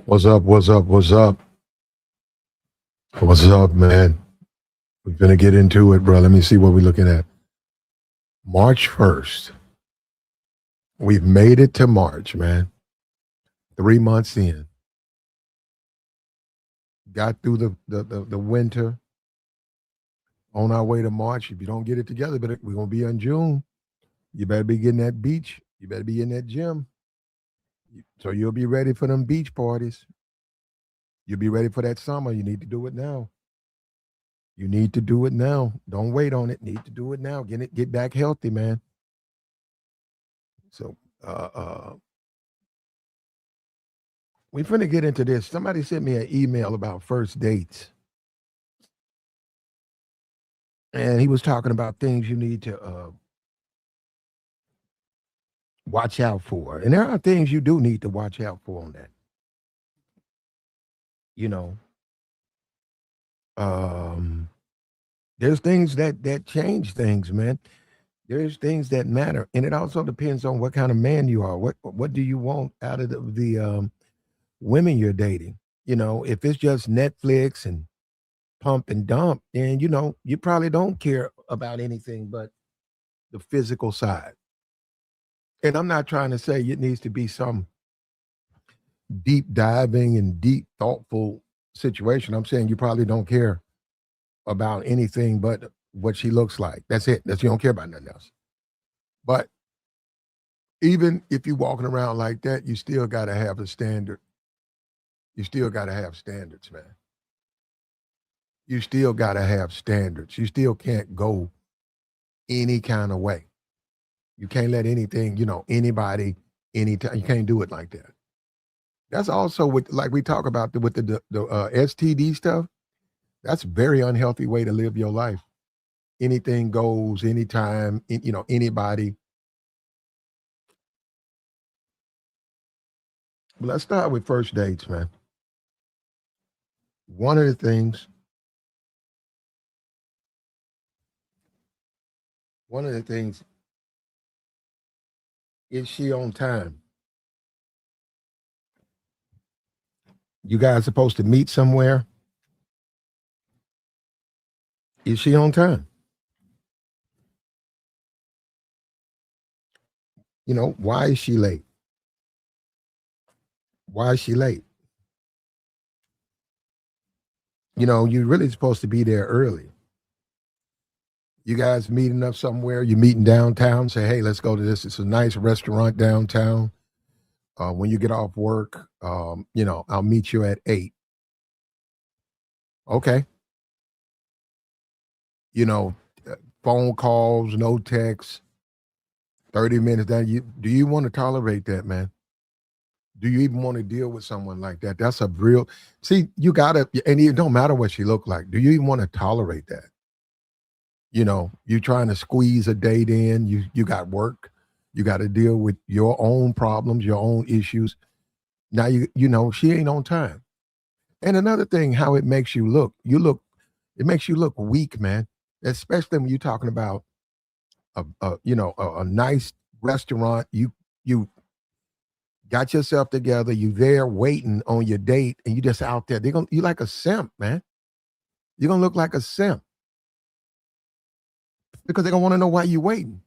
What's up? What's up? What's up? What's up, man? We're gonna get into it, bro. Let me see what we're looking at. March 1st. We've made it to March, man. 3 months in. Got through the winter. On our way to March. If you don't get it together, but we're gonna be in June. You better be getting that beach. You better be in that gym. So you'll be ready for them beach parties. You'll be ready for that summer. You need to do it now. You need to do it now. Don't wait on it. Need to do it now. Get back healthy, man. So we finna get into this. Somebody sent me an email about first dates. And he was talking about things you need to watch out for. And there are things you do need to watch out for on that. You know, um, there's things that change things, man. There's things that matter, and it also depends on what kind of man you are. What do you want out of the women you're dating? If it's just Netflix and pump and dump, then you probably don't care about anything but the physical side. And I'm not trying to say it needs to be some deep diving and deep thoughtful situation. I'm saying you probably don't care about anything but what she looks like. That's it. You don't care about nothing else. But even if you're walking around like that, you still got to have a standard. You still got to have standards, man. You still got to have standards. You still can't go any kind of way. You can't let anything, anybody, anytime. You can't do it like that. That's also with, like we talk about with the STD stuff. That's a very unhealthy way to live your life. Anything goes, anytime, anybody. But let's start with first dates, man. One of the things, one of the things, is she on time? You guys supposed to meet somewhere? Is she on time? Why is she late? Why is she late? You're really supposed to be there early. You guys meeting up somewhere, you're meeting downtown, say, hey, let's go to this. It's a nice restaurant downtown. When you get off work, I'll meet you at 8. Okay. You know, phone calls, no texts, 30 minutes down. Do you want to tolerate that, man? Do you even want to deal with someone like that? That's a real, see, you gotta, and it don't matter what she look like. Do you even want to tolerate that? You trying to squeeze a date in, you got work, you got to deal with your own problems, your own issues. Now she ain't on time. And another thing, how it makes you look, it makes you look weak, man. Especially when you're talking about a nice restaurant. You got yourself together, you there waiting on your date, and you just out there. You like a simp, man. You're gonna look like a simp because they're gonna want to know why you waiting.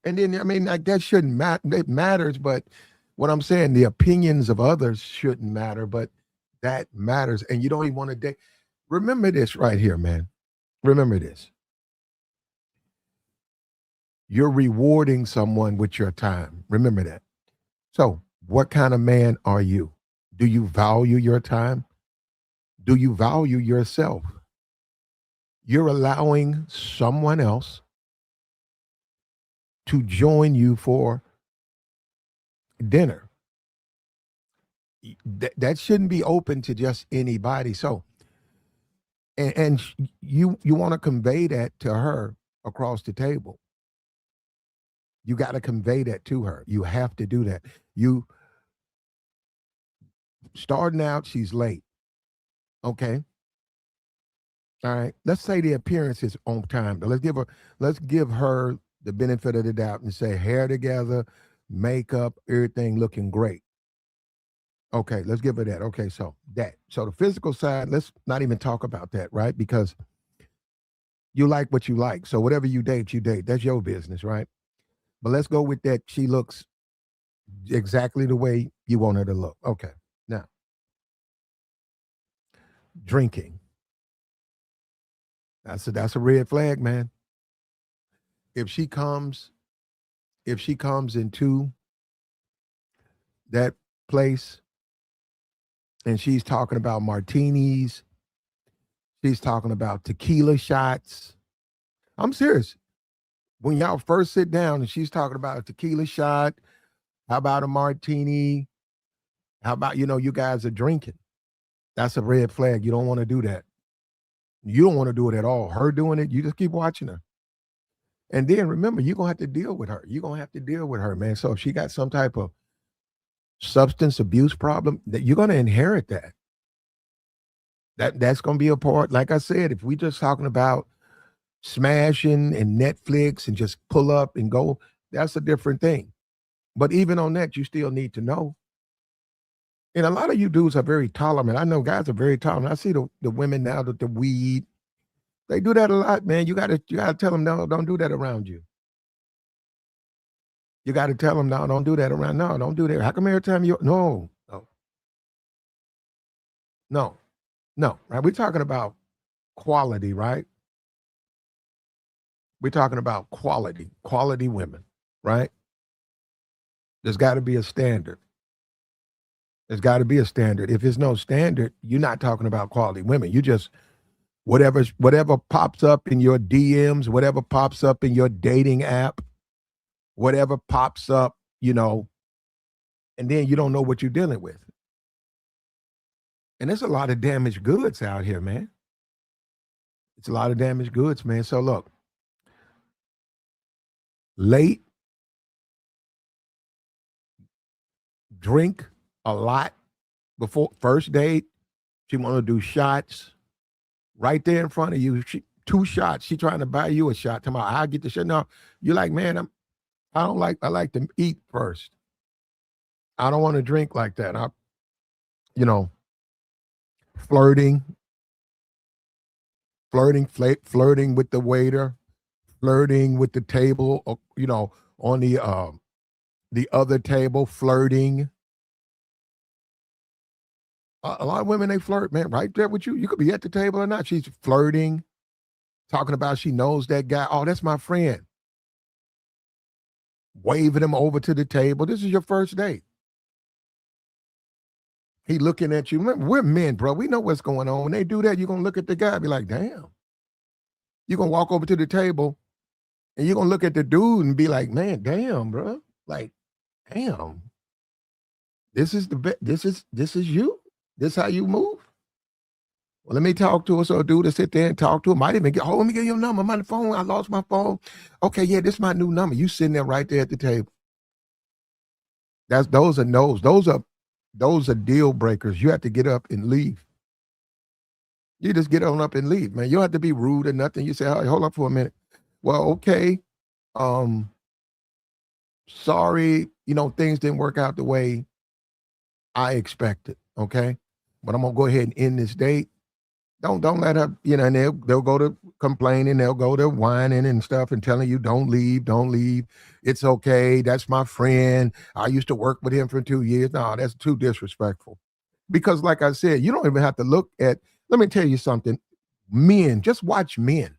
And then I mean, like that shouldn't matter. It matters, but what I'm saying, the opinions of others shouldn't matter, but that matters. And you don't even want to date. Remember this right here, man. Remember this. You're rewarding someone with your time. Remember that. So, what kind of man are you? Do you value your time? Do you value yourself? You're allowing someone else to join you for dinner. That shouldn't be open to just anybody. So, And you want to convey that to her across the table. You got to convey that to her. You have to do that. You starting out, she's late. Okay. All right. Let's say the appearance is on time. But let's give her the benefit of the doubt and say hair together, makeup, everything looking great. Okay, let's give her that. Okay, so that. So the physical side, let's not even talk about that, right? Because you like what you like. So whatever you date, you date. That's your business, right? But let's go with that. She looks exactly the way you want her to look. Okay. Now, drinking. That's a red flag, man. If she comes, if she comes into that place and she's talking about martinis, she's talking about tequila shots. I'm serious. When y'all first sit down and she's talking about a tequila shot, how about a martini? How about, you guys are drinking? That's a red flag. You don't want to do that. You don't want to do it at all. Her doing it, you just keep watching her. And then remember, you're gonna have to deal with her. You're gonna have to deal with her, man. So if she got some type of substance abuse problem, that you're gonna inherit that. That's gonna be a part. Like I said, if we just talking about smashing and Netflix and just pull up and go, that's a different thing. But even on that, you still need to know. And a lot of you dudes are very tolerant. I know guys are very tolerant. I see the women now that the weed, they do that a lot, man. You gotta tell them no, don't do that around you. You got to tell them no, don't do that around. No, don't do that. How come every time you no, no, right? We're talking about quality, right? We're talking about quality women, right? There's got to be a standard. There's got to be a standard. If there's no standard, you're not talking about quality women. You just whatever pops up in your DMs, whatever pops up in your dating app, whatever pops up, and then you don't know what you're dealing with. And there's a lot of damaged goods out here, man. It's a lot of damaged goods, man. So look, late, drink a lot before first date. She want to do shots right there in front of you. Two shots. She trying to buy you a shot. Tomorrow, I'll get the shot. No, you're like, man, I like to eat first. I don't want to drink like that. You know, flirting, flirting with the waiter, flirting with the table, on the other table, flirting. A lot of women, they flirt, man, right there with you. You could be at the table or not. She's flirting, talking about she knows that guy. Oh, that's my friend. Waving him over to the table. This is your first date. He looking at you. Remember, we're men, bro. We know what's going on. When they do that, you're going to look at the guy and be like, damn. You're going to walk over to the table and you're going to look at the dude and be like, man, damn, bro. Like, damn. This is you? This how you move? Well, let me talk to her. So a dude to sit there and talk to him. Might even let me get your number. I'm on the phone. I lost my phone. Okay, yeah, this is my new number. You sitting there right there at the table. Those are no's. Those are deal breakers. You have to get up and leave. You just get on up and leave, man. You don't have to be rude or nothing. You say, hey, hold up for a minute. Well, okay. Sorry, things didn't work out the way I expected. Okay. But I'm gonna go ahead and end this date. Don't let her, and they'll go to complaining, they'll go to whining and stuff and telling you don't leave. It's okay. That's my friend. I used to work with him for 2 years. No, that's too disrespectful. Because like I said, you don't even have to look at, let me tell you something. Men, just watch men.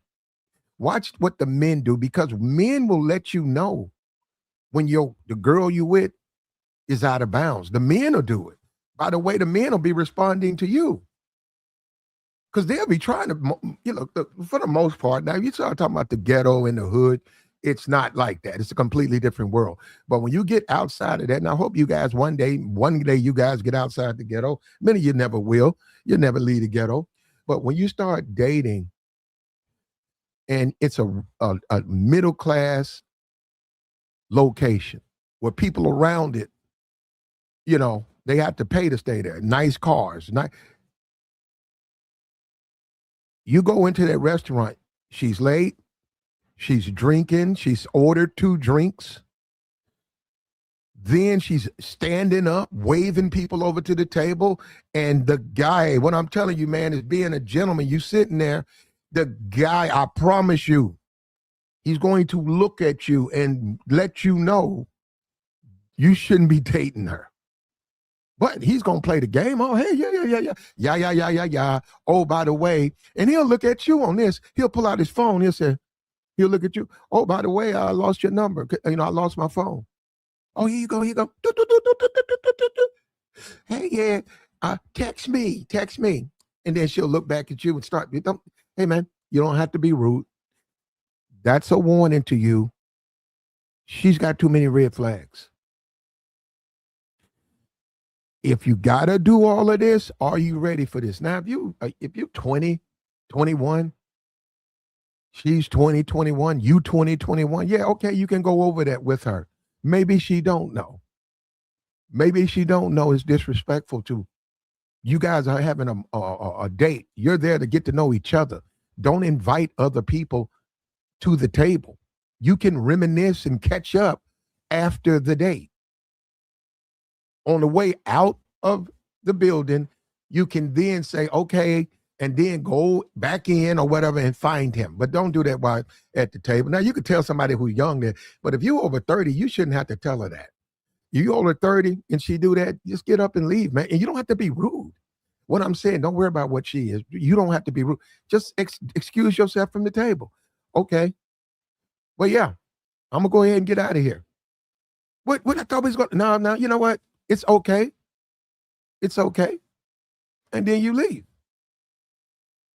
Watch what the men do, because men will let you know when the girl you with is out of bounds. The men will do it. By the way, the men will be responding to you. Because they'll be trying to, for the most part. Now, you start talking about the ghetto and the hood, it's not like that. It's a completely different world. But when you get outside of that, and I hope you guys one day you guys get outside the ghetto. Many of you never will. You'll never leave the ghetto. But when you start dating and it's a middle class location where people around it, they have to pay to stay there. Nice cars. You go into that restaurant, she's late, she's drinking, she's ordered 2 drinks. Then she's standing up, waving people over to the table. And the guy, what I'm telling you, man, is being a gentleman. You sitting there, the guy, I promise you, he's going to look at you and let you know you shouldn't be dating her. But he's going to play the game. Oh, hey, yeah. Oh, by the way, and he'll look at you on this. He'll pull out his phone. He'll look at you. Oh, by the way, I lost your number. I lost my phone. Oh, here you go. Hey, yeah, text me. And then she'll look back at you and start, hey, man, you don't have to be rude. That's a warning to you. She's got too many red flags. If you got to do all of this, are you ready for this? Now, if you're 20, 21, she's 20, 21, you 20, 21, yeah, okay, you can go over that with her. Maybe she don't know. Maybe she don't know it's disrespectful to you guys are having a date. You're there to get to know each other. Don't invite other people to the table. You can reminisce and catch up after the date. On the way out of the building, you can then say, okay, and then go back in or whatever and find him. But don't do that while at the table. Now, you could tell somebody who's young there, but if you're over 30, you shouldn't have to tell her that. You over 30 and she do that, just get up and leave, man. And you don't have to be rude. What I'm saying, don't worry about what she is. You don't have to be rude. Just excuse yourself from the table. Okay. Well, yeah, I'm going to go ahead and get out of here. What I thought was going to, no, you know what? It's okay. It's okay. And then you leave.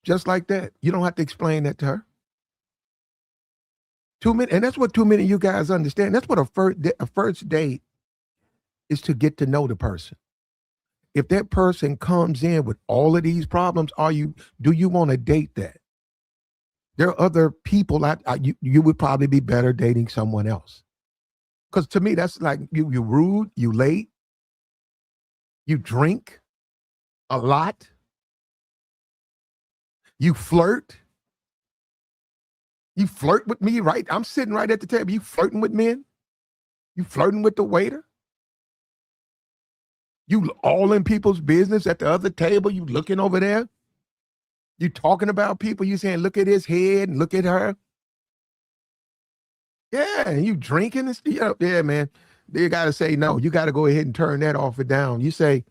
Just like that. You don't have to explain that to her. 2 minutes, and that's what too many of you guys understand. That's what a first date is, to get to know the person. If that person comes in with all of these problems, do you want to date that? There are other people you would probably be better dating someone else. Because to me, that's like you rude, you late, you drink a lot, you flirt. You flirt with me, right? I'm sitting right at the table. You flirting with men? You flirting with the waiter? You all in people's business at the other table? You looking over there? You talking about people? You saying, look at his head and look at her? Yeah, and you drinking and yeah, man. You got to say no. You got to go ahead and turn that off and down. You say,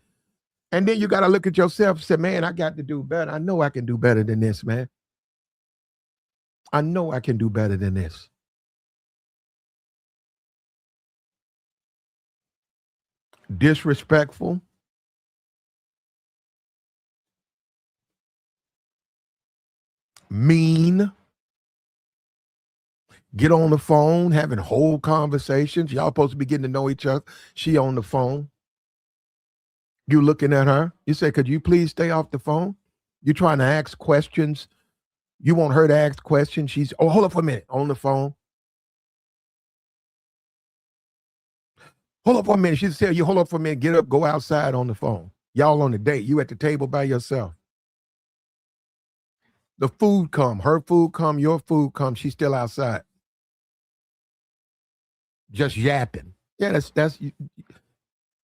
and then you got to look at yourself and say, man, I got to do better. I know I can do better than this, man. I know I can do better than this. Disrespectful. Mean. Get on the phone, having whole conversations. Y'all supposed to be getting to know each other. She on the phone. You looking at her. You say, could you please stay off the phone? You trying to ask questions. You want her to ask questions. She's, oh, hold up for a minute, on the phone. Hold up for a minute. She tell you, hold up for a minute, get up, go outside on the phone. Y'all on the date. You at the table by yourself. The food come, her food come, your food come. She's still outside. Just yapping. Yeah, that's.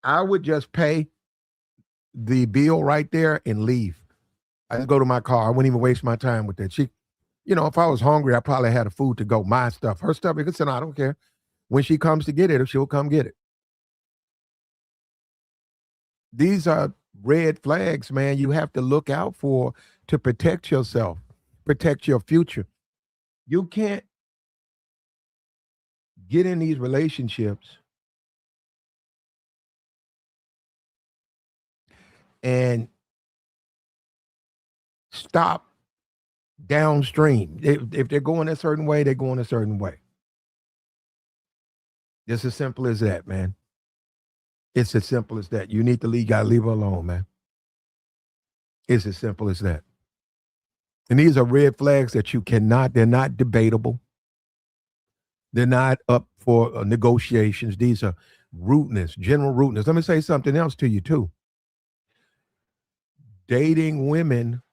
I would just pay the bill right there and leave. I just go to my car. I wouldn't even waste my time with that. She, if I was hungry, I probably had a food to go. My stuff, her stuff. Because I don't care. When she comes to get it, she'll come get it. These are red flags, man. You have to look out for to protect yourself, protect your future. You can't get in these relationships and stop downstream. If they're going a certain way, they're going a certain way. It's as simple as that, man. It's as simple as that. You need to leave, gotta leave her alone, man. It's as simple as that. And these are red flags that you cannot, they're not debatable. They're not up for negotiations. These are rudeness, general rudeness. Let me say something else to you, too. Dating women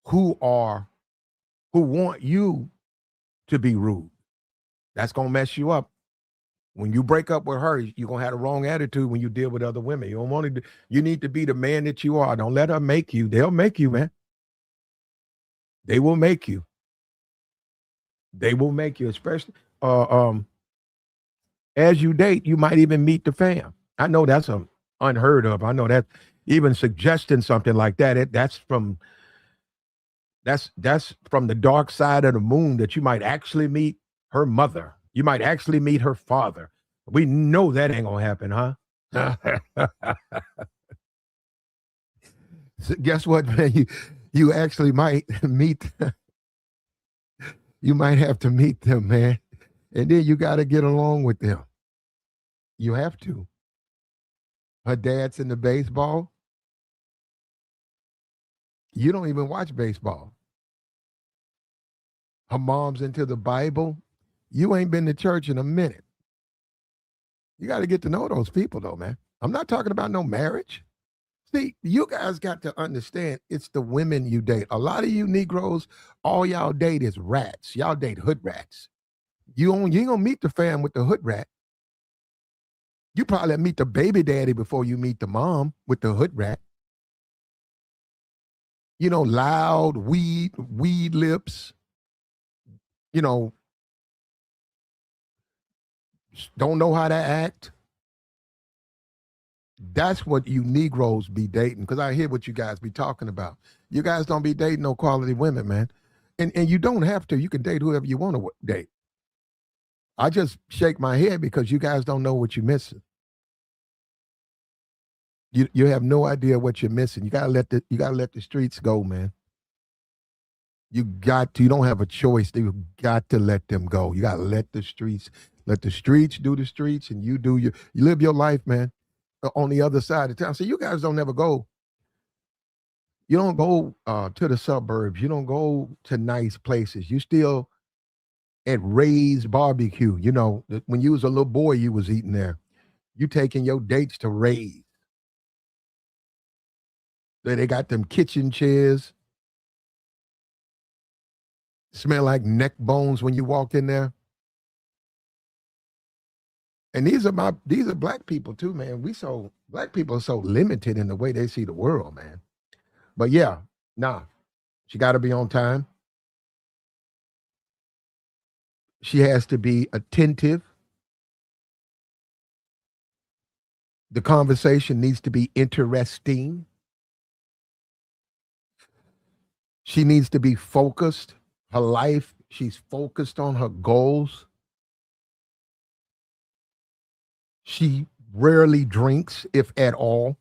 who are, who want you to be rude, that's going to mess you up. When you break up with her, you're going to have the wrong attitude when you deal with other women. You don't want to, you need to be the man that you are. Don't let her make you. They'll make you, man. They will make you. They will make you, especially as you date, you might even meet the fam. I know that's unheard of. I know that even suggesting something like that, that's from the dark side of the moon, that you might actually meet her mother. You might actually meet her father. We know that ain't gonna happen, huh? So guess what, man? You actually might meet. You might have to meet them, man, and then you got to get along with them. You have to. Her dad's into baseball. You don't even watch baseball. Her mom's into the Bible. You ain't been to church in a minute. You got to get to know those people, though, man. I'm not talking about no marriage. See, you guys got to understand it's the women you date. A lot of you Negroes, all y'all date is rats. Y'all date hood rats. You ain't gonna meet the fam with the hood rat. You probably meet the baby daddy before you meet the mom with the hood rat. You know, loud, weed lips, you know, don't know how to act. That's what you Negroes be dating. Because I hear what you guys be talking about. You guys don't be dating no quality women, man. And you don't have to. You can date whoever you want to date. I just shake my head because you guys don't know what you're missing. You have no idea what you're missing. You gotta let the streets go, man. You don't have a choice. You got to let them go. You gotta let the streets do the streets, and you live your life, man, on the other side of town. So you guys don't ever go. You don't go to the suburbs. You don't go to nice places. You still at Ray's barbecue. You know, when you was a little boy, you was eating there. You taking your dates to Ray's. They got them kitchen chairs, smell like neck bones when you walk in there. And these are black people too, man. Black people are so limited in the way they see the world, man. But yeah, nah, she got to be on time. She has to be attentive. The conversation needs to be interesting. She needs to be focused. Her life, she's focused on her goals. She rarely drinks, if at all.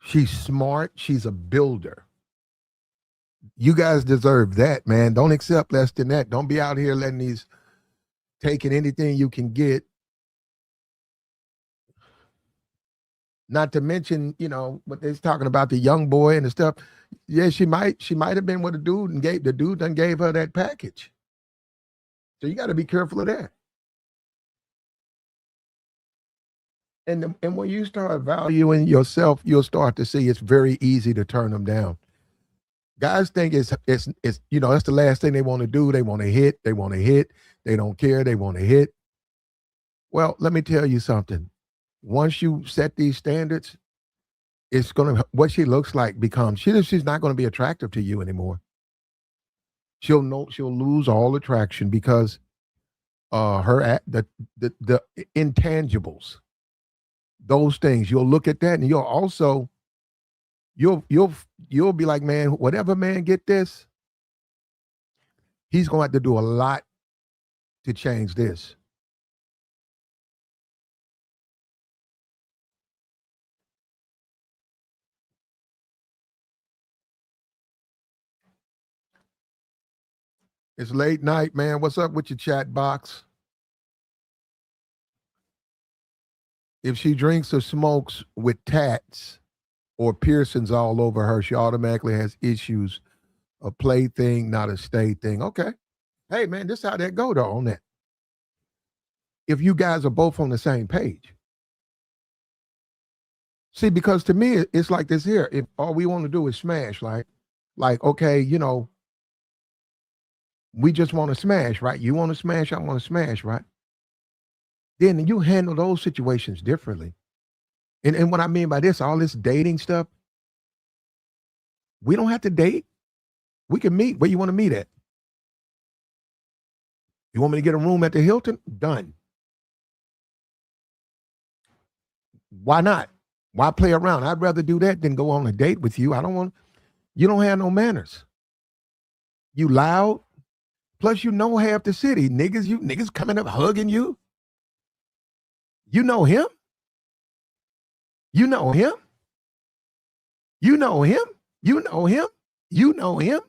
She's smart. She's a builder. You guys deserve that, man. Don't accept less than that. Don't be out here letting these taking anything you can get. Not to mention, what they're talking about the young boy and the stuff. Yeah, she might have been with a dude and the dude done gave her that package. So you got to be careful of that. And when you start valuing yourself, you'll start to see it's very easy to turn them down. Guys think it's that's the last thing they want to do. They want to hit. They want to hit. They don't care. They want to hit. Well, let me tell you something. Once you set these standards, it's gonna what she looks like becomes she's not gonna be attractive to you anymore. She'll lose all attraction because the intangibles, those things, you'll look at that and you'll be like, man, whatever man get this, he's gonna have to do a lot to change this. It's late night, man. What's up with your chat box? If she drinks or smokes with tats, or piercings all over her, she automatically has issues. A play thing, not a stay thing. Okay. Hey man, this is how that go though on that. If you guys are both on the same page. See, because to me, it's like this here. If all we want to do is smash, like, okay, we just want to smash, right? You want to smash, I want to smash, right? Then you handle those situations differently. And what I mean by this, all this dating stuff, we don't have to date. We can meet where you want to meet at. You want me to get a room at the Hilton? Done. Why not? Why play around? I'd rather do that than go on a date with you. I don't want, you don't have no manners. You loud. Plus, you know half the city. You niggas coming up hugging you. You know him. You know him. You know him. You know him. You know him.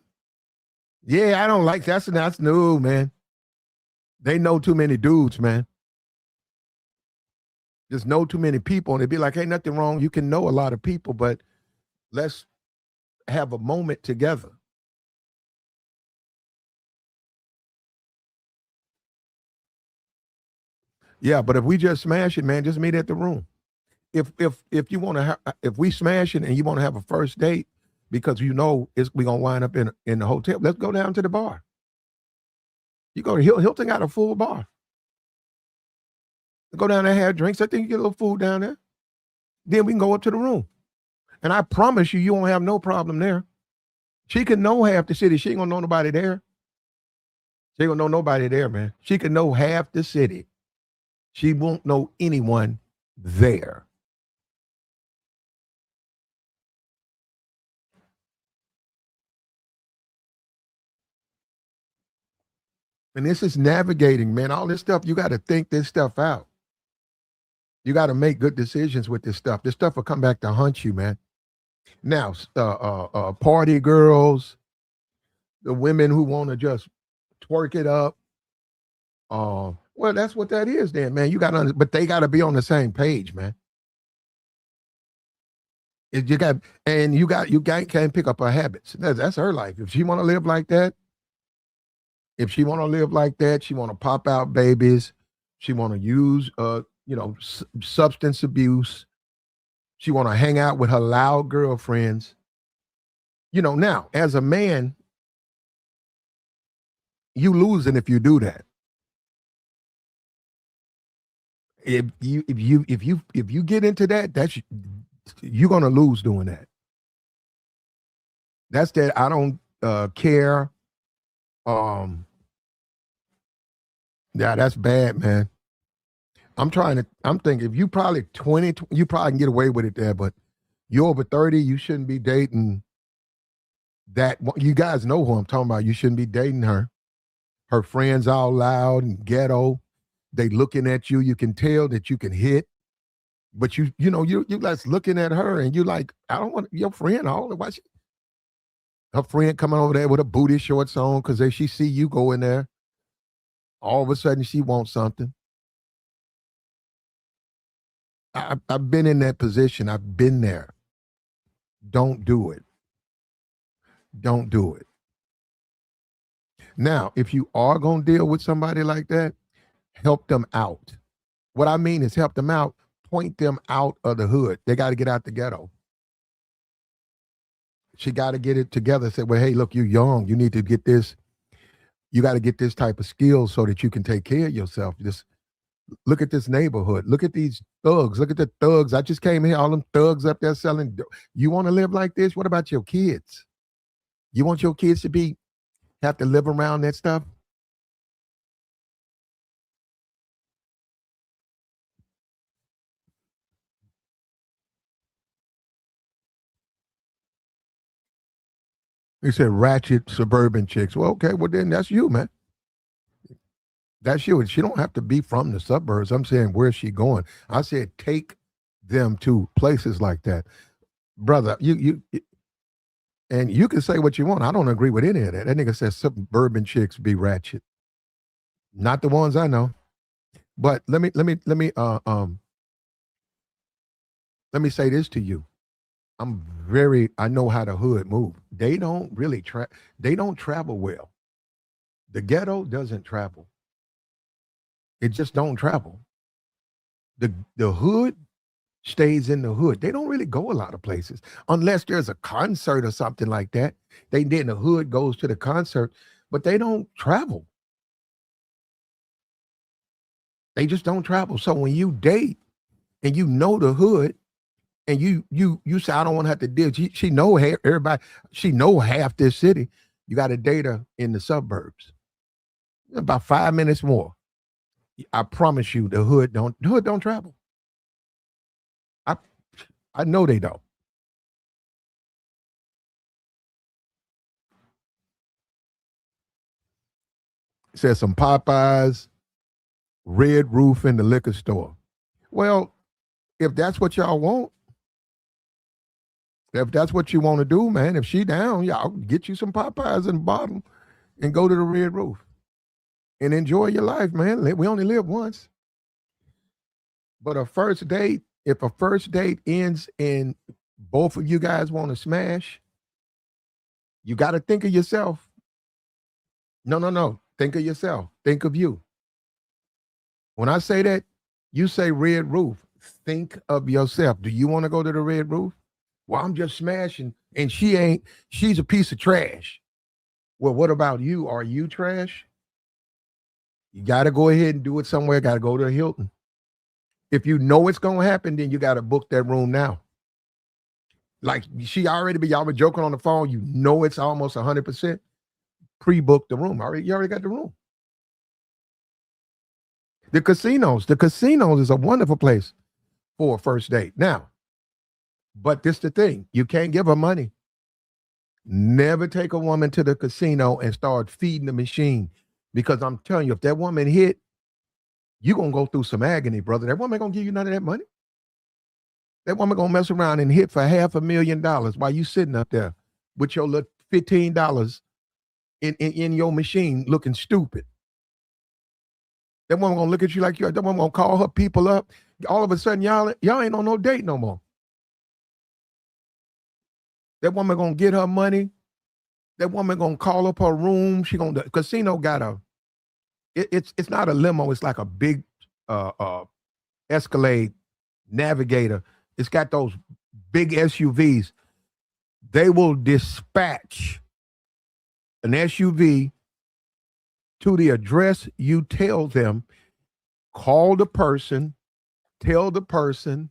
Yeah, I don't like that's no, man. They know too many dudes, man. Just know too many people, and they'd be like, "Hey, nothing wrong. You can know a lot of people, but let's have a moment together." Yeah, but if we just smash it, man, just meet at the room. If you want to have, if we smash it and you want to have a first date because you know it's we gonna wind up in the hotel, let's go down to the bar. You go to Hilton got a full bar. Go down there, have drinks. I think you get a little food down there. Then we can go up to the room. And I promise you, you won't have no problem there. She can know half the city. She ain't gonna know nobody there. She ain't gonna know nobody there, man. She can know half the city. She won't know anyone there. And this is navigating, man. All this stuff, you got to think this stuff out. You got to make good decisions with this stuff. This stuff will come back to haunt you, man. Now, party girls, the women who want to just twerk it up. Well, that's what that is, then, man. You got to, but they got to be on the same page, man. You got, and you can't pick up her habits. That's her life. If she want to live like that, if she want to live like that, she want to pop out babies. She want to use, substance abuse. She want to hang out with her loud girlfriends. Now as a man, you losing if you do that. If you get into that, that's you're gonna lose doing that. That's that. I don't care. Um, yeah, that's bad, man. I'm thinking if you probably 20, you probably can get away with it there, but you're over 30, you shouldn't be dating that. You guys know who I'm talking about. You shouldn't be dating her. Her friends all loud and ghetto. They looking at you. You can tell that you can hit, but you like looking at her and you like, I don't want your friend all the why her friend coming over there with a booty shorts on because if she see you go in there, all of a sudden she wants something. I've been in that position. I've been there. Don't do it. Don't do it. Now, if you are going to deal with somebody like that, help them out. What I mean is help them out, point them out of the hood. They got to get out the ghetto. She got to get it together. Say, well, hey, look, you're young. You need to get this. You got to get this type of skills so that you can take care of yourself. Just look at this neighborhood. Look at these thugs. Look at the thugs. I just came here. All them thugs up there selling. You want to live like this? What about your kids? You want your kids to have to live around that stuff? He said ratchet suburban chicks. Well, okay, well then that's you, man. That's you. And she don't have to be from the suburbs. I'm saying where's she going? I said take them to places like that. Brother, and you can say what you want. I don't agree with any of that. That nigga says suburban chicks be ratchet. Not the ones I know. But let me say this to you. I know how the hood move. They don't really they don't travel well. The ghetto doesn't travel. It just don't travel. The hood stays in the hood. They don't really go a lot of places unless there's a concert or something like that. They then the hood goes to the concert, but they don't travel. They just don't travel. So when you date and you know the hood and you say I don't want to have to deal. She know everybody. She know half this city. You got to date her in the suburbs. About 5 minutes more. I promise you, the hood don't travel. I I know they don't. Said some Popeyes, red roof in the liquor store. Well, if that's what y'all want, if that's what you want to do, man, if she down, y'all get you some Popeyes in the bottom and go to the red roof and enjoy your life, man. We only live once. But if a first date ends and both of you guys want to smash, you got to think of yourself. No, no, no. Think of yourself. Think of you. When I say that, you say red roof. Think of yourself. Do you want to go to the red roof? Well, I'm just smashing, and she ain't. She's a piece of trash. Well, what about you? Are you trash? You got to go ahead and do it somewhere. Got to go to Hilton. If you know it's going to happen, then you got to book that room now. Like y'all were joking on the phone. You know it's almost 100%. Pre-book the room. You already got the room. The casinos is a wonderful place for a first date. Now, but this the thing. You can't give her money. Never take a woman to the casino and start feeding the machine. Because I'm telling you, if that woman hit, you're going to go through some agony, brother. That woman going to give you none of that money. That woman going to mess around and hit for $500,000 while you sitting up there with your little $15 in your machine looking stupid. That woman going to look at you like that woman going to call her people up. All of a sudden, y'all ain't on no date no more. That woman going to get her money. That woman going to call up her room. The casino got it's not a limo. It's like a big Escalade Navigator. It's got those big SUVs. They will dispatch an SUV to the address you tell them. Call the person, tell the person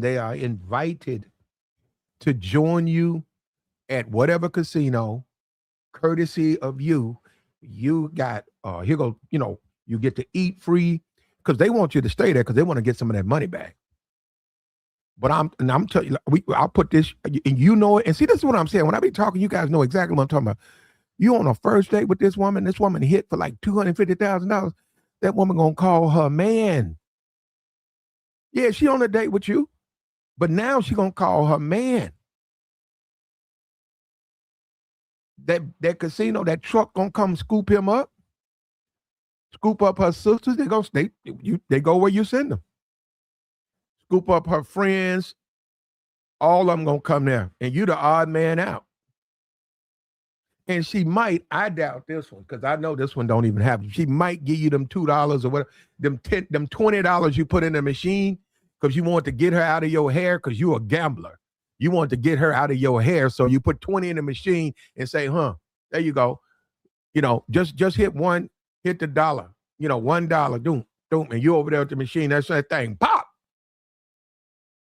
they are invited to join you at whatever casino, courtesy of you. You got here go, you get to eat free because they want you to stay there because they want to get some of that money back. But I'm telling you, I'll put this, and you know it. And see, this is what I'm saying. When I be talking, you guys know exactly what I'm talking about. You on a first date with this woman hit for like $250,000. That woman gonna call her man. Yeah, she on a date with you, but now she gonna call her man. That casino, that truck gonna come scoop him up, scoop up her sisters. They go where you send them. Scoop up her friends. All of them gonna come there, and you the odd man out. And she might, I doubt this one, because I know this one don't even happen. She might give you them $2 or whatever, them $20 you put in the machine because you want to get her out of your hair because you a gambler. You want to get her out of your hair, so you put 20 in the machine and say, there you go. Just hit the dollar, $1, doom, and you over there at the machine, that's that thing, pop.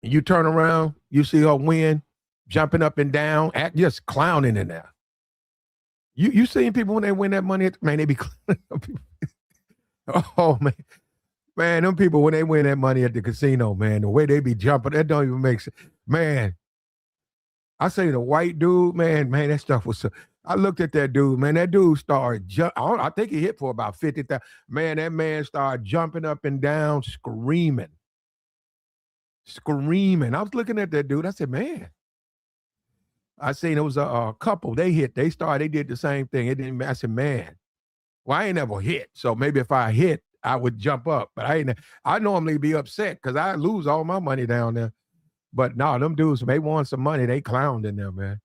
And you turn around, you see her win, jumping up and down, just clowning in there. You seen people when they win that money, man, they be clowning. Oh, man, them people when they win that money at the casino, man, the way they be jumping, that don't even make sense. Man, I say the white dude, man, that stuff was so. I looked at that dude, man. That dude started I think he hit for about 50,000. Man, that man started jumping up and down, screaming. I was looking at that dude. I said, man. I seen it was a couple. They did the same thing. It didn't. I said, man, well, I ain't never hit. So maybe if I hit, I would jump up. But I normally be upset because I lose all my money down there. But no, them dudes, they want some money. They clowned in there, man.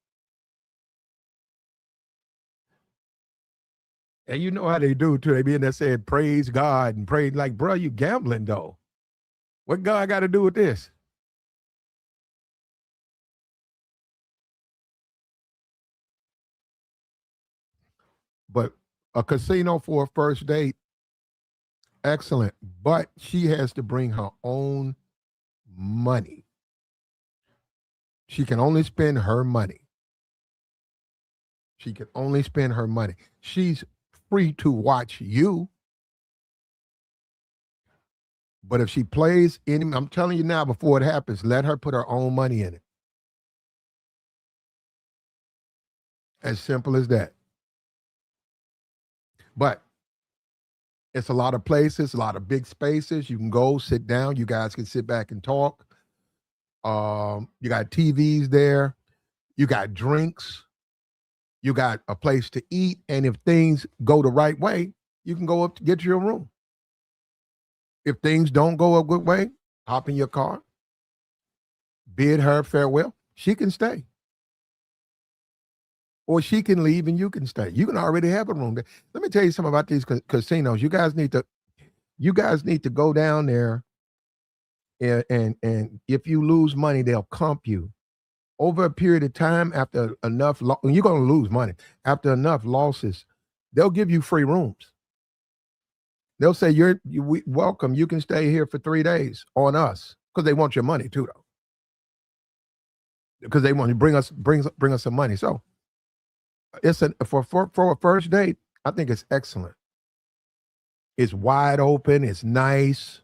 And you know how they do too. They be in there saying, praise God and praise, like, bro, you gambling though. What God got to do with this? But a casino for a first date, excellent. But she has to bring her own money. She can only spend her money. She can only spend her money. She's free to watch you. But if she plays any, I'm telling you now before it happens, let her put her own money in it. As simple as that. But it's a lot of places, a lot of big spaces. You can go sit down. You guys can sit back and talk. You got TVs there. You got drinks. You got a place to eat. And if things go the right way, you can go up to get your room. If things don't go a good way, hop in your car, bid her farewell. She can stay. Or she can leave and you can stay. You can already have a room there. Let me tell you something about these casinos. You guys need to go down there and if you lose money, they'll comp you. Over a period of time, after enough, you're going to lose money. After enough losses, they'll give you free rooms. They'll say, we welcome. You can stay here for 3 days on us because they want your money too, though. Because they want to bring us some money. So it's for a first date. I think it's excellent. It's wide open. It's nice.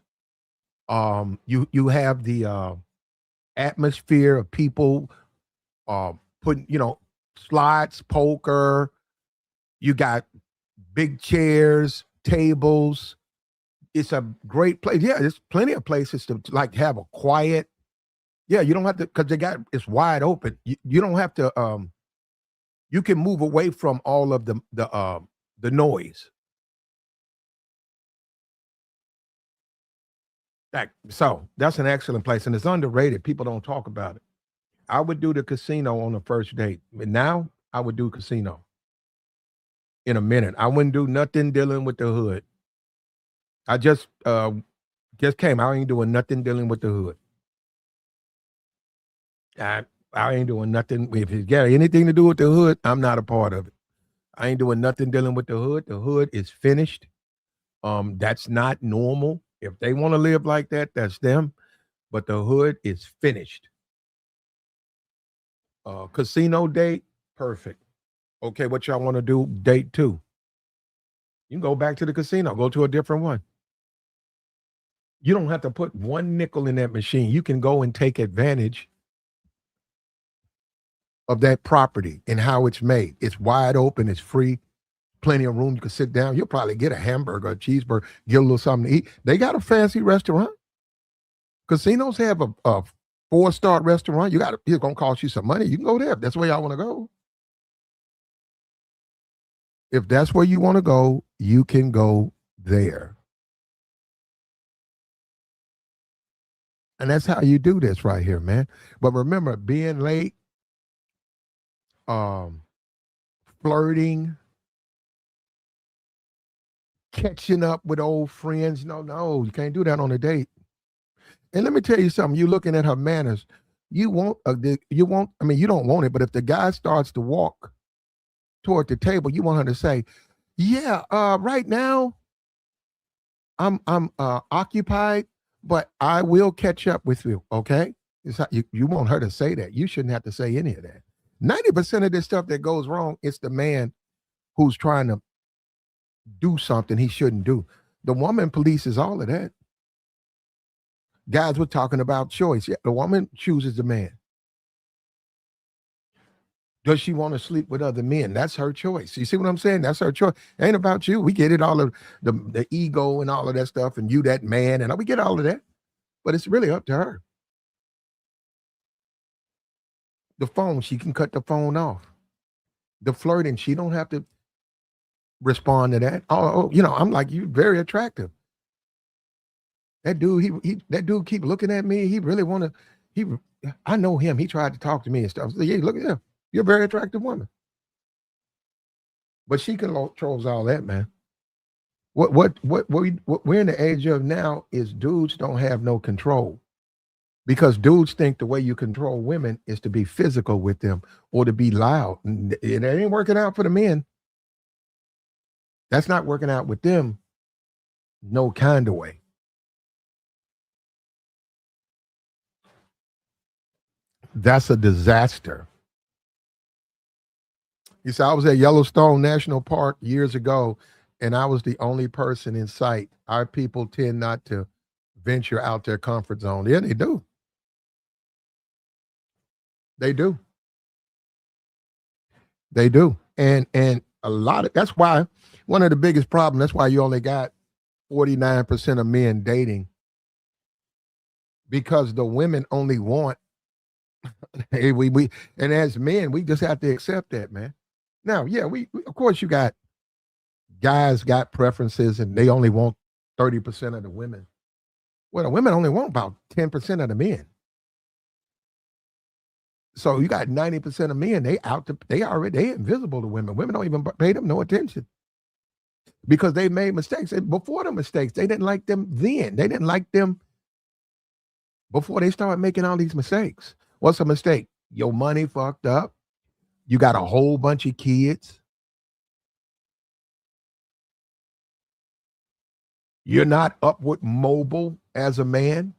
You have the atmosphere of people putting, slots, poker. You got big chairs, tables. It's a great place. Yeah, there's plenty of places to like have a quiet. Yeah, you don't have to because it's wide open. You don't have to. You can move away from all of the noise. So that's an excellent place, and it's underrated. People don't talk about it. I would do the casino on the first date. But now I would do casino in a minute. I wouldn't do nothing dealing with the hood. I just came. I ain't doing nothing dealing with the hood. I ain't doing nothing. If it's got anything to do with the hood, I'm not a part of it. I ain't doing nothing dealing with the hood. The hood is finished. That's not normal. If they want to live like that, that's them. But the hood is finished. Casino date, perfect. Okay, what y'all want to do? Date 2. You can go back to the casino, go to a different one. You don't have to put one nickel in that machine. You can go and take advantage of that property and how it's made. It's wide open, it's free, plenty of room. You can sit down. You'll probably get a hamburger, a cheeseburger, get a little something to eat. They got a fancy restaurant. Casinos have a 4-star restaurant. It's gonna cost you some money. You can go there if that's where y'all want to go. If that's where you want to go, you can go there. And that's how you do this right here, man. But remember, being late, um, flirting, catching up with old friends. No, you can't do that on a date. And let me tell you something. You're looking at her manners. You won't. You won't. I mean, you don't want it. But if the guy starts to walk toward the table, you want her to say, "Yeah, right now, I'm occupied, but I will catch up with you." Okay, you want her to say that. You shouldn't have to say any of that. 90% of this stuff that goes wrong, it's the man who's trying to do something he shouldn't do. The woman polices all of that. Guys, we're talking about choice. Yeah, the woman chooses the man. Does she want to sleep with other men? That's her choice. You see what I'm saying? That's her choice. It ain't about you. We get it, all of the ego and all of that stuff, and you that man, and we get all of that. But it's really up to her. The phone, she can cut the phone off. The flirting, she don't have to respond to that. I'm like, you're very attractive. That dude keep looking at me. He really want to. He, I know him. He tried to talk to me and stuff. So, yeah, look at him. You're a very attractive woman, but she controls all that, man. What we're in the age of now is dudes don't have no control because dudes think the way you control women is to be physical with them or to be loud. And it ain't working out for the men. That's not working out with them, no kind of way. That's a disaster. You see, I was at Yellowstone National Park years ago, and I was the only person in sight. Our people tend not to venture out their comfort zone. Yeah, they do. They do. They do. And a lot of that's why one of the biggest problems, that's why you only got 49% of men dating because the women only want hey, we and as men, we just have to accept that, man. Now, yeah, we of course you got guys got preferences and they only want 30% of the women. Well, the women only want about 10% of the men. So you got 90% of men, they invisible to women. Women don't even pay them no attention because they made mistakes. And before the mistakes, they didn't like them then. They didn't like them before they started making all these mistakes. What's a mistake? Your money fucked up. You got a whole bunch of kids. You're not upward mobile as a man.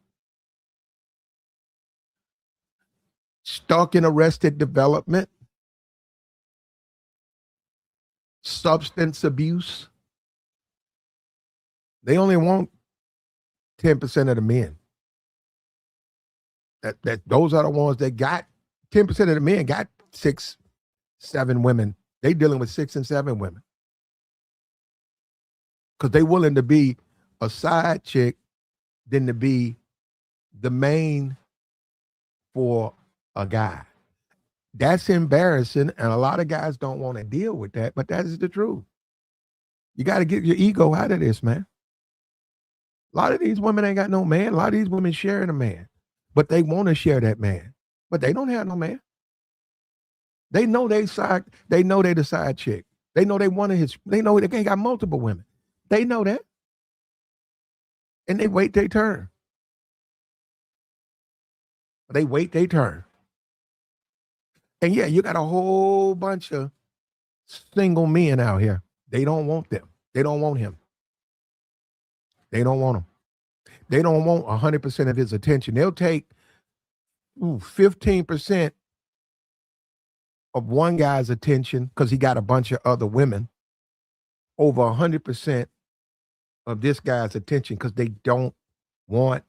Stuck in arrested development. Substance abuse. They only want 10% of the men. That those are the ones that got 10% of the men got 6, 7 women. They dealing with 6 and 7 women. Because they willing to be a side chick than to be the main for a guy. That's embarrassing, and a lot of guys don't want to deal with that, but that is the truth. You got to get your ego out of this, man. A lot of these women ain't got no man. A lot of these women sharing a man, but they want to share that man, but they don't have no man. They know they side. They know they the side chick. They know they want his. They know they got multiple women. They know that, and they wait their turn. They wait their turn. And yeah, you got a whole bunch of single men out here. They don't want them. They don't want him. They don't want him. They don't want 100% of his attention. They'll take 15% of one guy's attention because he got a bunch of other women over 100% of this guy's attention because they don't want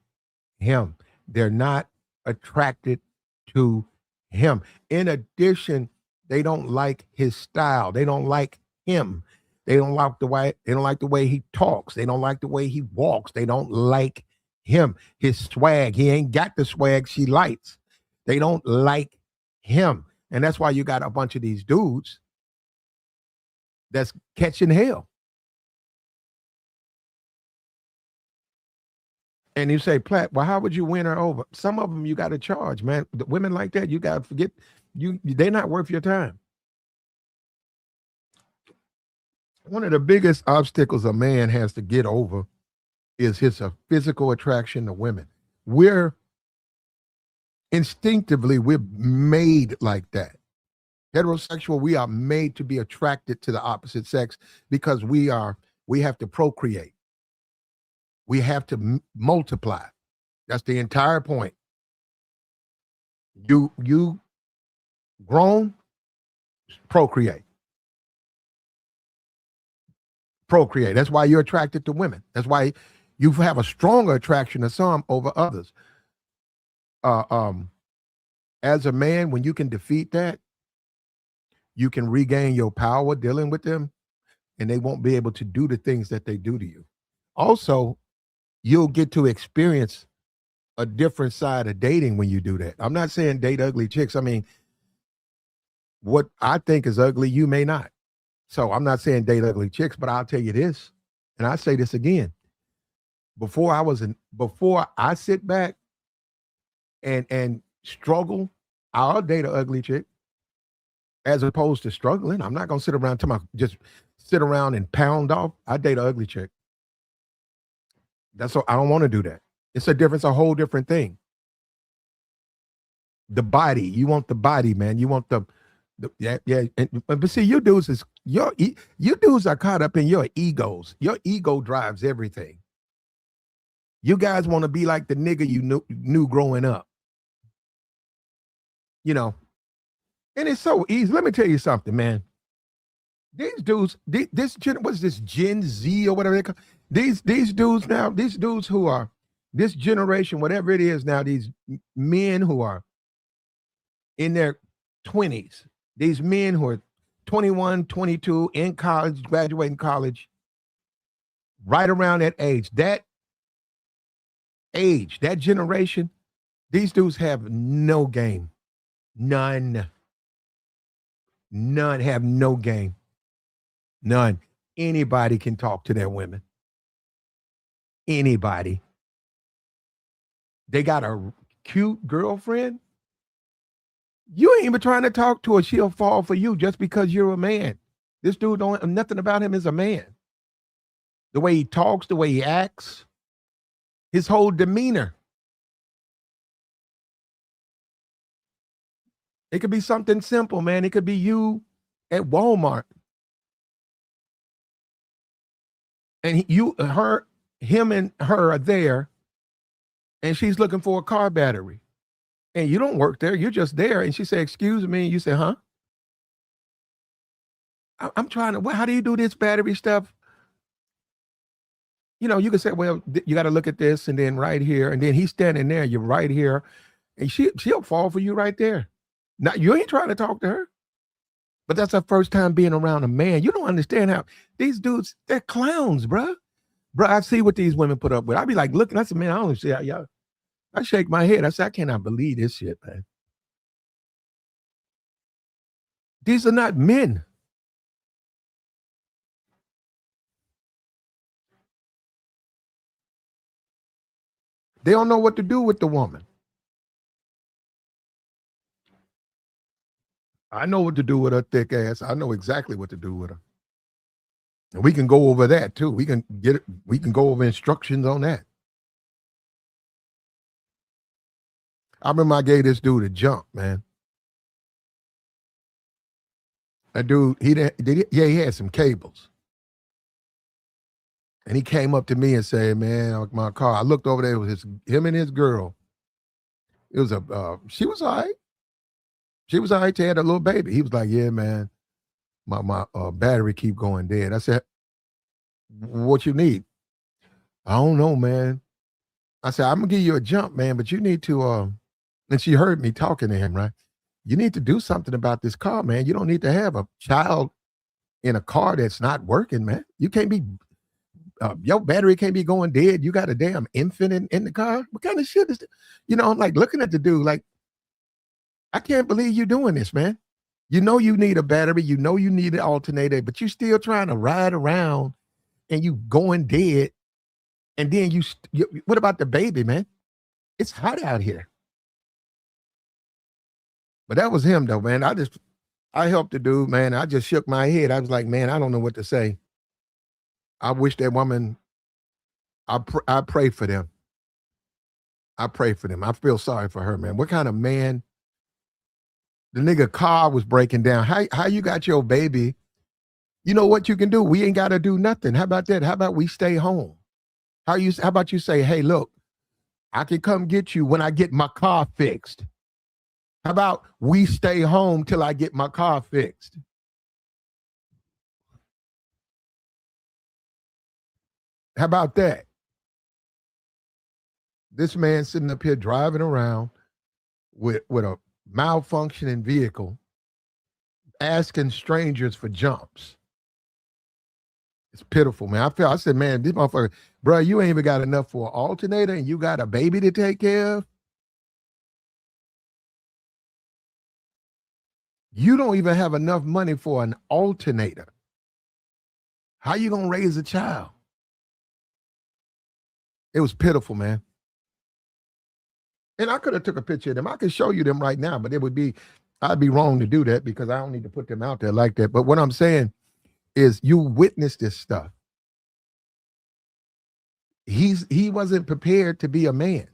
him. They're not attracted to him. In addition, they don't like his style. They don't like him. They don't like the way he talks. They don't like the way he walks. They don't like him. His swag. He ain't got the swag she likes. They don't like him. And that's why you got a bunch of these dudes that's catching hell. And you say, Platt, well, how would you win her over? Some of them you got to charge, man. The women like that, you got to forget, they're not worth your time. One of the biggest obstacles a man has to get over is his physical attraction to women. We're made like that. Heterosexual, we are made to be attracted to the opposite sex because we have to procreate. We have to multiply. That's the entire point. You grown, procreate. Procreate. That's why you're attracted to women. That's why you have a stronger attraction to some over others. As a man, when you can defeat that, you can regain your power dealing with them, and they won't be able to do the things that they do to you. Also, you'll get to experience a different side of dating when you do that. I'm not saying date ugly chicks. I mean, what I think is ugly, you may not. So I'm not saying date ugly chicks, but I'll tell you this, and I say this again. before I sit back and struggle, I'll date an ugly chick as opposed to struggling. I'm not gonna sit around just sit around and pound off. I date an ugly chick. That's what I don't want to do that. It's a whole different thing. The body, you want the body, man. You want yeah. But see, you dudes are caught up in your egos. Your ego drives everything. You guys want to be like the nigga you knew growing up. You know, and it's so easy. Let me tell you something, man. These dudes, what's this Gen Z or whatever they call these dudes now? These dudes who are this generation, whatever it is now, these men who are in their 20s, these men who are 21, 22 in college, graduating college, right around that age, that generation, these dudes have no game. None have no game. None. Anybody can talk to their women. Anybody. They got a cute girlfriend. You ain't even trying to talk to her. She'll fall for you just because you're a man. This dude nothing about him is a man. The way he talks, the way he acts, his whole demeanor. It could be something simple, man. It could be you at Walmart. And him and her are there, and she's looking for a car battery. And you don't work there, you're just there. And she said, "Excuse me." And you say, "Huh?" I'm trying to, how do you do this battery stuff? You know, you can say, "Well, you got to look at this," and then right here, and then he's standing there, you're right here, and she'll fall for you right there. Now, you ain't trying to talk to her. But that's her first time being around a man. You don't understand how these dudes, they're clowns, bro. Bro, I see what these women put up with. I be like, looking, I said, man, I don't see how y'all. I shake my head. I said, I cannot believe this shit, man. These are not men. They don't know what to do with the woman. I know what to do with her thick ass. I know exactly what to do with her. And we can go over that too. We can go over instructions on that. I remember I gave this dude a jump, man. That dude, he had some cables. And he came up to me and said, "Man, my car." I looked over there, it was him and his girl. It was she was all right. She was all right. She had a little baby. He was like, "Yeah, man, my battery keep going dead." I said, "What you need?" "I don't know, man." I said, "I'm gonna give you a jump, man, but you need to and she heard me talking to him, right? "You need to do something about this car, man. You don't need to have a child in a car that's not working, man. You can't be your battery can't be going dead. You got a damn infant in the car. What kind of shit is this?" I'm like looking at the dude like, I can't believe you're doing this, man. You know you need a battery. You know you need an alternator, but you're still trying to ride around and you going dead. And then what about the baby, man? It's hot out here. But that was him, though, man. I helped the dude, man. I just shook my head. I was like, man, I don't know what to say. I wish that woman, I pray for them. I pray for them. I feel sorry for her, man. What kind of man? The nigga car was breaking down. How you got your baby? You know what you can do? We ain't got to do nothing. How about that? How about we stay home? How about you say, "Hey, look, I can come get you when I get my car fixed." How about we stay home till I get my car fixed? How about that? This man sitting up here driving around with a malfunctioning vehicle, asking strangers for jumps. It's pitiful, man. I said, man, this motherfucker, bro, you ain't even got enough for an alternator and you got a baby to take care of. You don't even have enough money for an alternator. How you gonna raise a child? It was pitiful, man. And I could have took a picture of them. I could show you them right now, but I'd be wrong to do that because I don't need to put them out there like that. But what I'm saying is you witness this stuff. He wasn't prepared to be a man.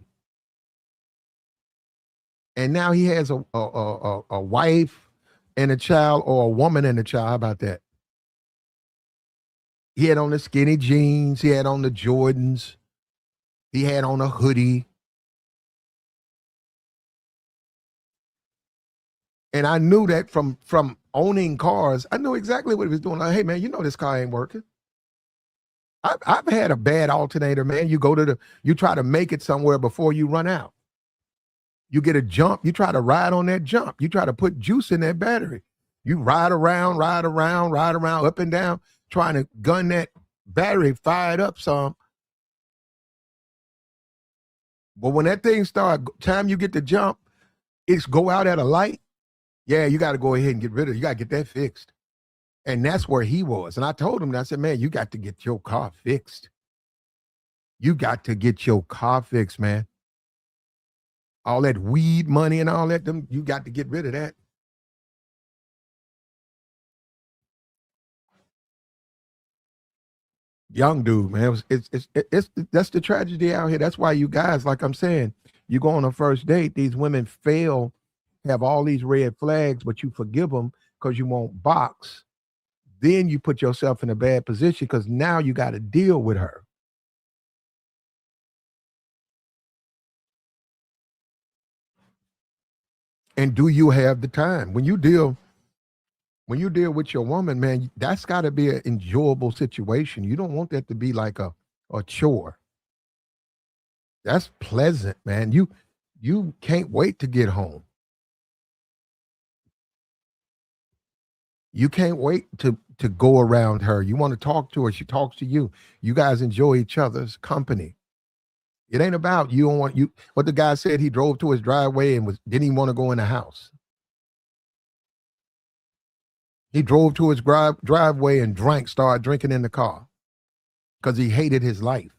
And now he has a wife and a child, or a woman and a child. How about that? He had on the skinny jeans, he had on the Jordans, he had on a hoodie. And I knew that from owning cars, I knew exactly what he was doing. Like, hey man, you know this car ain't working. I've had a bad alternator, man. You try to make it somewhere before you run out. You get a jump, you try to ride on that jump. You try to put juice in that battery. You ride around, up and down, trying to gun that battery, fire it up some. But when that thing start, time you get the jump, it's go out at a light. Yeah, you got to go ahead and get rid of it. You got to get that fixed. And that's where he was. And I told him, I said, man, you got to get your car fixed. You got to get your car fixed, man. All that weed money and all that, you got to get rid of that. Young dude, man. It's that's the tragedy out here. That's why you guys, like I'm saying, you go on a first date, these women fail, have all these red flags, but you forgive them because you won't box. Then you put yourself in a bad position because now you got to deal with her. And do you have the time? When you deal with your woman, man, that's got to be an enjoyable situation. You don't want that to be like a chore. That's pleasant, man. You can't wait to get home. You can't wait to go around her. You want to talk to her. She talks to you. You guys enjoy each other's company. It ain't about you don't want you. What the guy said, he drove to his driveway and didn't even want to go in the house. He drove to his driveway and started drinking in the car because he hated his life.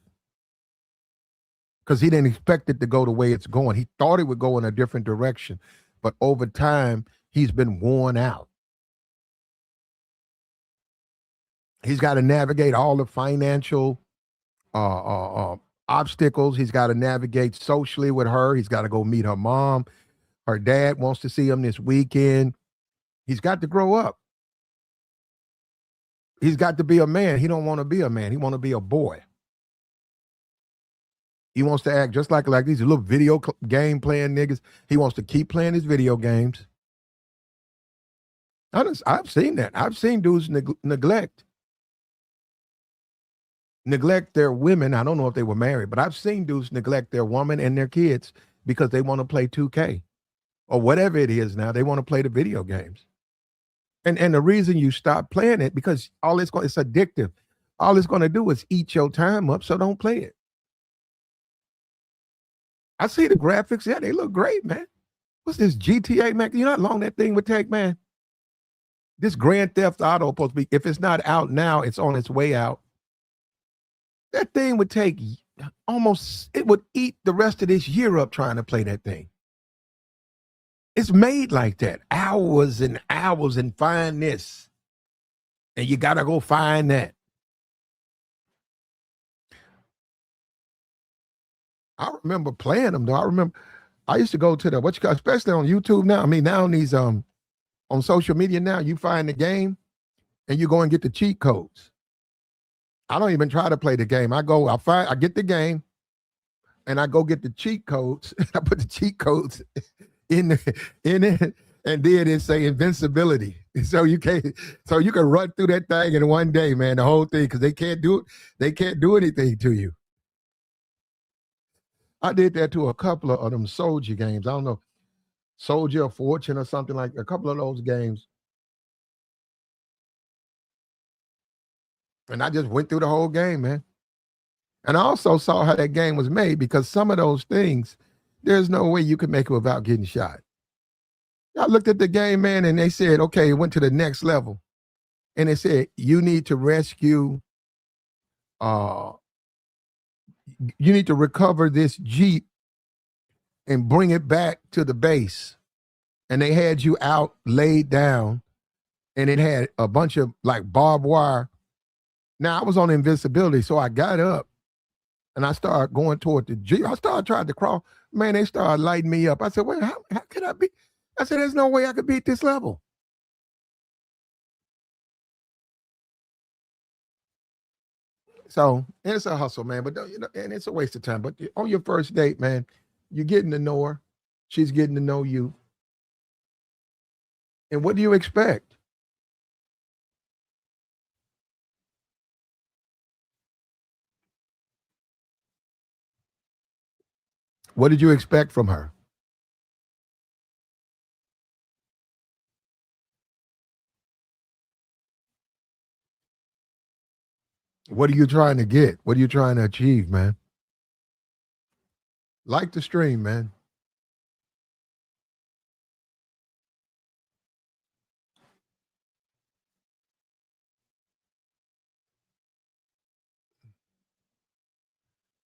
Because he didn't expect it to go the way it's going. He thought it would go in a different direction. But over time, he's been worn out. He's got to navigate all the financial obstacles. He's got to navigate socially with her. He's got to go meet her mom. Her dad wants to see him this weekend. He's got to grow up. He's got to be a man. He don't want to be a man. He want to be a boy. He wants to act just like these little video game playing niggas. He wants to keep playing his video games. I've seen that. I've seen dudes neglect their women. I don't know if they were married, but I've seen dudes neglect their woman and their kids because they want to play 2K or whatever it is now. They want to play the video games. And the reason you stop playing it, because it's addictive. All it's going to do is eat your time up, so don't play it. I see the graphics. Yeah, they look great, man. What's this GTA, man? You know how long that thing would take, man? This Grand Theft Auto supposed to be, if it's not out now, it's on its way out. That thing would take it would eat the rest of this year up trying to play that thing. It's made like that. Hours and hours and find this. And you got to go find that. I remember playing them, though. I used to go to especially on YouTube now. I mean, now on these on social media now, you find the game and you go and get the cheat codes. I don't even try to play the game. I get the game and I go get the cheat codes. I put the cheat codes in it, and then it say invincibility. So you can run through that thing in one day, man, the whole thing, because they can't do it. They can't do anything to you. I did that to a couple of them Soldier games. I don't know, Soldier of Fortune or something, like a couple of those games. And I just went through the whole game, man. And I also saw how that game was made, because some of those things, there's no way you could make it without getting shot. I looked at the game, man, and they said, okay, it went to the next level. And they said, you need to rescue You need to recover this Jeep and bring it back to the base. And they had you out laid down, and it had a bunch of like barbed wire. Now I was on invincibility, so I got up and I started going toward the Jeep. I started trying to crawl. Man, they started lighting me up. I said, wait, how could I be? I said, there's no way I could beat this level. So it's a hustle, man. But and it's a waste of time. But on your first date, man, you're getting to know her. She's getting to know you. And what do you expect? What did you expect from her? What are you trying to get? What are you trying to achieve, man? Like the stream, man.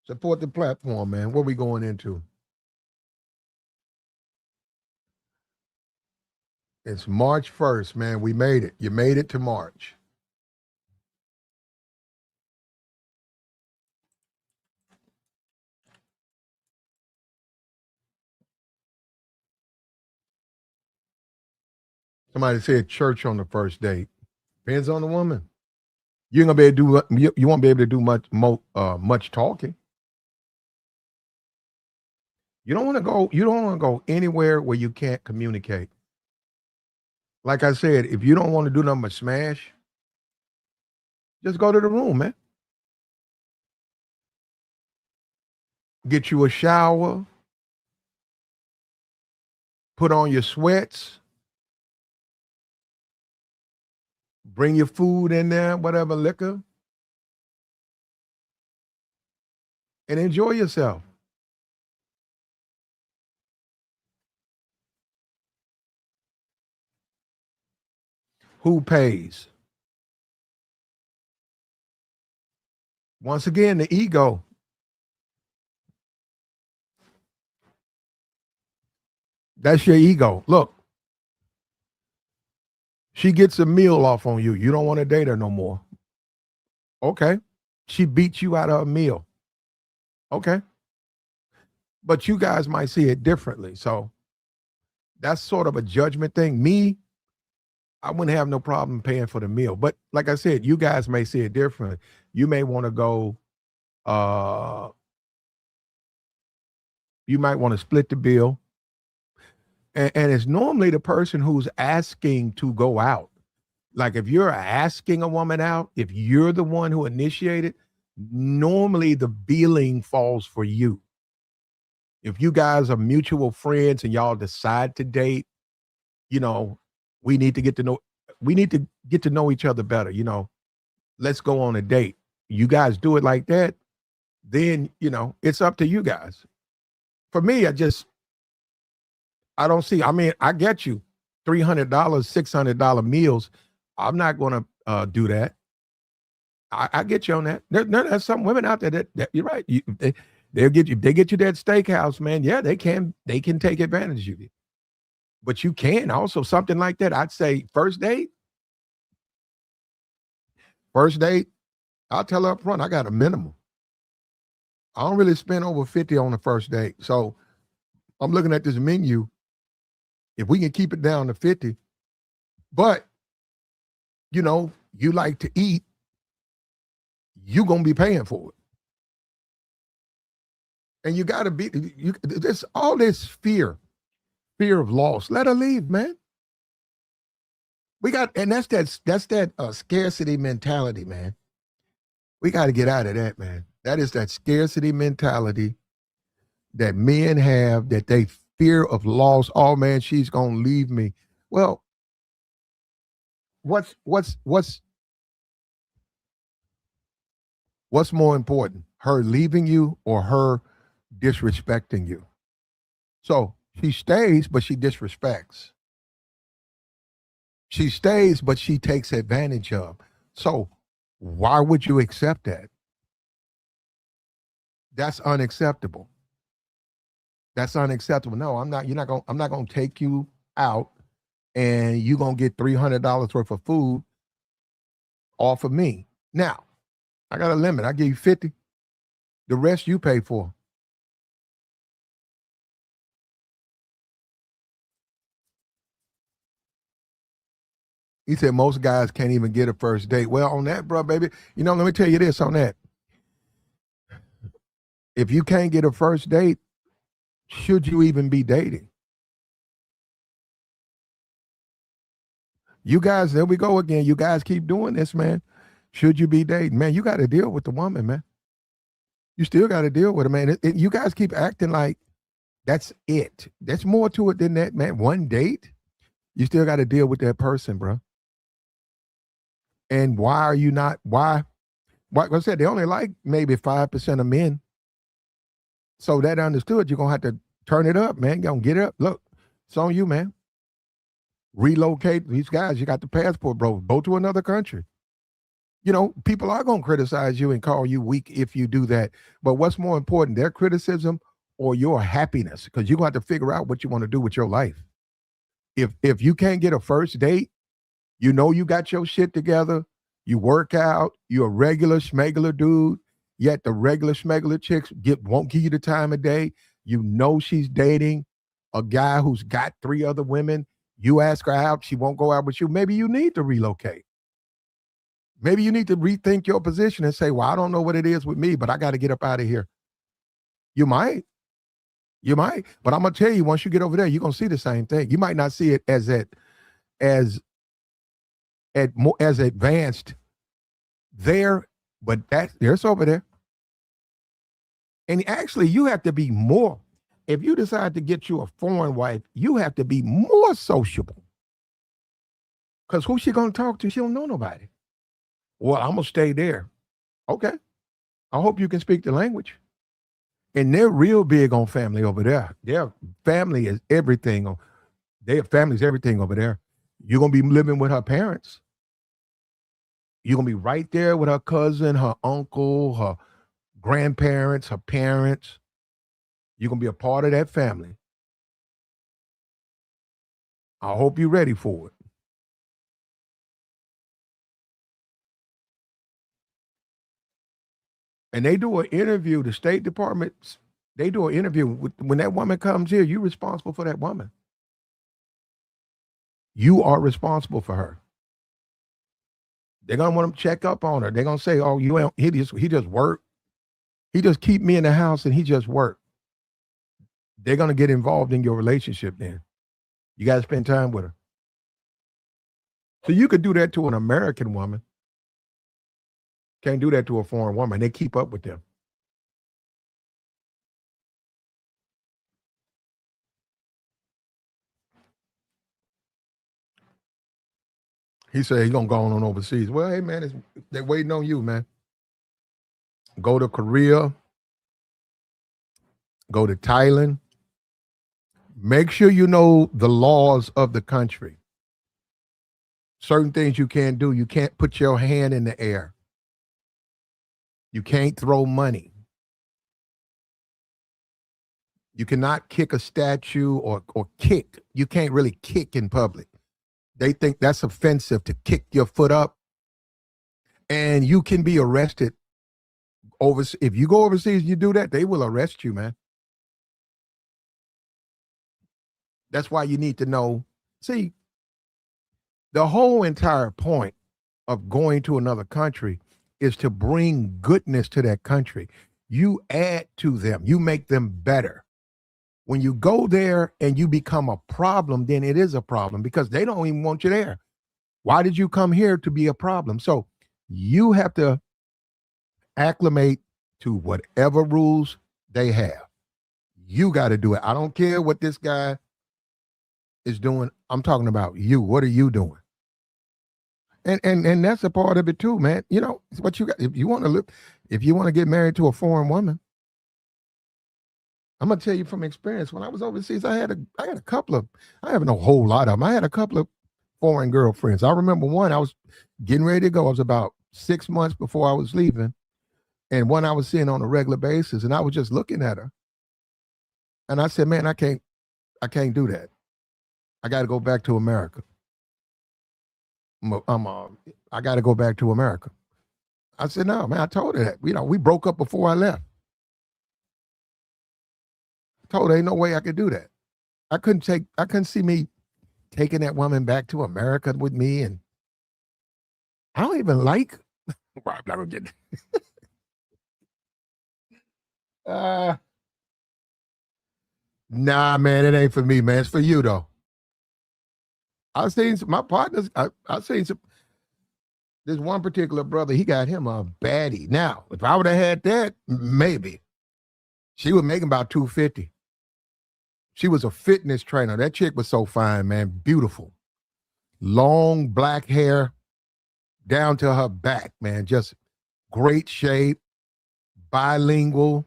Support the platform, man. What we going into? It's March 1st, man. We made it. You made it to March. Somebody said church on the first date. Depends on the woman. You ain't gonna be able to do you won't be able to do much talking. You don't want to go anywhere where you can't communicate. Like I said, if you don't want to do nothing but smash, just go to the room, man. Get you a shower, put on your sweats, bring your food in there, whatever liquor, and enjoy yourself. Who pays? Once again, the ego. That's your ego. Look, she gets a meal off on you. You don't want to date her no more. Okay. She beats you out of a meal. Okay. But you guys might see it differently. So that's sort of a judgment thing. Me, I wouldn't have no problem paying for the meal. But like I said, you guys may see it differently. You may want to go, uh, you might want to split the bill. And it's normally the person who's asking to go out. Like if you're asking a woman out, if you're the one who initiated, normally the billing falls for you. If you guys are mutual friends and y'all decide to date, you know, we need to get to know we need to get to know each other better, Let's go on a date. You guys do it like that, then, it's up to you guys. For me, I don't see. I mean, I get you. $300, $600 meals. I'm not going to do that. I get you on that. There's some women out there that you're right. They'll get you. They get you that steakhouse, man. Yeah, they can. They can take advantage of you. But you can also something like that. I'd say first date. First date. I'll tell her up front. I got a minimum. I don't really spend over 50 on the first date. So I'm looking at this menu. If we can keep it down to 50, but you like to eat, you're gonna be paying for it. And you gotta be there's all this fear of loss. Let her leave, man. And that's that scarcity mentality, man. We got to get out of that, man. That is that scarcity mentality that men have, that they fear of loss. Oh man, she's gonna leave me. Well, what's more important, her leaving you or her disrespecting you? So she stays, but she disrespects. She stays, but she takes advantage of. So why would you accept that? That's unacceptable. That's unacceptable. No, I'm not. You're not going. I'm not going to take you out, and you're going to get $300 worth of food off of me. Now, I got a limit. I give you 50. The rest you pay for. He said most guys can't even get a first date. Well, on that, bro, baby, let me tell you this on that. If you can't get a first date, should you even be dating? You guys, there we go again. You guys keep doing this, man. Should you be dating? Man, you got to deal with the woman, man. You still got to deal with it, man. You guys keep acting like that's it. There's more to it than that, man. One date, you still got to deal with that person, bro. And why are you not? Why? Like I said, they only like maybe 5% of men. So that understood, you're gonna have to turn it up, man. You're gonna get it up. Look, it's on you, man. Relocate these guys. You got the passport, bro. Go to another country. People are gonna criticize you and call you weak if you do that. But what's more important, their criticism or your happiness? Because you're gonna have to figure out what you want to do with your life. If you can't get a first date, you got your shit together, you work out, you're a regular schmegular dude, yet the regular schmegular chicks won't give you the time of day. She's dating a guy who's got 3 other women. You ask her out, she won't go out with you. Maybe you need to relocate. Maybe you need to rethink your position and say, well, I don't know what it is with me, but I got to get up out of here. You might. But I'm going to tell you, once you get over there, you're going to see the same thing. You might not see it as advanced there, but there's over there. And actually, you have to be more. If you decide to get you a foreign wife, you have to be more sociable. Because who's she going to talk to? She don't know nobody. Well, I'm going to stay there. Okay. I hope you can speak the language. And they're real big on family over there. Their family is everything. Their family's everything over there. You're going to be living with her parents. You're going to be right there with her cousin, her uncle, her grandparents, her parents. You're going to be a part of that family. I hope you're ready for it. And they do an interview, the State Department, they do an interview. When that woman comes here, you're responsible for that woman. You are responsible for her. They're going to want to check up on her. They're going to say, oh, he just worked. He just keep me in the house and he just worked. They're going to get involved in your relationship then. You got to spend time with her. So you could do that to an American woman. Can't do that to a foreign woman. They keep up with them. He said he's going to go on overseas. Well, hey, man, they're waiting on you, man. Go to Korea. Go to Thailand. Make sure you know the laws of the country. Certain things you can't do. You can't put your hand in the air. You can't throw money. You cannot kick a statue or kick. You can't really kick in public. They think that's offensive to kick your foot up. And you can be arrested. If you go overseas and you do that, they will arrest you, man. That's why you need to know. See, the whole entire point of going to another country is to bring goodness to that country. You add to them. You make them better. When you go there and you become a problem, then it is a problem because they don't even want you there. Why did you come here to be a problem? So you have to acclimate to whatever rules they have. You got to do it. I don't care what this guy is doing. I'm talking about you. What are you doing? And that's a part of it too, man. What you got. If you want to get married to a foreign woman, I'm gonna tell you from experience. When I was overseas, I had a couple of. I have a whole lot of them. I had a couple of foreign girlfriends. I remember one. I was getting ready to go. I was about 6 months before I was leaving, and one I was seeing on a regular basis, and I was just looking at her, and I said, "Man, I can't do that. I got to go back to America. I got to go back to America." I said, "No, man." I told her that. We broke up before I left. I told her, "Ain't no way I could do that. I couldn't see me taking that woman back to America with me, and I don't even like." I'm not gonna get. uh, nah, man, it ain't for me, man. It's for you though. I've seen my partners. I've seen some. This one particular brother, he got him a baddie. Now, if I would have had that, maybe she would make him about 250. She was a fitness trainer. That chick was so fine, man. Beautiful. Long black hair down to her back, man. Just great shape, bilingual,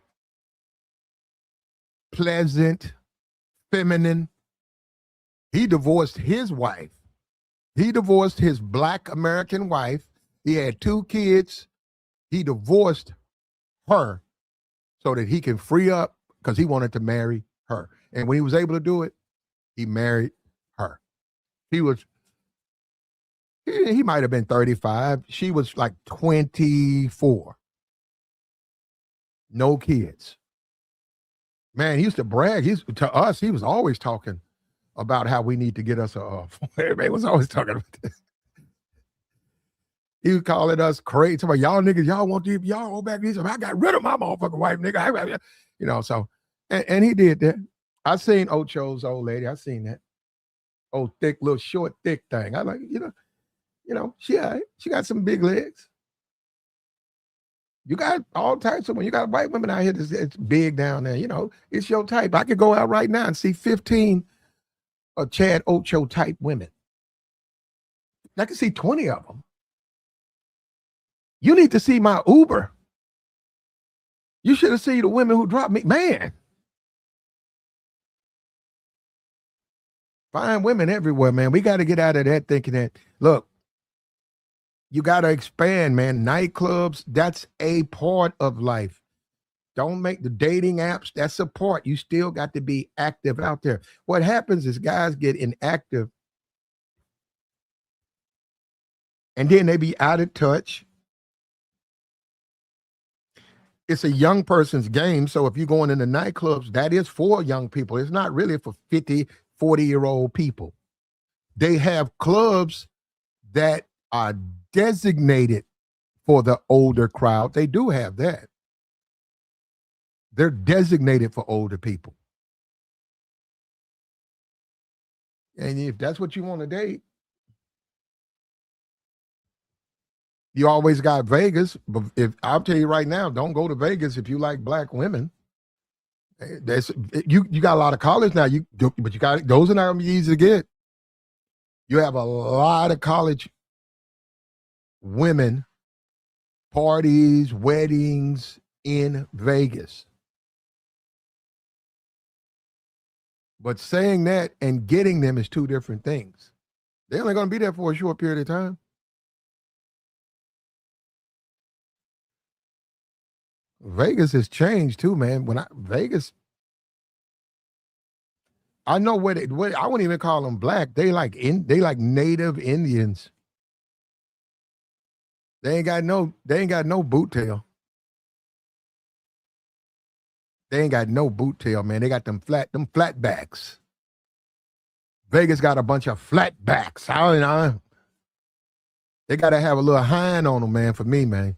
pleasant, feminine. He divorced his wife. He divorced his black American wife. He had 2 kids. He divorced her so that he can free up because he wanted to marry her. And when he was able to do it, he married her. He might have been 35. She was like 24. No kids. Man, he used to brag. To us, he was always talking about how we need to get us a everybody was always talking about this. He was calling us crazy. Talking about, y'all niggas, y'all want to, y'all go back. He said, I got rid of my motherfucking wife, nigga. So, and he did that. I seen Ocho's old lady. I seen that. Old thick, little short, thick thing. I like, she got some big legs. You got all types of women. You got white women out here that's big down there. It's your type. I could go out right now and see 15 Chad Ocho type women. I can see 20 of them. You need to see my Uber. You should have seen the women who dropped me. Man. Fine women everywhere, man. We got to get out of that thinking that, look, you got to expand, man. Nightclubs, that's a part of life. Don't make the dating apps, that's a part. You still got to be active out there. What happens is guys get inactive and then they be out of touch. It's a young person's game. So if you're going into nightclubs, that is for young people. It's not really for 50, 40-year-old people. They have clubs that are designated for the older crowd. They do have that. They're designated for older people. And if that's what you want to date, you always got Vegas. But I'll tell you right now, don't go to Vegas if you like black women. You got a lot of college now. But you got those are not gonna be easy to get. You have a lot of college women parties, weddings in Vegas. But saying that and getting them is 2 different things. They're only going to be there for a short period of time. Vegas has changed too, man. I know what I wouldn't even call them black. They like native Indians. They ain't got no boot tail. They ain't got no boot tail, man. They got them flat backs. Vegas got a bunch of flat backs. They got to have a little hind on them, man, for me, man.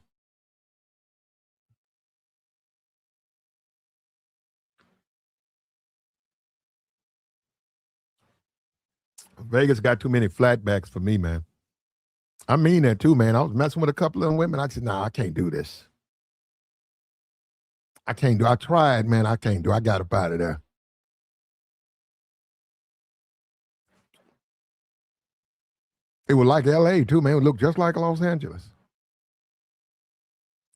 Vegas got too many flatbacks for me, man. I mean that too, man. I was messing with a couple of women. I said, nah, I can't do this. I can't do. I tried, man. I can't do. I got up out of there. It was like LA too, man. It looked just like Los Angeles.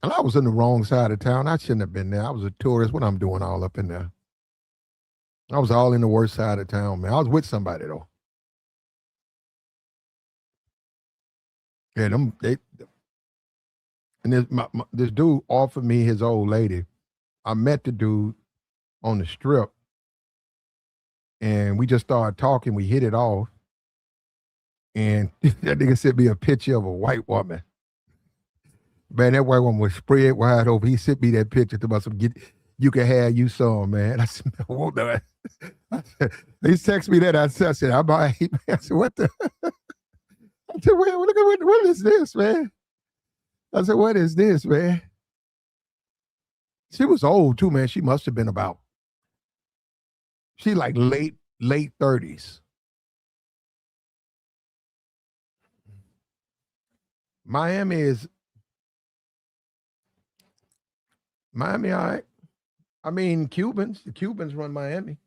And I was in the wrong side of town. I shouldn't have been there. I was a tourist. What I'm doing all up in there. I was all in the worst side of town, man. I was with somebody though. Yeah, And this dude offered me his old lady. I met the dude on the strip, and we just started talking. We hit it off, and that nigga sent me a picture of a white woman. Man, that white woman was spread wide open. He sent me that picture to myself. You can have you some, man. I said, I won't do it. He texted me that. I said, I might. I said, what the? I said, what is this, man? I said, what is this, man? She was old too, man. She must have been she like late 30s. Miami, all right. I mean, the Cubans run Miami.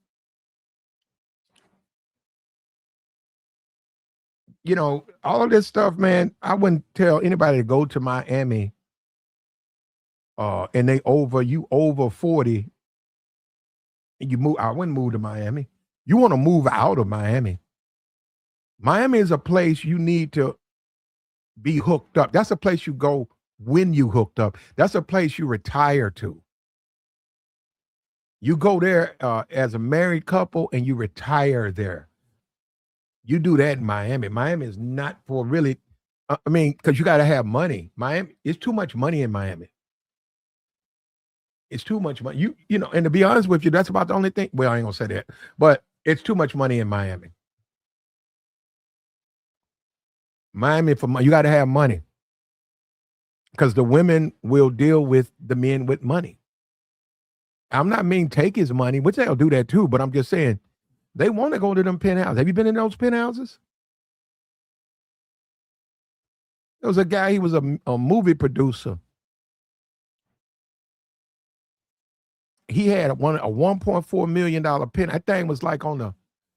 You know, all of this stuff, man, I wouldn't tell anybody to go to Miami and you over 40 and you move. I wouldn't move to Miami. You want to move out of Miami. Miami is a place you need to be hooked up. That's a place you go when you hooked up. That's a place you retire to. You go there as a married couple and you retire there. You do that in Miami. Miami is not for really, I mean, because you got to have money. Miami, it's too much money in Miami. It's too much money. You know, and to be honest with you, that's about the only thing. Well, I ain't gonna say that, but it's too much money in Miami. Miami, you got to have money because the women will deal with the men with money. I'm not mean take his money, which they'll do that too, but I'm just saying they want to go to them penthouses. Have you been in those penthouses? There was a guy, he was a movie producer. He had a $1.4 million pen. That thing was like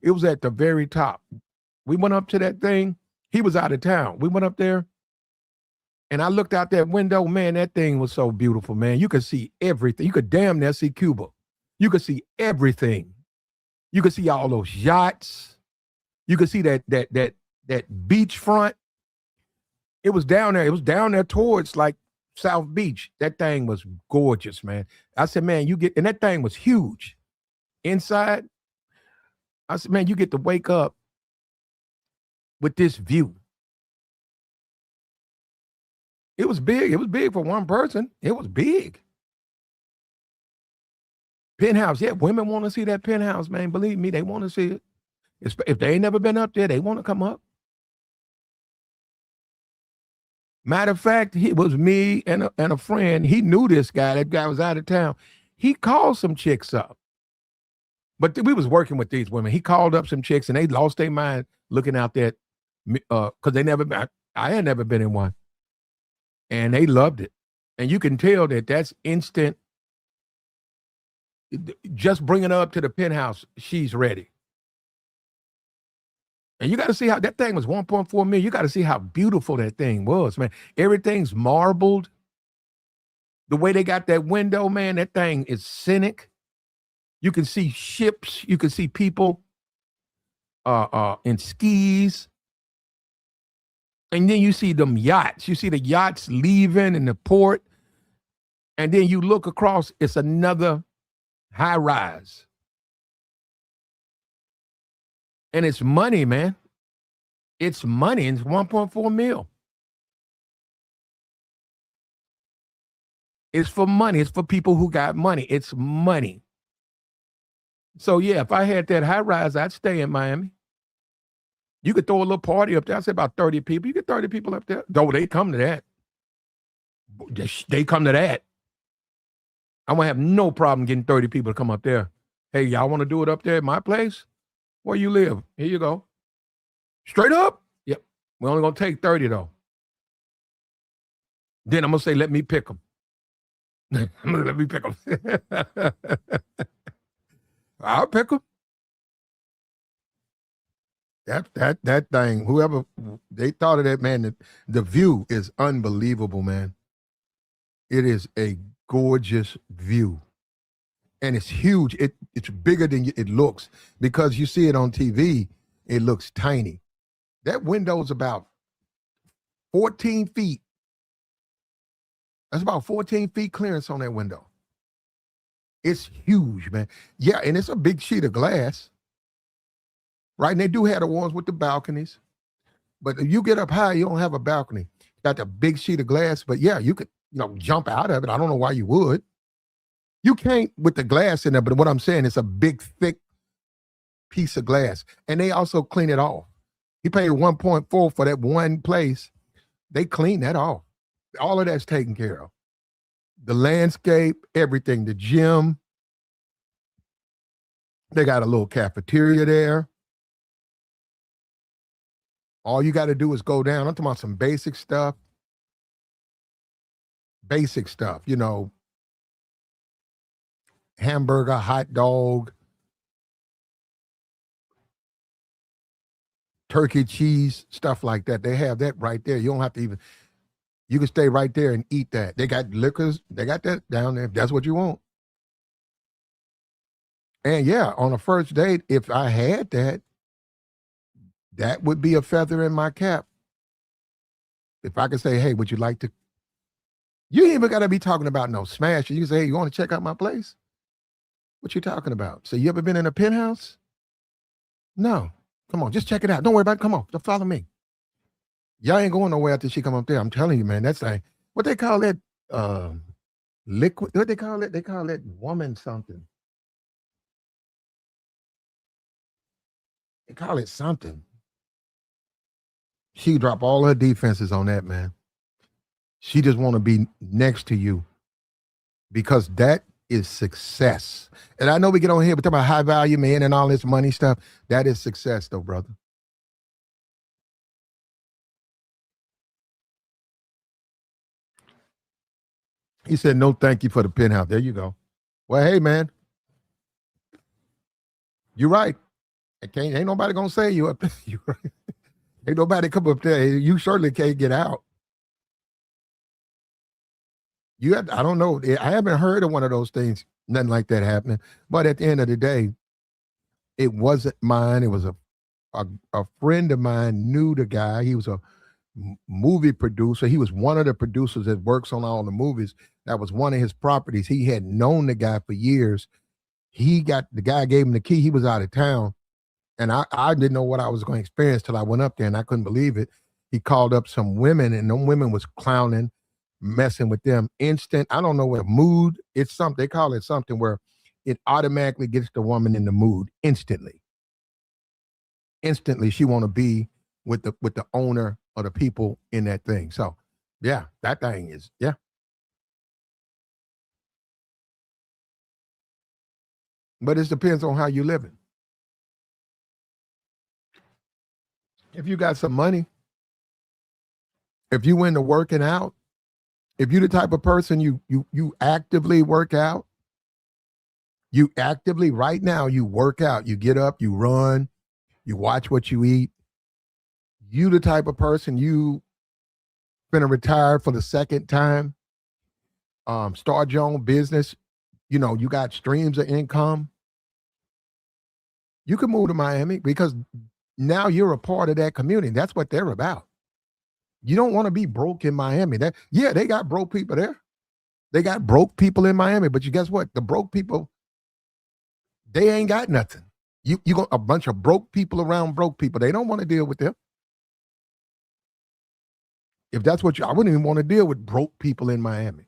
it was at the very top. We went up to that thing. He was out of town. We went up there and I looked out that window. Man, that thing was so beautiful, man. You could see everything. You could damn near see Cuba. You could see everything. You could see all those yachts. You could see that beachfront. It was down there. It was down there towards like South Beach. That thing was gorgeous, man. I said, man, and that thing was huge. Inside, I said, man, you get to wake up with this view. It was big. It was big for one person. It was big. Penthouse. Yeah, women want to see that penthouse, man. Believe me, they want to see it. If they ain't never been up there, they want to come up. Matter of fact, it was me and a friend. He knew this guy. That guy was out of town. He called some chicks up. But we was working with these women. He called up some chicks and they lost their mind looking out there because I had never been in one. And they loved it. And you can tell that's instant. Just bringing her up to the penthouse, she's ready. And you got to see how that thing was 1.4 million. You got to see how beautiful that thing was, man. Everything's marbled. The way they got that window, man, that thing is scenic. You can see ships. You can see people in skis. And then you see them yachts. You see the yachts leaving in the port. And then you look across, it's another high rise. And it's money, man. It's money. It's 1.4 mil. It's for money. It's for people who got money. It's money. So yeah, if I had that high rise, I'd stay in Miami. You could throw a little party up there. I said about 30 people. You get 30 people up there. Though they come to that. They come to that. I'm going to have no problem getting 30 people to come up there. Hey, y'all want to do it up there at my place? Where you live? Here you go. Straight up? Yep. We're only going to take 30, though. Then I'm going to say, let me pick them. Let me pick them. I'll pick them. That thing, whoever, they thought of that, man, the view is unbelievable, man. It is a gorgeous view. And it's huge. It's bigger than it looks because you see it on TV. It looks tiny. That window is about 14 feet That's about 14 feet clearance on that window. It's huge, man. Yeah, and it's a big sheet of glass, right? And they do have the ones with the balconies. But if you get up high, you don't have a balcony. Got the big sheet of glass, but yeah, you could, jump out of it. I don't know why you would. You can't with the glass in there, but what I'm saying is a big, thick piece of glass. And they also clean it off. He paid 1.4 for that one place. They clean that off. All of that's taken care of. The landscape, everything, the gym. They got a little cafeteria there. All you got to do is go down. I'm talking about some basic stuff. Basic stuff, hamburger, hot dog, turkey, cheese, stuff like that. They have that right there. You don't have to even, you can stay right there and eat that. They got liquors. They got that down there if that's what you want. And yeah, on a first date, if I had that, that would be a feather in my cap. If I could say, hey, would you like to? You ain't even got to be talking about no smash. You can say, hey, you want to check out my place? What you talking about? So you ever been in a penthouse? No. Come on, just check it out. Don't worry about it. Come on, just follow me. Y'all ain't going nowhere after she come up there. I'm telling you, man. That's like what they call it. Liquid. What they call it? They call it woman something. They call it something. She drop all her defenses on that, man. She just want to be next to you because that is success. And I know we get on here, but talk about high value men and all this money stuff. That is success, though, brother. He said, no, thank you for the penthouse. There you go. Well, hey, man, you're right. Ain't nobody gonna say you up there. You right. Ain't nobody come up there. You certainly can't get out. I don't know. I haven't heard of one of those things, nothing like that happening. But at the end of the day, it wasn't mine. It was a friend of mine knew the guy. He was a movie producer. He was one of the producers that works on all the movies. That was one of his properties. He had known the guy for years. The guy gave him the key. He was out of town. And I didn't know what I was going to experience till I went up there and I couldn't believe it. He called up some women and them women was clowning, messing with them. Instant, I don't know what mood. It's something, they call it something where it automatically gets the woman in the mood instantly. Instantly, she want to be with the owner or the people in that thing. So yeah, that thing is, yeah. But it depends on how you living. If you got some money, if you into working out, if you the type of person you actively work out, you actively right now you work out, you get up, you run, you watch what you eat. You the type of person you gonna retire for the second time, start your own business. You got streams of income. You can move to Miami because now you're a part of that community. That's what they're about. You don't want to be broke in Miami. They got broke people there. They got broke people in Miami, but you guess what? The broke people, they ain't got nothing. You got a bunch of broke people around broke people. They don't want to deal with them. If that's what I wouldn't even want to deal with broke people in Miami.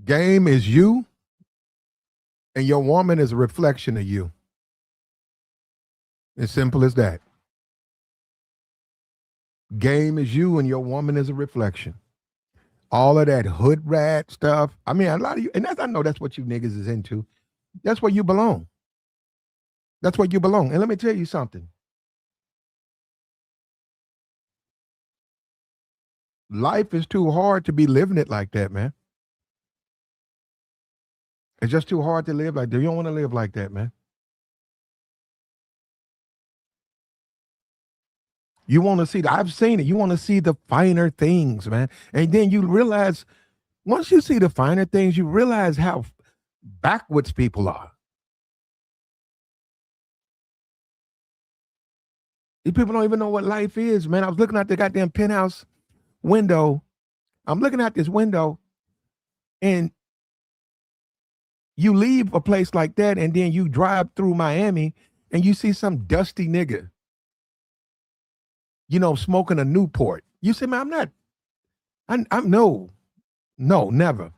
Game is you, and your woman is a reflection of you. As simple as that. Game is you, and your woman is a reflection. All of that hood rat stuff. I mean, a lot of you, and I know that's what you niggas is into. That's where you belong. That's where you belong. And let me tell you something. Life is too hard to be living it like that, man. It's just too hard to live like that. You don't want to live like that, man. You want to see I've seen it. You want to see the finer things, man. And then you realize once you see the finer things, you realize how backwards people are. These people don't even know what life is, man. I was looking at the goddamn penthouse window. I'm looking at this window, and you leave a place like that, and then you drive through Miami, and you see some dusty nigga, smoking a Newport. You say, man, I'm no, never,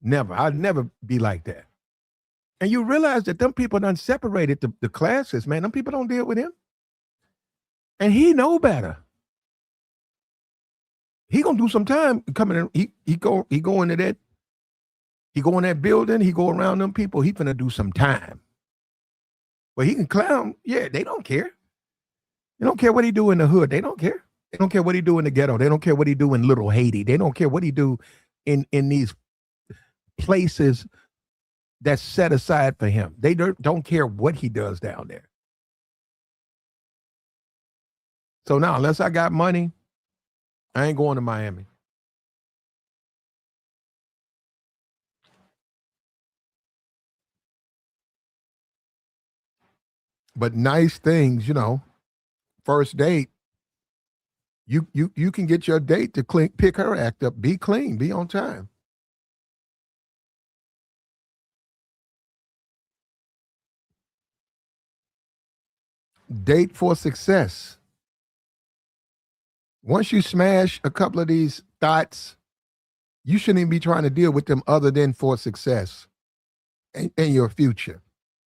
never. I'd never be like that. And you realize that them people done separated the classes, man. Them people don't deal with him. And he know better. He gonna do some time coming in. He go into that. He go in that building. He go around them people. He finna do some time. But he can clown. Yeah, they don't care. They don't care what he do in the hood. They don't care. They don't care what he do in the ghetto. They don't care what he do in Little Haiti. They don't care what he do in these places that's set aside for him. They don't care what he does down there. So now, unless I got money, I ain't going to Miami. But nice things, first date, you can get your date to pick her act up, be clean, be on time. Date for success. Once you smash a couple of these thoughts, you shouldn't even be trying to deal with them other than for success in your future.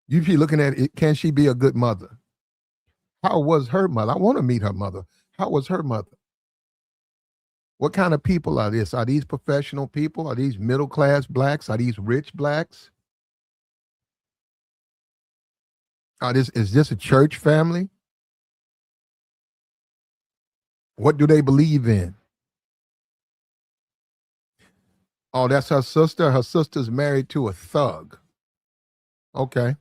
You be looking at it, can she be a good mother? How was her mother? I want to meet her mother. How was her mother? What kind of people are this? Are these professional people? Are these middle-class blacks? Are these rich blacks? Is this a church family? What do they believe in? Oh, that's her sister. Her sister's married to a thug. Okay.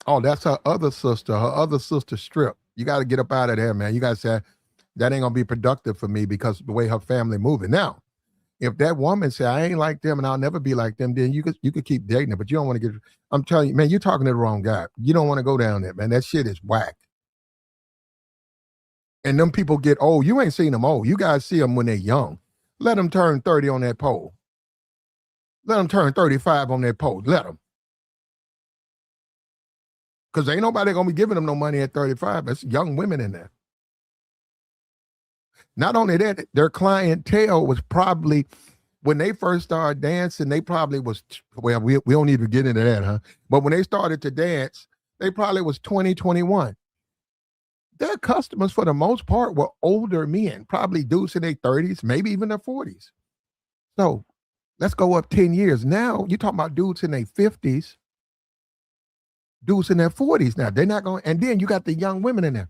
Oh, that's her other sister. Her other sister stripped. You got to get up out of there, man. You got to say, that ain't going to be productive for me because the way her family moving. Now, if that woman say, I ain't like them and I'll never be like them, then you could keep dating her, but you don't want to get, I'm telling you, man, you're talking to the wrong guy. You don't want to go down there, man. That shit is whack. And them people get old. You ain't seen them old. You guys see them when they're young. Let them turn 30 on that pole. Let them turn 35 on that pole. Let them. Because ain't nobody going to be giving them no money at 35. There's young women in there. Not only that, their clientele was probably, when they first started dancing, they probably was, well, we don't need to get into that, huh? But when they started to dance, they probably was 20, 21. Their customers, for the most part, were older men, probably dudes in their 30s, maybe even their 40s. So let's go up 10 years. Now you're talking about dudes in their 50s, dudes in their 40s now. They're not going, and then you got the young women in there.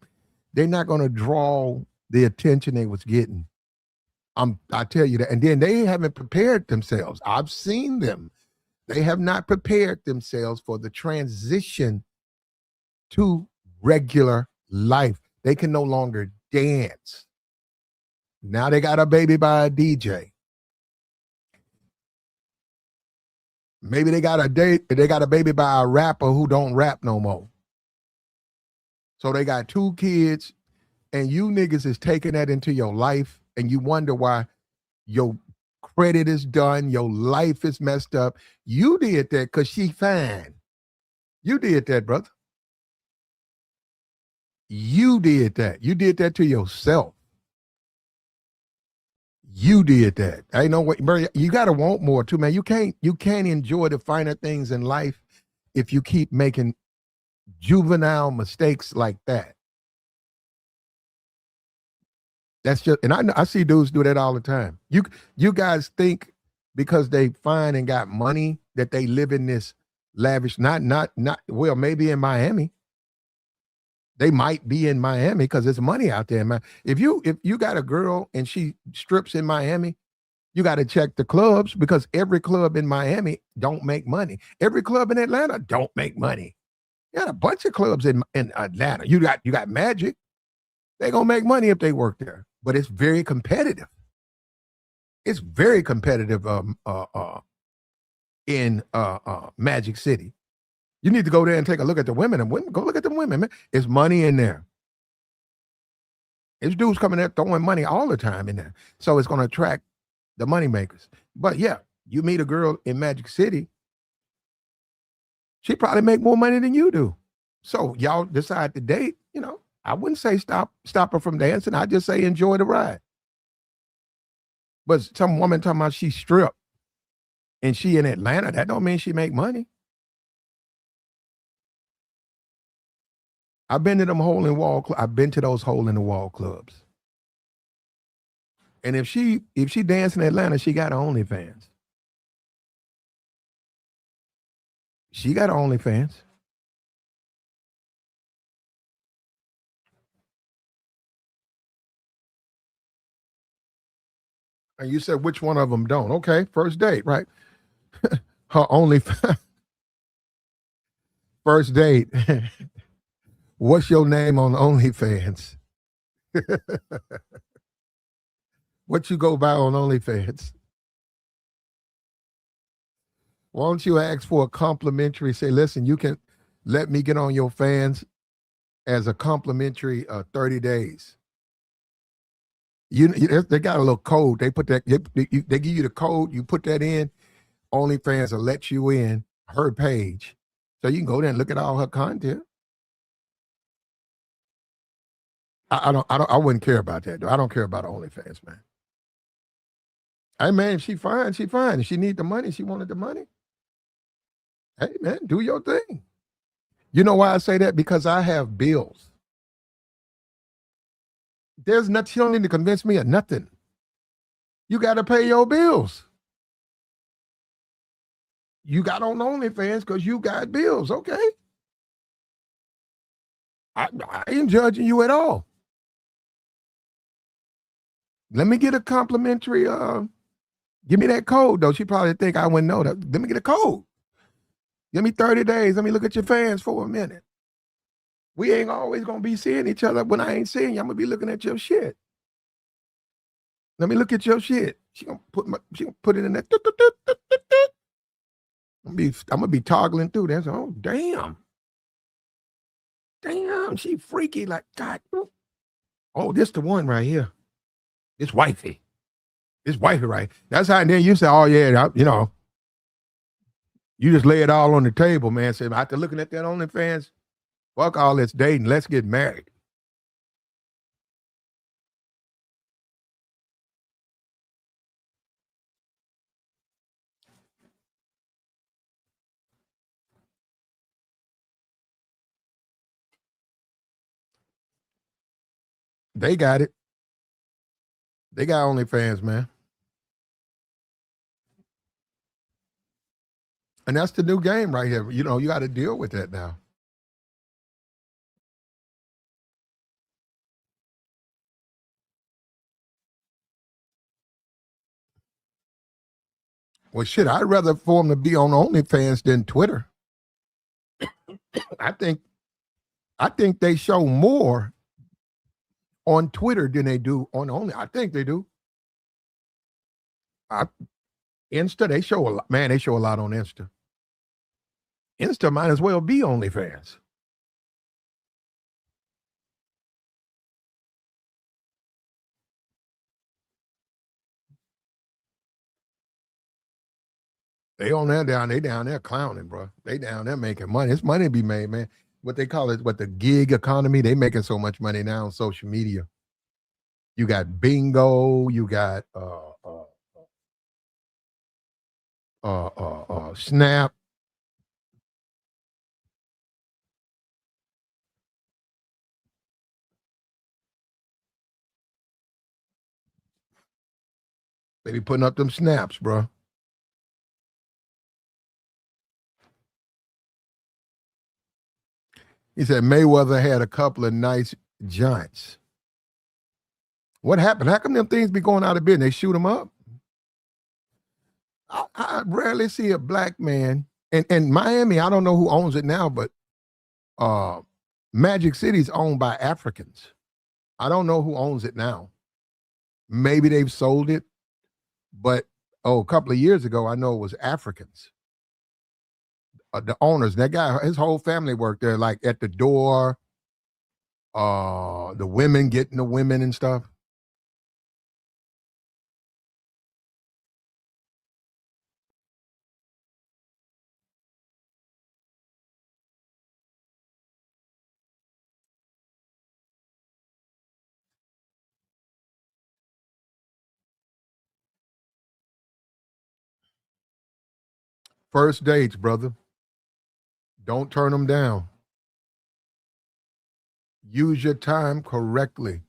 They're not going to draw the attention they was getting. I tell you that. And then they haven't prepared themselves. I've seen them. They have not prepared themselves for the transition to regular life. They can no longer dance. Now they got a baby by a DJ. Maybe they got a baby by a rapper who don't rap no more. So they got 2 kids, and you niggas is taking that into your life, and you wonder why your credit is done, your life is messed up. You did that because she fine. You did that, brother. You did that. You did that to yourself. You did that. I know what, bro. You gotta want more too, man. You can't enjoy the finer things in life if you keep making juvenile mistakes like that. That's just, and I see dudes do that all the time. You guys think because they fine and got money that they live in this lavish, not well, maybe in Miami. They might be in Miami because there's money out there, man. If you got a girl and she strips in Miami, you got to check the clubs because every club in Miami don't make money. Every club in Atlanta don't make money. You got a bunch of clubs in Atlanta. You got Magic. They're gonna make money if they work there. But it's very competitive. It's very competitive in Magic City. You need to go there and take a look at the women and women. Go look at the women, man. It's money in there. It's dudes coming there throwing money all the time in there. So it's going to attract the money makers. But yeah, you meet a girl in Magic City, she probably make more money than you do. So y'all decide to date, I wouldn't say stop her from dancing. I just say enjoy the ride. But some woman talking about she stripped and she in Atlanta, that don't mean she make money. I've been to them hole in wall. I've been to those hole in the wall clubs. And if she dance in Atlanta, she got OnlyFans. She got OnlyFans. And you said which one of them don't? Okay, first date, right? Her OnlyFans. First date. What's your name on OnlyFans? What you go by on OnlyFans? Why don't you ask for a complimentary? Say, listen, you can let me get on your fans as a complimentary 30 days. They got a little code. They put that. They give you the code. You put that in. OnlyFans will let you in her page, so you can go there and look at all her content. I wouldn't care about that though. I don't care about OnlyFans, man. Hey man, if she fine, she fine. If she need the money, she wanted the money. Hey man, do your thing. You know why I say that? Because I have bills. There's nothing. You don't need to convince me of nothing. You got to pay your bills. You got on OnlyFans because you got bills, okay? I ain't judging you at all. Let me get a complimentary. Give me that code though. She probably think I wouldn't know that. Let me get a code. Give me 30 days. Let me look at your fans for a minute. We ain't always gonna be seeing each other. When I ain't seeing you, I'm gonna be looking at your shit. Let me look at your shit. She gonna put it in that. I'm gonna be toggling through that. Oh damn. Damn, she freaky like God. Oh, this the one right here. It's wifey. It's wifey, right? That's how. And then you say, "Oh yeah, you just lay it all on the table, man." Say, after looking at that OnlyFans, fuck all this dating. Let's get married. They got it. They got OnlyFans, man. And that's the new game right here. You got to deal with that now. Well, shit, I'd rather for them to be on OnlyFans than Twitter. I think they show more on Twitter than they do on Only. I think they do. Insta, they show a lot. Man, they show a lot on Insta. Insta might as well be OnlyFans. They down there clowning, bro. They down there making money. It's money to be made, man. What they call it, the gig economy. They making so much money now on social media. You got bingo. You got Snap. They be putting up them snaps, bro. He said Mayweather had a couple of nice joints. What happened? How come them things be going out of business? They shoot them up? I rarely see a black man. And Miami, I don't know who owns it now, but Magic City is owned by Africans. I don't know who owns it now. Maybe they've sold it, but a couple of years ago, I know it was Africans. The owners, that guy, his whole family worked there, like at the door, the women getting the women and stuff. First dates, brother. Don't turn them down. Use your time correctly.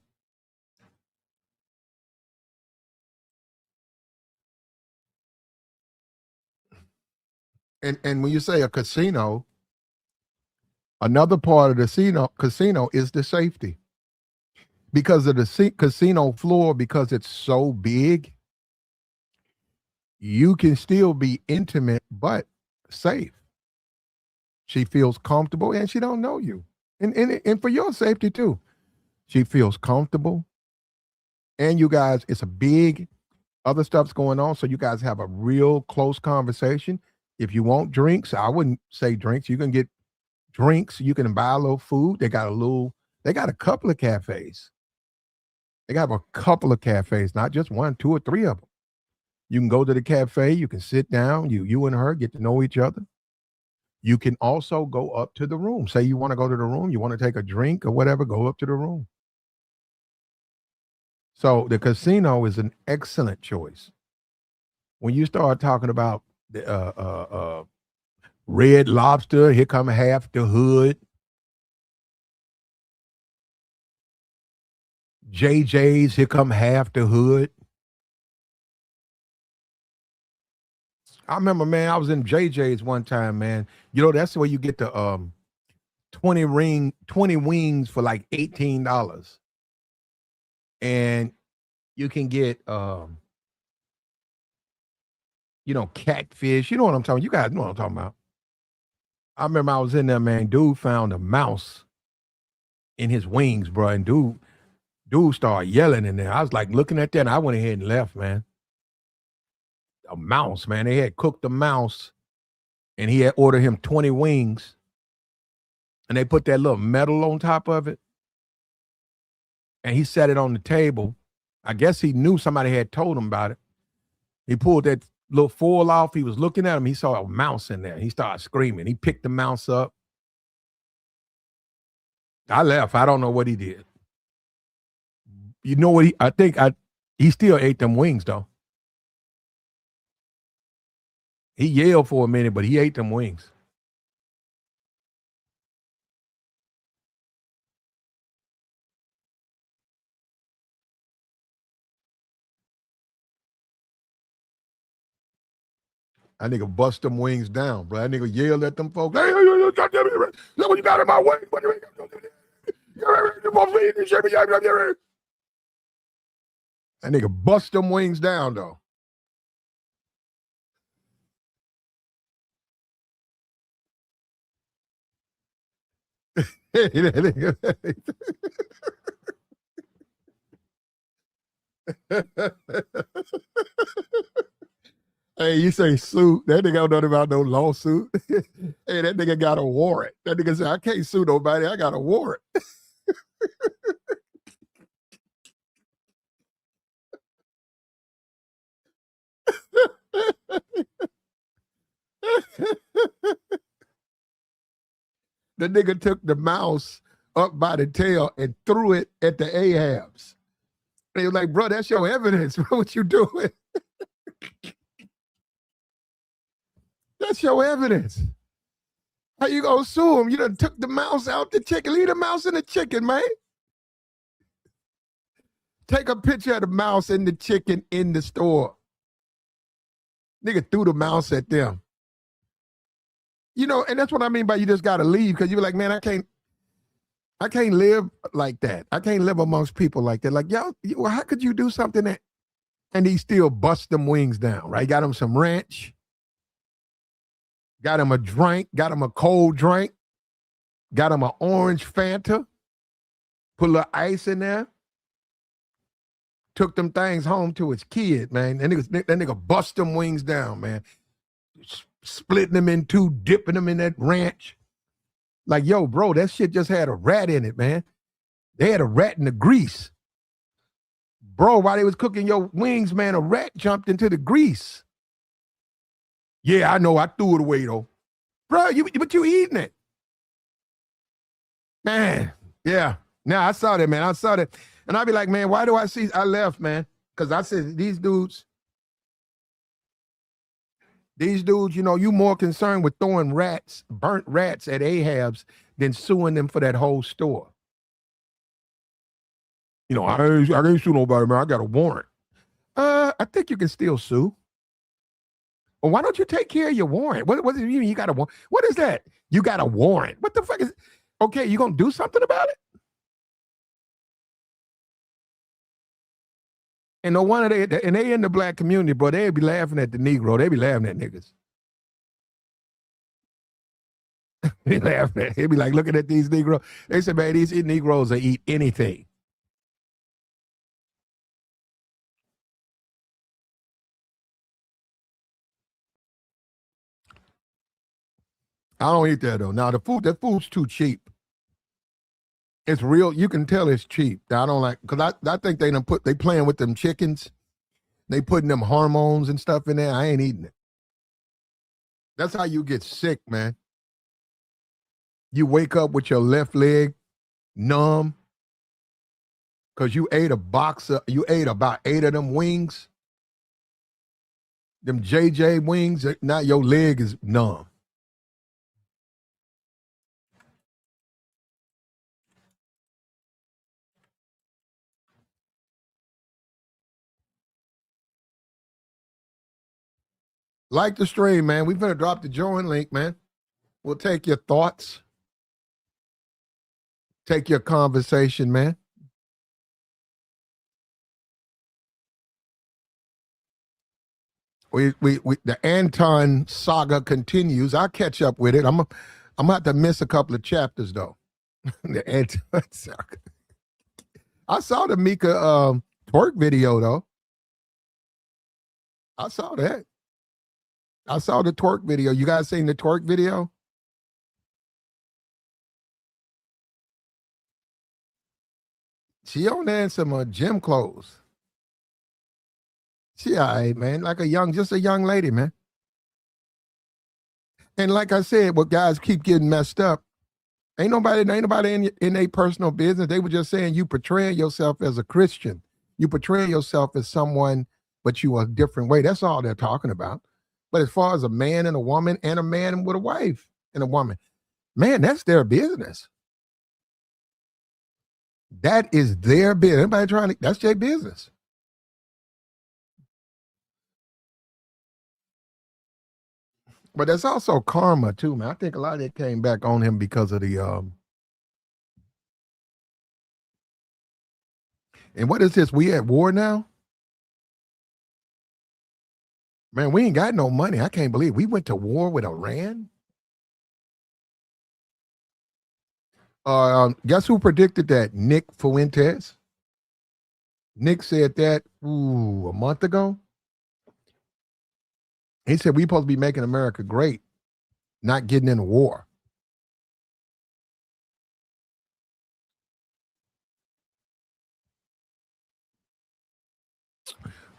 And when you say a casino, another part of the casino is the safety. Because of the casino floor, because it's so big, you can still be intimate but safe. She feels comfortable and she don't know you. And for your safety too. She feels comfortable. And you guys, it's a big other stuff's going on. So you guys have a real close conversation. If you want drinks, I wouldn't say drinks. You can get drinks. You can buy a little food. They got a couple of cafes. They got a couple of cafes, not just one, two or three of them. You can go to the cafe. You can sit down. You and her get to know each other. You can also go up to the room. Say you want to go to the room. You want to take a drink or whatever. Go up to the room. So the casino is an excellent choice. When you start talking about the Red Lobster, here come half the hood. JJ's, here come half the hood. I remember, man, I was in JJ's one time, man. You know, that's where you get the 20 wings for like $18. And you can get catfish. You know what I'm talking about. You guys know what I'm talking about. I remember I was in there, man. Dude found a mouse in his wings, bro. And dude started yelling in there. I was like looking at that, and I went ahead and left, man. A mouse, man. They had cooked the mouse, and he had ordered him 20 wings, and they put that little metal on top of it, and he set it on the table. I guess he knew somebody had told him about it. He pulled that little foil off. He was looking at him. He saw a mouse in there. He started screaming. He picked the mouse up. I left. I don't know what he did. You know what? He still ate them wings, though. He yelled for a minute, but he ate them wings. That nigga bust them wings down, bro. That nigga yelled at them folks. Hey, look what you got in my way. That nigga bust them wings down, though. Hey, you say suit. That nigga don't know about no lawsuit. Hey, that nigga got a warrant. That nigga said, I can't sue nobody. I got a warrant. The nigga took the mouse up by the tail and threw it at the Ahabs. They were like, bro, that's your evidence. What you doing? That's your evidence. How you gonna sue him? You done took the mouse out the chicken. Leave the mouse in the chicken, man. Take a picture of the mouse and the chicken in the store. Nigga threw the mouse at them. And that's what I mean by you just gotta leave, because you're like, man, I can't live like that. I can't live amongst people like that. Like, yo, how could you do something that, and he still bust them wings down, right? Got him some ranch, got him a drink, got him a cold drink, got him an orange Fanta, put a little ice in there. took them things home to his kid, man. That nigga bust them wings down, man. Splitting them in two, dipping them in that ranch. Like, yo, bro, that shit just had a rat in it, man. They had a rat in the grease. Bro, while they was cooking your wings, man, a rat jumped into the grease. Yeah, I know. I threw it away, though. Bro, but you eating it. Man, yeah. Now, I saw that, man. I saw that. And I'd be like, man, why do I see? I left, man. Because I said, these dudes, you know, you more concerned with throwing burnt rats at Ahab's than suing them for that whole store. You know, I can't sue nobody, man. I got a warrant. I think you can still sue. Well, why don't you take care of your warrant? What does it mean you got a warrant? What is that? You got a warrant. What the fuck is it? Okay, you gonna do something about it? And no wonder they in the black community, bro, they'd be laughing at the Negro. They be laughing at niggas. They laughing at. They be like looking at these Negroes. They say, man, these Negroes will eat anything. I don't eat that though. Now that food's too cheap. It's real. You can tell it's cheap. I don't like because I think they playing with them chickens. They putting them hormones and stuff in there. I ain't eating it. That's how you get sick, man. You wake up with your left leg numb because you ate you ate about 8 of them wings. Them JJ wings, now your leg is numb. Like the stream, man. We're going to drop the join link, man. We'll take your thoughts. Take your conversation, man. The Anton saga continues. I'll catch up with it. I'm gonna have to miss a couple of chapters though. The Anton saga. I saw the Mika twerk video though. I saw that. I saw the twerk video. You guys seen the twerk video? She on there in some gym clothes. She all right, man. Like just a young lady, man. And like I said, what guys keep getting messed up. Ain't nobody in their personal business. They were just saying you portraying yourself as a Christian. You portray yourself as someone, but you a different way. That's all they're talking about. But as far as a man and a woman and a man with a wife and a woman, man, that's their business. That is their business. Everybody that's their business. But that's also karma too, man. I think a lot of it came back on him because of the and what is this? We at war now? Man, we ain't got no money. I can't believe we went to war with Iran. Guess who predicted that? Nick Fuentes. Nick said that a month ago. He said we supposed to be making America great, not getting in a war.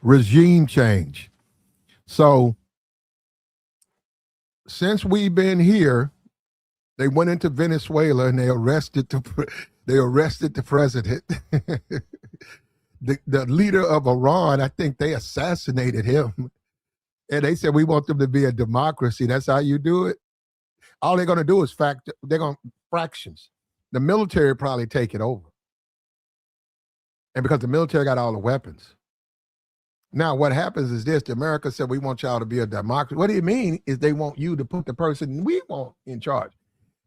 Regime change. So since we've been here, they went into Venezuela and they arrested the president. the leader of Iran, I think they assassinated him. And they said we want them to be a democracy. That's how you do it. All they're going to do is they're going to fractions. The military probably take it over. And because the military got all the weapons. Now, what happens is this. America said, we want y'all to be a democracy. What do you mean is they want you to put the person we want in charge.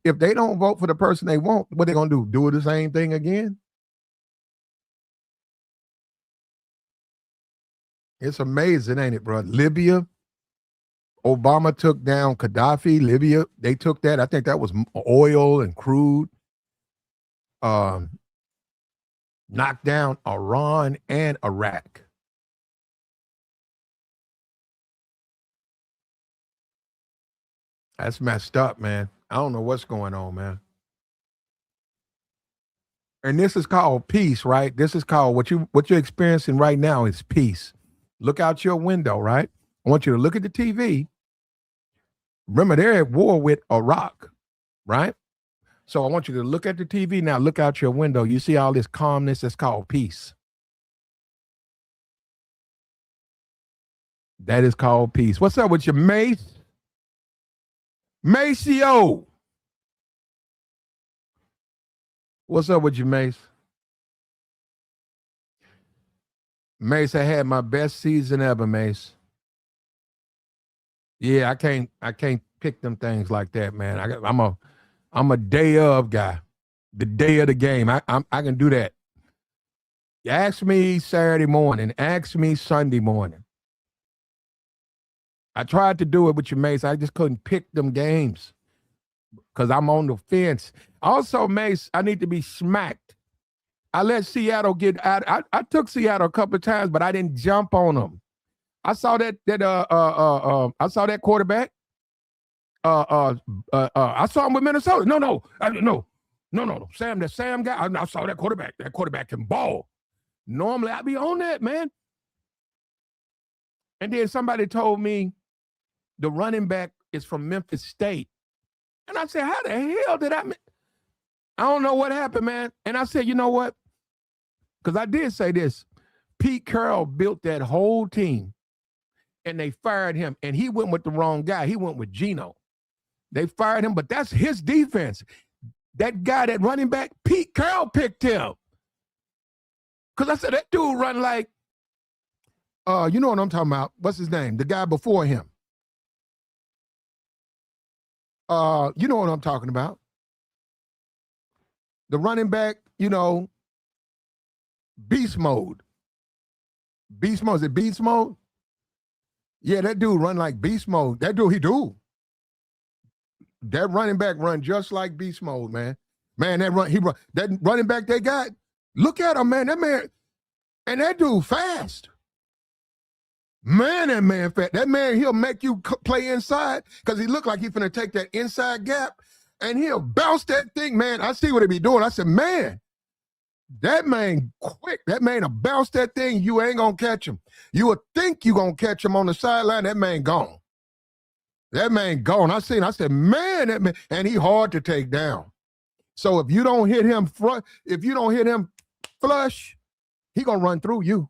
If they don't vote for the person they want, what they going to do? Do the same thing again? It's amazing, ain't it, bro? Libya, Obama took down Gaddafi. Libya, they took that. I think that was oil and crude. knocked down Iran and Iraq. That's messed up, man. I don't know what's going on, man. And this is called peace, right? This is called what you're experiencing right now is peace. Look out your window, right? I want you to look at the TV. Remember, they're at war with Iraq, right? So I want you to look at the TV now. Look out your window. You see all this calmness. That's called peace. That is called peace. What's up with your Mace? Maceo. What's up with you, Mace? Mace, I had my best season ever, Mace. Yeah, I can't pick them things like that, man. I'm a day of guy. The day of the game. I can do that. Ask me Saturday morning. Ask me Sunday morning. I tried to do it with your Mace. I just couldn't pick them games because I'm on the fence. Also, Mace, I need to be smacked. I let Seattle get out. I took Seattle a couple of times, but I didn't jump on them. I saw I saw that quarterback. I saw him with Minnesota. No. Sam, that Sam guy. I saw that quarterback. That quarterback can ball. Normally, I'd be on that, man. And then somebody told me the running back is from Memphis State. And I said, how the hell did I don't know what happened, man. And I said, you know what? Because I did say this. Pete Carroll built that whole team and they fired him. And he went with the wrong guy. He went with Geno. They fired him, but that's his defense. That guy, that running back, Pete Carroll picked him. Because I said, that dude run like, you know what I'm talking about. What's his name? The guy before him. You know what I'm talking about. The running back, beast mode. Beast mode. Is it beast mode? Yeah, that dude run like beast mode. That dude, he do. That running back run just like beast mode, man. Man, that running back they got. Look at him, man. That man, and that dude fast. Man, that man fast. That man, he'll make you play inside because he look like he's finna take that inside gap and he'll bounce that thing, man. I see what he be doing. I said, man, that man quick. That man will bounce that thing. You ain't gonna catch him. You would think you gonna catch him on the sideline. That man gone. That man gone. I said, man, that man, and he hard to take down. So if you don't hit him flush, he gonna run through you.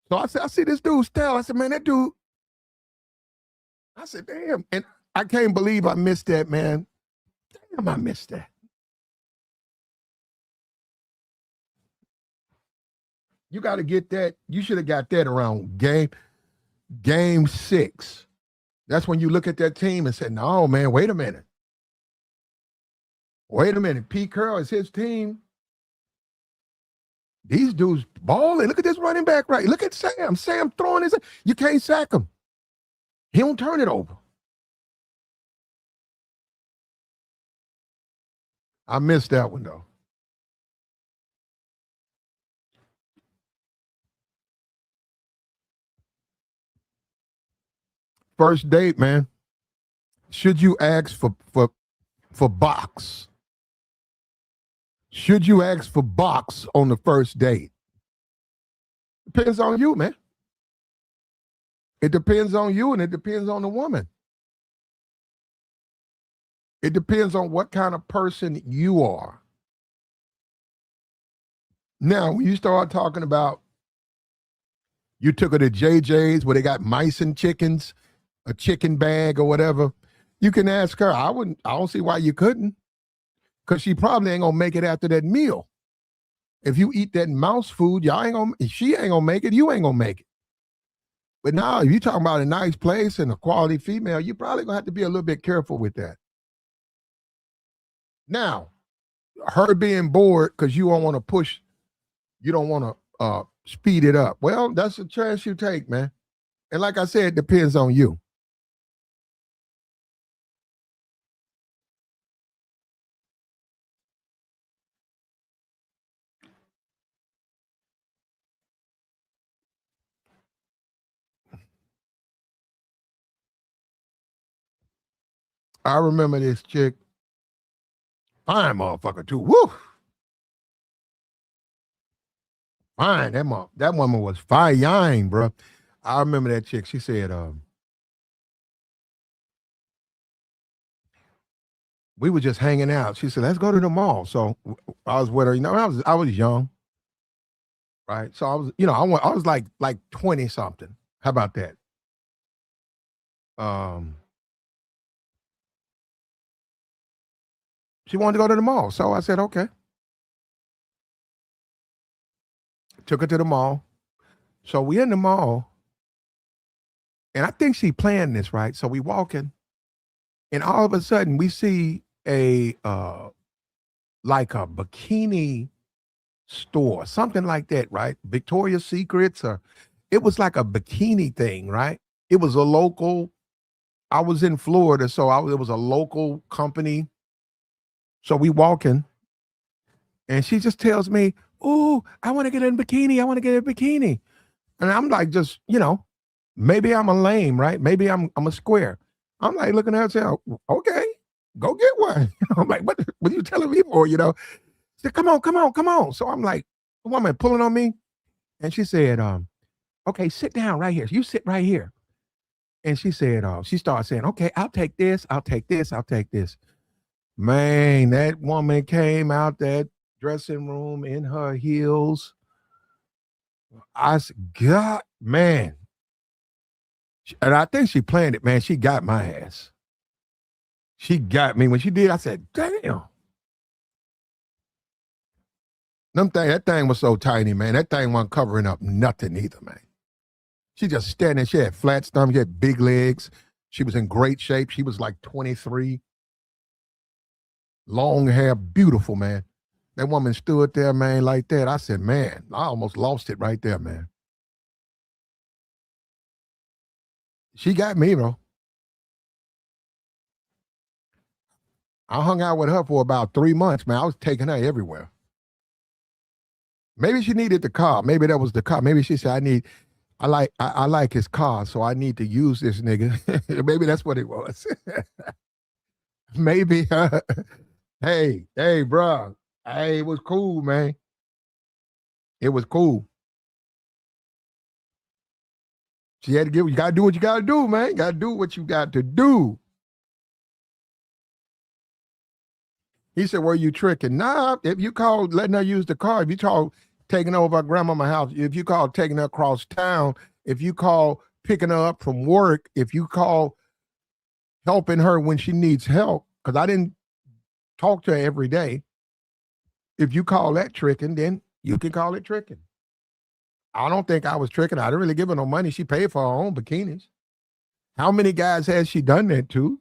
So I said, I see this dude's style. I said, man, that dude. I said, damn. And I can't believe I missed that, man. Damn, I missed that. You got to get that. You should have got that around game 6. That's when you look at that team and say, no, man, wait a minute. Wait a minute. Pete Carroll is his team. These dudes balling. Look at this running back right. Look at Sam. Sam throwing his. You can't sack him. He don't turn it over. I missed that one though. First date, man. Should you ask for box? Should you ask for box on the first date? Depends on you, man. It depends on you and it depends on the woman. It depends on what kind of person you are. Now, when you start talking about you took her to JJ's where they got mice and chickens, a chicken bag or whatever, you can ask her. I don't see why you couldn't. Because she probably ain't gonna make it after that meal. If you eat that mouse food, she ain't gonna make it, you ain't gonna make it. But now, if you're talking about a nice place and a quality female, you probably gonna have to be a little bit careful with that. Now, her being bored because you don't want to push, you don't want to speed it up. Well, that's a chance you take, man. And like I said, it depends on you. I remember this chick, fine motherfucker too. Woo! Fine. That woman was fine, bro. I remember that chick. She said, we were just hanging out. She said, let's go to the mall. So I was with her, I was young, right? So I was, I was like 20 something. How about that? Um, she wanted to go to the mall. So I said, okay. Took her to the mall. So we in the mall, and I think she planned this, right? So we walking, and all of a sudden we see a like a bikini store, something like that, right? Victoria's Secrets, or it was like a bikini thing, right? It was a local. I was in Florida, so it was a local company. So we walking, and she just tells me, "Oh, I want to get a bikini. I want to get a bikini." And I'm like, just maybe I'm a lame, right? Maybe I'm a square. I'm like looking at her and saying, "Okay, go get one." I'm like, what are you telling me for? She said, "Come on, come on, come on." So I'm like, the woman pulling on me, and she said, "Okay, sit down right here. You sit right here." And she said, she started saying, "Okay, I'll take this, I'll take this, I'll take this." Man, that woman came out that dressing room in her heels. I said, God, man. And I think she planned it, man. She got my ass. She got me. When she did, I said, damn. That thing was so tiny, man. That thing wasn't covering up nothing either, man. She just standing. She had flat stomach, she had big legs. She was in great shape. She was like 23. Long hair, beautiful, man. That woman stood there, man, like that. I said, man, I almost lost it right there, man. She got me, bro. I hung out with her for about 3 months, man. I was taking her everywhere. Maybe she needed the car. Maybe that was the car. Maybe she said, I like his car, so I need to use this nigga. Maybe that's what it was. Maybe. Hey, bro. Hey, it was cool, man. It was cool. She had to give. You gotta do what you gotta do, man. You gotta do what you got to do. He said, "Were you tricking?" Nah. If you call letting her use the car, if you call taking over her grandmama's house, if you call taking her across town, if you call picking her up from work, if you call helping her when she needs help, because I didn't talk to her every day. If you call that tricking, then you can call it tricking. I don't think I was tricking. I didn't really give her no money. She paid for her own bikinis. How many guys has she done that to?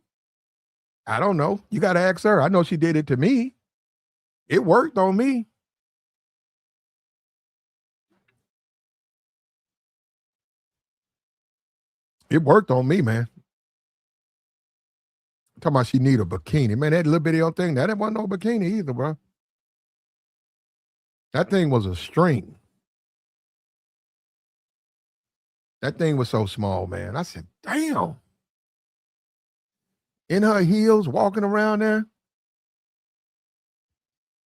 I don't know. You got to ask her. I know she did it to me. It worked on me. It worked on me, man. Talking about she need a bikini. Man, that little bitty old thing, that wasn't no bikini either, bro. That thing was a string. That thing was so small, man. I said, damn. In her heels, walking around there.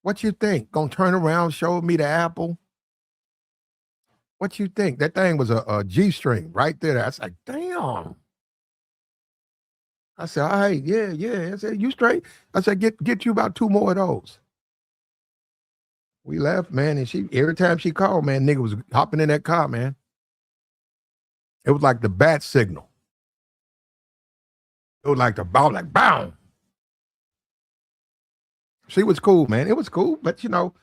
What you think? Gonna turn around, show me the apple? What you think? That thing was a G string right there. I was like, damn. I said, all right, yeah, yeah. I said, you straight? I said, get you about two more of those. We left, man, and she every time she called, man, nigga was hopping in that car, man. It was like the bat signal. It was like the ball, like boom. She was cool, man. It was cool, but she gonna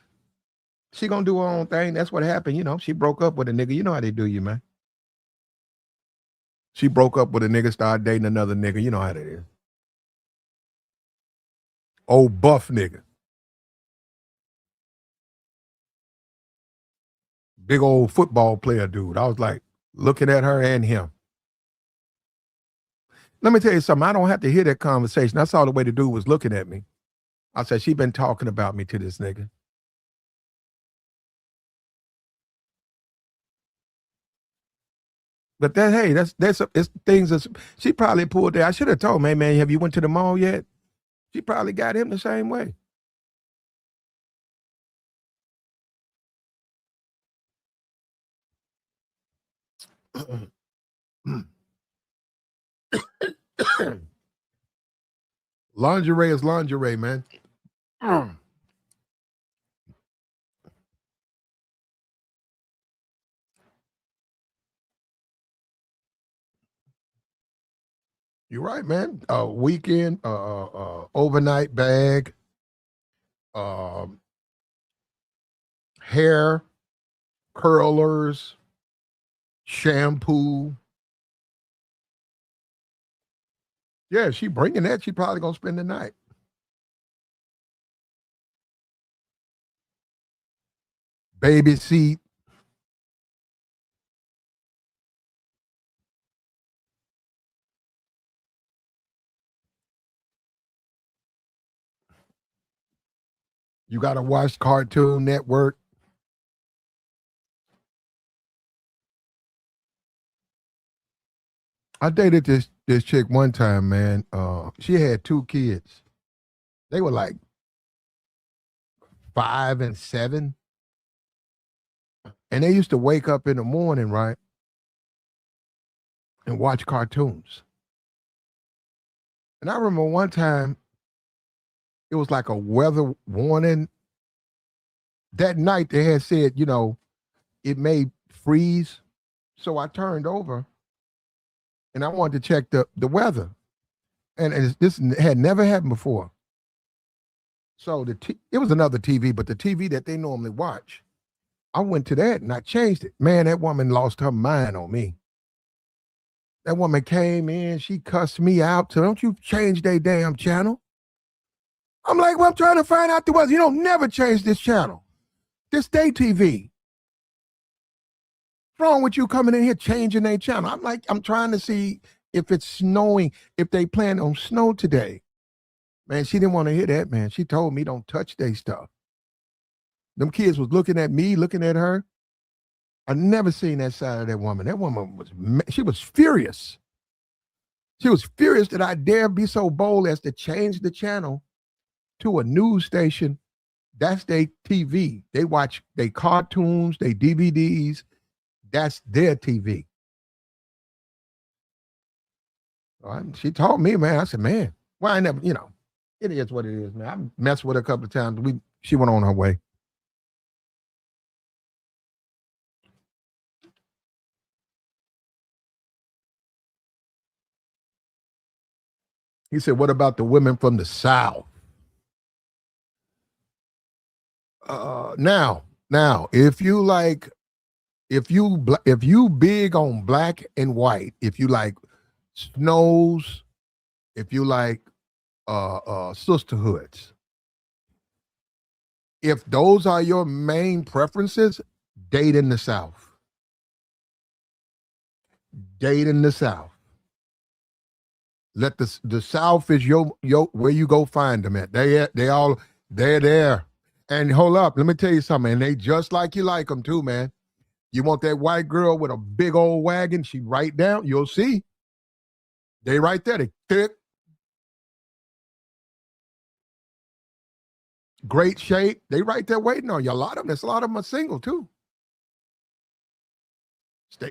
do her own thing. That's what happened. She broke up with a nigga. You know how they do you, man. She broke up with a nigga, started dating another nigga. You know how that is. Old buff nigga. Big old football player dude. I was like looking at her and him. Let me tell you something. I don't have to hear that conversation. I saw the way the dude was looking at me. I said, she been talking about me to this nigga. But that, hey, that's it's things that she probably pulled there. I should have told him, hey man, have you went to the mall yet? She probably got him the same way. Lingerie is lingerie, man. You're right, man. Weekend, overnight bag, um, hair, curlers, shampoo. Yeah, she bringing that. She probably gonna spend the night. Baby seat. You gotta watch Cartoon Network. I dated this chick one time, man. She had two kids. They were like 5 and 7, and they used to wake up in the morning, right, and watch cartoons. And I remember one time it was like a weather warning. That night they had said, it may freeze. So I turned over and I wanted to check the weather. And this had never happened before. So it was another TV, but the TV that they normally watch, I went to that and I changed it. Man, that woman lost her mind on me. That woman came in, she cussed me out. So don't you change that damn channel? I'm like, well, I'm trying to find out the weather. You don't never change this channel. This day TV. What's wrong with you coming in here changing their channel? I'm like, I'm trying to see if it's snowing, if they plan on snow today. Man, she didn't want to hear that, man. She told me don't touch their stuff. Them kids was looking at me, looking at her. I never seen that side of that woman. That woman she was furious. She was furious that I dare be so bold as to change the channel to a news station. That's their TV. They watch their cartoons, their DVDs. That's their TV. She told me, man. I said, man, well, I never, it is what it is, man. I messed with her a couple of times. She went on her way. He said, what about the women from the South? Now, if you big on black and white, if you like snows, if you like sisterhoods, if those are your main preferences, date in the South. Date in the South. Let the South is your where you go find them at. They're there. And hold up, let me tell you something. And they just like you like them too, man. You want that white girl with a big old wagon? She right down. You'll see. They right there. They thick, great shape. They right there waiting on you. A lot of them. A lot of them are single too.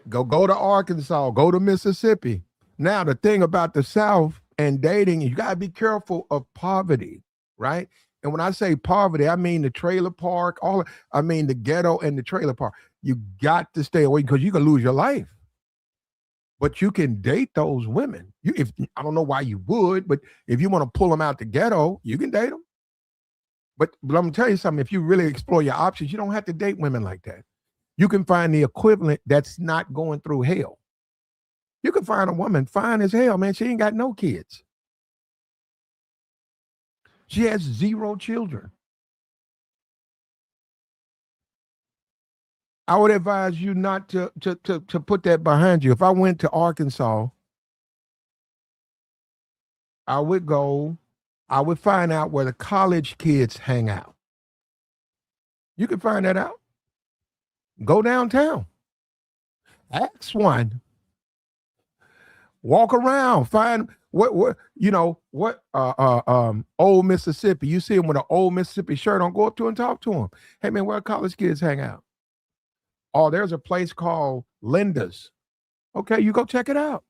Go to Arkansas. Go to Mississippi. Now the thing about the South and dating, you gotta be careful of poverty, right? And when I say poverty, I mean the trailer park. I mean the ghetto and the trailer park. You got to stay away because you can lose your life. But you can date those women. If I don't know why you would, but if you want to pull them out the ghetto, you can date them. But I'm gonna tell you something. If you really explore your options, you don't have to date women like that. You can find the equivalent that's not going through hell. You can find a woman fine as hell, man. She ain't got no kids. She has 0 children. I would advise you not to put that behind you. If I went to Arkansas, I would go, I would find out where the college kids hang out. You can find that out. Go downtown. Ask one. Walk around, find what old Mississippi. You see him with an old Mississippi shirt on, go up to him and talk to him. Hey man, where college kids hang out? Oh, there's a place called Linda's. Okay, you go check it out.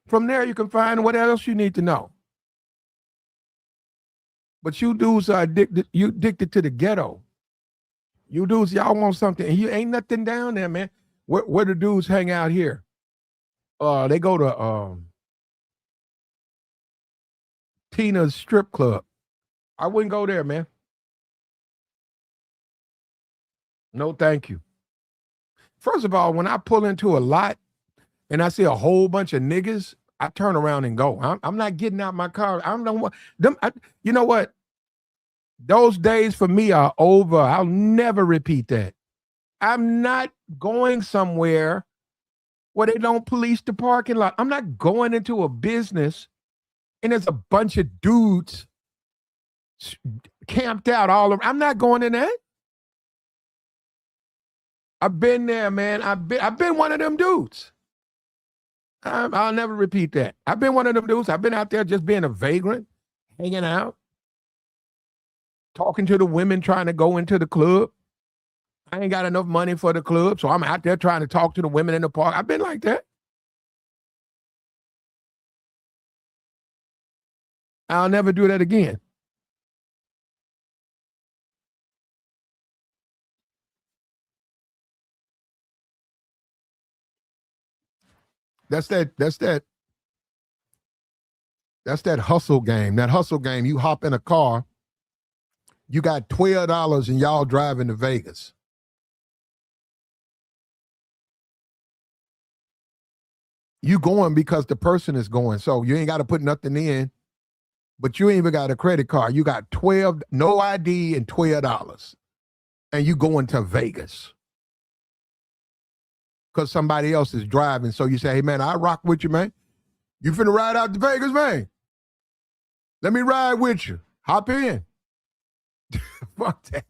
From there, you can find what else you need to know. But you dudes are addicted. You addicted to the ghetto. You dudes, y'all want something, and you ain't nothing down there, man. Where the dudes hang out here? They go to Tina's strip club. I wouldn't go there, man. No, thank you. First of all, when I pull into a lot and I see a whole bunch of niggas, I turn around and go. I'm not getting out my car. I don't want them. You know what? Those days for me are over. I'll never repeat that. I'm not going somewhere where they don't police the parking lot. I'm not going into a business and there's a bunch of dudes camped out all around. I'm not going in that. I've been there, man. I've been one of them dudes. I'll never repeat that. I've been one of them dudes. I've been out there just being a vagrant, hanging out, talking to the women, trying to go into the club. I ain't got enough money for the club, so I'm out there trying to talk to the women in the park. I've been like that. I'll never do that again. That's that hustle game. That hustle game, you hop in a car, you got $12 and y'all driving to Vegas. You going because the person is going. So you ain't got to put nothing in, but you ain't even got a credit card. You got 12, no ID and $12. And you going to Vegas. Because somebody else is driving. So you say, hey man, I rock with you, man. You finna ride out to Vegas, man. Let me ride with you. Hop in. Fuck that.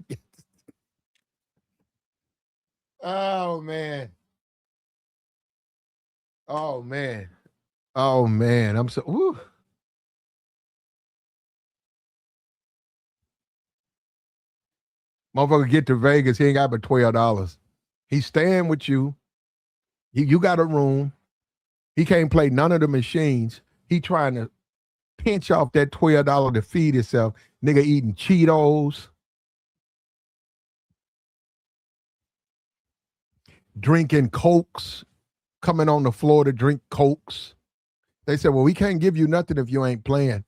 Oh man. Oh man. Oh man. I'm so woo. Motherfucker get to Vegas, he ain't got but $12. He's staying with you. You got a room. He can't play none of the machines. He trying to pinch off that $12 to feed himself. Nigga eating Cheetos, drinking Cokes, coming on the floor to drink Cokes. They said, well, we can't give you nothing if you ain't playing.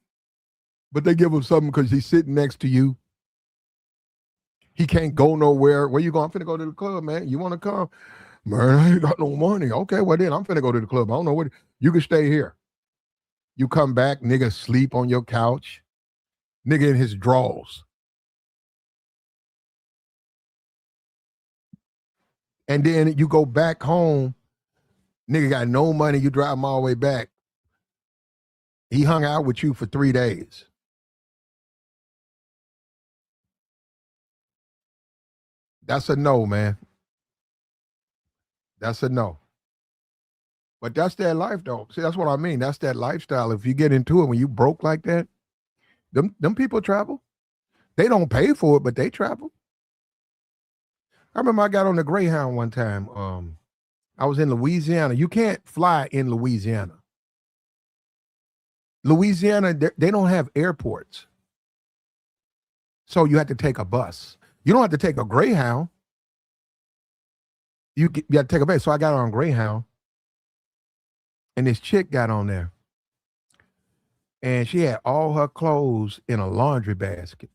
But they give him something because he's sitting next to you. He can't go nowhere. Where you going? I'm finna go to the club, man. You want to come? Man, I ain't got no money. Okay, well then I'm finna go to the club. I don't know what. You can stay here. You come back, nigga sleep on your couch. Nigga in his drawers. And then you go back home. Nigga got no money. You drive him all the way back. He hung out with you for 3 days. That's a no, man. That's a no. But that's that life, though. See, that's what I mean. That's that lifestyle. If you get into it when you broke like that, them people travel. They don't pay for it, but they travel. I remember I got on the Greyhound one time. I was in Louisiana. You can't fly in Louisiana. Louisiana, they don't have airports. So you have to take a bus. You don't have to take a Greyhound. You got to take a bus. So I got on Greyhound, and this chick got on there, and she had all her clothes in a laundry basket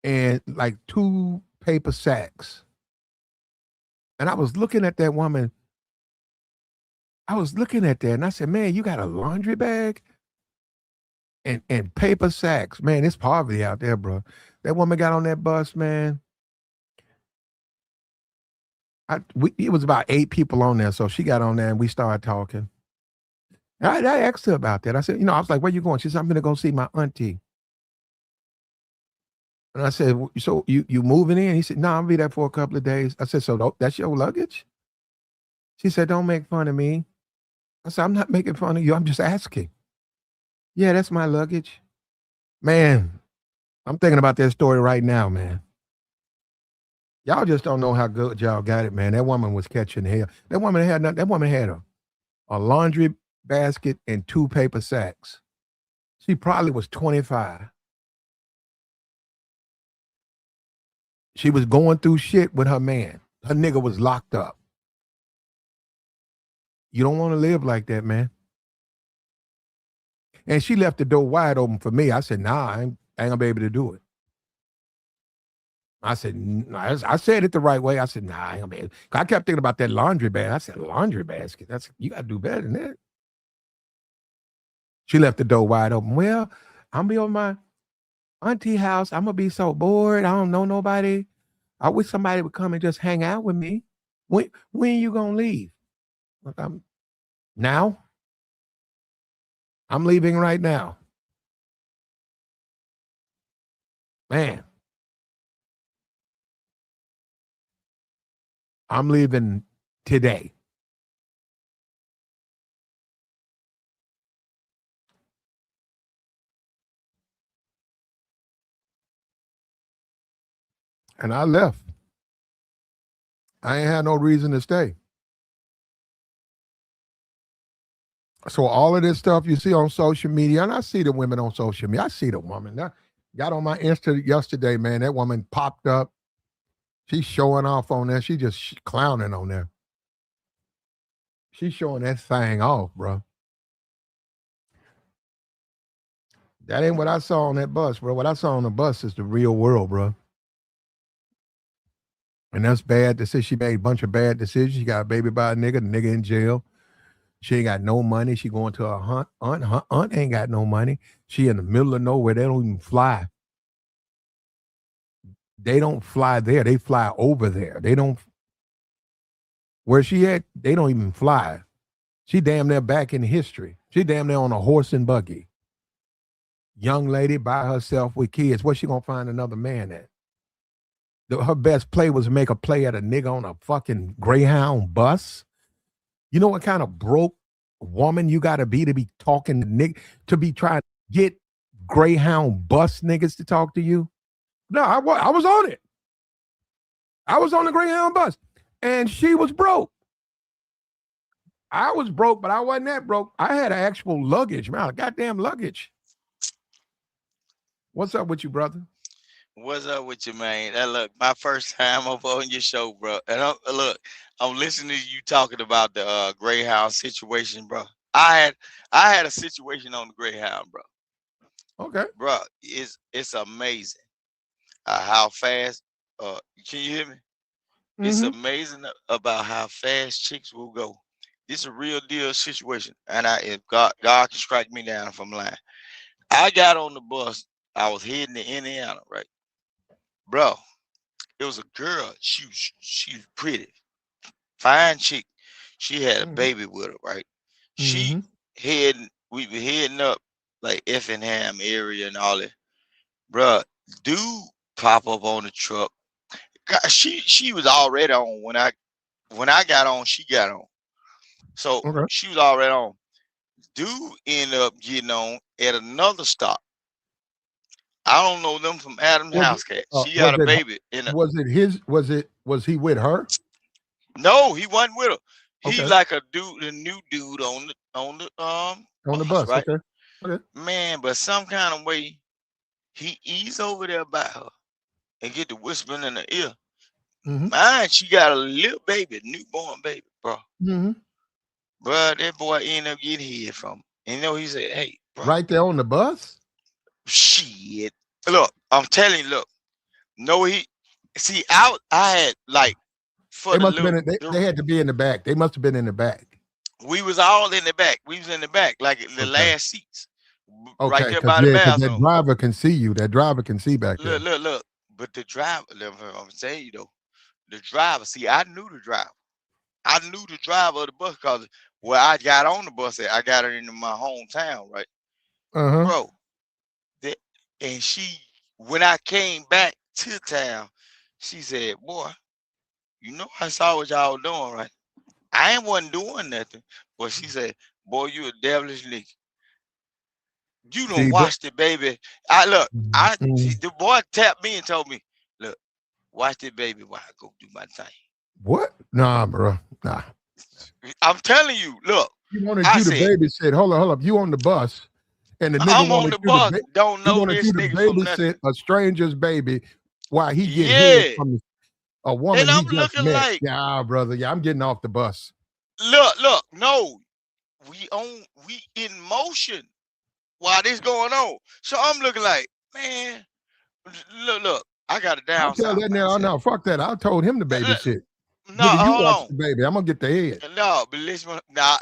and like 2 paper sacks. And I was looking at that woman. I was looking at that, and I said, man, you got a laundry bag and paper sacks. Man, it's poverty out there, bro. That woman got on that bus, man. It was about 8 people on there, so she got on there and we started talking. I asked her about that. I said, I was like, where you going? She said, I'm gonna go see my auntie. And I said, so you moving in? He said, no, I'll be there for a couple of days. I said, so that's your luggage? She said, "Don't make fun of me." I said, "I'm not making fun of you. I'm just asking." Yeah, that's my luggage. Man, I'm thinking about that story right now, man. Y'all just don't know how good y'all got it, man. That woman was catching hell. That woman had nothing. That woman had a laundry basket and two paper sacks. She probably was 25. She was going through shit with her man. Her nigga was locked up. You don't want to live like that, man. And she left the door wide open for me. I said, "Nah, I ain't gonna be able to do it." I said, I said it the right way. I said, "Nah, I ain't gonna be able." I kept thinking about that laundry bag. I said, "Laundry basket. That's you gotta do better than that." She left the door wide open. Well, I'm gonna be on my auntie house. I'm gonna be so bored. I don't know nobody. I wish somebody would come and just hang out with me. When you gonna leave? Look, now. I'm leaving right now. Man, I'm leaving today. And I left. I ain't had no reason to stay. So all of this stuff you see on social media, and I see the women on social media. I see the woman. I got on my Insta yesterday, man. That woman popped up. She's showing off on there. She just clowning on there. She's showing that thing off, bro. That ain't what I saw on that bus, bro. What I saw on the bus is the real world, bro. And that's bad to say. She made a bunch of bad decisions. She got a baby by a nigga, the nigga in jail. She ain't got no money. She going to her aunt. Her aunt ain't got no money. She in the middle of nowhere. They don't even fly. They don't fly there. They fly over there. They don't. Where she at? They don't even fly. She damn near back in history. She damn near on a horse and buggy. Young lady by herself with kids. Where she gonna find another man at? Her best play was make a play at a nigga on a fucking Greyhound bus. You know what kind of broke woman you got to be talking to to be trying to get Greyhound bus niggas to talk to you? No, I was on it. I was on the Greyhound bus, and she was broke. I was broke, but I wasn't that broke. I had actual luggage, man, goddamn luggage. What's up with you, brother? What's up with you, man? That look, my first time up on your show, bro. And look, I'm listening to you talking about the Greyhound situation, bro. I had I had a situation on the Greyhound, bro. Okay. Bro, it's amazing how fast. Can you hear me? It's Mm-hmm. amazing about how fast chicks will go. It's a real deal situation, and if God can strike me down if I'm lying. I got on the bus. I was heading to Indiana, right, bro. It was a girl. She was pretty, fine chick. She had a Mm-hmm. baby with her, right? She Mm-hmm. we were heading up like Effingham area and all that. Bruh, dude pop up on the truck. God, she was already on when I got on, she got on. So Okay. she was already on. Dude ended up getting on at another stop. I don't know them from Adam's Was it? house cat. She got Was a it? baby in a Was it his? Was it? Was he with her? no, he wasn't with her. He Okay. like a dude, a new dude on the On the bus, bus. right? Okay. Okay. Man, but some kind of way he eased over there by her and get to whispering in the ear. Mm-hmm. Mine, she got a little baby, newborn baby, bro. Mm-hmm. Bro, that boy ended up getting hit from him. And you know, he said, hey, bro, Right there on the bus. shit. Look, I'm telling you, look, no, he see I had like for They the must have little been. They had to be in the back. They must have been in the back. we was all in the back. We was in the back, like the Okay. last seats. Right Okay. there Because by the yeah, because that bathroom. driver can see you. That driver can see back Look, there. look, look. But the driver, I'm saying you though, the driver, see, I knew the driver. I knew the driver of the bus because where I got on the bus at, I got her into my hometown, right? Uh huh. Bro, that, and when I came back to town, she said, boy, you know I saw what y'all doing, right? I ain't wasn't doing nothing. But she said, boy, you a devilish nigga. You don't See, but watch the baby. I look, mm, the boy tapped me and told me, look, watch the baby while I go do my thing. what? Nah, bro. Nah. I'm telling you, look, You wanted I you to said, babysit. Hold up. You on the bus, and the nigga I'm on wanted the you to bus, don't he know wanted this you to nigga from babysit nothing. a stranger's baby while he get head Yeah. from a woman And he I'm just looking met. like, Yeah, brother. Yeah, I'm getting off the bus. look, no, we in motion while this going on. So I'm looking like, man, look, I got a I'll down tell south that now. mindset. No, fuck that. I told him to babysit. No, Nigga, you hold watch on. the baby. I'm gonna get the head. No, but listen, nah,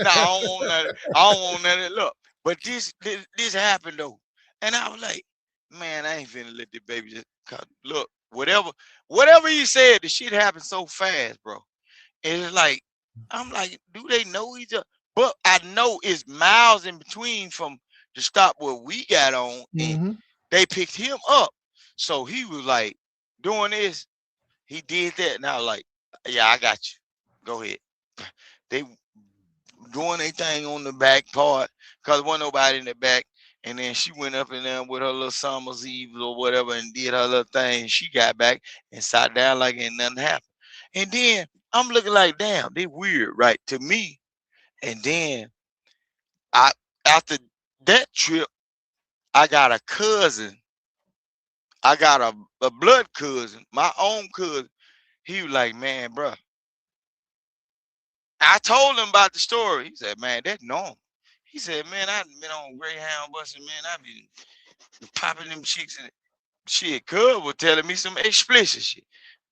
nah, I don't want that. I don't want that. Look, but this happened though, and I was like, man, I ain't finna let the baby just look. Whatever he said, the shit happened so fast, bro. And it's like, I'm like, do they know each other? But I know it's miles in between from the stop where we got on, and Mm-hmm. they picked him up. So he was like doing this. He did that, and I was like, yeah, I got you. Go ahead. They doing their thing on the back part because wasn't nobody in the back. And then she went up in there with her little summer's eve or whatever and did her little thing. She got back and sat down like ain't nothing happened. And then I'm looking like, damn, they weird, right? To me. And then I after that trip, I got a cousin. I got a blood cousin, my own cousin. He was like, man, bro. I told him about the story. He said, man, that's normal. He said, man, I've been on Greyhound buses, man. I been popping them cheeks and shit. Cub was telling me some explicit shit.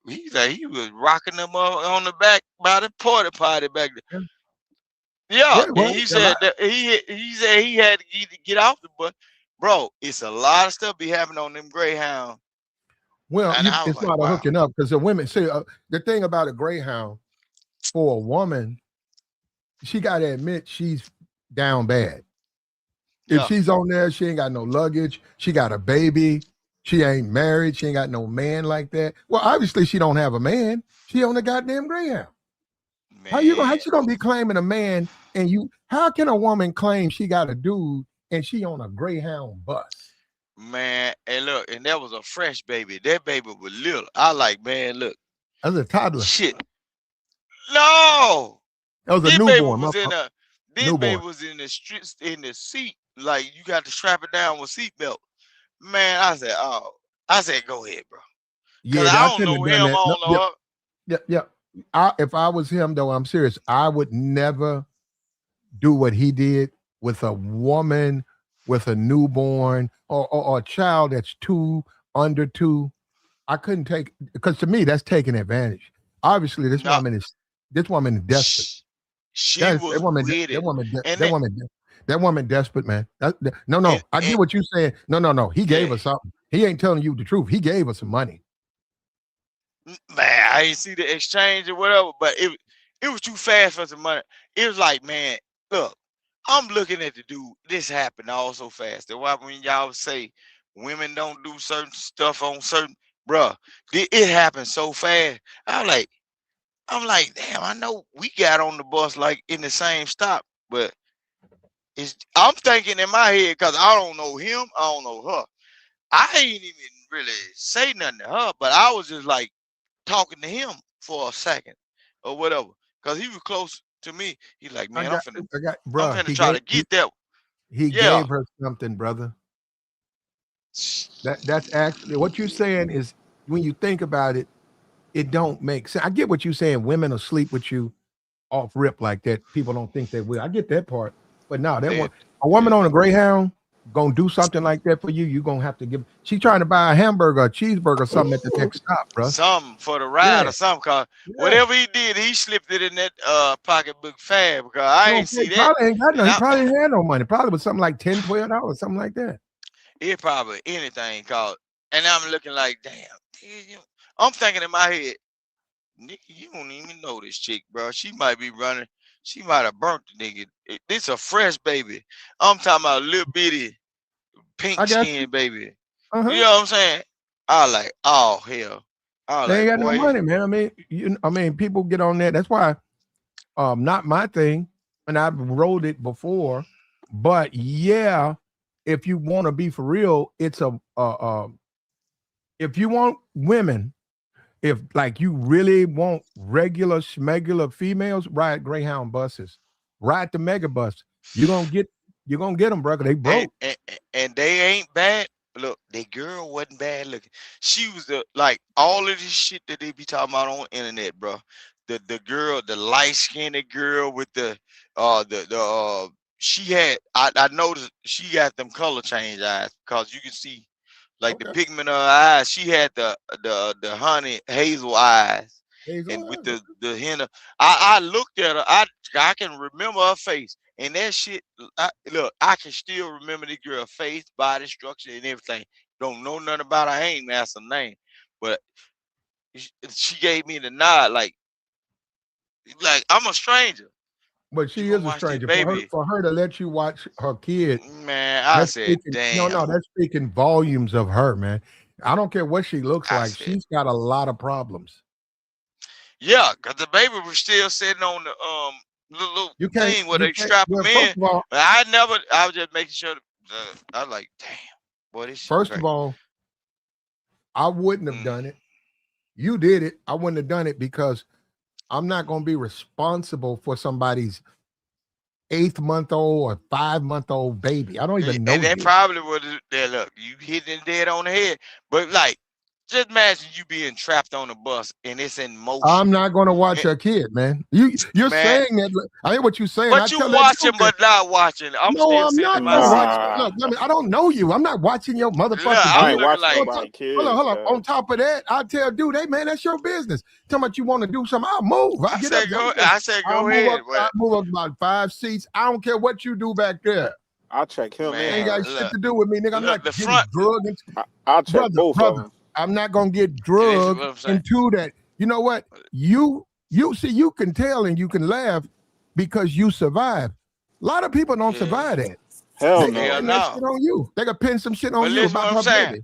He's like, he was rocking them up on the back by the porta potty back there. Yeah, Yeah, and well, he a lot. said that he said he had to get off the bus. Bro, it's a lot of stuff be happening on them Greyhound. Well, And I was it's like, not a wow. hooking up because the women see the thing about a greyhound for a woman, she got to admit she's down bad. If Yeah. she's on there, she ain't got no luggage. She got a baby. She ain't married. She ain't got no man like that. Well, obviously she don't have a man. She on the goddamn greyhound. How Man. she gonna be claiming a man and you? How can a woman claim she got a dude and she on a greyhound bus? Man, and look, and that was a fresh baby. That baby was little. I like, man, look, As a toddler. shit. No, That was a this baby newborn. was in a this baby Newborn. was in the streets in the seat. Like you got to strap it down with seatbelt. Man, I said, oh, I said, go ahead, bro. Cause Yeah, I I don't couldn't know have done him, I that. No, don't yeah, know her. yeah, yeah. If I was him, though, I'm serious. I would never do what he did with a woman with a newborn or a child that's under two. I couldn't take because to me that's taking advantage. Obviously, No, this woman is desperate. she That was woman with that it. woman And that that, woman that woman desperate, man. and, No. I and get what you're saying. No. He gave yeah. us something. He ain't telling you the truth. He gave us some money. Man, I didn't see the exchange or whatever, but it was too fast for some money. It was like, man, look, I'm looking at the dude. This happened all so fast. That's why when y'all say women don't do certain stuff on certain, bruh, it happened so fast. I'm like, damn, I know we got on the bus like in the same stop, but I'm thinking in my head because I don't know him, I don't know her. I ain't even really say nothing to her, but I was just like talking to him for a second or whatever. Cause he was close to me. He's like, man, I'm Bruh. finna try to get that. He Yeah. gave her something, brother. That's actually what you're saying is when you think about it, it don't make sense. I get what you're saying. Women will sleep with you off rip like that. People don't think they will. I get that part. But no, that Yeah, one a woman on a Greyhound gonna do something like that for you. You're gonna have to give she trying to buy a hamburger, a cheeseburger, or something at the next stop, bro. something for the ride Yeah, or something. Cause yeah. whatever he did, he slipped it in that pocketbook fab because I No, ain't see that. probably ain't got no. And He I probably ain't had no money. Probably was something like $10, $12, something like that. it probably anything called. And I'm looking like, damn, I'm thinking in my head, nigga, you don't even know this chick, bro. She might be running. She might have burnt the nigga. This a fresh baby. I'm talking about a little bitty I pink got you. skin baby. You Uh-huh. know what I'm saying? I like, oh hell. I was They ain't like, got no boy, money, man. I mean, people get on there. That's why, not my thing, and I've rolled it before. But yeah, if you want to be for real, it's if you want women, if like you really want regular schmegular females, ride Greyhound buses, ride the mega bus. You're gonna get them, brother. They and, broke. and and they ain't bad. Look, the girl wasn't bad looking. She was the like all of this shit that they be talking about on the internet, bro. The girl, the light skinned girl with the she had I noticed she got them color change eyes because you can see like the Okay. pigment of her eyes. She had the honey hazel eyes Hazel and with eyes. the hint of I looked at her. I can remember her face. And that shit, look, I can still remember the girl face, body structure, and everything. Don't know nothing about her. I ain't asked her name, but she gave me the nod, like I'm a stranger. But You she gonna is a watch this stranger. baby? For her to let you watch her kid, Man, I said, damn. that's speaking volumes of her, man. I don't care what she looks I like. said, She's got a lot of problems. yeah, cause the baby was still sitting on the little thing where You they can't, strap him well, in. But I was just making sure. I was like, damn, boy, this shit first of crazy. all, I wouldn't have done it. You did it. I wouldn't have done it because I'm not going to be responsible for somebody's 8-month-old or 5-month-old baby. I don't even know And that you. probably would that look, you hitting it dead on the head. But like, just imagine you being trapped on a bus and it's in motion. I'm not going to watch And, your kid, man. You're man, saying that. I hear what you're saying. I but you tell that watching dude that. but not watching. I'm No, still I'm saying to not gonna myself, watch. Nah, Look, I mean, I don't know you. I'm not watching your look, motherfucking I I'm ain't kid. looking watching like, nobody Hold on, kids, hold on. On cuz. top of that, I tell dude, hey man, that's your business. Tell me what you want to do something. I'll move. I get up. I said I'll go move up. ahead. I'll But move up about 5 seats. I don't care what you do back there. I'll check him and Ain't man, got her. shit to do with me, nigga. I'm not the getting front, drugged into I'll check both of brother. them. I'm not gonna get this is drugged what I'm saying. into that. You know what? You see, you can tell and you can laugh because you survive. A lot of people don't Yeah. survive that. Hell They can Hell pin no. that no. shit on you. They can pin some shit on But you listen about what I'm her saying. baby.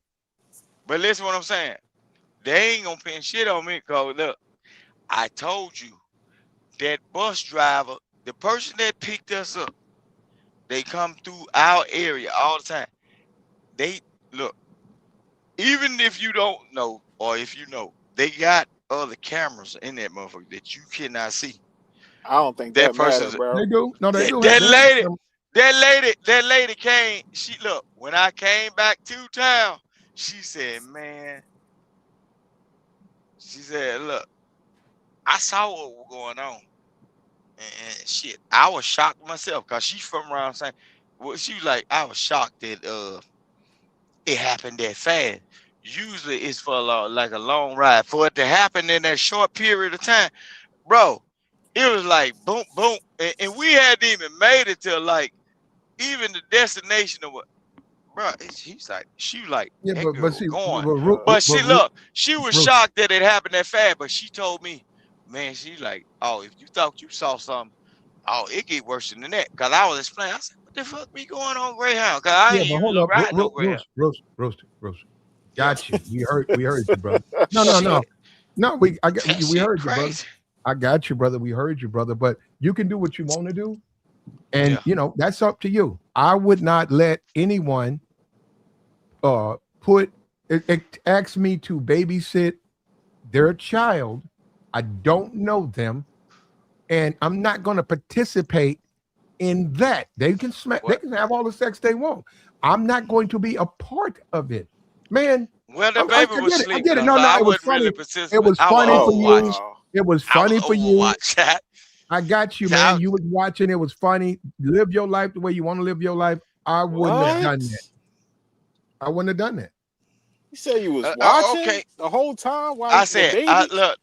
But listen what I'm saying. They ain't gonna pin shit on me because look, I told you that bus driver, the person that picked us up, they come through our area all the time. They look, even if you don't know, or if you know, they got other cameras in that motherfucker that you cannot see. I don't think That that matter, person's They bro. do. No, they that, do. that They have lady, some. that lady came. She look, when I came back to town, she said, man, she said, look, I saw what was going on. And shit, I was shocked myself because she's from around saying, well, she was like, I was shocked that it happened that fast. Usually it's for like a long ride. For it to happen in that short period of time, bro, it was like boom, boom, and we hadn't even made it to like even the destination of what, bro. He's like, she was like, Yeah, that but girl was see, going, Uh, but she look, she was Bruce, shocked that it happened that fast. But she told me, man, she's like, oh, if you thought you saw something. Oh, it get worse than that. Cause I was explaining. I said, "What the fuck be going on Greyhound? Cause I yeah, ain't but hold usually up, ride no Greyhound." Roast. Yeah, Got you. We heard you, brother. shit, No. that We shit heard you, brother. crazy. I got you, brother. We heard you, brother. But you can do what you want to do, and Yeah, that's up to you. I would not let anyone put ask me to babysit their child. I don't know them, and I'm not going to participate in that. They can they well, can have all the sex they want. I'm not going to be a part of it, man. the baby I was get it. I asleep get it. though, No, so no, I it was wasn't funny. really It participant. was I was funny for oh you. Overwatch. wow. It was I was funny for you. Overwatch. I got you, So man. You was watching. It was funny. Live your life the way you want to live your life. I wouldn't have What? done that. I wouldn't have done that. You said you was watching okay, the whole time while I the said, baby, look,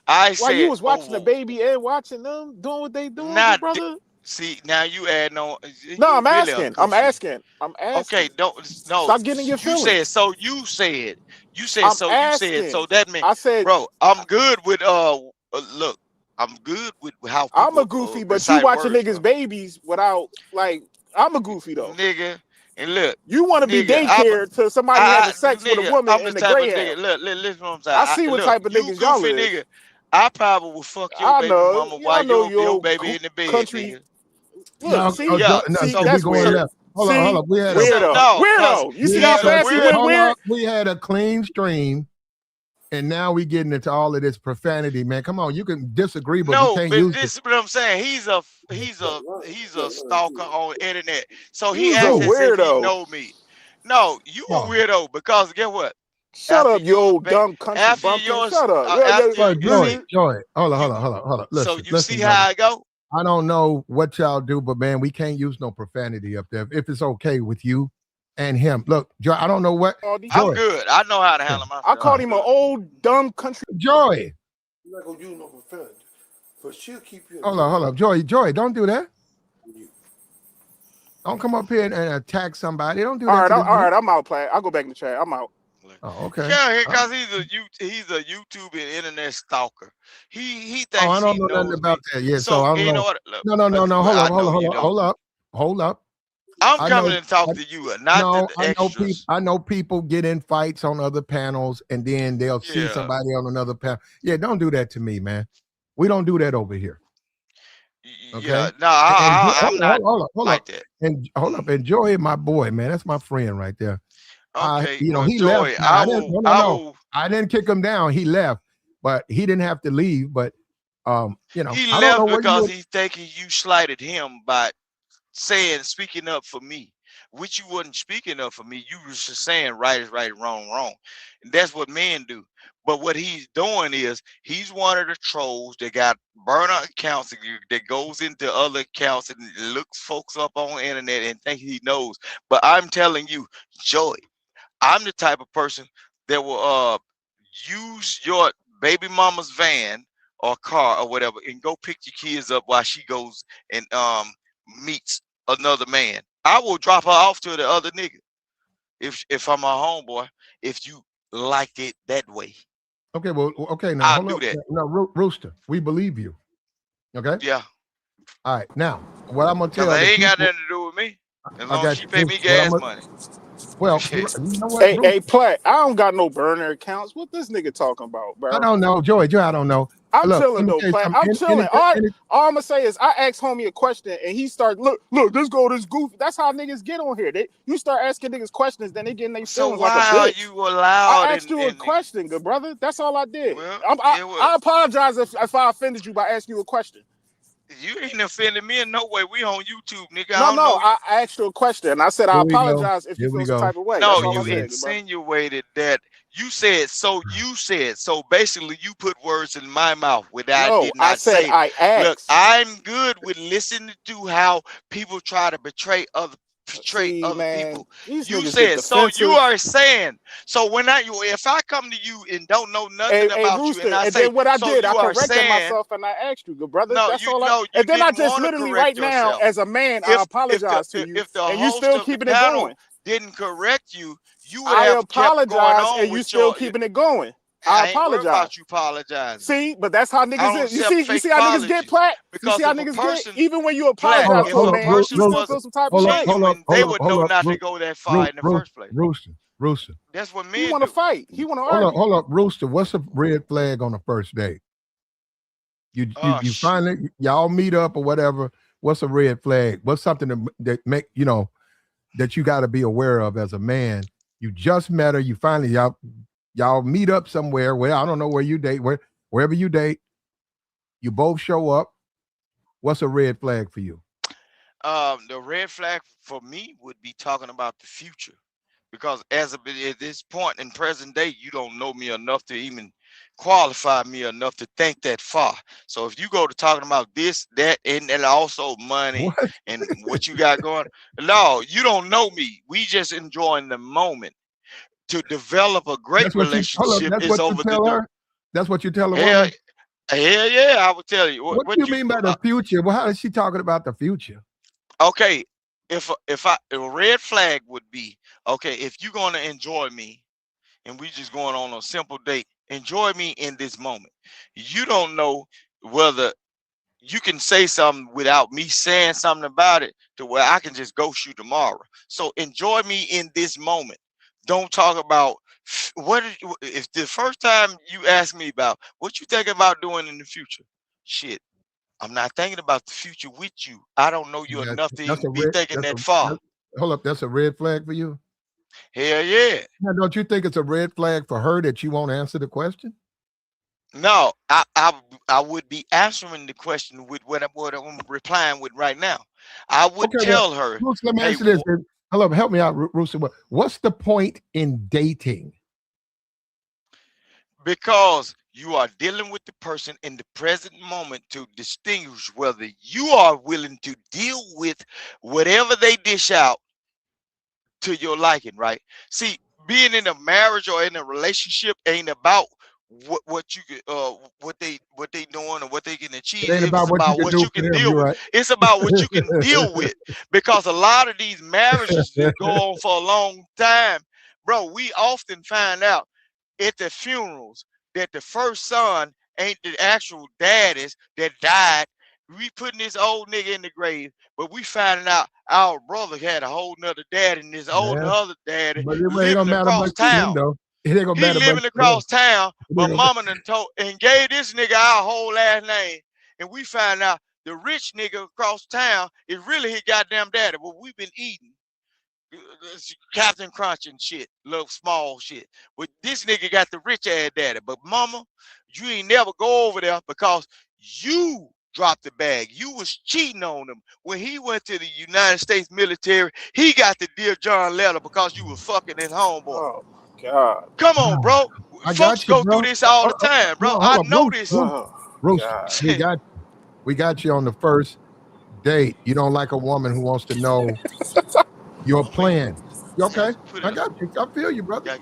I while you said was watching the over. baby and watching them doing what they doing, good Not brother? see now you add on. No, You I'm really are asking. I'm goofy. asking. I'm Okay, asking. don't no. Stop getting in your You said feelings. so. You said I'm so. You said asking. so. That meant, I said bro. I'm good with look, I'm good with how I'm a people goofy, but you recite watching words, niggas bro. babies without like I'm a goofy though. Nigga, And look, you want to be daycare to somebody having sex with a woman in the gray hair. Look, listen what I'm saying. I see what type of niggas y'all is. Nigga, I probably will fuck your baby mama while your baby in the bed, country. Nigga. Look, see, that's weird. Hold on. We had weirdo. You see how fast he went weird? We had a clean stream. And now we getting into all of this profanity, man. Come on, you can disagree, but you can't use this. But I'm saying he's a stalker on the internet. So he acts as if he know me. No, you a weirdo because guess what? Shut up, you old dumb country bumpkin. Shut up. Joy. Hold on. Listen, so you see how I go? I don't know what y'all do, but man, we can't use no profanity up there if it's okay with you. And him. Look, Joy, I don't know what. I'm good. I know how to handle myself. I called him an old, dumb country. Joy. You're not going to use no profanity. But she'll keep you. Hold on. Joy, don't do that. Don't come up here and attack somebody. Don't do that. All right. I'm out, play. I'll go back in the chat. I'm out. Oh, okay. Yeah, because he's a YouTube and internet stalker. He thinks I don't know nothing about that. Yeah, so I don't know. What, look, no. Hold up. I'm coming to talk to you, not the extras. I know people get in fights on other panels and then they'll see somebody on another panel. Yeah, don't do that to me, man. We don't do that over here. Okay? Yeah, no, I'm not like that. And hold up, enjoy my boy, man. That's my friend right there. Okay, he left. I didn't kick him down. He left, but he didn't have to leave. But he left because he's thinking you slighted him by speaking up for me, which you wasn't speaking up for me. You was just saying right is right, wrong, wrong. And that's what men do. But what he's doing is he's one of the trolls that got burner accounts that goes into other accounts and looks folks up on the internet and think he knows. But I'm telling you, Joey, I'm the type of person that will use your baby mama's van or car or whatever and go pick your kids up while she goes and meets another man. I will drop her off to the other nigga if I'm a homeboy, if you like it that way. Okay, well, okay, now I'll do that. No, Rooster, we believe you. Okay? Yeah. All right, now what I'm gonna tell you. It ain't got nothing to do with me. As long as she pay me gas money. Well, you know what, hey, Platt, I don't got no burner accounts. What this nigga talking about, bro? I don't know, Joey, I don't know. I'm chilling though, Platt. I'm chilling. All I'm gonna say is I asked homie a question and he started, look, this goofy. That's how niggas get on here. You start asking niggas questions, then they get in their feelings like a bitch. So why are you allowed? I asked you a question, good brother. That's all I did. Well, I apologize if I offended you by asking you a question. You ain't offended me in no way. We on YouTube, nigga. I asked you a question and I said I apologize if you feel some type of way. No, you insinuated that. You said so. So basically, you put words in my mouth without. No, I said I asked. Look, I'm good with listening to how people try to betray other people. You said so. You are saying so. If I come to you and don't know nothing about Rooster, you, and I and say, then what I so did, I corrected myself and I asked you, good brother. No, that's all. And then I just literally right now, as a man, I apologize to you, and you still keeping it going. Didn't correct you. You would have apologize, and you still keeping it going. I apologize. About you apologizing. See, but that's how niggas is. You see how niggas get, Platt? You see how niggas get? Even when you apologize to a man, you still feel some type of shame. They would know not to go that far in the first place. Rooster. That's what men do. He want to fight. He want to argue. Hold up, Rooster. What's a red flag on the first date? You finally, y'all meet up or whatever. What's a red flag? What's something that make that you got to be aware of as a man? You just met her. You finally y'all meet up somewhere where I don't know where you date, wherever you date. You both show up. What's a red flag for you? The red flag for me would be talking about the future, because at this point in present day, you don't know me enough to even qualify me enough to think that far. So if you go to talking about this, that, and also money and what you got going, no, you don't know me. We just enjoying the moment. To develop a great relationship is over the. That's what you tell her. Hell yeah, I would tell you. What do you mean by the future? Well, how is she talking about the future? Okay, if a red flag would be, okay, if you're gonna enjoy me, and we just going on a simple date, enjoy me in this moment. You don't know whether you can say something without me saying something about it to where I can just ghost you tomorrow. So enjoy me in this moment. Don't talk about if the first time you ask me about what you think about doing in the future. Shit, I'm not thinking about the future with you. I don't know you Yeah, enough to that's even a be red. thinking that far. Hold up, that's a red flag for you. Hell yeah. Now, don't you think it's a red flag for her that you won't answer the question? No, I would be answering the question with what I'm replying with right now. I would Okay, well, tell her, Bruce, let me hey, ask you this. Hello, help me out, Bruce. What's the point in dating? because you are dealing with the person in the present moment to distinguish whether you are willing to deal with whatever they dish out to your liking, right? See, being in a marriage or in a relationship ain't about what you can what they doing or what they can It achieve. ain't about It's what you about can what do you for can them. deal You're with. right. It's about what you can deal with, because a lot of these marriages that go on for a long time, bro, we often find out at the funerals that the first son ain't the actual daddies that died. We putting this old nigga in the grave, but we finding out our brother had a whole nother dad, and this old Yeah, other daddy but it ain't living gonna matter across much to them, town. though. It ain't gonna He matter much living to them. across town, It but ain't gonna- mama done told and gave this nigga our whole last name, and we find out the rich nigga across town is really his goddamn daddy. But we've been eating Captain Crunch and shit, little small shit. But this nigga got the rich ass daddy. But mama, you ain't never go over there because you dropped the bag. You was cheating on him. When he went to the United States military, he got the Dear John letter because you was fucking his homeboy. Oh my God. Come on, bro. I Folks got you, go through bro. this all the time, bro. Hold I up, know Bruce. this. Oh Bruce, God. we got you on the first date. You don't like a woman who wants to know your Oh man, plans. You yeah, okay? put it I up. got you. I feel you, brother. Yeah,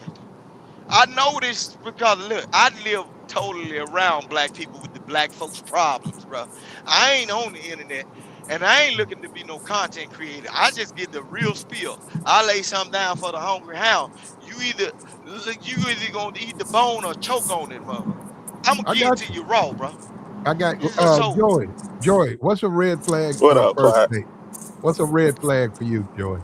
I know this because look, I live totally around black people with the black folks problems, bro. I ain't on the internet and I ain't looking to be no content creator. I just get the real spill. I lay something down for the hungry hound. You either gonna eat the bone or choke on it, mother. I'm gonna I give it got to you. you raw, bro. I got It's just so Joy. Joy, what's a red flag What for a up, first Platt? date? What's a red flag for you, Joy?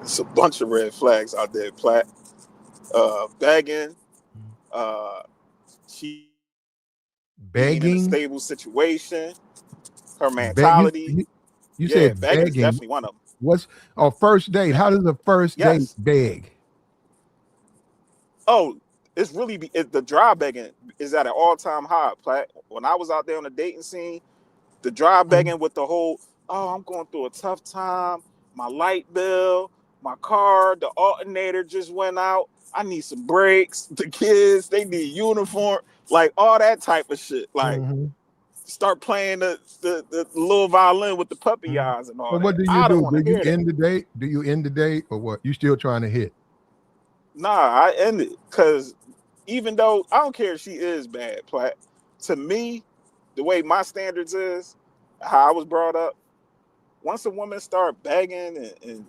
It's a bunch of red flags out there, Platt. Begging. She being in a Begging. stable situation. Her Beg mentality. you Yeah, said begging is begging. definitely one of them. What's a first date? How does a first date Yes. beg? Oh, it's really the dry begging is at an all-time high, Platt. When I was out there on the dating scene, the dry begging with the whole, oh, I'm going through a tough time. My light bill, my car, the alternator just went out. I need some brakes. The kids, they need uniform, like all that type of shit. Like Mm-hmm. start playing the little violin with the puppy eyes and So all what that. do you I don't do? want Do to you hear that. end the date? Do you end the date or what? You still trying to hit? Nah, I end it because even though I don't care if she is bad, Platt, to me, the way my standards is, how I was brought up, once a woman start begging and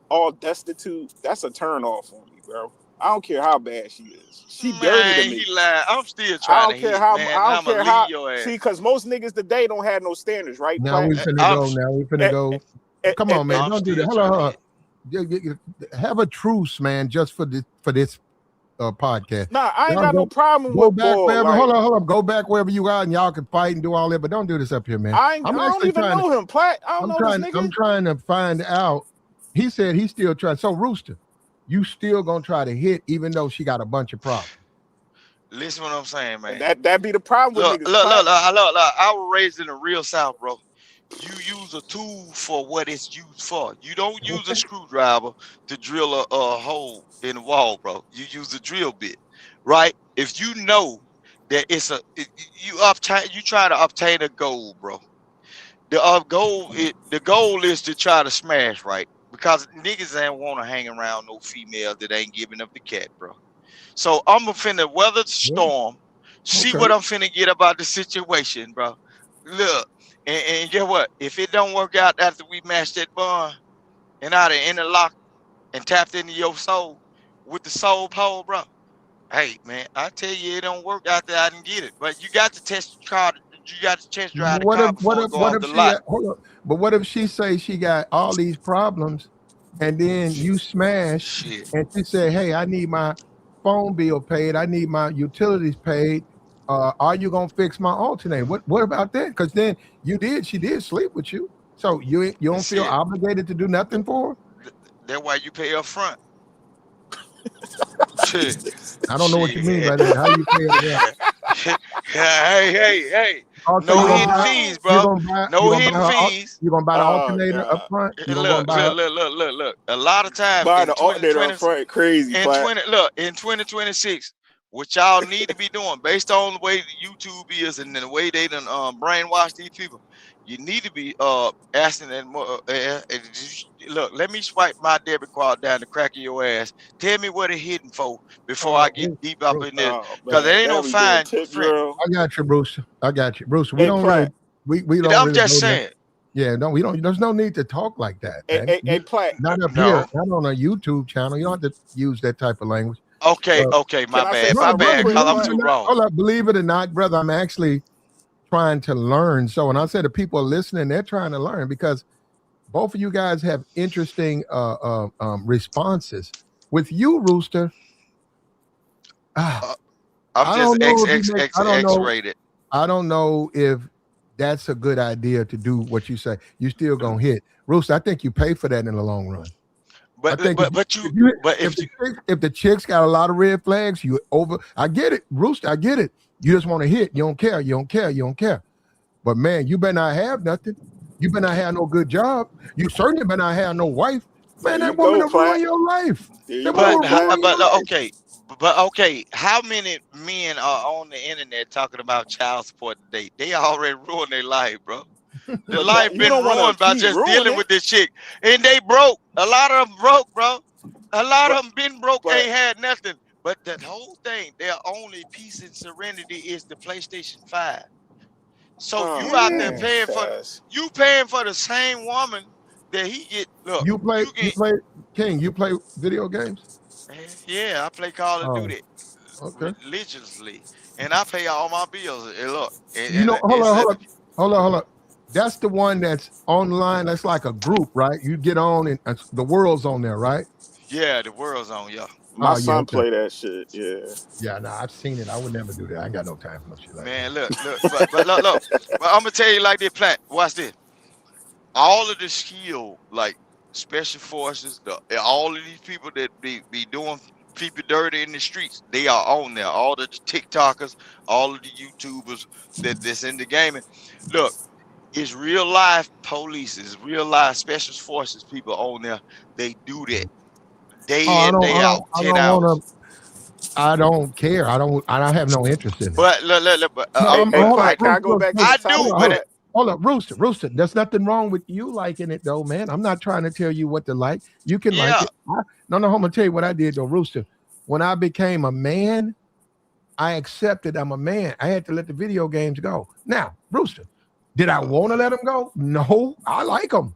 all destitute, that's a turn off on me, bro. I don't care how bad she is. She dirty to man, me. he lied. I'm still I trying to don't care hit, how man. I don't I'ma care leave how your see, ass. because most niggas today don't have no standards, right, Now Platt? we finna I'm go. Now we finna And, go. and, Come and, on, man. and I'm Don't do that. still Hold on, trying to hold on. hit. Have a truce, man, just for this podcast. nah, I ain't Y'all got no problem go with back bull. wherever. Like Hold on. Go back wherever you are, and y'all can fight and do all that. But don't do this up here, man. I I'm don't actually even trying to. know him, Platt. I don't I'm know this trying. I'm nigga. trying to find out. He said he's still trying. So Rooster, you still gonna try to hit, even though she got a bunch of problems. Listen what I'm saying, And man. that be the problem with Look, niggas, look, Platt. look, look, look, look. I was raised in the real South, bro. You use a tool for what it's used for. You don't use a Okay. screwdriver to drill a hole in the wall, bro. You use a drill bit, right? If you know that you try to obtain a goal, bro. The goal is to try to smash, right? Because niggas ain't want to hang around no female that ain't giving up the cat, bro. So I'm finna weather the Yeah. storm, see Okay. what I'm finna get about the situation, bro. Look, and get what? If it don't work out after we match that bond and out of interlock and tapped into your soul with the soul pole, bro. Hey man, I tell you it don't work out there. I didn't get it, but you got to you got the chance to drive But the what car if what before it if go what off if the she lot. hold up. But what if she say she got all these problems and then you smash Shit. and she said, hey, I need my phone bill paid, I need my utilities paid. Are you gonna fix my alternator? What about that? Because then she did sleep with you. So you don't That's feel it. obligated to do nothing for her? That's why you pay up front. Shit. I don't know what you mean Shit. by that. How you pay it up? Hey. Also, No hidden fees, bro. No hidden fees. you're gonna buy the Oh alternator up God. front. You're gonna go and Look, buy her. look. A lot of time Buy in the alternator up 2020, front, crazy, Plat. in 2026, what y'all need to be doing based on the way YouTube is and the way they done brainwash these people, you need to be asking them look, let me swipe my debit card down the crack of your ass. Tell me what it's hidden for before I get Bruce, deep up Bruce, in this. Oh Cause it man, ain't no that we doing fine tip print. drill. I got you, Bruce. I got you, Bruce. We Hey don't really, Plat. we don't I'm really just go there. saying. Yeah, no, we don't. There's no need to talk like that, man. Hey Plat. Not up No. here, not on a YouTube channel. You don't have to use that type of language. Okay, Uh, my Can I say bad. My something real bad, quick, cause I'm believe Plat? it or too not, wrong. hold up, believe it or not, brother, I'm actually trying to learn. So when I say the people are listening, they're trying to learn because both of you guys have interesting responses. With you, Rooster, Uh, I'm I just don't know if you make. I don't X know. rated. I don't know if that's a good idea to do what you say. You still gonna hit Rooster. I think you pay for that in the long run. I But think but if you but if if the you if the chick's got a lot of red flags, you over. I get it, Rooster. I get it. You just want to hit. You don't care. You don't care. You don't care. But man, you better not have nothing. You better not have no good job. You certainly better not have no wife. There Man, you that woman go, will ruin Plat. your life. There you That woman go, but will Plat. ruin your life. okay, how many men are on the internet talking about child support today? They already ruined their life, bro. The But life that you been don't want to ruined by keep just ruining dealing it. with this chick, and they broke. A lot of them broke, bro. A lot But of them been broke, but ain't had nothing. But the whole thing, their only peace and serenity is the PlayStation 5. So you oh out there man, Cass. paying for the same woman that he get. Look, You play. you You get. play King. You play video games. Yeah, I play Call of Oh, Duty okay. religiously, and I pay all my bills. And look, You know, hold it's on, hold on, hold on, hold on. That's the one that's online. That's like a group, right? You get on and the world's on there, right? yeah, the world's on y'all. My Oh yeah, son okay. play that shit. Yeah. Yeah, no, I've seen it. I would never do that. I ain't got no time for no shit like Man, that. look, but look. But I'm gonna tell you like this, Plant. Watch this. All of the skill, like special forces, all of these people that be doing people dirty in the streets, they are on there. All the TikTokers, all of the YouTubers that's in the gaming. Look, it's real life police, it's real life special forces people on there. They do that Oh, day in, day out, I 10 don't want hours. to. I don't care. I don't have no interest in it. But look, No, Hey hold up, Plat, can I go Rooster, back to Rooster, the I hold do, topic, up, but Plat? hold up, Rooster. There's nothing wrong with you liking it though, man. I'm not trying to tell you what to like. You can like yeah, it. No, I'm gonna tell you what I did though, Rooster. When I became a man, I accepted I'm a man. I had to let the video games go. Now, Rooster, did I want to let them go? No, I like them.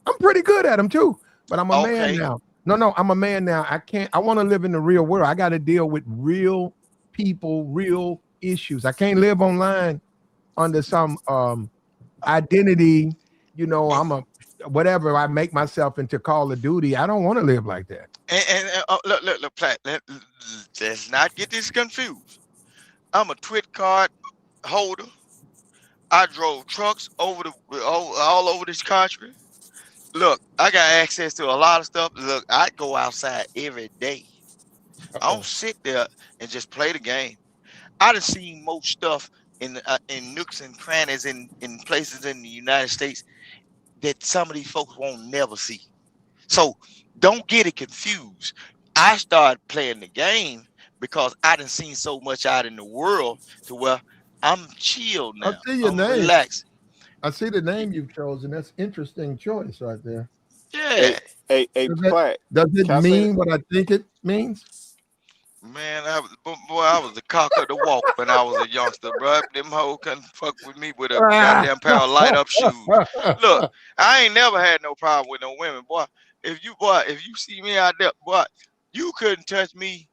I'm pretty good at them too, but I'm a man okay. now. No, I'm a man now. I can't. I want to live in the real world. I got to deal with real people, real issues. I can't live online under some identity. You know, I'm a whatever. I make myself into Call of Duty. I don't want to live like that. And look, Platt, let's not get this confused. I'm a twit card holder. I drove trucks over all over this country. Look, I got access to a lot of stuff. Look, I go outside every day. I don't Uh-oh. sit there and just play the game. I done seen most stuff in nooks and crannies in places in the United States that some of these folks won't never see. So don't get it confused. I started playing the game because I done seen so much out in the world to where I'm chilled I now. see your I'm name. relaxed. I see the name you've chosen. That's interesting choice right there. Yeah, Hey Does Plat, it can I say that? mean what I think it means? man. I was the cock of the walk when I was a youngster, bro. Them hoes couldn't fuck with me with a goddamn pair of light up shoes. Look, I ain't never had no problem with no women, boy. If you see me out there, boy, you couldn't touch me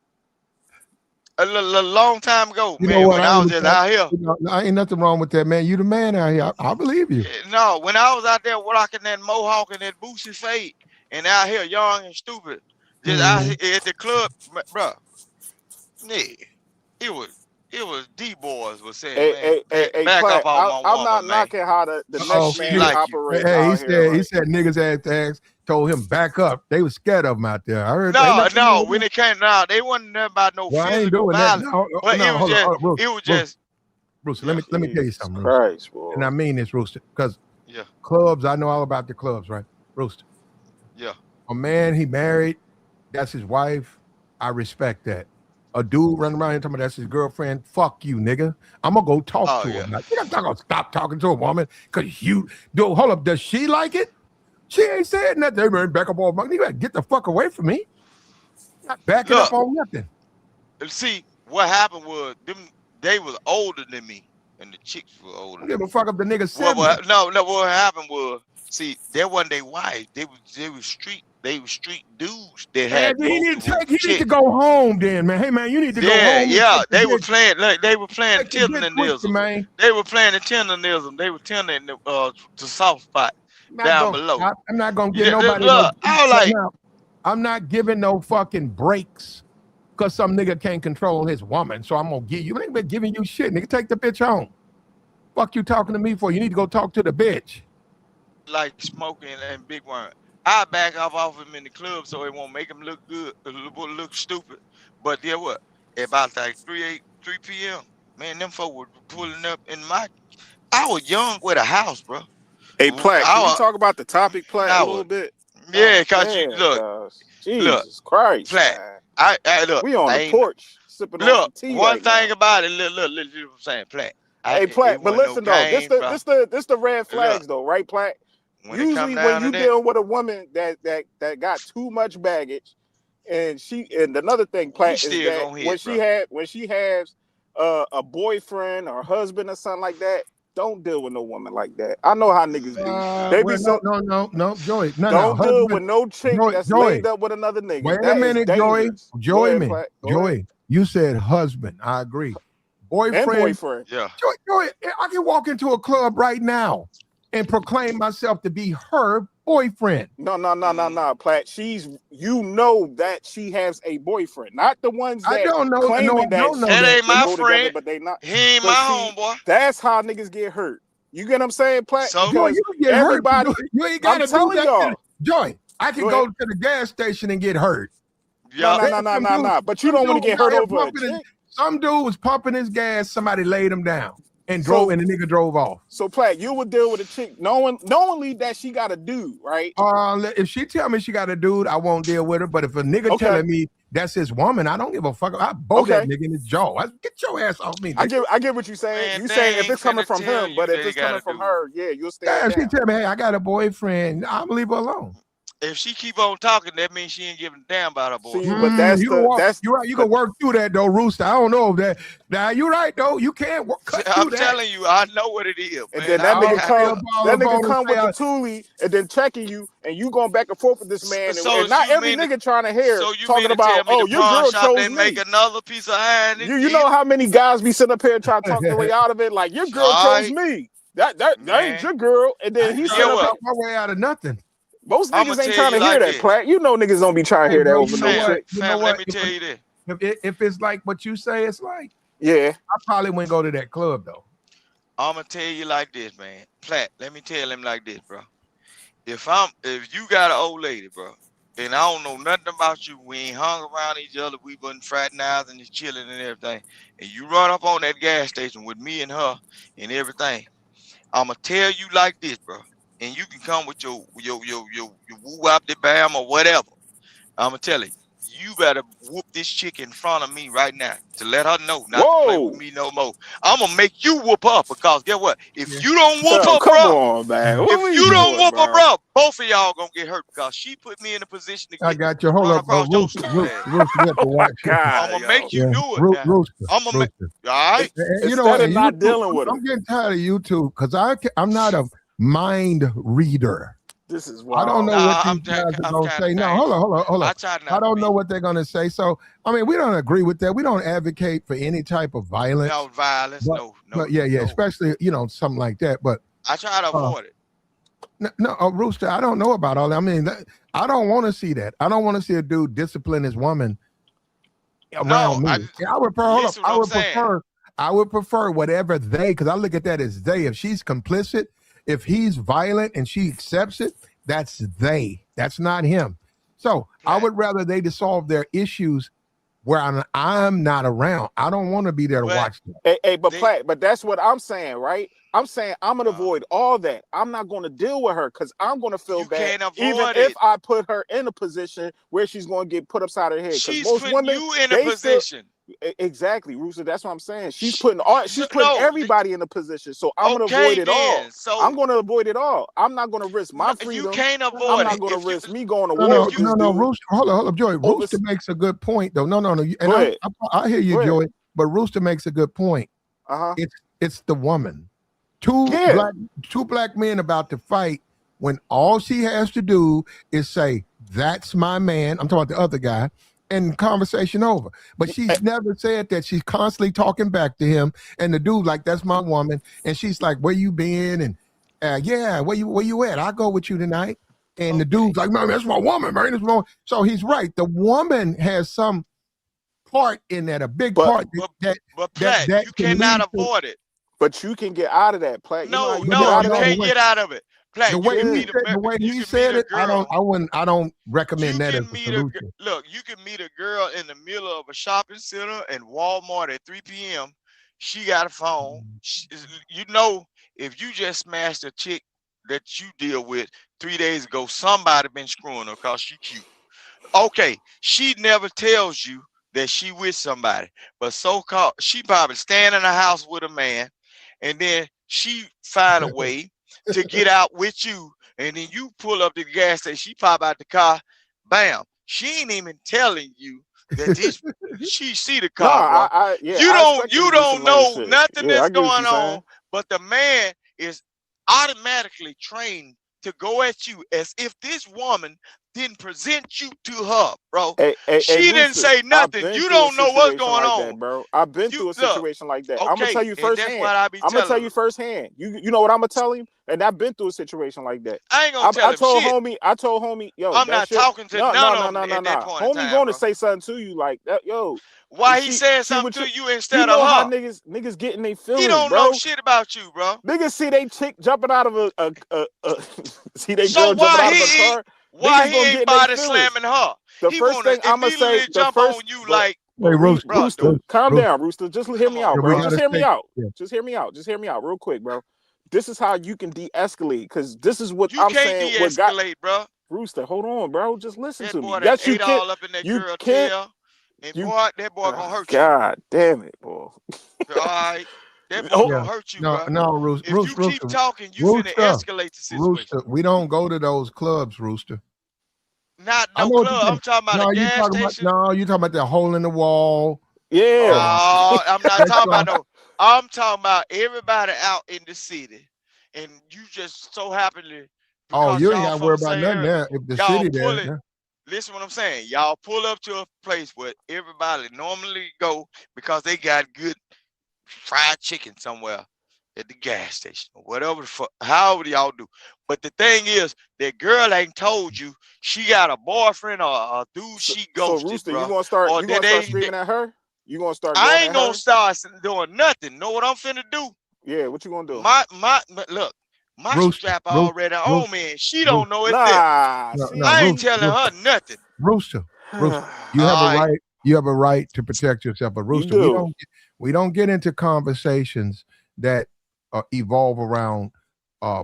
a long time ago, You know man. what? When I was just out here. Ain't nothing wrong with that, man. You the man out here. I believe you. No, when I was out there rocking that mohawk and that Boosie fade, and out here young and stupid, just out here at the club, bro. Yeah, it was D boys was saying, man, back Platt, up on my I'm woman, not man. knocking how the Oh, next man she like you. operate Hey, out here. he said niggas ass told him back up. They was scared of him out there. I heard. No, when it came out, they wasn't nothing about no Well, I ain't physical doing that. violence, No, but no, it was just, Bruce, it was just, Bruce, yeah. let me tell you something, Christ, boy. and I mean this, Rooster, because yeah, clubs, I know all about the clubs, right? Rooster. yeah. A man, he married, that's his wife. I respect that. A dude running around here talking about that's his girlfriend. Fuck you, nigga. I'm gonna go talk to him. Like, you're not gonna stop talking to a woman because you do. Hold up, does she like it? She ain't saying nothing. They man, back up all money. You gotta get the fuck away from me. Not backing up on nothing. See, what happened was they was older than me, and the chicks were older. Don't give a fuck up the nigga said. No. What happened was, see, that wasn't their wife. They was street dudes that had. He need to go home then, man. Hey man, you need to go home. Yeah, they were playing. Like, they were playing tenderism. Man. They were playing the tenderism. They were tending the soft spot down below. I'm not gonna give nobody. Look, I'm not giving no fucking breaks because some nigga can't control his woman. So I'm gonna give you. I ain't been giving you shit, nigga. Take the bitch home. Fuck you talking to me for? You need to go talk to the bitch. Like smoking and big worm. I back off him in the club so it won't make him look good, look stupid. But then what? About like 3 p.m. Man, them folk were pulling up in my. I was young with a house, bro. Hey, Platt, can we talk about the topic, Platt, a little bit? Yeah, cause you look, Jesus Christ, Platt. I look. We on the porch sipping on tea. One thing about it, look, what I'm saying, Platt. Hey, Platt, but listen though, this the red flags though, right, Platt? Usually when you deal with a woman that got too much baggage, and another thing, Platt, is that when she has a boyfriend or husband or something like that, don't deal with no woman like that. I know how niggas do. They be no, Joey. Don't deal with no chick that's laid up with another nigga. Wait a minute, Joey. You said husband. I agree. Boyfriend. Yeah. Joey, I can walk into a club right now and proclaim myself to be her boyfriend. No, Platt. You know that she has a boyfriend, not the ones that I don't know. claiming that ain't my friend, together, but they not. He ain't my homeboy. That's how niggas get hurt. You get what I'm saying, Platt? So because you get everybody, hurt. You ain't gotta do that. Joy, I can go to the gas station and get hurt. Yeah. No. But you don't want to get hurt over a chick. Some dude was pumping his gas. Somebody laid him down. And the nigga drove off. So Platt, you would deal with a chick knowingly that she got a dude, right? If she tell me she got a dude, I won't deal with her. But if a nigga telling me that's his woman, I don't give a fuck. I bow that nigga in his jaw. Get your ass off me. Nigga. I get what you're saying. Man, you saying if it's coming from him, but if it's coming from her, yeah, you'll stay. If she tell me, hey, I got a boyfriend, I'll leave her alone. If she keep on talking, that means she ain't giving a damn about her boy. But that's you're right. You can work through that though, Rooster. I don't know if that. Now you're right though. You can't cut through I'm telling you, I know what it is. And then that nigga come with the toolie and then checking you, and you going back and forth with this man. And not every nigga trying to hear talking about, oh, your girl chose me. Make another piece of iron. You know how many guys be sitting up here trying to talk their way out of it? Like, your girl chose me. That ain't your girl. And then he's sitting up my way out of nothing. Most niggas ain't trying to hear that, Platt. You know niggas don't be trying to hear that over no shit. Fam, let me tell you this. If it's like what you say, it's like, yeah, I probably wouldn't go to that club though. I'm gonna tell you like this, man. Platt, let me tell him like this, bro. If you got an old lady, bro, and I don't know nothing about you, we ain't hung around each other, we been fraternizing and chilling and everything, and you run up on that gas station with me and her and everything, I'm gonna tell you like this, bro. And you can come with your woo wop the bam or whatever. I'ma tell you, you better whoop this chick in front of me right now to let her know not to play with me no more. I'm gonna make you whoop her because guess what? If you don't whoop her, come bro, on, man. If you don't whoop her, bro, both of y'all gonna get hurt because she put me in a position to get I got you. Hold up, Rooster. I'm gonna make you do it. Rooster. I'm gonna make. All right. You know, not dealing with I'm getting tired of YouTube because I'm not a mind reader. This is I don't wild. know what Nah, these guys are I'm gonna trying say. to No, think. hold on. I try not I to don't be know what they're gonna say. So I mean, we don't agree with that. We don't advocate for any type of violence. no violence. But No, but yeah, no. especially something like that. But I try to uh, avoid it. no, Rooster, I don't know about all that. I mean, I don't want to see that. I don't want to see a dude discipline his woman No, around me. I would prefer. Hold up. listen what I'm saying. I would prefer whatever because I look at that as they. If she's complicit, if he's violent and she accepts it, that's they. That's not him. So I Right. would rather they to solve their issues where I'm not around. I don't want to be there to But watch them. Hey, but they, Platt, but that's what I'm saying, right? I'm saying I'm gonna uh, avoid all that. I'm not gonna deal with her because I'm gonna feel you bad, can't even avoid if it. I put her in a position where she's gonna get put upside her head. Because She's most putting women, you in a they still position. exactly, Rooster. That's what I'm saying. She's Sh- putting no, everybody in a position. So I'm gonna okay avoid it all. then. So I'm gonna avoid it all. I'm not gonna risk my no, you freedom. can't I'm avoid not it. gonna If you risk me going to No, war no, with if you this no, dude. Rooster. Hold on, Joey. Over, Rooster makes a good point, though. No, and go ahead. I hear you, Go ahead. Joey. But Rooster makes a good point. Uh-huh. It's the woman. Two Yeah. black men about to fight when all she has to do is say, "That's my man." I'm talking about the other guy, and conversation over. But she's never said that. She's constantly talking back to him, and the dude like, "That's my woman," and she's like, "Where you been?" And yeah, where you at? I'll go with you tonight. And the okay, dude's like, "Man, that's my woman, man. That's my woman." So he's right. The woman has some part in that, a big But part but Platt, you can cannot lead to avoid it. but you can get out of that, Platt. You know how No, you but get no, out you of that? can't get out of it. the Platt, you way can he meet said a he you can said meet a it, girl. I don't You recommend that as can a meet solution. look. You can meet a girl in the middle of a shopping center and Walmart at 3 p.m. She got a phone. You know, if you just smashed a chick that you deal with 3 days ago, somebody been screwing her because she cute. Okay, she never tells you that she with somebody, but so-called she probably stand in the house with a man, and then she find a way to get out with you, and then you pull up to the gas station, she pop out the car, bam. She ain't even telling you that this she see the No, car, bro. I expect her You to do some don't lame know shit. nothing Yeah, I that's get what going you're saying. on, but the man is automatically trained to go at you as if this woman didn't present you to her, bro. Hey, She didn't Rooster, say I've nothing. been You through a don't know what's situation going like on. that, bro. I've been You through a look, situation like that. I'm gonna tell okay, you and that's firsthand. what I be I'm gonna tell telling you her. firsthand. You know what I'm gonna tell him? And I've been through a situation like that. I ain't gonna tell I him told shit. homie, yo, I'm that not shit. talking to No, none no, of no, them no, no, at that no. point in Homie time, going to bro. say something to you like that, yo. Why he said See something what to you you instead of know how her? niggas getting their He feelings, don't know bro. shit about you, bro. Niggas see they chick jumping out of a see they So girl jumping out of a car. why Niggas he gonna ain't get in their body feelings. slamming her? The He first wanna thing I'ma say, immediately jump on you but like, Hey, Rooster, bro, Rooster, calm Rooster, down, Rooster. Just hear come me on, out, we bro. bro. gotta Just hear me stay. out. Yeah. Just hear me out. Just hear me out real quick, bro. This is how you can de-escalate, because this is what You I'm can't saying. What got de-escalate, bro. Rooster, hold on, bro. Just listen That to me. boy done Yes, you ate can. all up in that You girl can. tail. And You. boy, that boy gonna hurt you. God damn it, boy. All right. That boy Oh, Yeah. gonna hurt you, No, bro. Rooster, If you keep Rooster, talking, you finna Rooster, escalate the situation. Rooster. We don't go to those clubs, Rooster. Not I no know what you're club. talking. I'm talking about a No, you gas talking about station. you talking about that hole in the wall. yeah. No, I'm not That's talking why. about no. I'm talking about everybody out in the city, and you just so happen to, Oh, because you ain't y'all got to from worry the about same nothing area, there. If the y'all city pull there, it. yeah. Listen what I'm saying. Y'all pull up to a place where everybody normally go because they got good fried chicken somewhere at the gas station or whatever the fuck, however y'all do. But the thing is, that girl ain't told you she got a boyfriend or a dude So, she so ghosted, Rooster, you bro. gonna start Or you that gonna start they screaming at her? You gonna start I going ain't at gonna her? start doing nothing. Know what I'm finna do? Yeah, what you gonna do? Look, my Rooster, strap Rooster, already on Rooster, me, and she don't Rooster. know it's there. Nah, No, I see. ain't telling her nothing. Rooster. You have All a right, right. You have a right to protect yourself. But You Rooster, do. we don't get into conversations that evolve around uh,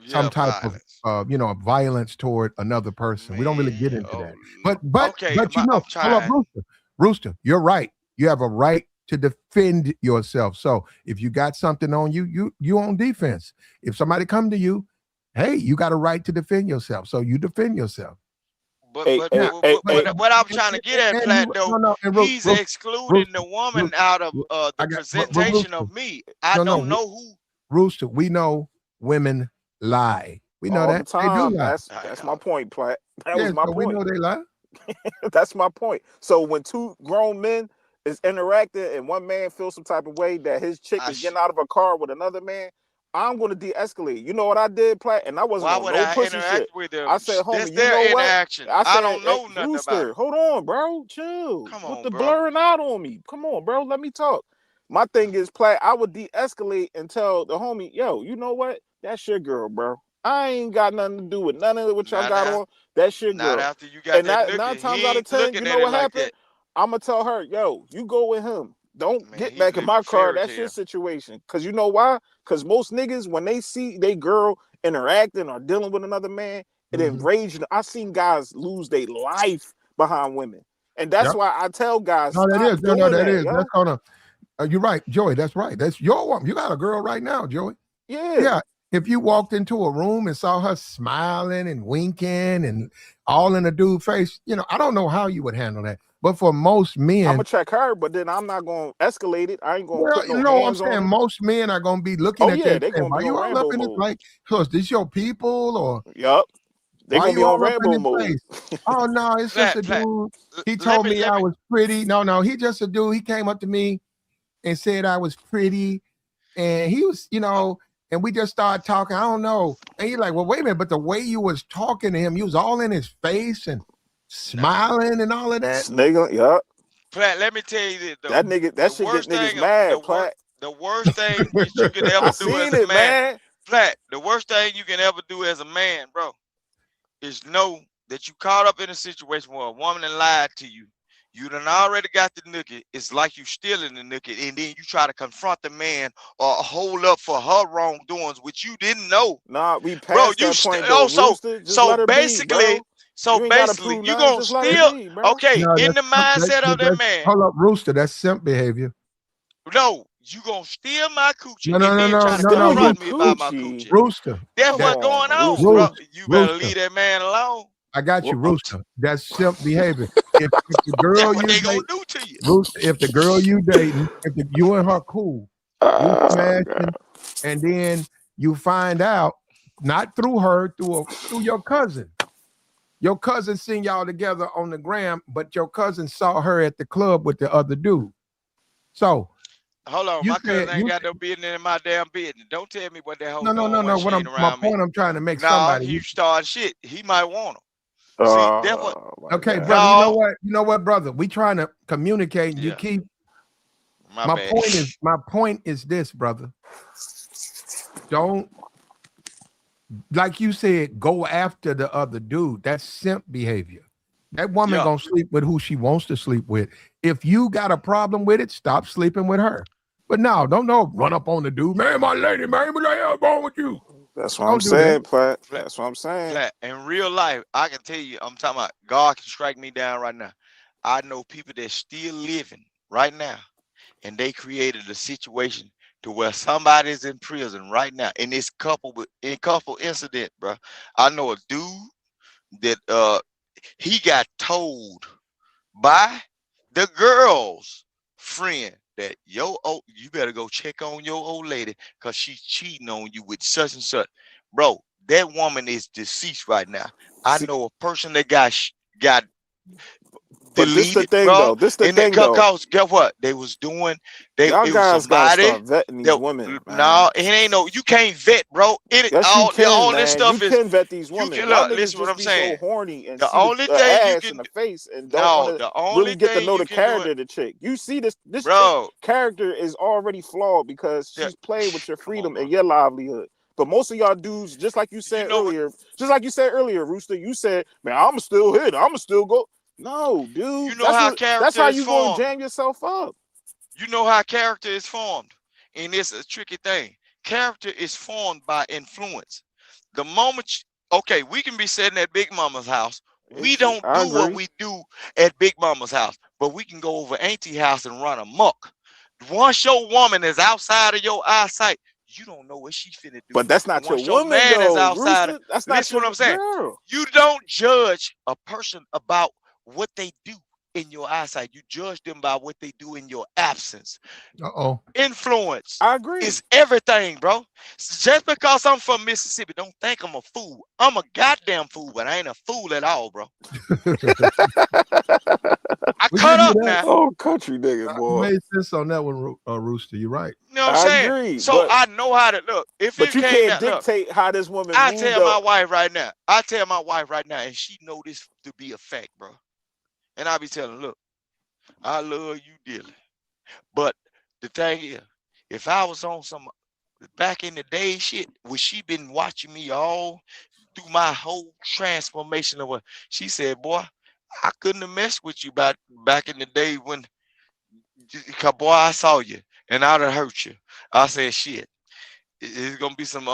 some yeah, type of violence, violence toward another person. We don't really get man. into Oh, that. But okay. I'm hold up, trying. Rooster, you're right. You have a right to defend yourself. So if you got something on you, you on defense. If somebody come to you, hey, you got a right to defend yourself. So you defend yourself. But Hey, but hey, but, hey, but, hey. but what I'm trying to get at, And you, Plat, though, no, and he's Rooster, excluding the woman out of the I got presentation Rooster. of me. I No, don't know who. Rooster, we know women lie. We know all the that. They do time. lie. That's my point, Platt. That Yeah, was my so we point. know they lie. That's my point. So when two grown men is interacting and one man feels some type of way that his chick I is sh- getting out of a car with another man, I'm gonna de-escalate. You know what I did, Platt? And I wasn't Why on would no I pussy interact shit. with them? I said, That's homie, you their know what? interaction. I I said, don't know nothing about Rooster, it. hold on, bro. Chill. Come With on, the bro. blurring out on me. Come on, bro. Let me talk. My thing is, Platt, I would de-escalate and tell the homie, yo, you know what? That's your girl, bro. I ain't got nothing to do with none of what y'all Not got after, on. That's your not girl. after you got And that that 9 nookie. times He out of ain't 10, you looking know at it what like happened? that. I'm gonna tell her, yo, you go with him. Don't Man, get he back in living my car. fairy That's your tale. situation. Cause you know why? Cause most niggas, when they see they girl interacting or dealing with another man, it Mhm. enrages them. I seen guys lose their life behind women. And that's Yep. why I tell guys, No, that stop is. No, doing that that, is. yo. That's gonna. You're right, Joey. That's right. That's your woman. You got a girl right now, Joey. Yeah. Yeah. If you walked into a room and saw her smiling and winking and all in a dude face, I don't know how you would handle that. But for most I'm men, gonna check her, but then I'm not gonna escalate it. I ain't gonna well, put no I'm hands on saying her. most men are gonna be looking Oh at yeah, that they saying, gonna why be you on all up Rambo in this mode. like, is this your people or Yup. They why gonna be you on all up in Rambo his mode. face? Oh no, it's just a Flat. dude. He Let told me, me I was pretty. No, he just a dude. He came up to me and said I was pretty. And he was, and we just started talking. I don't know. And he's like, well, wait a minute, but the way you was talking to him, you was all in his face and smiling and all of that. Nigga, yup. Platt, let me tell you this though. That nigga, that The shit get worst niggas thing, mad, Platt. the worst thing that you can ever I do as seen a it, man, man. Platt, the worst thing you can ever do as a man, bro, is know that you caught up in a situation where a woman done lied to you. You done already got the nookie. It's like you stealing the nookie, and then you try to confront the man or hold up for her wrongdoings, which you didn't know, Nah, we bro. passed that point though. Rooster, just let her be, bro. You ain't gotta prove You nothing. gonna Just let her steal. be, bro. Okay, No, in the mindset of that that's man, hold up, Rooster. That's simp behavior. no, you gonna steal my coochie No, no, and no, then no, try to no, no, Steal your confront Rooster. me about my coochie. coochie. Rooster. That's Come what's That going on, on, Rooster. bro. Rooster. You better Rooster. leave that man alone. I got you, Well, Rooster. That's simp behavior. If the That's girl what you they gonna date, do to you. Rooster, if the girl you dating, you and her cool, you God. smashing, and then you find out, not through her, through your cousin. Your cousin seen y'all together on the gram, but your cousin saw her at the club with the other dude. So Hold on, you my cousin said ain't got no business in my damn business. Don't tell me what that hoe no, no, no, doing when no. she ain't My around me. point I'm trying to make No, somebody. he starting shit. He might want her. See, that's what. Oh my Okay, God. brother. No, You know what, brother? We trying to communicate, and you yeah, keep. my bad. My point is this, brother. Don't, like you said, go after the other dude. That's simp behavior. That woman Yeah, gonna sleep with who she wants to sleep with. If you got a problem with it, stop sleeping with her. But no, don't run up on the dude, man. My lady, man, what the hell wrong with you? That's what I'm Don't do that. saying, Platt. flat, That's what I'm saying. flat. In real life, I can tell you, I'm talking about God can strike me down right now. I know people that still living right now, and they created a situation to where somebody's in prison right now in this couple incident, bro. I know a dude that he got told by the girl's friend that you better go check on your old lady because she's cheating on you with such and such. Bro, that woman is deceased right now. I See, know a person that got but this the deleted, thing bro. though. This the And thing though. cause guess what? They was doing Y'all it was guys gotta somebody start vetting these that women, man. no, it ain't no you can't vet, bro. Yes, you can, All this man. You stuff is can vet these you women. can Y'all look, niggas listen what just I'm be so saying. horny and The see the only thing you ass in can the face and don't want no, to the only really get to thing know you the can do character it, of the chick. You see this chick bro. character is already flawed because Yeah, she's playing with your come on, freedom bro. and your livelihood. But most of y'all dudes, You know what? just like you said earlier, Rooster, you said, man, I'ma still hit, I'ma still go. No, You dude, know how that's character how is you gonna formed. jam yourself up. You know how character is formed. And it's a tricky thing. Character is formed by influence. The moment okay, we can be sitting at Big Mama's house. We don't I do what agree. we do at Big Mama's house, but we can go over Auntie house and run amok. Once your woman is outside of your eyesight, you don't know what she finna do. But that's And not your once your woman man is though, outside, Rooster. That's not listen your what I'm saying. girl. You don't judge a person about what they do. in your eyesight. You judge them by what they do in your absence. Uh-oh. Influence I agree. is everything, bro. Just because I'm from Mississippi, don't think I'm a fool. I'm a goddamn fool, but I ain't a fool at all, bro. I We cut give you up that. now. Oh, country nigga, You boy. made sense on that one, Rooster. You're right. You know what I'm I saying? agree, So but- I know how to look. If But it you came can't down, look, dictate how this woman I moved tell my up. wife right now. I tell my wife right now, and she know this to be a fact, bro. And I be telling her, look, I love you dearly. But the thing is, if I was on some back in the day shit, would she been watching me all through my whole transformation of what she said, boy, I couldn't have messed with you back in the day when, cause boy, I saw you and I'd have hurt you. I said, shit, it's gonna be some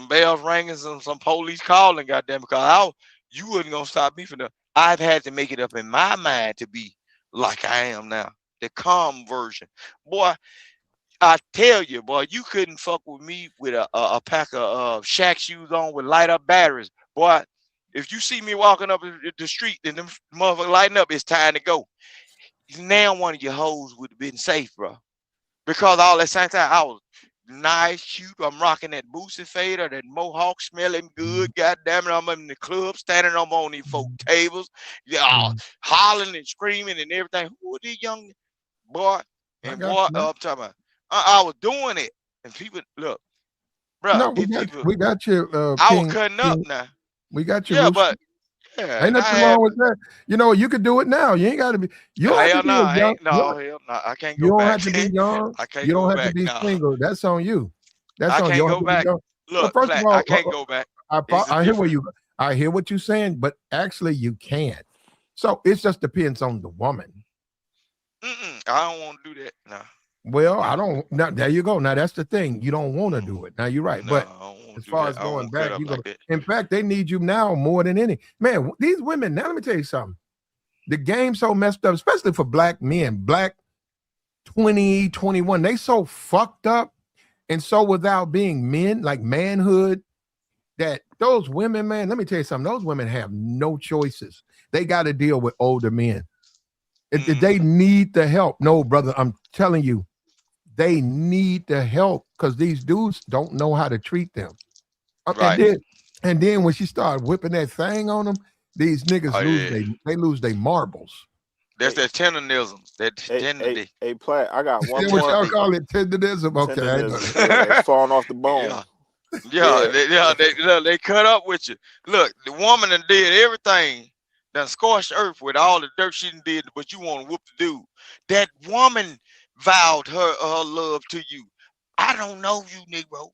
bells ringing, some police calling, goddamn, because you wasn't gonna stop me from the. I've had to make it up in my mind to be like I am now, the calm version. Boy, I tell you, boy, you couldn't fuck with me with a pack of Shaq shoes on with light up batteries. Boy, if you see me walking up the street and them motherfuckers lighting up, it's time to go. Now one of your hoes would have been safe, bro. Because all that same time I was nice, cute. I'm rocking that Boosie fader, that mohawk smelling good. God damn it, I'm in the club standing up on these folk tables, hollering and screaming and everything. Who are these young boy? And boy, I'm talking about, I was doing it, and people look, bro. No, we got you. I King, was cutting King, up now. We got you. Yeah, Rooster. but yeah, Ain't nothing wrong with that. You know, you could do it now. You ain't got to be. You don't have to be young. Hell no, I can't You go don't back. have to be young. I can't You don't go have back to be now. single. That's on you. That's I on can't you. go back. Look, well, first Platt, of all, I can't go back. I hear what I hear what you're saying, but actually you can. So it just depends on the woman. I don't want to do that. No. Well, I don't. Now there you go. Now that's the thing. You don't want to do it. Now you're right. No, But I don't wanna as do far that. as I don't going wanna cut back, up you like go. that. In fact, they need you now more than any man. These women. Now let me tell you something. The game's so messed up, especially for black men, black 20, 21. They so fucked up and so without being men, like manhood, that those women, man, let me tell you something. Those women have no choices. They got to deal with older men. They need the help. No, brother, I'm telling you, they need the help because these dudes don't know how to treat them. Right. And then when she started whipping that thing on them, these niggas lose their marbles. There's that tenderism, that tendency. Hey, Platt, I got one What more. y'all call it? Tenderism. Okay. Tenderism. Yeah, it's falling off the bone. They cut up with you. Look, the woman that did everything, done scorched earth with all the dirt she did, but you want to whoop the dude. That woman vowed her love to you. I don't know you, Negro.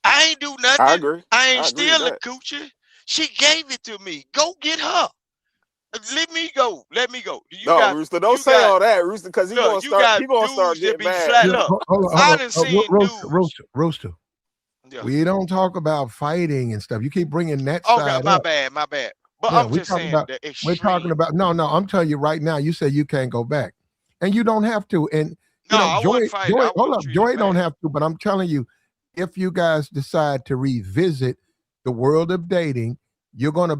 I ain't do nothing. I agree. I ain't I agree with stealing that. coochie. She gave it to me. Go get her. Let me go. Let me go. Rooster, don't say all that, Rooster, because he gonna start getting mad. Flat. Look, I done seen dudes. Rooster. Yeah. We don't talk about fighting and stuff. You keep bringing that side my up. bad. But yeah, I'm just saying the extreme. We're talking about no. I'm telling you right now. You say you can't go back, and you don't have to. And Joy don't have to. But I'm telling you, if you guys decide to revisit the world of dating, you're gonna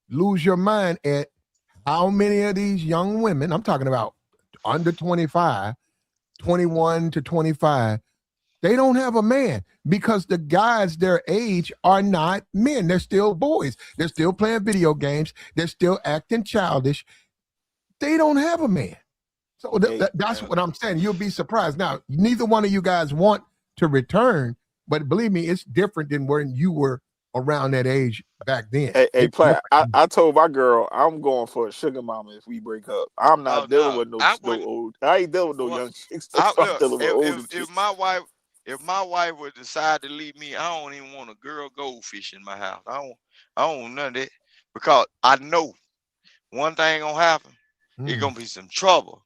lose your mind at how many of these young women, I'm talking about under 25, 21 to 25, they don't have a man because the guys their age are not men. They're still boys. They're still playing video games. They're still acting childish. They don't have a man. So that's what I'm saying. You'll be surprised. Now, neither one of you guys want to return, but believe me, it's different than when you were around that age back then. Hey Platt, I told my girl I'm going for a sugar mama if we break up. I'm not dealing with no old. I ain't dealing with no young chicks. If my wife would decide to leave me, I don't even want a girl goldfish in my house. I don't want none of that because I know one thing gonna happen. It's gonna be some trouble.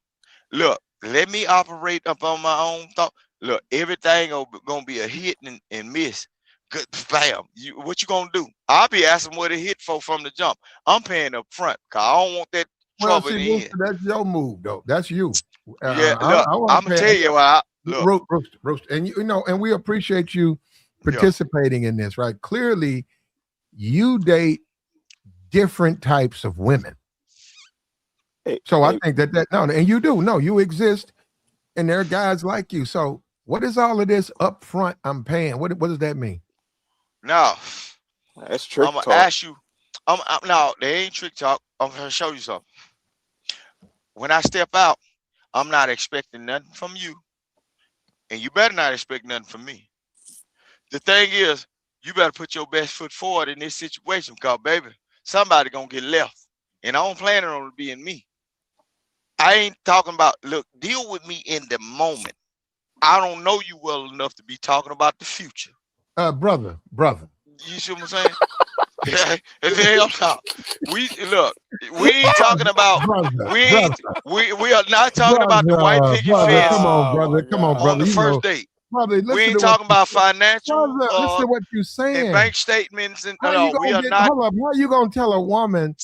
Look, let me operate up on my own thought. Look, everything gonna be a hit and miss. Good, bam. What you gonna do? I'll be asking what it hit for from the jump. I'm paying up front because I don't want that trouble in the end. That's your move, though. That's you. Look, I'm gonna tell you why. Roast, and and we appreciate you participating in this, right? Clearly, you date different types of women, Hey, So I hey, think that no, and you do. No, you exist, and there are guys like you. So what is all of this up front I'm paying? What does that mean? Now, that's I'm trick gonna talk. ask you. Now they ain't trick talk. I'm gonna show you something. When I step out, I'm not expecting nothing from you, and you better not expect nothing from me. The thing is, you better put your best foot forward in this situation, because baby, somebody gonna get left, and I don't plan on it being me. I ain't talking about. Look, deal with me in the moment. I don't know you well enough to be talking about the future. Brother, You see what I'm saying? Hell no. We look. We ain't talking about. brother, We brother, ain't. We are not talking about the white picket brother. fence Oh my Come on, on brother. the God. You first know, date. brother, We listen ain't to what talking about financial brother, listen to what you're and saying. bank statements and How you we gonna are get not. hold up? How you gonna tell a woman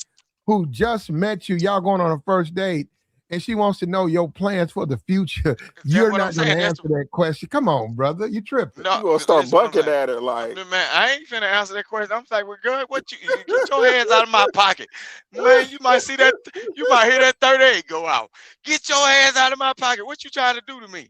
who just met you, y'all going on a first date, and she wants to know your plans for the future? That's You're what I'm not gonna saying. That's answer that question. Come on, brother. You tripping. no. You gonna start Listen what I'm bucking saying. at her like, Man, I ain't finna answer that question. I'm like, well, good. What you get your hands out of my pocket, man? You might see that. You might hear that 38 go out. Get your hands out of my pocket. What you trying to do to me?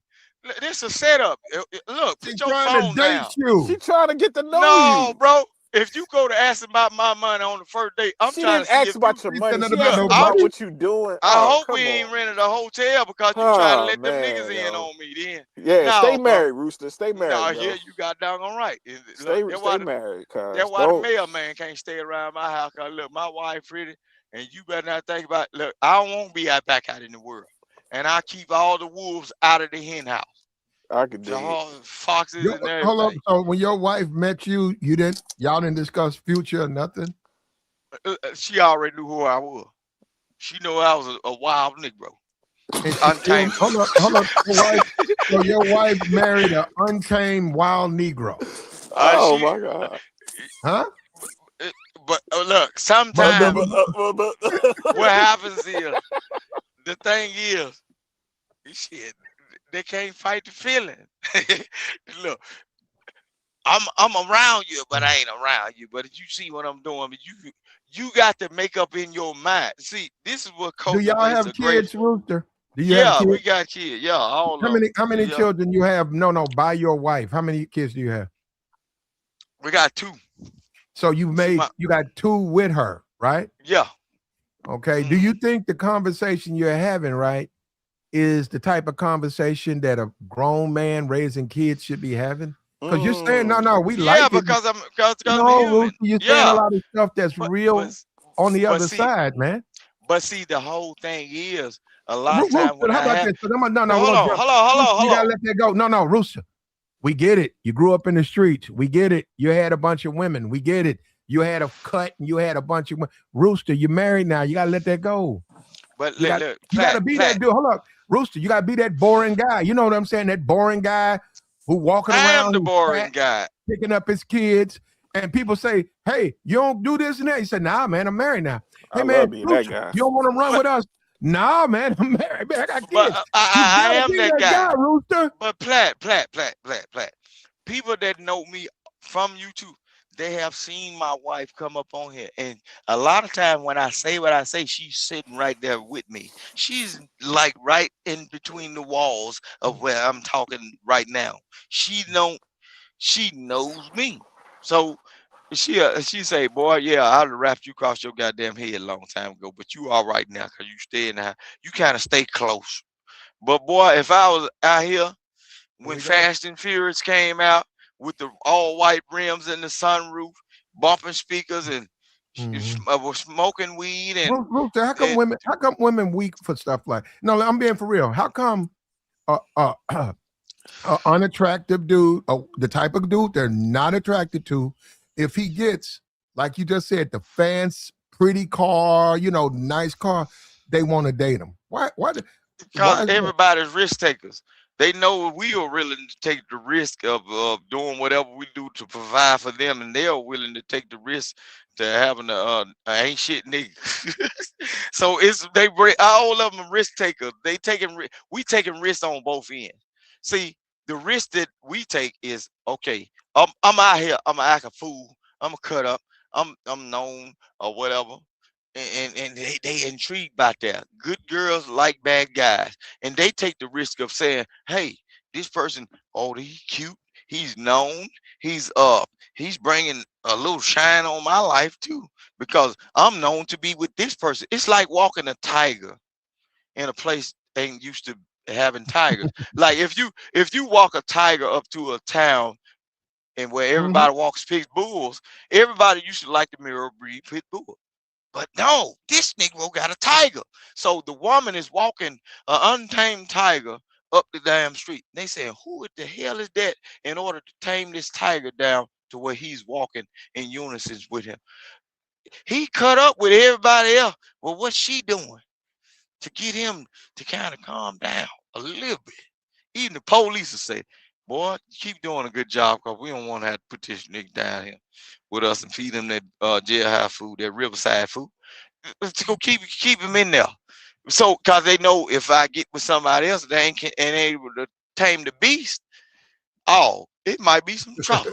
This is a setup. Look, She's put your trying to phone date down. she you. trying to get to know No, you. bro. If you go to ask about my money on the first date, I'm She trying didn't to see ask if you about your She said money. nothing She about look. asked no I'm. about money. what you doing. I Oh, hope we come ain't on. rented a hotel because you trying to Oh let them niggas man, in yo. on me. Then Yeah, stay no, bro. married, Rooster. Stay married, No, yeah, bro. you got doggone right. Look, Stay stay married, that's cuz. why the Don't mailman can't stay around my house. Cause look, my wife pretty, and you better not think about. Look, I don't want to be out back out in the world, and I keep all the wolves out of the hen house, I could the dig it. all foxes and Hold up. everything. So when your wife met you, y'all didn't discuss future or nothing? She already knew who I was. She knew I was a wild Negro, And untamed. hold up. Your wife married an untamed wild Negro. Oh She, my God. Huh? uh, but look, But, but, sometimes but, what happens is the thing is, shit, they can't fight the feeling. Look, I'm around you, but I ain't around you. But if you see what I'm doing, but you got to make up in your mind. See, this is what do y'all cultivates have a great. kids, Rooster? Do you have Yeah, we kids? got kids. Yeah, all of How them. many Yeah, children you have? No, by your wife. How many kids do you have? we got two. So See my you got two with her, right? yeah. Okay. Do you Mhm. think the conversation you're having, right, is the type of conversation that a grown man raising kids should be having? Because you're saying, Mm. no, we Yeah, like it. because I'm No, human. Rooster, you're saying a Yeah, lot of stuff that's but real on the but other see, side, man. the whole thing is a lot of time Rooster, when how I about have. this? No, we're Hold gonna on, jump. hold on, hold Rooster, on, you hold gotta on. let that go. No, Rooster. We get it. You grew up in the streets. We get it. You had a bunch of women. We get it. You had a cut and you had a bunch of Rooster. You're married now. You gotta let that go. But You got look, you gotta be that Plat. dude. Hold up, Rooster. You gotta be that boring guy. You know what I'm saying? That boring guy who walking I am around, the who's boring fat, guy. picking up his kids. And people say, "Hey, you don't do this and that." You say, "Nah, man, I'm married now." I Hey, man, love being that Rooster, guy. you don't want to run But with us? Nah, man, I'm married. Man, I got but kids. You I gotta am be that that guy. guy, Rooster. But Plat. People that know me from YouTube, they have seen my wife come up on here, and a lot of time when I say what I say, she's sitting right there with me. She's like right in between the walls of where I'm talking right now. She knows me. So she say, boy, yeah, I'd have wrapped you across your goddamn head a long time ago, but you all right now because you stay in the house. You kind of stay close. But boy, if I was out here Here when we go. Fast and Furious came out with the all white rims and the sunroof, bumping speakers and Mhm. was smoking weed Rooster, and how come women weak for stuff like? No, I'm being for real. How come a unattractive dude, the type of dude they're not attracted to, if he gets, like you just said, the fancy, pretty car, nice car, they want to date him. Why because is that? everybody's risk takers. They know we are willing to take the risk of doing whatever we do to provide for them, and they are willing to take the risk to having a ain't shit nigga. So all of them risk takers. We taking risks on both ends. See, the risk that we take is okay. I'm out here. I'm gonna act a fool. I'm gonna cut up. I'm known or whatever. and they intrigued by that. Good girls like bad guys, and they take the risk of saying, "Hey, this person, oh, he's cute, he's known, he's bringing a little shine on my life too, because I'm known to be with this person." It's like walking a tiger in a place ain't used to having tigers. Like if you walk a tiger up to a town and where Mhm. everybody walks pit bulls, everybody used to like the mirror breed pit bull. But no, this Negro got a tiger. So the woman is walking an untamed tiger up the damn street. They saying, who the hell is that in order to tame this tiger down to where he's walking in unison with him? He cut up with everybody else. Well, what's she doing to get him to kind of calm down a little bit? Even the police will say, boy, keep doing a good job because we don't want to have to put this nigga down here with us and feed him that jailhouse food, that riverside food. Let's go keep him in there. So, cause they know if I get with somebody else, they ain't able to tame the beast. Oh, it might be some trouble.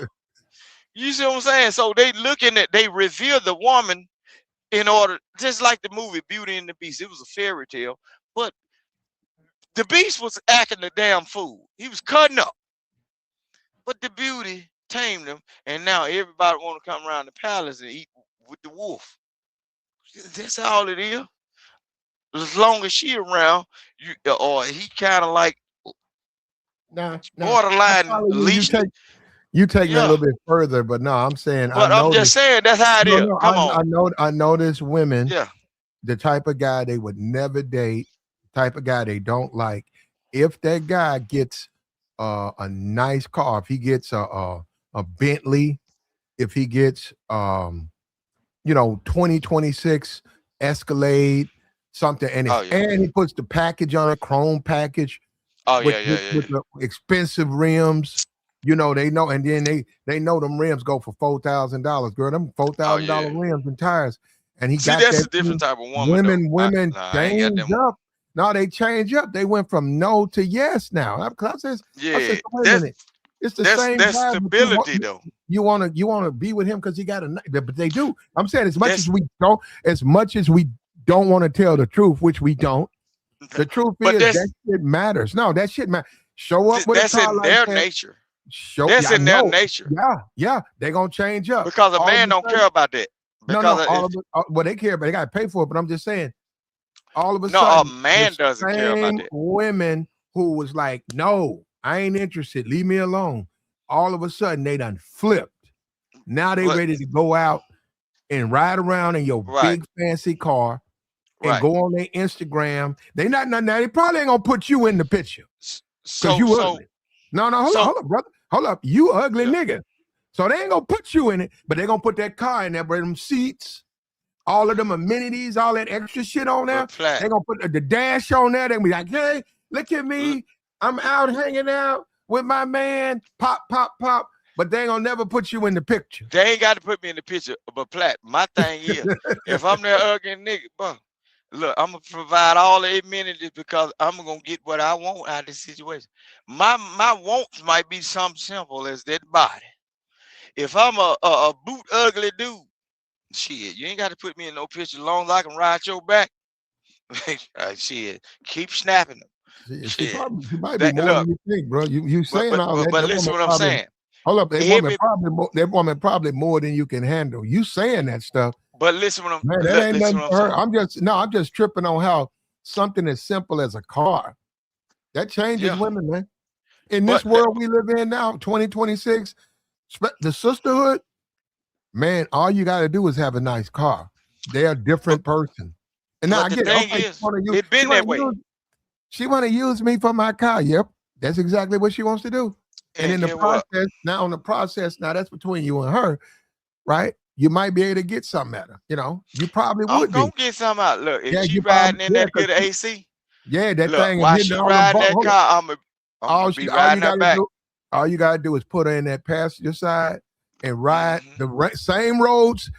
You see what I'm saying? So they revere the woman in order, just like the movie Beauty and the Beast. It was a fairy tale, but the beast was acting a damn fool. He was cutting up, but the beauty tamed him, and now everybody want to come around the palace and eat with the wolf. That's all it is. As long as she around, you or he kind of like Now, I borderline follow you. leash. You taking it a Yeah, little bit further, but no, I'm saying I but I'm noticed. just saying that's how it No, is. no, Come on. I notice women, Yeah. the type of guy they would never date, type of guy they don't like. If that guy gets a nice car, if he gets a Bentley, if he gets 2026 Escalade, something, Oh yeah. and he puts the package on a chrome package Oh with yeah. Yeah. Yeah. with the expensive rims. They know, and then they know them rims go for $4,000. Girl, them four Oh thousand yeah. dollar rims and tires, and he See, got that's that a different thing. type of woman though. Women I ain't got change them. up. No, they change up. They went from no to yes now. I said, Yeah, wait a minute. It's the same that's guy, but you want stability though. you want to be with him because he got but they do. I'm saying as much That's as we don't want to tell the truth, which we don't. The truth but is that shit matters. No, that shit matters. Show up with a that's car in like their that. nature. Yeah, That's I in their know. nature Yeah, they're gonna change up. because a All of man a don't sudden, care about that. no, Because all of it. Well, they care, but they gotta pay for it. But I'm just saying, all of a no, a sudden, the man doesn't care about same that. women who was like, "No, I ain't interested. Leave me alone." All of a sudden, they done flipped. Now they But ready to go out and ride around in your right, big fancy car and right. go on their Instagram. They not now. They probably ain't gonna put you in the picture because So you so ugly. No, so hold up, brother. Hold up. You ugly yeah. nigga. So they ain't gonna put you in it, but they gonna put that car in there, bring them seats, all of them amenities, all that extra shit on there. But Platt, They gonna put the dash on there. They gonna be like, hey, look at l- me. I'm out hanging out with my man. Pop, pop, pop. But they ain't gonna never put you in the picture. they ain't got to put me in the picture. But Platt, my thing is, if I'm that ugly nigga, bro, look, I'm gonna provide all the amenities because I'm gonna get what I want out of this situation. My wants might be something simple as that body. If I'm a boot ugly dude, shit, you ain't got to put me in no picture as long as I can ride your back. Shit, keep snapping them. Shit, She might be that more look, than you think, bro. You but saying but all but, that? but That listen woman what I'm probably saying. hold up. Every That woman probably more than you can handle. You saying that stuff. but listen what I'm Man, that ain't listen nothing what I'm for her. saying. I'm just tripping on how something as simple as a car that changes Yeah, women, man. In but this world we live in now, 2026, the sisterhood, man, all you got to do is have a nice car. They're a but different person. And now I but the get it. thing Okay, is, it she been want that to way. use, she want to use me for my car. Yep, that's exactly what she wants to do. And And in the get what? process, now that's between you and her, right? You might be able to get something at her. You probably I'm would be. gonna get something out. Look, if Yeah, she you probably riding in yeah, that because good AC, that look, thing is while hitting she all them riding bumps. that Hold up. car, I'm gonna be All you riding her gotta back. do, is put her in that passenger side and ride Hmm. the same roads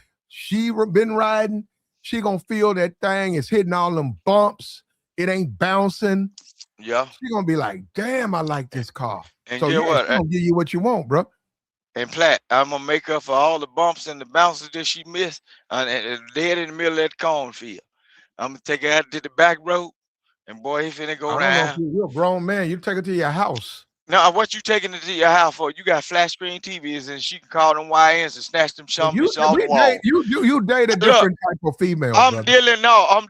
been riding. She gonna feel that thing is hitting all them bumps. It ain't bouncing. Yeah, She gonna be like, damn, I like this car. and So get yeah, she what? gonna give you what you want, bro. And Platt, I'm gonna make up for all the bumps and the bounces that she missed, and dead in the middle of that cornfield. I'm gonna take her out to the back road, and boy, he finna go I don't know if down. you're a grown man. You take it to your house. Now, what you taking it to your house for? You got flat screen TVs, and she can call them YNs and snatch them You shumblets off the wall. you date a Look, different type of female, I'm brother.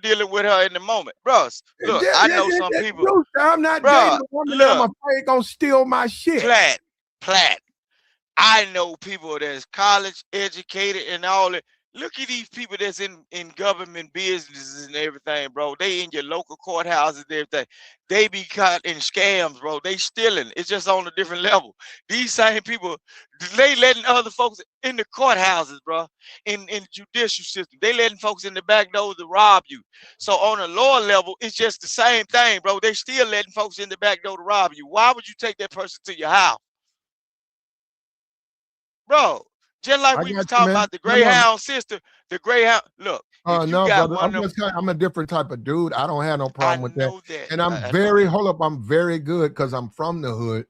dealing with her in the moment, bros. Look, I know some people. I'm not Bruh, dating a woman that I'm look. afraid gonna steal my shit. Platt. I know people that's college educated and all that. Look at these people that's in government businesses and everything, bro. They in your local courthouses and everything. They be caught in scams, bro. They stealing. It's just on a different level. These same people, they letting other folks in the courthouses, bro. In the judicial system, they letting folks in the back door to rob you. So on a lower level, it's just the same thing, bro. They still letting folks in the back door to rob you. Why would you take that person to your house? Bro, just like I we was got you, talking man. about the Greyhound sister, the Greyhound. Look, if you No, got brother. one of them, I'm a different type of dude. I don't have no I problem with that. know that. And I'm I know very that. hold up. I'm very good because I'm from the hood.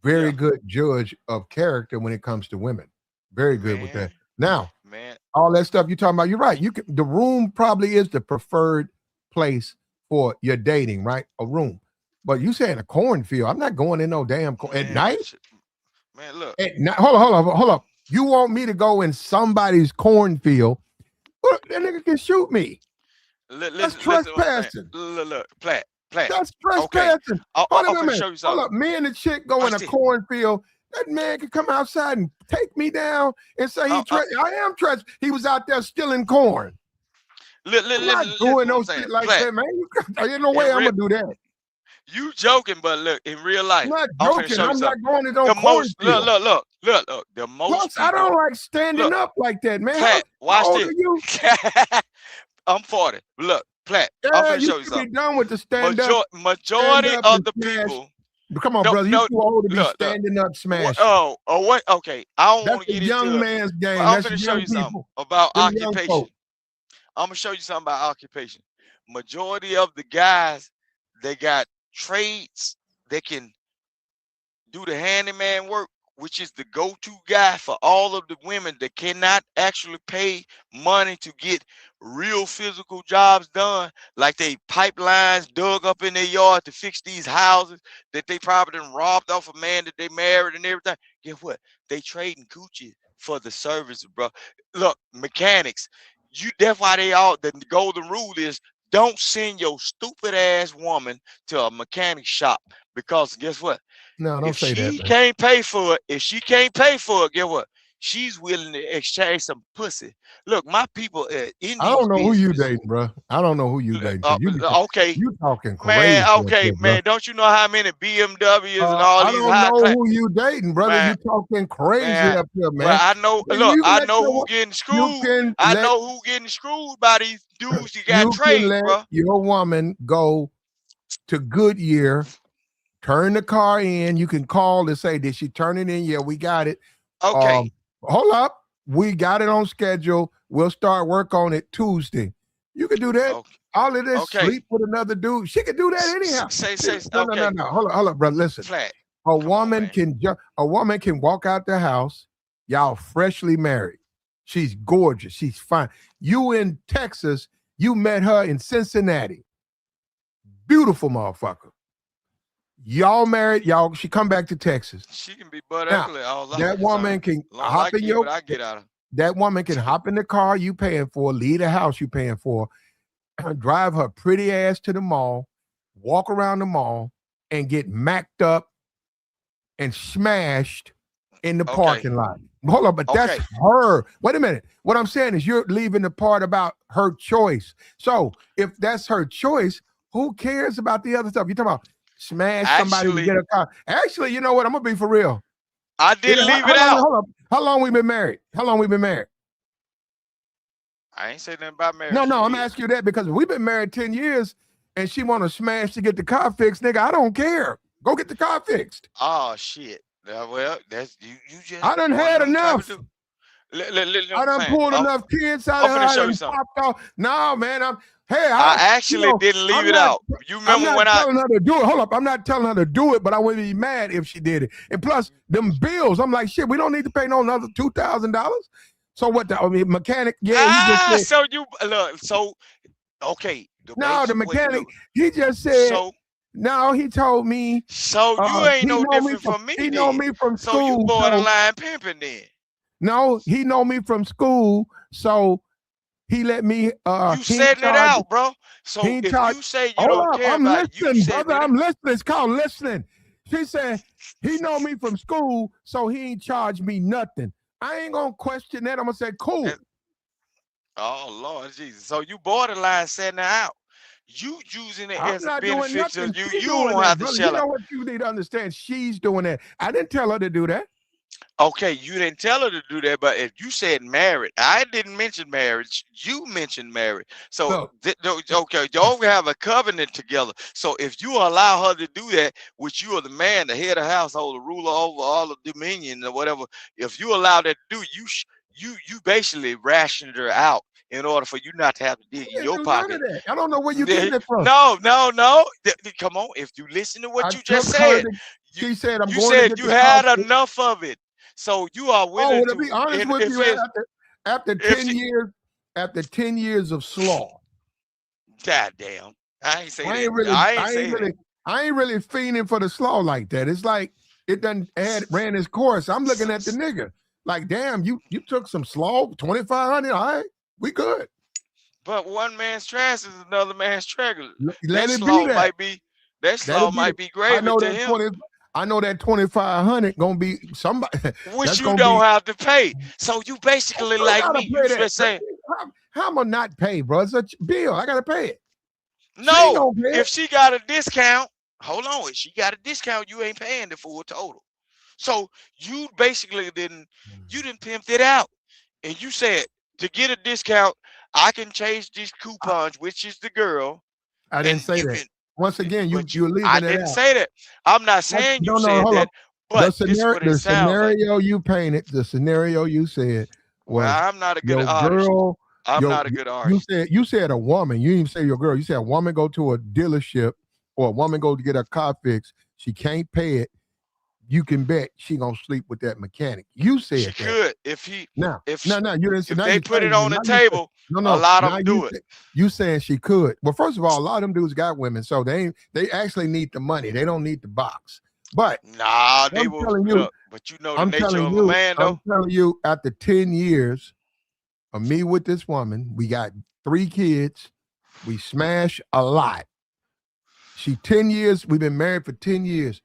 Very Yeah. good judge of character when it comes to women. Very good with that. Now, Man, all that stuff you're talking about, you're right. The room probably is the preferred place for your dating, right? A room. But you saying a cornfield. I'm not going in no damn at night. Man, look. At night. Hold up. You want me to go in somebody's cornfield? Well, that nigga can shoot me. That's trespassing. Look, Platt. That's trespassing. I'm gonna show you Hold something. up, me and the chick go in a Watch this. cornfield. That man can come outside and take me down and say I am trespassing. He was out there stealing corn. I'm not doing no shit like that, man. There's no way I'm gonna do that. You joking, but look, in real life, I'm not joking. I'm not going to no the most cornfield. look. The most Plus, I don't like standing up like that, man. Platt, watch how old this. are you? I'm 40. Look, Platt, Yeah, I'm gonna you show you should something. be done with the stand-up. Majority stand up of and the smash. people. Come on, brother. You're too old to be standing up smash. What? Okay, I don't want to get young into man's game. I'm That's gonna show you something people. about Them young occupation. folk. I'm gonna show you something about occupation. Majority of the guys, they got trades. They can do the handyman work, which is the go-to guy for all of the women that cannot actually pay money to get real physical jobs done, like they pipelines dug up in their yard to fix these houses that they probably done robbed off a man that they married and everything. Guess what? They trading coochie for the service, bro. Look, mechanics, that's why the golden rule is don't send your stupid ass woman to a mechanic shop, because guess what? No, don't say that. If she can't pay for it, guess what? She's willing to exchange some pussy. Look, my people in I don't know who you businesses- dating, bro. I don't know who you dating. Okay, you talking crazy, man. Okay, there, man. Don't you know how many BMWs and all these high I don't know class? who you dating, brother. Man, you talking crazy man, up here, man. Well, I know. Man, Look, you I let know your- who getting you screwed. can I let- know who getting screwed by these dudes you got you can trade, let bro. your woman go to Goodyear, turn the car in. You can call and say, did she turn it in? Yeah, we got it. Okay. Hold up. We got it on schedule. We'll start work on it Tuesday. You can do that. Okay. All of this, Okay. sleep with another dude. She can do that anyhow. No. Hold up, brother. Listen. Flat. A woman can walk out the house. Y'all freshly married. She's gorgeous. She's fine. You in Texas. You met her in Cincinnati. Beautiful motherfucker. Y'all married. She come back to Texas. She can be butt Now, ugly. All that woman can hop in your. I get out of. That woman can hop in the car you paying for, leave the house you paying for, drive her pretty ass to the mall, walk around the mall, and get macked up and smashed in the parking lot. Hold on, but that's her. Wait a minute. What I'm saying is you're leaving the part about her choice. So if that's her choice, who cares about the other stuff? You're talking about smash somebody to get a car. Actually, you know what? I'm gonna be for real. I didn't leave it out. Hold up. How long we been married? I ain't saying nothing about marriage. No, I'm asking you that because we've been married 10 years and she want to smash to get the car fixed. Nigga, I don't care. Go get the car fixed. Oh shit. Well, that's you just I done had enough. I done Man, pulled enough kids out I'm of her. finna I show you done something. popped off. No, man, I I actually didn't leave I'm it not, out. You I'm remember not when I? telling her to do it. Hold up, I'm not telling her to do it, but I wouldn't be mad if she did it. And plus, them bills, I'm like, shit, we don't need to pay no another $2,000. So what? Mechanic, yeah, he just said. So you look. So okay, No, the wait, mechanic, look. he just said. So No, he told me. you ain't no different from me He know then. me from So you school. borderline pimping then. No, he know me from school, so he let me. You setting it out, bro. So He if charged. you say you Hold don't up, care I'm about it, you listening, setting brother. it I'm listening. It's called listening. She said he know me from school, so he ain't charge me nothing. I ain't gonna question that. I'm gonna say cool. And- Oh Lord Jesus. So you borderline setting it out. You using it I'm as a not doing benefit to nothing. you. She's You doing don't that, have to brother. shell You out. know what you need to understand? She's doing that. I didn't tell her to do that. Okay, you didn't tell her to do that, but if you said married, I didn't mention marriage. You mentioned marriage. So okay, y'all have a covenant together. So if you allow her to do that, which you are the man, the head of the household, the ruler over all of dominion or whatever, if you allow that to do, you basically rationed her out in order for you not to have to dig in your pocket. I don't know where you get it from. No. Come on. If you listen to what you just said, she said, "I'm you going said to get you the had coffee." enough of it. So you are willing to be honest with you, after 10 years of slaw. Goddamn. I ain't say I that. ain't really, I ain't say that. I ain't really fiending for the slaw like that. It's like it done ran its course. I'm looking at the nigga like, damn, you took some slaw, 2,500. All right, we good. But one man's trash is another man's treasure. Let That it slaw be that. might be gravy to him. I know that 2,500 gonna be somebody. Which you don't have to pay. So you basically like me. You just saying, how am I not pay, bro? It's a bill. I gotta pay it. no, if she got a discount, hold on. If she got a discount, you ain't paying the full total. So you basically didn't pimped it out. And you said to get a discount, I can change these coupons, which is the girl. I didn't say that. Once again, you're leaving it out. I didn't say that. I'm not saying you said that, but the scenario you painted, the scenario you said was, well, I'm not a good artist. I'm not a good artist. You said a woman. You didn't even say your girl. You said a woman go to a dealership or a woman go to get a car fixed. She can't pay it. You can bet she gonna sleep with that mechanic. You said she could if he you didn't say. If they put it on the table. A lot of them do it. You saying she could? Well, first of all, a lot of them dudes got women, so they actually need the money. They don't need the box. But nah, they will. But you know the nature of a man, though. I'm telling you, after 10 years of me with this woman, we got 3 kids. We smash a lot. 10 years. We've been married for 10 years.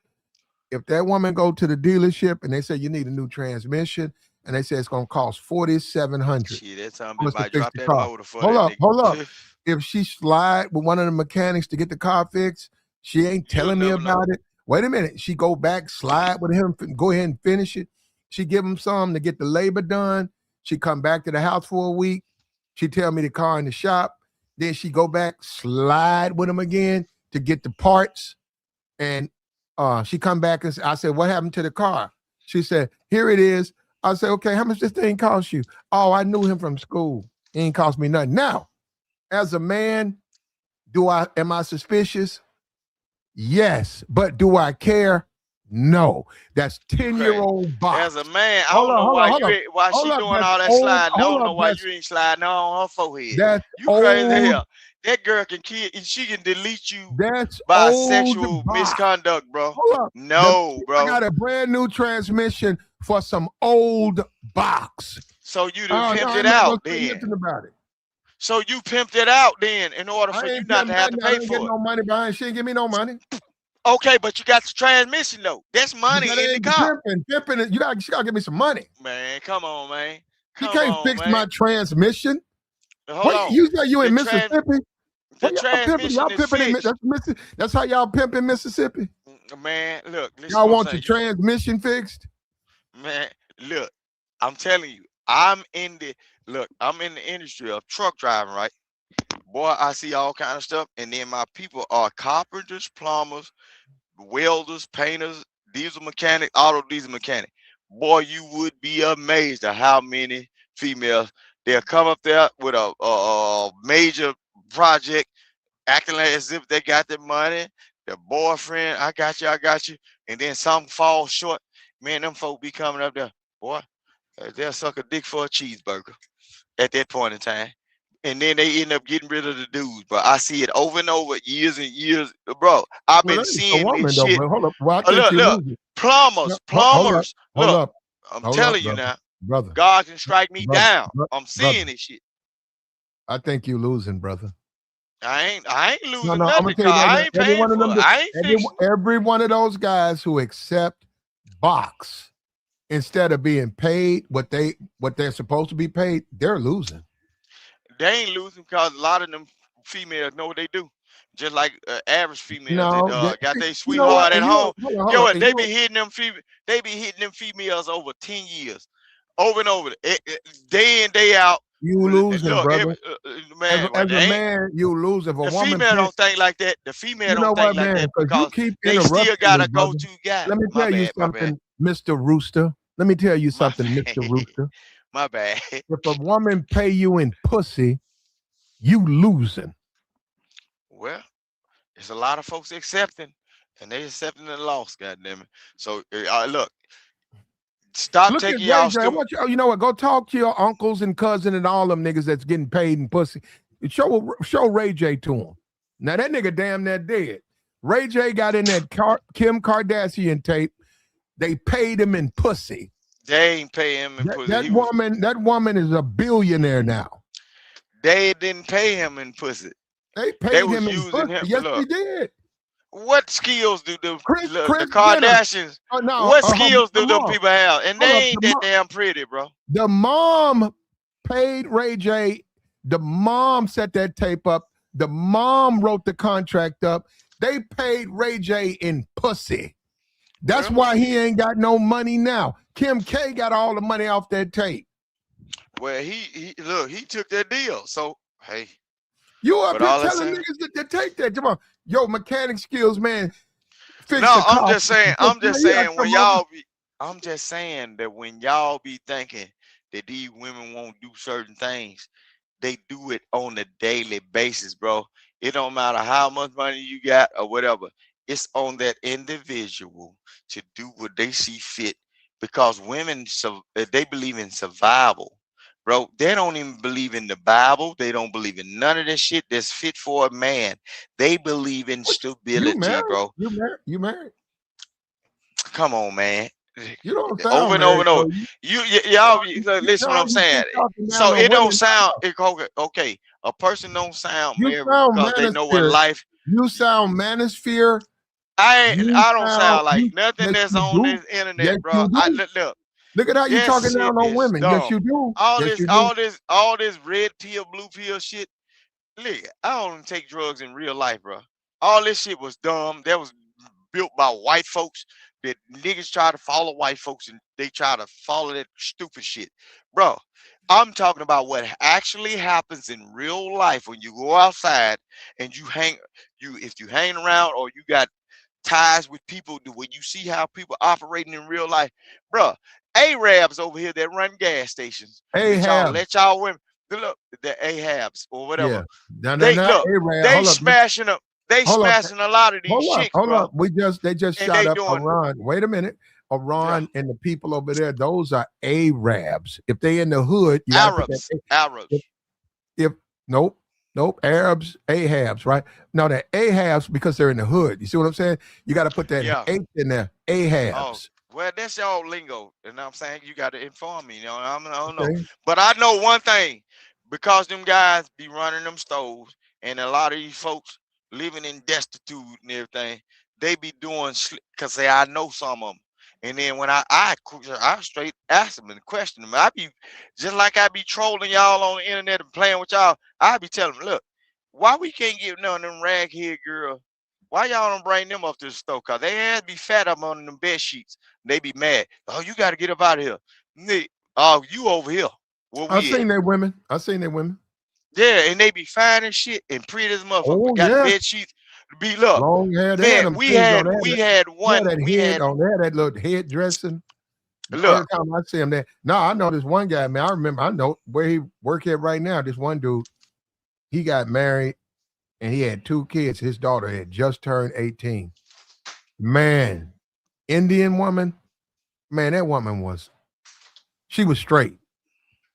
If that woman go to the dealership and they say you need a new transmission, and they say it's gonna cost $4,700. Shit, that's something about drop that motor for Hold up. If she slide with one of the mechanics to get the car fixed, she ain't telling me about it. Wait a minute. She go back, slide with him, go ahead and finish it. She give him some to get the labor done. She come back to the house for a week. She tell me the car in the shop. Then she go back, slide with him again to get the parts. And she come back and I said, what happened to the car? She said, here it is. I said, okay, how much this thing cost you? Oh, I knew him from school. It ain't cost me nothing. Now, as a man, am I suspicious? Yes. But do I care? No. That's 10-year-old box. As a man, I don't know why she doing all that sliding. I don't know why you ain't sliding on her forehead. You crazy hell. That girl can kill, she can delete you by sexual misconduct, bro. No, bro. I got a brand new transmission for some old box. So you done pimped it out then. About it. So you pimped it out then in order for you not to have to pay for it. No money behind. She ain't give me no money. Okay, but you got the transmission though. That's money in the car. Pimping, you gotta give me some money. Man, come on, man. You can't fix my transmission. Hold on. You say you in Mississippi? The transmission is fixed. That's how y'all pimp in Mississippi. Man, look. Y'all want your transmission fixed? Man, look. I'm telling you, I'm in the industry of truck driving, right? Boy, I see all kind of stuff, and then my people are carpenters, plumbers, welders, painters, diesel mechanic, auto diesel mechanic. Boy, you would be amazed at how many females. They'll come up there with a major project, acting like as if they got the money. The boyfriend, I got you, and then some fall short. Man, them folk be coming up there, boy. They'll suck a dick for a cheeseburger at that point in time. And then they end up getting rid of the dudes. But I see it over and over, years and years. Bro, I've Well, been that ain't a seeing woman this though, shit. but hold up. Well, I think Look, you look, losing. plumbers, Hold up. Hold Look, up. I'm Hold telling up, you brother. now, Brother. God can strike me Brother, down. bro- I'm brother. seeing this shit. I think you losing, brother. I ain't losing I'm nothing gonna tell you because right I now. ain't Every paying one of for them, it. I ain't fixing it. every one of those guys who accept box instead of being paid what they're supposed to be paid, they're losing. They ain't losing because a lot of them females know what they do. Just like average females No, that got their you know what? sweetheart at home. Hold Get on, what? and They you be hitting them they be hitting them females over 10 years. Over and over. Day in, day out. losing, Look, brother. man, As they a ain't, man, you lose. If a the woman female can't, don't think like that. The female you know don't think what, like man? that Because you because keep they still interrupting got me, a brother. go-to guy. Let me My tell you bad, my bad. something, Mr. Rooster. Let me tell you My something, bad. Mr. Rooster. My bad. If a woman pay you in pussy, you losing. Well, there's a lot of folks accepting, and they accepting the loss, goddamn it. So look, stop Look at taking Ray y'all J. I want you know what? Go talk to your uncles and cousin and all them niggas that's getting paid in pussy. Show Ray J to him. Now that nigga damn near dead. Ray J got in that Kim Kardashian tape. They paid him in pussy. They ain't pay him in pussy. That woman is a billionaire now. They didn't pay him in pussy. They They paid was him in using pussy. him. Yes, Look, they did. what skills do the Chris Jenner. Kardashians? No, What skills do the them mom. people have? And Hold they up, ain't that damn pretty, bro. The mom paid Ray J. The mom set that tape up. The mom wrote the contract up. They paid Ray J in pussy. That's why he ain't got no money now. Kim K got all the money off that tape. Well, he took that deal. So hey, You up but here all I'm telling saying- niggas to take that. Come on, yo, mechanic skills, man. Fix No, the car. I'm just saying when come on. y'all be, I'm just saying that when y'all be thinking that these women won't do certain things, they do it on a daily basis, bro. It don't matter how much money you got or whatever. It's on that individual to do what they see fit because women, they believe in survival, bro. They don't even believe in the Bible. They don't believe in none of this shit that's fit for a man. They believe in stability, You married? bro. You married? Come on, man. You don't sound Over and married, over and over. so Y'all listen what I'm saying. So it don't sound okay. A person don't sound You married sound because they know what manosphere. life. You sound manosphere. I don't sound like you- nothing yes, that's you on do. this internet, Yes, bro. you do. Look at how you this talking shit down on is women. dumb. Yes, you do. All Yes, this, you do. all this red pill, blue pill shit. Look, I don't even take drugs in real life, bro. All this shit was dumb. That was built by white folks. That niggas try to follow white folks and they try to follow that stupid shit, bro. I'm talking about what actually happens in real life when you go outside and if you hang around or you got ties with people when you see how people operating in real life, bro. Arabs over here that run gas stations. Ahab. Let y'all women look the Ahabs or whatever. Yeah. They Hold up. smashing up. They Hold up. smashing a lot of these chicks, Hold bro. up. They just And shot they up doing- Iran. Wait a minute. Iran and the people over there, those are Arabs. If they in the hood, you gotta put that- Arabs. Nope. Arabs, Ahabs, right? No, they're Ahabs because they're in the hood. You see what I'm saying? You got to put that H in there. Ahabs. Well, that's y'all lingo. You know what I'm saying? You got to inform me. You know, I don't Okay. know. But I know one thing. Because them guys be running them stores and a lot of these folks living in destitute and everything, they be doing because I know some of them. And then when I straight ask them and question them. I be just like I be trolling y'all on the internet and playing with y'all. I be telling them, look, why we can't get none of them raghead girls? Why y'all don't bring them up to the store? Cause they ass be fat up on them bed sheets. They be mad. Oh, you got to get up out of here. Oh, you over here. I've seen their women. Yeah, and they be fine as shit and pretty as motherfucker. Oh, Got yeah. bed sheets. Be look, long hair. man. We had one. They had that little head dressing. The Look, third time I see him there. No, I know this one guy, man. I know where he work at right now. This one dude, he got married and he had 2 kids. His daughter had just turned 18. Man, Indian woman, man, that woman she was straight.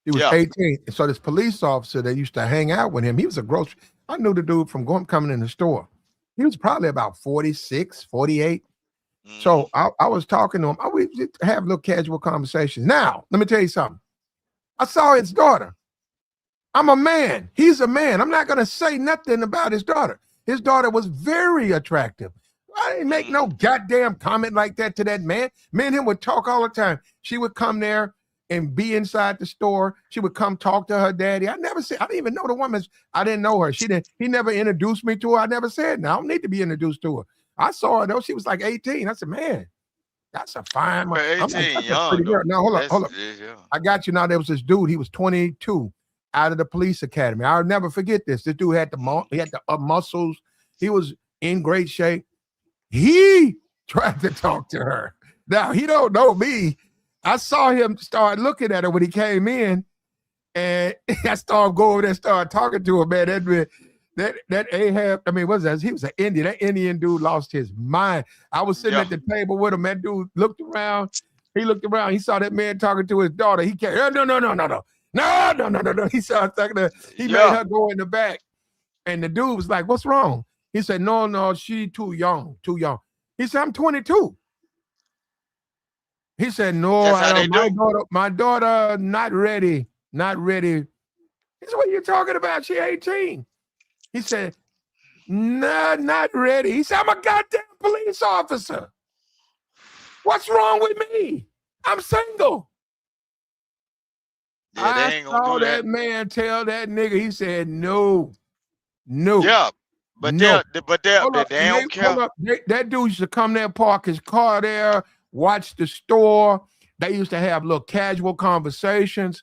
He was yeah. 18. And so this police officer that used to hang out with him, he was a grocery. I knew the dude from coming in the store. He was probably about 46, 48. So I was talking to him. We have little casual conversations. Now, let me tell you something. I saw his daughter. I'm a man. He's a man. I'm not going to say nothing about his daughter. His daughter was very attractive. I didn't make no goddamn comment like that to that man. Me and him would talk all the time. She would come there and be inside the store. She would come talk to her daddy. I didn't even know the woman. I didn't know her. He never introduced me to her. I never said, no, I don't need to be introduced to her. I saw her though. She was like 18. I said, man, that's a fine one. 18, I'm like, that's a young. pretty girl. Now, hold up. Yeah. I got you now. There was this dude. He was 22 out of the police academy. I'll never forget this. This dude had the muscles. He was in great shape. He tried to talk to her. Now, he don't know me. I saw him start looking at her when he came in, and I started going over there and started talking to her, man. That Ahab, I mean, what's that? He was an Indian. That Indian dude lost his mind. I was sitting at the table with him. That dude looked around. He looked around. He saw that man talking to his daughter. He came, no. He started talking to her. He made her go in the back. And the dude was like, what's wrong? He said, no, she too young. He said, I'm 22. He said, no, my daughter, not ready. He said, what are you talking about? She 18. He said, nah, not ready. He said, I'm a goddamn police officer. What's wrong with me? I'm single. Yeah, they ain't gonna do that man tell that nigga, he said, no. Yeah, but no. they don't care. That dude used to come there, park his car there, watch the store. They used to have little casual conversations.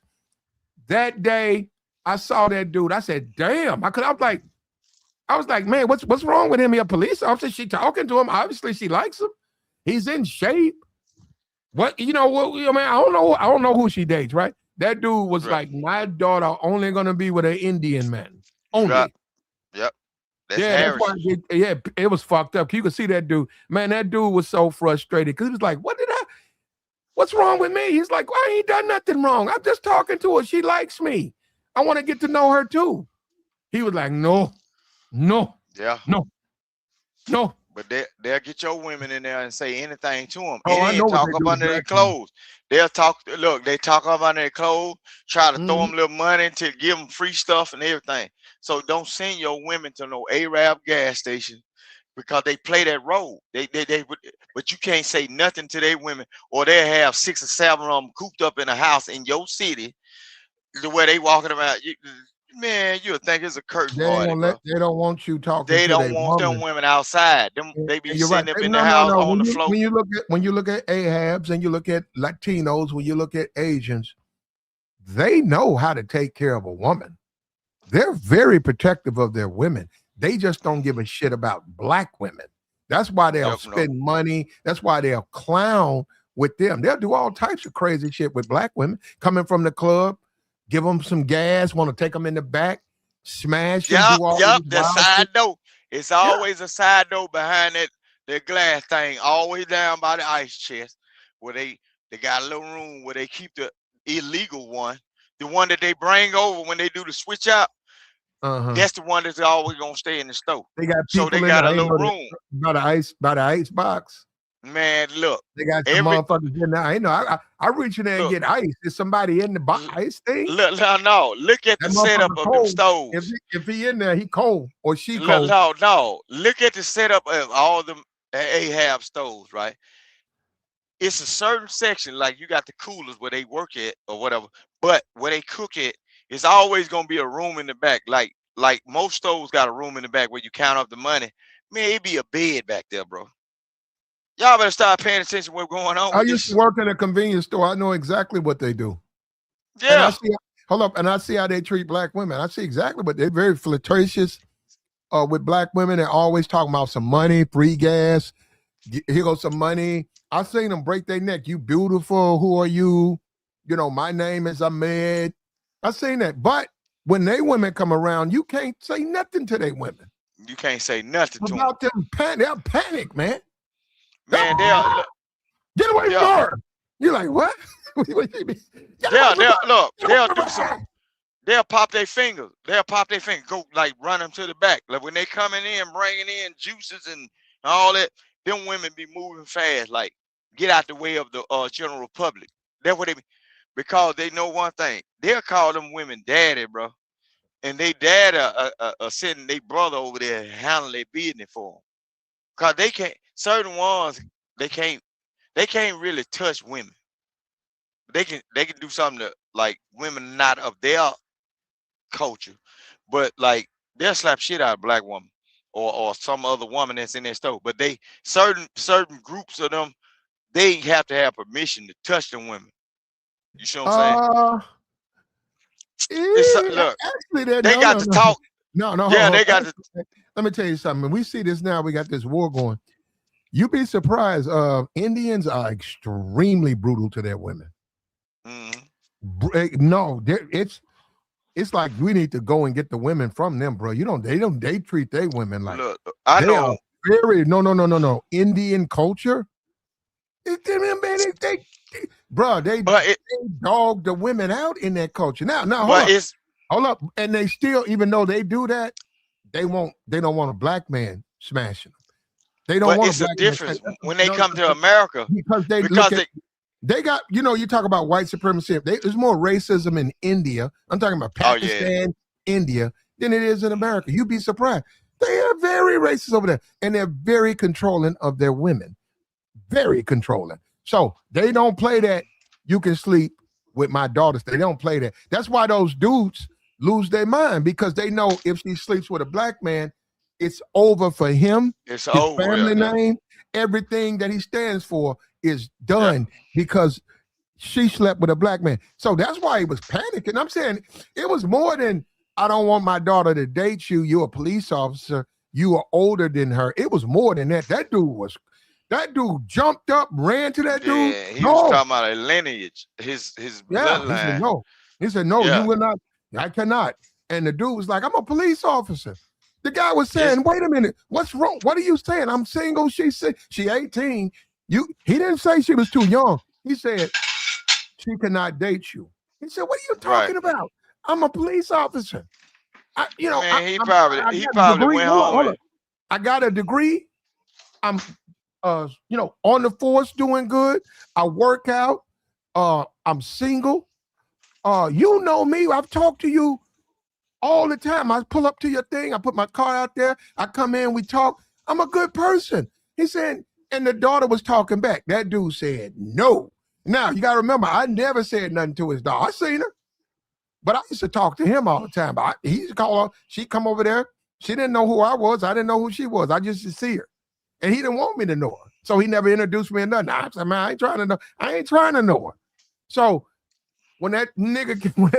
That day, I saw that dude. I said, damn. I was like, man, what's wrong with him? He a police officer. She talking to him. Obviously, she likes him. He's in shape. I don't know who she dates, right? That dude was like, my daughter only gonna be with an Indian man. Only. Right. Yep. That's why it was fucked up. You could see that dude. Man, that dude was so frustrated because he was like, what's wrong with me? He's like, well, I ain't done nothing wrong. I'm just talking to her. She likes me. I want to get to know her too. He was like, no. But they'll get your women in there and say anything to them. Oh, I know talk up under their clothes. They'll talk. Look, they talk up under their clothes. Try to throw them a little money to give them free stuff and everything. So don't send your women to no Arab gas station because they play that role. But you can't say nothing to their women, or they have 6 or 7 of them cooped up in a house in your city, the way they walking around. Man, you'll think it's a curtain party. They don't want you talking. They don't want them women outside. They be sitting up in the house on the floor. When you look at Ahabs and you look at Latinos, when you look at Asians, they know how to take care of a woman. They're very protective of their women. They just don't give a shit about black women. That's why they'll spend money. That's why they'll clown with them. They'll do all types of crazy shit with black women coming from the club. Give them some gas, want to take them in the back, smash them. The side door. It's always a side door behind that glass thing, always down by the ice chest, where they got a little room where they keep the illegal one, the one that they bring over when they do the switch out. That's the one that's always gonna stay in the stove. They got a little room by the ice box. Man, look, they got some motherfuckers in there. I know. I reach in there and get ice. Is somebody in the ice thing? Look at the setup of the stoves. If he in there, he cold or she cold. No. Look at the setup of all them Ahab stoves, right? It's a certain section, like you got the coolers where they work at or whatever, but where they cook it, it's always gonna be a room in the back. Like most stoves got a room in the back where you count up the money. Man, it'd be a bed back there, bro. Y'all better start paying attention to what's going on. I used to work in a convenience store. I know exactly what they do. Yeah. And I see how they treat black women. I see exactly what they're very flirtatious with black women. They're always talking about some money, free gas. Here goes some money. I seen them break their neck. You beautiful. Who are you? You know, my name is Ahmed. I seen that. But when they women come around, you can't say nothing to they women. You can't say nothing to them. About them they'll panic, man. Man, Get away Yeah. from her. You're like, what? What you mean? Get away from her. look, Get away they'll from do her. some. They'll pop their fingers. They'll pop their finger. Go like run them to the back. Like when they coming in, bringing in juices and all that. Them women be moving fast. Like get out the way of the general public. That's what they be, because they know one thing. They'll call them women daddy, bro, and they daddy are sending their brother over there and handle their business for them. Cause they can't. Certain ones they can't really touch women. They can do something to like women not of their culture, but like they'll slap shit out of a black woman or some other woman that's in their store. But they certain groups of them, they have to have permission to touch them women. You see what I'm saying? Look, Actually, they got to talk. No, Yeah, hold they on. got to. Let me tell you something. When we see this now, we got this war going. You'd be surprised. Indians are extremely brutal to their women. No, it's like we need to go and get the women from them, bro. They treat their women like Look, I know. are very no. Indian culture. Bro, they dog the women out in that culture. Now, hold up. And they still, even though they do that, they don't want a black man smashing them. They don't want it's a difference when they come to America because they got, you talk about white supremacy. There's more racism in India. I'm talking about Pakistan, India, than it is in America. You'd be surprised. They are very racist over there, and they're very controlling of their women. Very controlling. So they don't play that you can sleep with my daughters. They don't play that. That's why those dudes lose their mind, because they know if she sleeps with a black man, it's over for him. It's his over. Family name, everything that he stands for is done because she slept with a black man. So that's why he was panicking. I'm saying it was more than, I don't want my daughter to date you. You're a police officer. You are older than her. It was more than that. That dude jumped up, ran to that dude. Yeah, he was talking about a lineage, his bloodline. He said, no, you will not. I cannot. And the dude was like, I'm a police officer. The guy was saying, wait a minute, what's wrong? What are you saying? I'm single. She said she 18. He didn't say she was too young. He said she cannot date you. He said, what are you talking about? I'm a police officer. He probably went home. I got a degree. I'm on the force, doing good. I work out. I'm single. You know me. I've talked to you all the time. I pull up to your thing. I put my car out there. I come in. We talk. I'm a good person. He said, and the daughter was talking back. That dude said no. Now you got to remember, I never said nothing to his daughter. I seen her, but I used to talk to him all the time. But he used to call her. She come over there. She didn't know who I was. I didn't know who she was. I just used to see her, and he didn't want me to know her. So he never introduced me or nothing. I said, man, I ain't trying to know her. So when that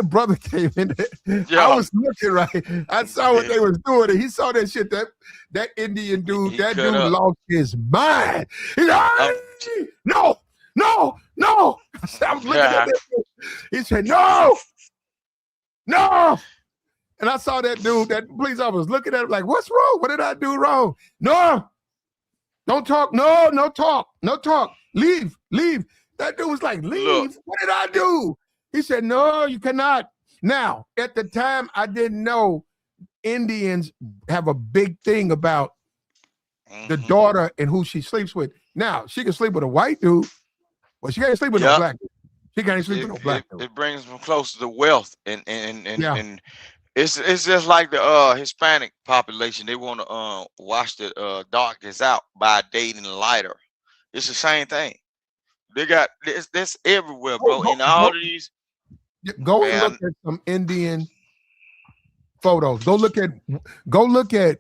brother came in there, I was looking right. I saw what they was doing, and he saw that shit. That Indian dude, that dude lost his mind. He said, no. I said, I'm looking at that dude. He said, no. And I saw that dude, that police officer, was looking at him like, what's wrong? What did I do wrong? No. Don't talk. No talk. Leave. That dude was like, leave? Look. What did I do? He said, no, you cannot. Now, at the time, I didn't know Indians have a big thing about the daughter and who she sleeps with. Now, she can sleep with a white dude, but she can't sleep with a black dude. She can't sleep with a black dude. It brings them closer to wealth. And it's just like the Hispanic population. They want to wash the darkness out by dating lighter. It's the same thing. They got this everywhere, bro. In all of these. Go and look at some Indian photos. Go look at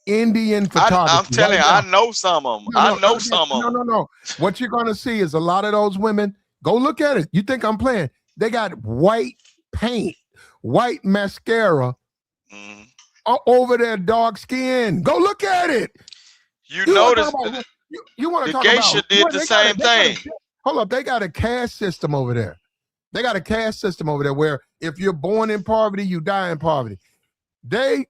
Indian photography. I'm telling you, I know some of them. I know some of them. No. What you're gonna see is a lot of those women. Go look at it. You think I'm playing? They got white paint, white mascara over their dark skin. Go look at it. You notice You want to The talk about geisha did what, the they got same thing. hold up, they got a caste system over there. They got a caste system over there where if you're born in poverty, you die in poverty. They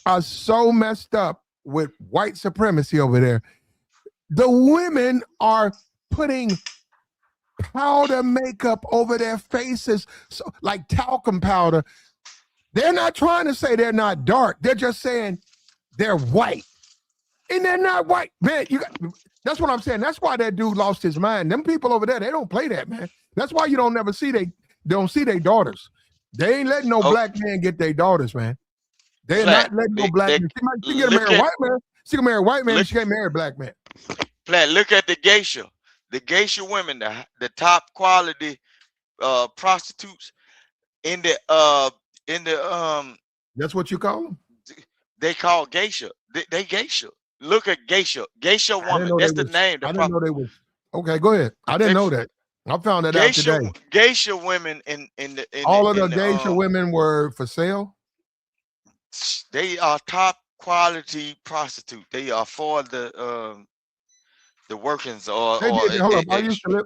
are so messed up with white supremacy over there. The women are putting powder makeup over their faces, so like talcum powder. They're not trying to say they're not dark. They're just saying they're white. And they're not white. Man, that's what I'm saying. That's why that dude lost his mind. Them people over there, they don't play that, man. That's why you don't never see they don't see their daughters. They ain't letting no black man get their daughters, man. They're not letting no black man. She can marry a white man. She can marry a white man, but she can't marry a black man. Platt, look at the geisha. The geisha women, the top quality prostitutes in the that's what you call them? They call geisha. They geisha. Look at geisha. Geisha woman. That's the name. I didn't know they was. Okay, go ahead. I didn't know that. I found that out today. Geisha women in all of the geisha women were for sale. They are top quality prostitute. They are for the workings or. Hold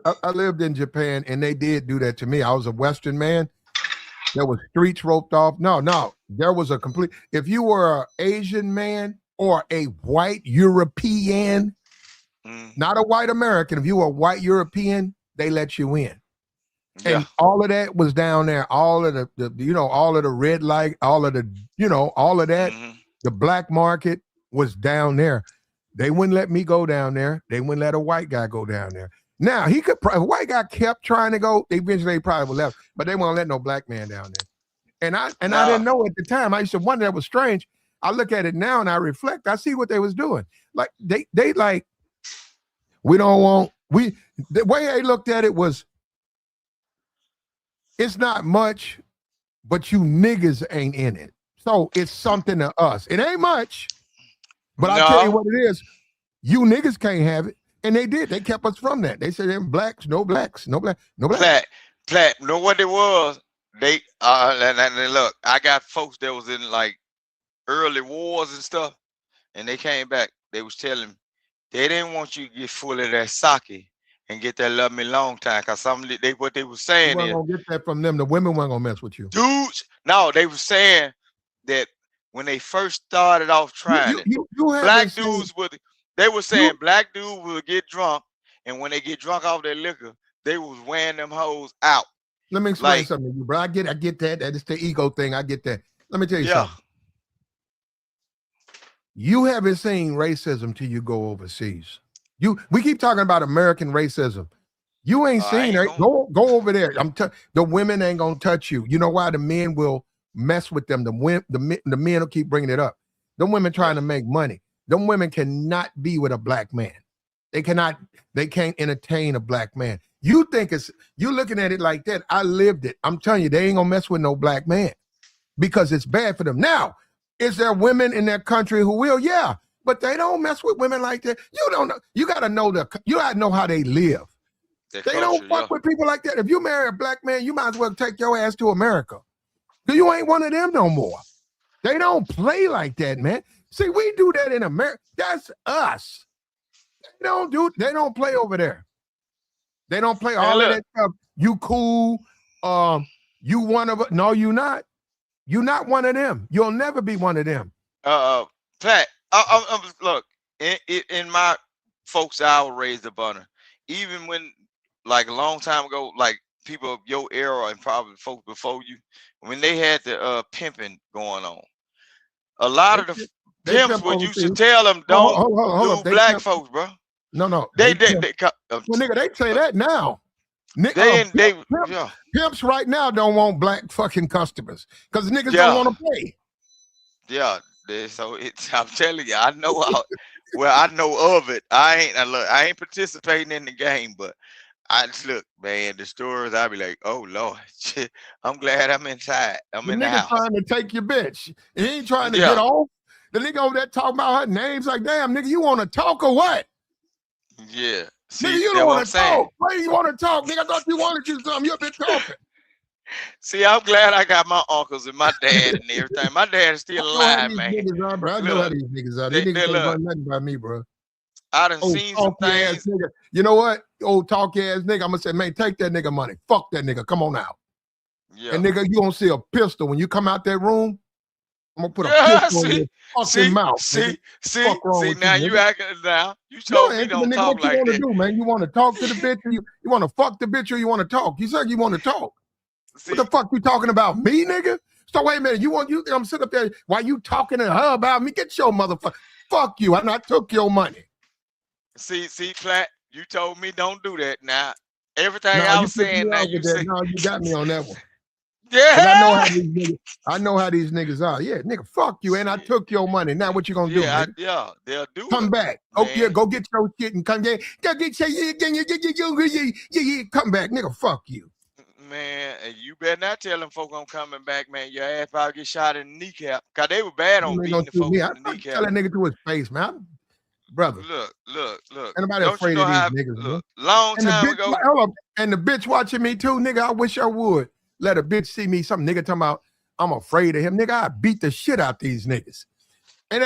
up. I lived in Japan and they did do that to me. I was a Western man. There was streets roped off. No. There was a complete. If you were an Asian man or a white European, not a white American, if you were a white European, they let you in. Yeah. And all of that was down there. All of the all of the red light, all of the, all of that, the black market was down there. They wouldn't let me go down there. They wouldn't let a white guy go down there. Now he could. If a white guy kept trying to go, eventually they probably would left. But they won't let no black man down there. And I didn't know at the time. I used to wonder, that was strange. I look at it now and I reflect. I see what they was doing. Like they like, we don't want. The way they looked at it was, it's not much, but you niggas ain't in it. So it's something to us. It ain't much, but I'll tell you what it is. You niggas can't have it. And they did. They kept us from that. They said them blacks, no blacks, no black, no black. Platt, know what it was? They and look, I got folks that was in like early wars and stuff, and they came back. They was telling me they didn't want you to get full of that sake and get that love me long time. Cause what they were saying is, gonna get that from them. The women weren't gonna mess with you. Dudes, no, they were saying that when they first started off trying black dudes would. They were saying black dudes will get drunk, and when they get drunk off their liquor, they was wearing them hoes out. Let me explain something to you, bro. I get that. That is the ego thing. I get that. Let me tell you something. You haven't seen racism till you go overseas. We keep talking about American racism. You ain't seen it. Go over there. The women ain't gonna touch you. You know why? The men will mess with them. The men will keep bringing it up. The women trying to make money. Them women cannot be with a black man. They can't entertain a black man. You think you looking at it like that. I lived it. I'm telling you, they ain't gonna mess with no black man because it's bad for them. Now, is there women in their country who will? Yeah, but they don't mess with women like that. You don't know. You gotta know how they live. They don't fuck with people like that. If you marry a black man, you might as well take your ass to America. Because you ain't one of them no more. They don't play like that, man. See, we do that in America. That's us. They don't play over there. They don't play all of that stuff. You cool. You one of us. No, you not. You're not one of them. You'll never be one of them. Pat, look, in my folks I was raised up on, even when, like a long time ago, like people of your era and probably folks before you, when they had the pimping going on, a lot of the pimps would used to tell them don't do black folks, bro. No. They nigga, they say that now. Pimps right now don't want black fucking customers because niggas don't want to pay. Yeah, so I'm telling you, I know I know of it. I ain't participating in the game, but I just look, man, the stories, I be like, oh Lord, shit, I'm glad I'm inside. I'm in the house. Trying to take your bitch. He ain't trying to get off. The nigga over there talking about her names like, damn, nigga, you want to talk or what? Yeah. See, nigga, you don't want to talk. Why do you want to talk? Nigga, I thought you wanted to do something. You've been talking. See, I'm glad I got my uncles and my dad and everything. My dad is still alive, man. I know how these niggas are. These niggas don't know nothing about me, bro. I done Old seen some talky ass things. nigga. You know what? Old talky ass nigga. I'm gonna say, man, take that nigga money. Fuck that nigga. Come on out. Yeah. And nigga, you gonna see a pistol when you come out that room. I'm gonna put a Yeah, pistol in your fucking mouth. Nigga. Fuck wrong with now you, you nigga. acting now. You No, told me answer don't nigga, talk what you like want to that. do, man? You want to talk to the bitch, or you want to fuck the bitch, or you want to talk? You said you want to talk. See, What the fuck you talking about, me, nigga? So wait a minute, you think I'm sitting up there while you talking to her about me? Get your motherfucker. Fuck you. I not took your money. see, Flat, you told me don't do that. Now, everything No, I you was put saying, me now out you with that. say, No, you got me on that one. yeah. Cause I know how these niggas are. Yeah, nigga, fuck you. And I took your money. Now what you gonna do, nigga? Yeah, they'll do Come it. back. Man. Okay, go get your shit and come get your come back, nigga. Fuck you. Man, and you better not tell them folk I'm coming back, man. Your ass probably get shot in the kneecap. Cause they were bad on beating the folks I in the kneecap. tell that nigga to his face, man. Brother. Look. Anybody Don't afraid you know of these how, niggas, man? look, long And the time bitch, ago. hold up, and the bitch watching me too, nigga. I wish I would let a bitch see me. Some nigga talking about I'm afraid of him, nigga. I beat the shit out these niggas, and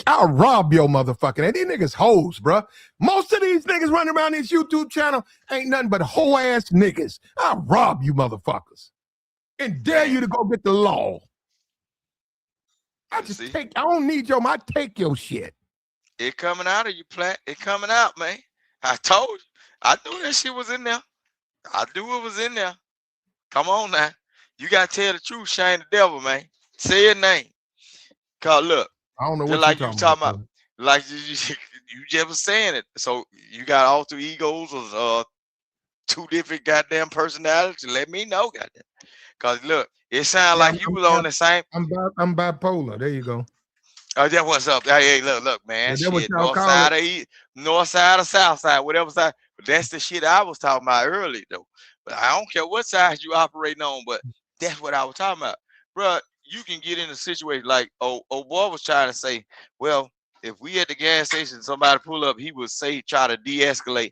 I'll rob your motherfucking. And these niggas hoes, bro. Most of these niggas running around this YouTube channel ain't nothing but hoe ass niggas. I'll rob you motherfuckers, and dare you to go get the law. I don't need your. I take your shit. It coming out of you, Platt. It coming out, man. I told you. I knew that shit was in there. I knew it was in there. Come on now. You gotta tell the truth, shame the devil, man. Say your name. Cause look, I don't know just what like you you talking about. bro. Like you just was saying it. So you got alter egos or two different goddamn personalities. Let me know, goddamn. Cause look, it sounds like you was on the same. I'm bipolar. There you go. Oh, yeah, what's up? Hey, look, man. Yeah, that what Shit, y'all north call side or east, north side or south side, whatever side. But that's the shit I was talking about earlier, though. But I don't care what side you operating on, but that's what I was talking about, bro. You can get in a situation like boy was trying to say, well, if we at the gas station, somebody pull up, he would say try to de-escalate.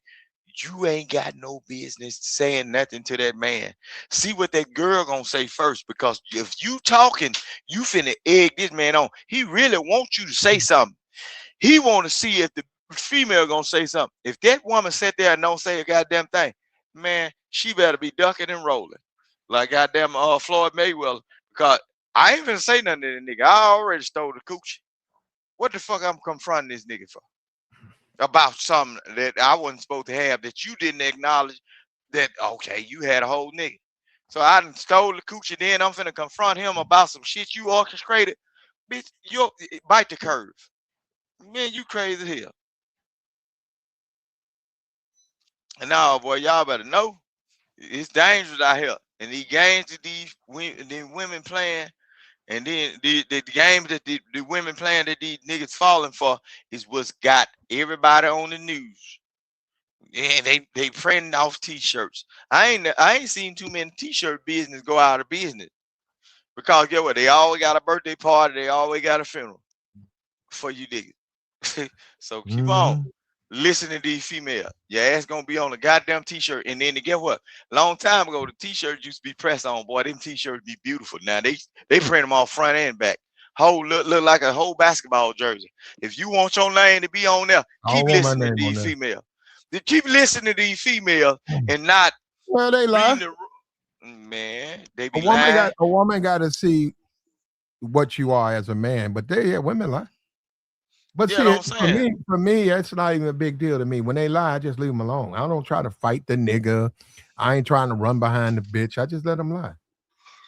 You ain't got no business saying nothing to that man. See what that girl gonna say first, because if you talking, you finna egg this man on. He really wants you to say something. He want to see if the female gonna say something. If that woman sit there and don't say a goddamn thing, man, she better be ducking and rolling like goddamn Floyd Mayweather. Because I ain't gonna say nothing to the nigga. I already stole the coochie. What the fuck I'm confronting this nigga for? About something that I wasn't supposed to have, that you didn't acknowledge that, okay, you had a whole nigga. So I done stole the coochie, then I'm finna confront him about some shit you orchestrated. Bitch, you bite the curve. Man, you crazy as hell. And now, boy, y'all better know it's dangerous out here. And these games that these women playing, and then the game that the women playing that these niggas falling for is what's got everybody on the news. And they printing off t-shirts. I ain't seen too many t-shirt business go out of business. Because get what? They always got a birthday party, they always got a funeral for you niggas. So keep on listening to these females. Your ass gonna be on a goddamn t-shirt. And then get what? Long time ago, the t-shirts used to be pressed on. Boy, them t-shirts be beautiful. Now they print them off front and back. Look like a whole basketball jersey. If you want your name to be on there, keep listening to these females. Keep listening to these females and not. Well, they lie. Man, they be lying. A woman got to see what you are as a man, but women lie. But see, for me, that's not even a big deal to me. When they lie, I just leave them alone. I don't try to fight the nigga. I ain't trying to run behind the bitch. I just let them lie.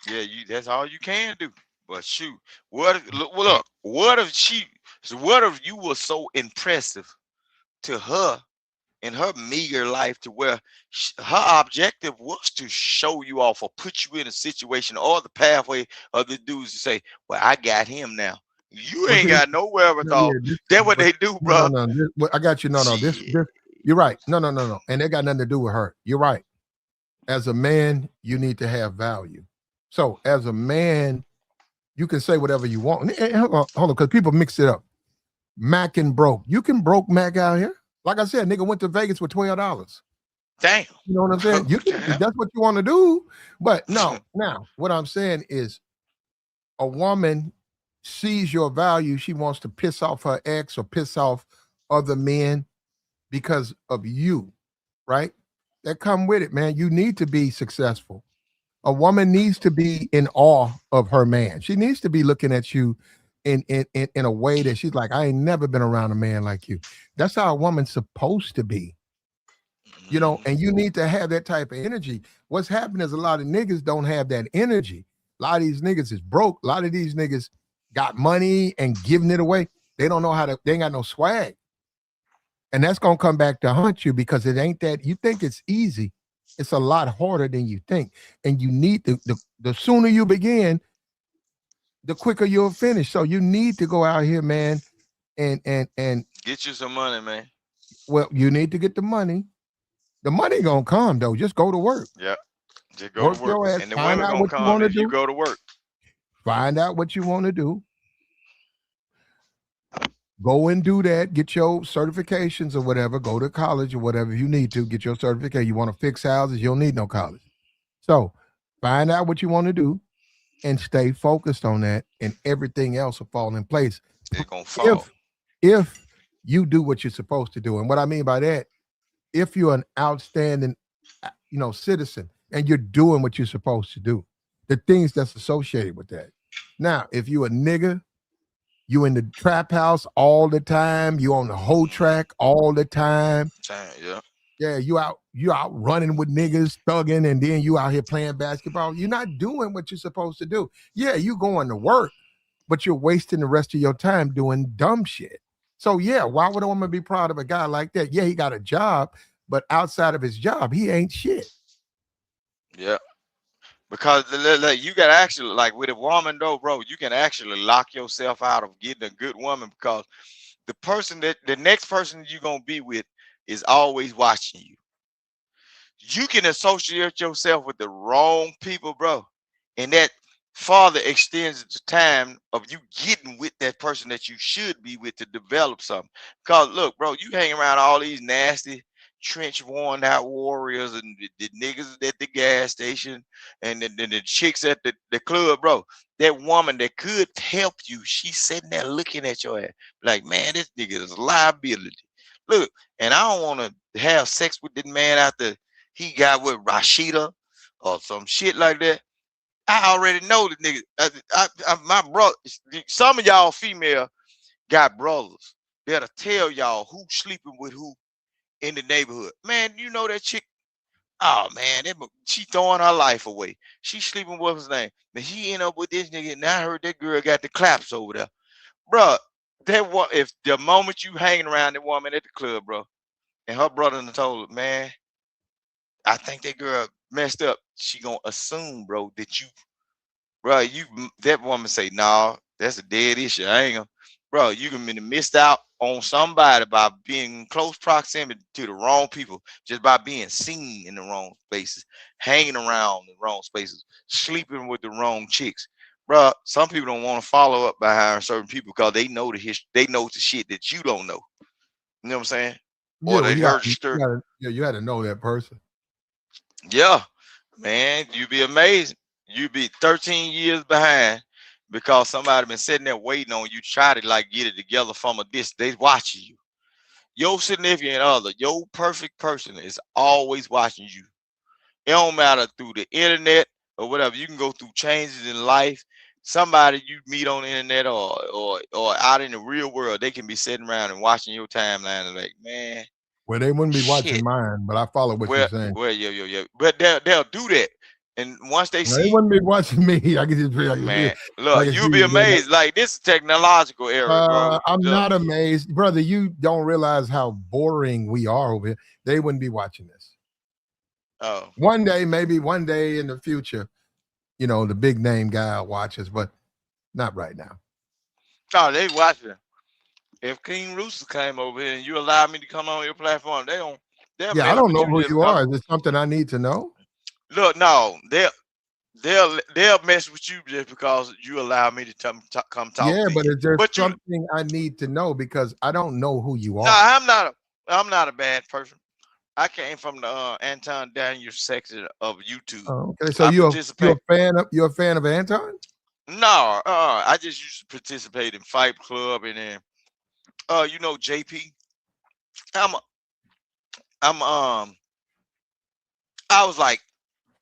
Yeah, that's all you can do. But shoot, what if you were so impressive to her in her meager life to where her objective was to show you off or put you in a situation or the pathway of the dudes to say, well, I got him now. You ain't got no wherewithal. That's what they do, bro. I got you. This you're right. No. And it got nothing to do with her. You're right. As a man, you need to have value. So as a man, you can say whatever you want. Hold on, because people mix it up. Mac and broke. You can broke Mac out here. Like I said, nigga went to Vegas with $12. Damn. You know what I'm saying? That's what you want to do. But no, now what I'm saying is a woman sees your value. She wants to piss off her ex or piss off other men. because of you, right? That come with it, man. You need to be successful. A woman needs to be in awe of her man. She needs to be looking at you in a way that she's like, I ain't never been around a man like you. That's how a woman's supposed to be, and you need to have that type of energy. What's happening is a lot of niggas don't have that energy. A lot of these niggas is broke. A lot of these niggas got money and giving it away. They don't know they ain't got no swag. And that's going to come back to haunt you because it ain't that. You think it's easy. It's a lot harder than you think. And you need the sooner you begin, the quicker you'll finish. So you need to go out here, man, and get you some money, man. Well, you need to get the money. The money gonna come though. Just go to work. Yeah. Just go to work. And the women gonna come if you go to work. Find out what you want to do. Go and do that. Get your certifications or whatever. Go to college or whatever you need to. Get your certificate. You want to fix houses, you don't need no college. So find out what you want to do and stay focused on that, and everything else will fall in place. It's gonna fall. If you do what you're supposed to do. And what I mean by that, if you're an outstanding, citizen and you're doing what you're supposed to do, the things that's associated with that. Now, if you a nigga, you in the trap house all the time, you on the whole track all the time. Yeah. Yeah, you out running with niggas, thugging, and then you out here playing basketball. You're not doing what you're supposed to do. Yeah, you going to work, but you're wasting the rest of your time doing dumb shit. So yeah, why would a woman be proud of a guy like that? Yeah, he got a job, but outside of his job, he ain't shit. Yeah. Because you can actually, like with a woman though, bro, you can actually lock yourself out of getting a good woman because the next person you're going to be with is always watching you. You can associate yourself with the wrong people, bro. And that farther extends the time of you getting with that person that you should be with to develop something. Because look, bro, you hang around all these nasty, trench worn out warriors and the niggas at the gas station and the chicks at the club, bro. That woman that could help you, she's sitting there looking at your ass like, man, this nigga is a liability. Look, and I don't want to have sex with this man after he got with Rashida or some shit like that. I already know the nigga. My brother, some of y'all female got brothers that'll tell y'all who sleeping with who in the neighborhood. Man, you know that chick? Oh man, she throwing her life away. She sleeping with his name. But he end up with this nigga. And I heard that girl got the claps over there, bro. If the moment you hanging around the woman at the club, bro, and her brother told her, man, I think that girl messed up. She gonna assume, bro, that that woman say, nah, that's a dead issue. I ain't gonna, bro, you can be missed out on somebody by being in close proximity to the wrong people, just by being seen in the wrong spaces, hanging around the wrong spaces, sleeping with the wrong chicks. Bro, some people don't want to follow up behind certain people because they know the history, they know the shit that you don't know. You know what I'm saying? Or they heard the story. You had to know that person. Yeah, man, you'd be amazed. You'd be 13 years behind because somebody been sitting there waiting on you, try to like get it together from a distance. They watching you. Your significant other, your perfect person is always watching you. It don't matter through the internet or whatever. You can go through changes in life. Somebody you meet on the internet or out in the real world, they can be sitting around and watching your timeline and like, man. Well, they wouldn't be watching mine, but I follow what you're saying. Well, yeah. But they'll do that. And once they see, they wouldn't be watching me. I can just be like, man, look, you'll be amazed. Like this is technological era, bro. I'm not amazed, brother. You don't realize how boring we are over here. They wouldn't be watching this. Oh, maybe one day in the future, the big name guy will watch us, but not right now. No, they watching. If King Rooster came over here and you allow me to come on your platform, they'll I don't know who you are. Is it something I need to know? Look, no, they'll mess with you just because you allow me to come talk. Yeah, but is there something I need to know because I don't know who you are? No, I'm not a bad person. I came from the Anton Daniels section of YouTube. Oh, okay, so you're a fan of Anton? No, I just used to participate in Fight Club and then, JP. I was like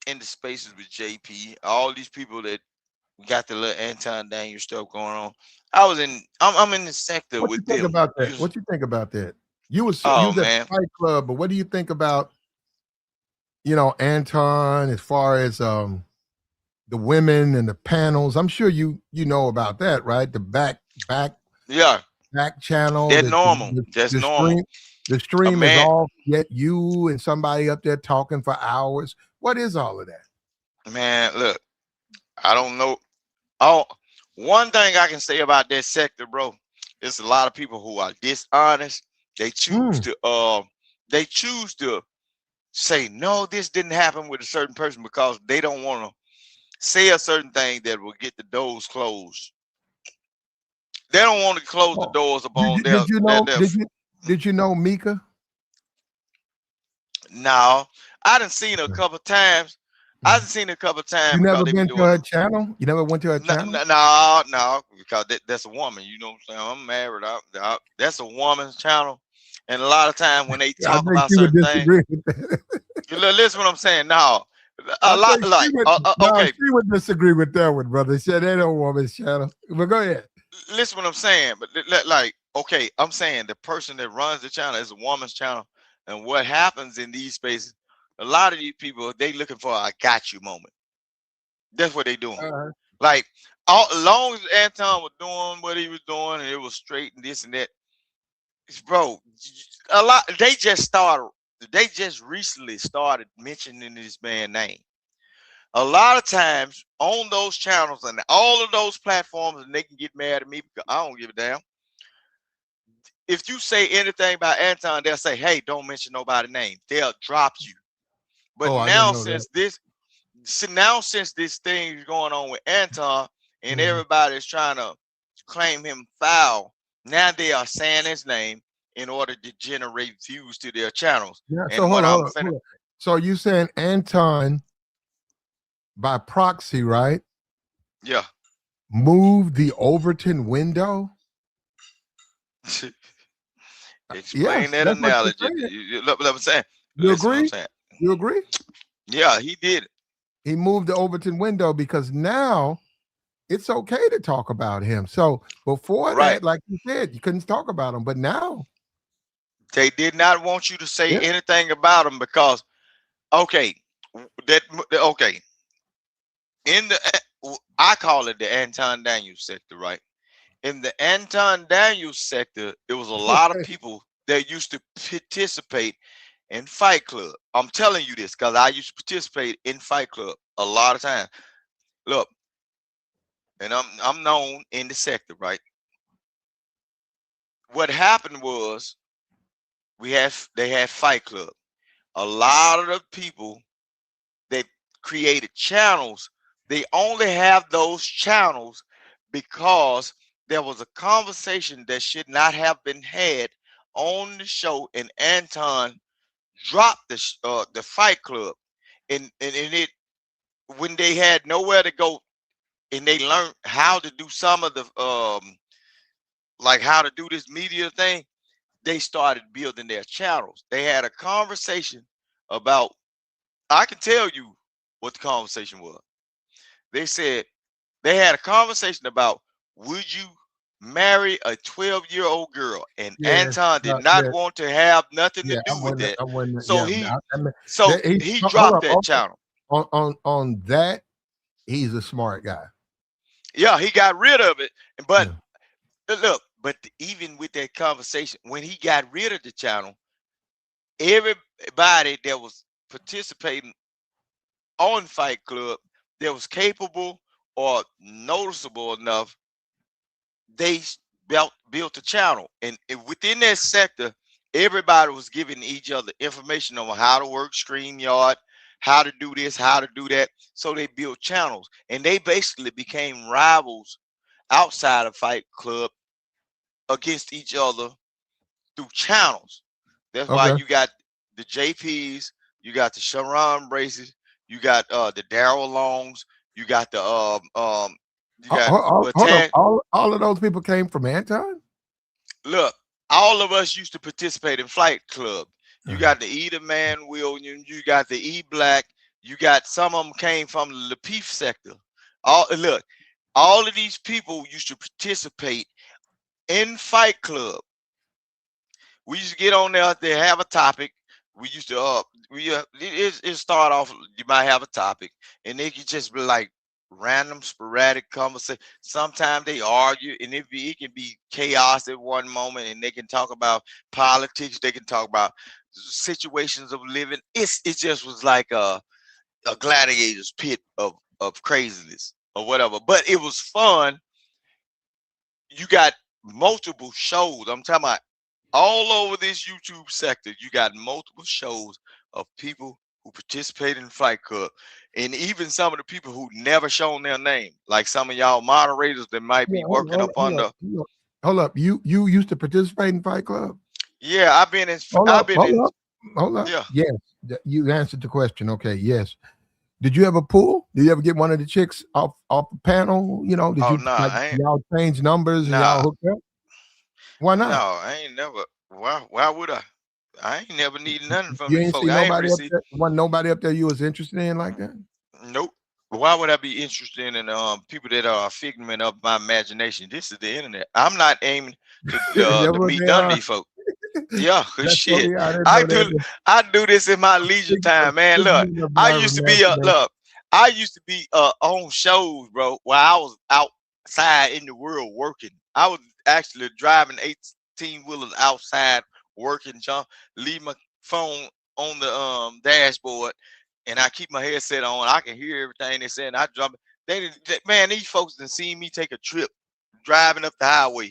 in the spaces with JP, all these people that got the little Anton Daniel stuff going on. I'm in the sector What you with think them. about that? What you think about that? You was Oh at the man, Fight Club, but what do you think about Anton as far as the women and the panels? I'm sure you know about that, right? The yeah, back channel, that's normal. That's the normal. stream, the A stream is man, all yet you and somebody up there talking for hours. What is all of that? man, look, I don't know. Oh, one thing I can say about that sector, bro, is a lot of people who are dishonest. They choose Mm. to say no, this didn't happen with a certain person because they don't want to say a certain thing that will get the doors closed. They don't want to close the Oh, doors did upon you, did you know their. did you know Mika? No, I done seen her a couple times. I done seen her a couple You times because never they be been to doing her channel? You never went to her no, channel? no, because that's a woman. You know what I'm saying? I'm married. That's a woman's channel, and a lot of times when they Yeah, I talk think about she would certain things, disagree with that. you listen what I'm saying. No, I a lot think she like would. No, okay, she would disagree with that one, brother. She said ain't no woman's channel. But go ahead. listen what I'm saying. But like okay, I'm saying the person that runs the channel is a woman's channel, and what happens in these spaces, a lot of these people they looking for a got you moment. That's what they doing. Uh, Like all long as Anton was doing what he was doing and it was straight and this and that, bro. A lot they just recently started mentioning this man's name. A lot of times on those channels and all of those platforms, and they can get mad at me because I don't give a damn. If you say anything about Anton, they'll say, hey, don't mention nobody's name. They'll drop you. But oh, I didn't now know that. since this thing is going on with Anton and Mhm. everybody's trying to claim him foul, now they are saying his name in order to generate views to their channels. Yeah. So And what I'm finna, hold on. So you saying Anton by proxy, right? yeah. Moved the Overton window? Explain Yes, that that's what you're analogy. saying. Look what I'm saying. You Listen what I'm agree? saying. You agree? Yeah, he did it. He moved the Overton window because now it's okay to talk about him. So before Right. that, like you said, you couldn't talk about him. But now, They did not want you to say yeah. anything about him because okay, okay. In the I call it the Anton Daniels sector, right? In the Anton Daniels sector, it was a lot of Okay. people that used to participate in Fight Club. I'm telling you this because I used to participate in Fight Club a lot of times. Look, and I'm known in the sector, right? What happened was they had Fight Club. A lot of the people that created channels, they only have those channels because there was a conversation that should not have been had on the show, and Anton dropped the Fight Club, and it when they had nowhere to go, and they learned how to do some of the like how to do this media thing, they started building their channels. They had a conversation about. I can tell you what the conversation was. They said they had a conversation about would you marry a 12-year-old girl, and Yeah, Anton did not yeah, want to have nothing to yeah. do with that. I wasn't. So Yeah, he I mean, so he, he hold dropped up. that channel. On that, he's a smart guy. Yeah, he got rid of it. But Yeah. look, but even with that conversation, when he got rid of the channel, everybody that was participating on Fight Club that was capable or noticeable enough, they built a channel, and within that sector, everybody was giving each other information on how to work StreamYard, how to do this, how to do that. So they built channels, and they basically became rivals outside of Fight Club against each other through channels. That's why Okay. you got the JPs, you got the Sharon Braces, you got the Daryl Longs, you got the you got well Hold up. Tag. All of those people came from Anton. Look, all of us used to participate in Flight Club. You got the E. DeMan Williams. You got the E. Black. You got some of them came from the Lapeef sector. Look, all of these people used to participate in Fight Club. We used to get on there. They have a topic. We used to it start off. You might have a topic, and they could just be like random, sporadic conversation. Sometimes they argue, and it can be chaos at one moment, and they can talk about politics. They can talk about situations of living. It just was like a gladiator's pit of craziness or whatever. But it was fun. You got multiple shows. I'm talking about all over this YouTube sector. You got multiple shows of people who participate in Fight Club, and even some of the people who never shown their name, like some of y'all moderators that might be working up under. Hold up, you used to participate in Fight Club? Yeah, I've been in. Hold up. Yeah. Yes, you answered the question. Okay, yes. Did you ever pull? Did you ever get one of the chicks off the panel? You know, did y'all change numbers and y'all hooked up? Why not? No, I ain't never. Why would I? I ain't never needed nothing from you these ain't folks. See nobody up there, wasn't nobody up there you was interested in like that? Nope. Why would I be interested in people that are a figment of my imagination? This is the internet. I'm not aiming to meet none of these folks. Yeah, shit. I do this in my leisure time, man. Look, I used to be on shows, bro, where I was outside in the world working. I was actually driving 18-wheelers outside working, John. Leave my phone on the dashboard, and I keep my headset on. I can hear everything they say, and I drop it. Man, these folks done seen me take a trip driving up the highway.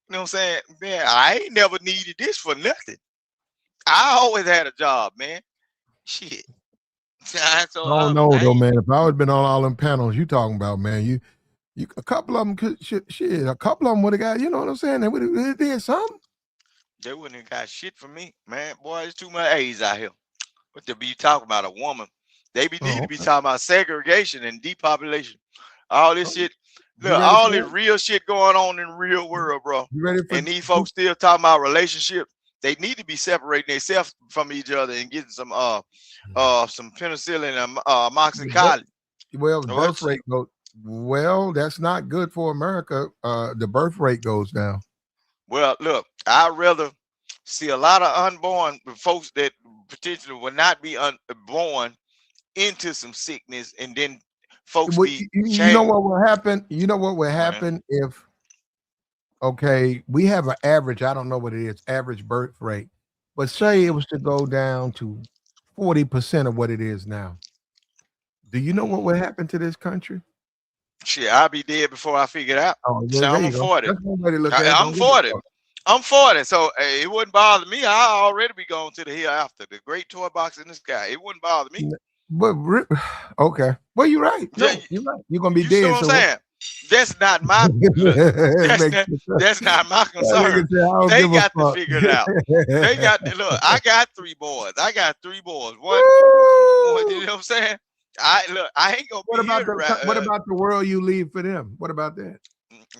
You know what I'm saying? Man, I ain't never needed this for nothing. I always had a job, man. Shit. So I don't know though, man. If I would have been on all them panels you talking about, man, you a couple of them could a couple of them would have got, you know what I'm saying? They would have did something. They wouldn't have got shit from me, man. Boy, there's too much A's out here. What they be talking about a woman? They need to be talking about segregation and depopulation. All this shit. Look, all this real shit going on in the real world, bro. And these folks still talking about relationships. They need to be separating themselves from each other and getting some penicillin and amoxicillin. Well, the birth rate goes. Well, that's not good for America. The birth rate goes down. Well, look, I'd rather see a lot of unborn folks that potentially will not be born into some sickness, and then folks you know what will happen? You know what will happen if, we have an average, I don't know what it is, average birth rate, but say it was to go down to 40% of what it is now. Do you know what would happen to this country? Shit, I'll be dead before I figure it out. So I'm 40. I'm 40. I'm 40, so it wouldn't bother me. I'll already be going to the hereafter. The great toy box in the sky. It wouldn't bother me. But okay, well, you're right. No, you're right. You're gonna be dead. You know what I'm saying? That's not my. That's not my concern. They got to figure it out. They got to look. I got 3 boys. One. You know what I'm saying? I ain't gonna. What about the world you leave for them? What about that?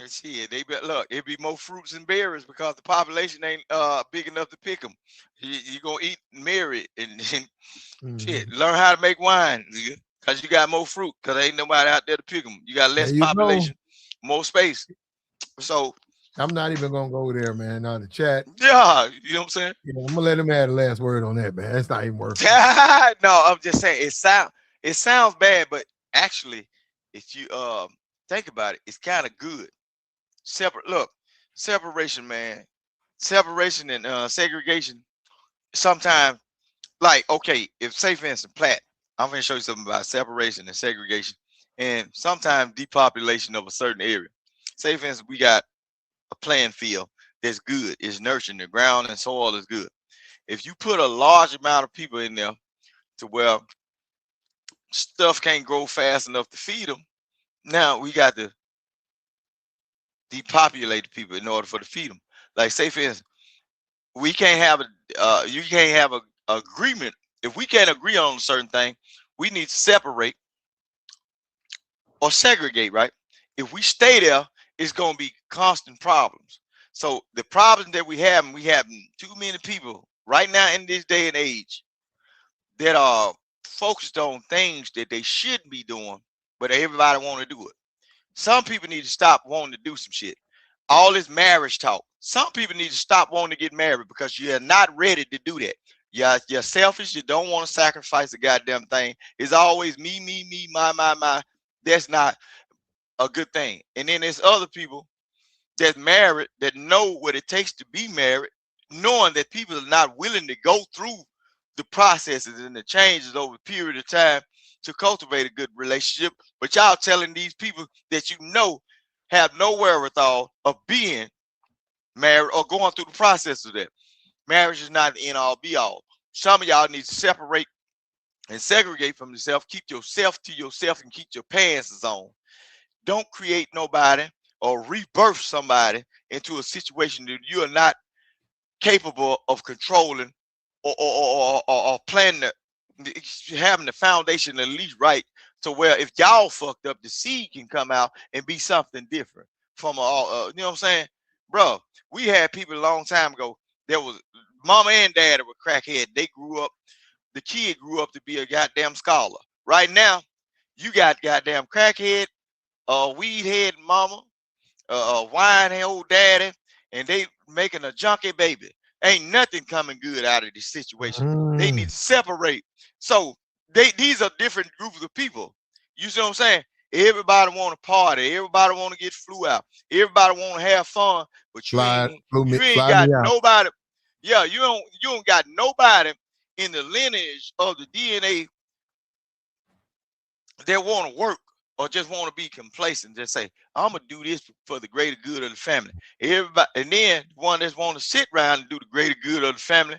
Shit, it'd be more fruits and berries because the population ain't big enough to pick them. You gonna eat and marry and shit. Learn how to make wine because you got more fruit because ain't nobody out there to pick them. You got less population, more space. So I'm not even gonna go there, man. On the chat. Yeah, you know what I'm saying? I'm gonna let him add the last word on that, man. It's not even worth it. No, I'm just saying it sounds bad, but actually, if you think about it, it's kind of good. Separation, man. Separation and segregation. Sometimes, like, if say for instance, Platt, I'm gonna show you something about separation and segregation, and sometimes depopulation of a certain area. Say for instance, we got a playing field that's good, it's nurturing, the ground and soil is good. If you put a large amount of people in there to where stuff can't grow fast enough to feed them, now we got to depopulate the people in order for to feed them. Like say for instance, we can't have you can't have a agreement. If we can't agree on a certain thing, we need to separate or segregate, right? If we stay there, it's gonna be constant problems. So the problems that we have too many people right now in this day and age that are focused on things that they shouldn't be doing, but everybody want to do it. Some people need to stop wanting to do some shit. All this marriage talk. Some people need to stop wanting to get married because you're not ready to do that. You're selfish. You don't want to sacrifice the goddamn thing. It's always me, my. That's not a good thing. And then there's other people that's married that know what it takes to be married, knowing that people are not willing to go through the processes and the changes over a period of time to cultivate a good relationship. But y'all telling these people that you know have no wherewithal of being married or going through the process of that. Marriage is not the end all be all. Some of y'all need to separate and segregate from yourself. Keep yourself to yourself and keep your pants on. Don't create nobody or rebirth somebody into a situation that you are not capable of controlling or planning, having the foundation at least right to where if y'all fucked up, the seed can come out and be something different from all. You know what I'm saying, bro? We had people a long time ago. There was mama and dad that were crackhead. They grew up. The kid grew up to be a goddamn scholar. Right now, you got goddamn crackhead, weed head mama, wine old daddy, and they making a junkie baby. Ain't nothing coming good out of this situation. They need to separate. So these are different groups of people. You see what I'm saying? Everybody want to party. Everybody want to get flew out. Everybody want to have fun. But you ain't got nobody. Yeah, you don't got nobody in the lineage of the DNA that want to work or just want to be complacent. Just say, I'm gonna do this for the greater good of the family. Everybody, and then one that's want to sit around and do the greater good of the family,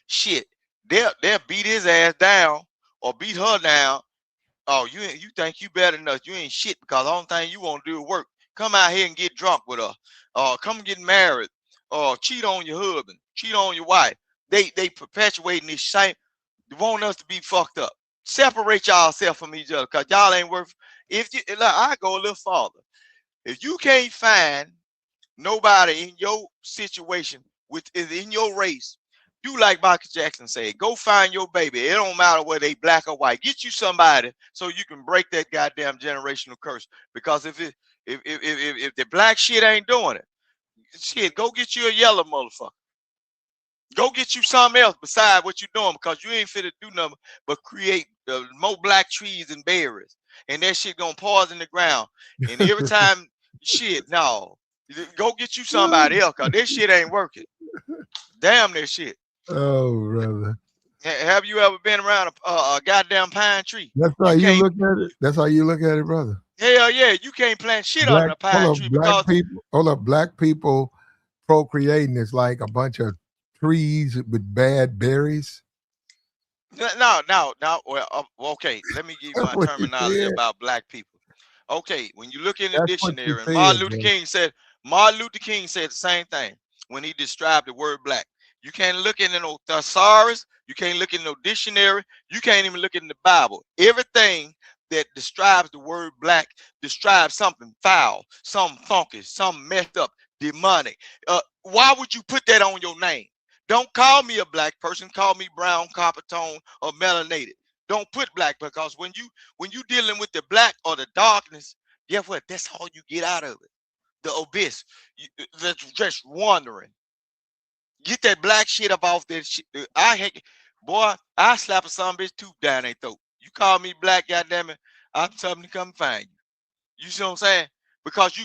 shit, they'll beat his ass down or beat her down. Oh, you think you better than us? You ain't shit because the only thing you want to do is work. Come out here and get drunk with her, come get married, or cheat on your husband, cheat on your wife. They perpetuating this same. They want us to be fucked up. Separate yourself from each other because y'all ain't worth. If you, like, I go a little farther. If you can't find nobody in your situation in your race, do like Michael Jackson said, go find your baby. It don't matter whether they black or white. Get you somebody so you can break that goddamn generational curse. Because if the black shit ain't doing it, shit, go get you a yellow motherfucker. Go get you something else besides what you're doing because you ain't fit to do nothing but create more black trees and berries. And that shit gonna pause in the ground. And every time, shit, no. Go get you somebody else because this shit ain't working. Damn this shit. Oh, brother. Have you ever been around a goddamn pine tree? That's how you look at it? That's how you look at it, brother? Hell yeah. You can't plant shit under a pine tree because... Black people procreating is like a bunch of trees with bad berries. No. Well, okay. Let me give you my terminology about black people. Okay, when you look in the dictionary, Martin Luther King said the same thing when he described the word black. You can't look in no thesaurus. You can't look in no dictionary. You can't even look in the Bible. Everything that describes the word black describes something foul, something funky, something messed up, demonic. Why would you put that on your name? Don't call me a black person. Call me brown, copper tone, or melanated. Don't put black because when you dealing with the black or the darkness, guess what? That's all you get out of it. The abyss. That's just wandering. Get that black shit up off that shit. I slap a son bitch tooth down their throat. You call me black, goddammit, I'm telling to come find you. You see what I'm saying? Because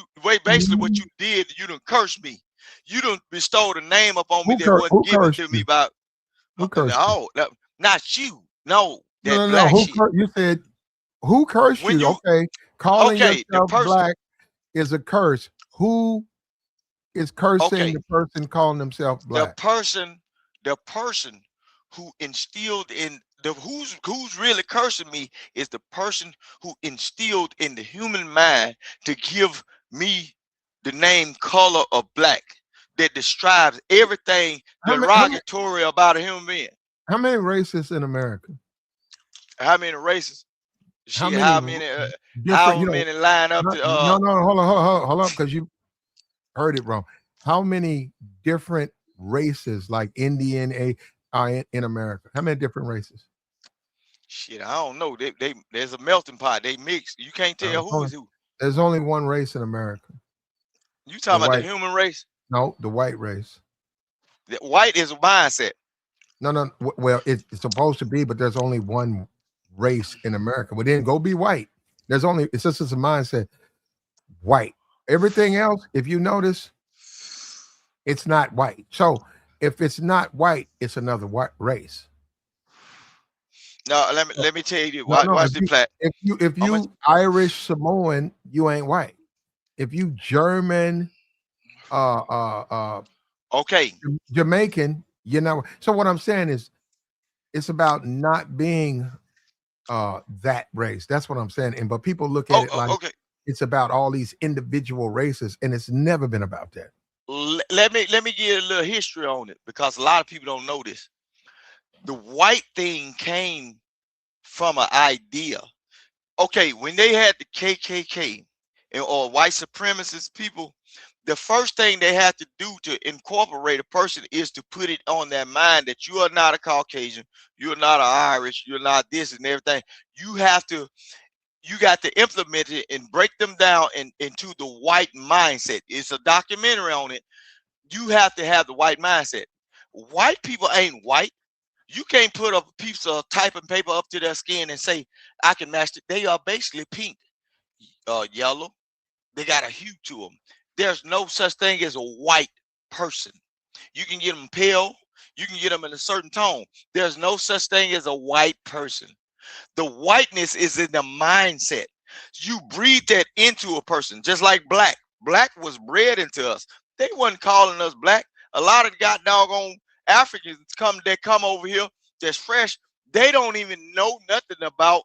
basically what you did, you done cursed me. You done bestowed a name up on me that wasn't given to me by. Who cursed you? Not you. No. No. You said who cursed you? Okay. Calling yourself black is a curse. Who is cursing the person calling themselves black? The person who instilled in who's really cursing me is the person who instilled in the human mind to give me the name color of black that describes everything derogatory about a human being. How many races in America? How many races? How many line up to no, hold on, because you heard it wrong. How many different races like Indian, are in America? How many different races? Shit, I don't know. There's a melting pot. They mix. You can't Uh, tell who is who. There's only one race in America. You The talking about the white. human race? No, the white race. The white is a mindset. No. Well, it's supposed to be, but there's only one race in America. But then go be white. It's just a mindset. White. Everything else, if you notice, it's not white. So if it's not white, it's another white race. No, let me tell you. No, Watch the plat. if you Irish Samoan, you ain't white. If you German, Okay. Jamaican, you know. So what I'm saying is, it's about not being that race. That's what I'm saying. But people look at it like okay. it's about all these individual races, and it's never been about that. Let me give a little history on it, because a lot of people don't know this. The white thing came from an idea. Okay, when they had the KKK or white supremacist people, the first thing they had to do to incorporate a person is to put it on their mind that you are not a Caucasian, you're not an Irish, you're not this and everything. You got to implement it and break them down into the white mindset. It's a documentary on it. You have to have the white mindset. White people ain't white. You can't put a piece of typing paper up to their skin and say, I can match it. They are basically pink, yellow. They got a hue to them. There's no such thing as a white person. You can get them pale. You can get them in a certain tone. There's no such thing as a white person. The whiteness is in the mindset. You breathe that into a person, just like black. Black was bred into us. They wasn't calling us black. A lot of got doggone Africans come over here that's fresh. They don't even know nothing about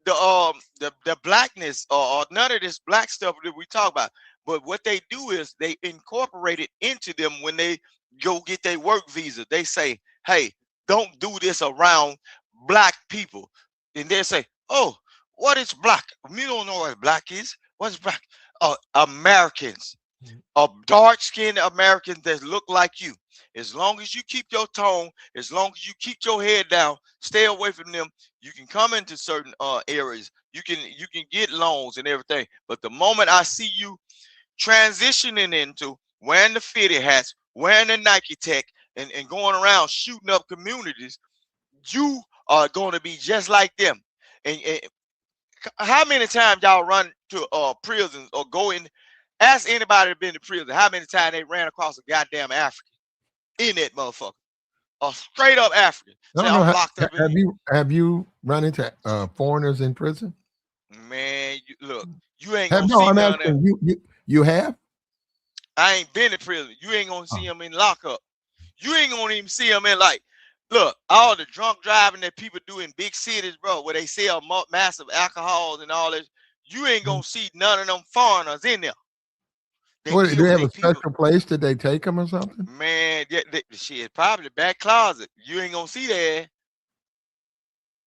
the blackness or none of this black stuff that we talk about. But what they do is they incorporate it into them when they go get their work visa. They say, hey, don't do this around black people. And they say, oh, what is black? We don't know what black is. What's black? Americans. Dark-skinned Americans that look like you. As long as you keep your tone, as long as you keep your head down, stay away from them. You can come into certain areas. You can get loans and everything. But the moment I see you transitioning into wearing the fitted hats, wearing the Nike Tech, and going around shooting up communities, you are going to be just like them. And how many times y'all run to prisons or go in? Ask anybody that been to prison how many times they ran across a goddamn African in that motherfucker. A straight up African. Say, I'm locked up in here. Have you run into foreigners in prison? Man, look, you ain't gonna see none of them. You have? I ain't been in prison. You ain't gonna see them in lockup. You ain't gonna even see them in look, all the drunk driving that people do in big cities, bro, where they sell massive alcohols and all this. You ain't gonna see none of them foreigners in there. Do they have a special place that they take them or something? Man, shit, probably the back closet. You ain't gonna see that.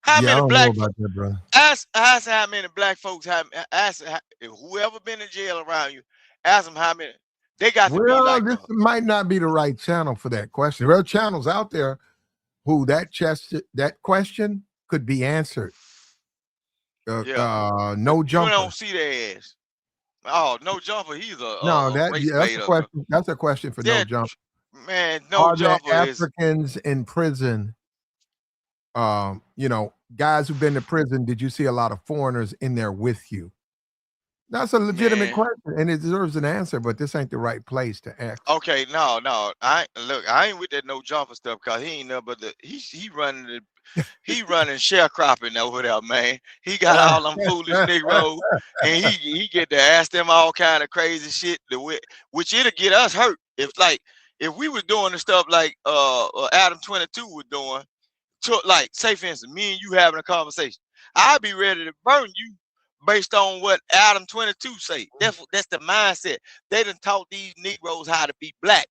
How many black? Know about that, brother. Ask how many black folks have. Ask whoever been in jail around you. Ask them how many. They got to be like. This might not be the right channel for that question. There are channels out there who that question could be answered. No jumper. You don't see their ass. Oh, no jumper. He's that's a question. That's a question for no jumper. Man, no jumper. Are there Africans in prison? Guys who've been to prison. Did you see a lot of foreigners in there with you? That's a legitimate question, and it deserves an answer. But this ain't the right place to ask. Okay, no. I ain't with that no jumper stuff because he ain't nothing but he running sharecropping over there, man. He got all them foolish Negroes, and he get to ask them all kind of crazy shit, which it'll get us hurt. If we was doing the stuff like Adam 22 was doing, like say for instance, me and you having a conversation, I'd be ready to burn you based on what Adam 22 say. That's the mindset. They done taught these Negroes how to be black.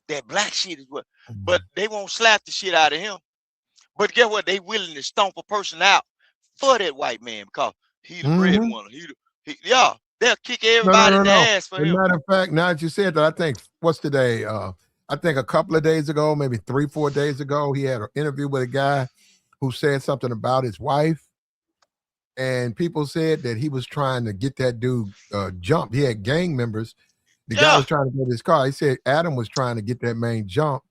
That black shit is what, but they won't slap the shit out of him. But guess what? They willing to stomp a person out for that white man because he's the breadwinner. They'll kick everybody in the ass for him. As a matter of fact, now that you said that, I think what's today? I think a couple of days ago, maybe 3-4 days ago, he had an interview with a guy who said something about his wife. And people said that he was trying to get that dude jumped. He had gang members. The guy Yeah. was trying to get his car. He said Adam was trying to get that man jumped.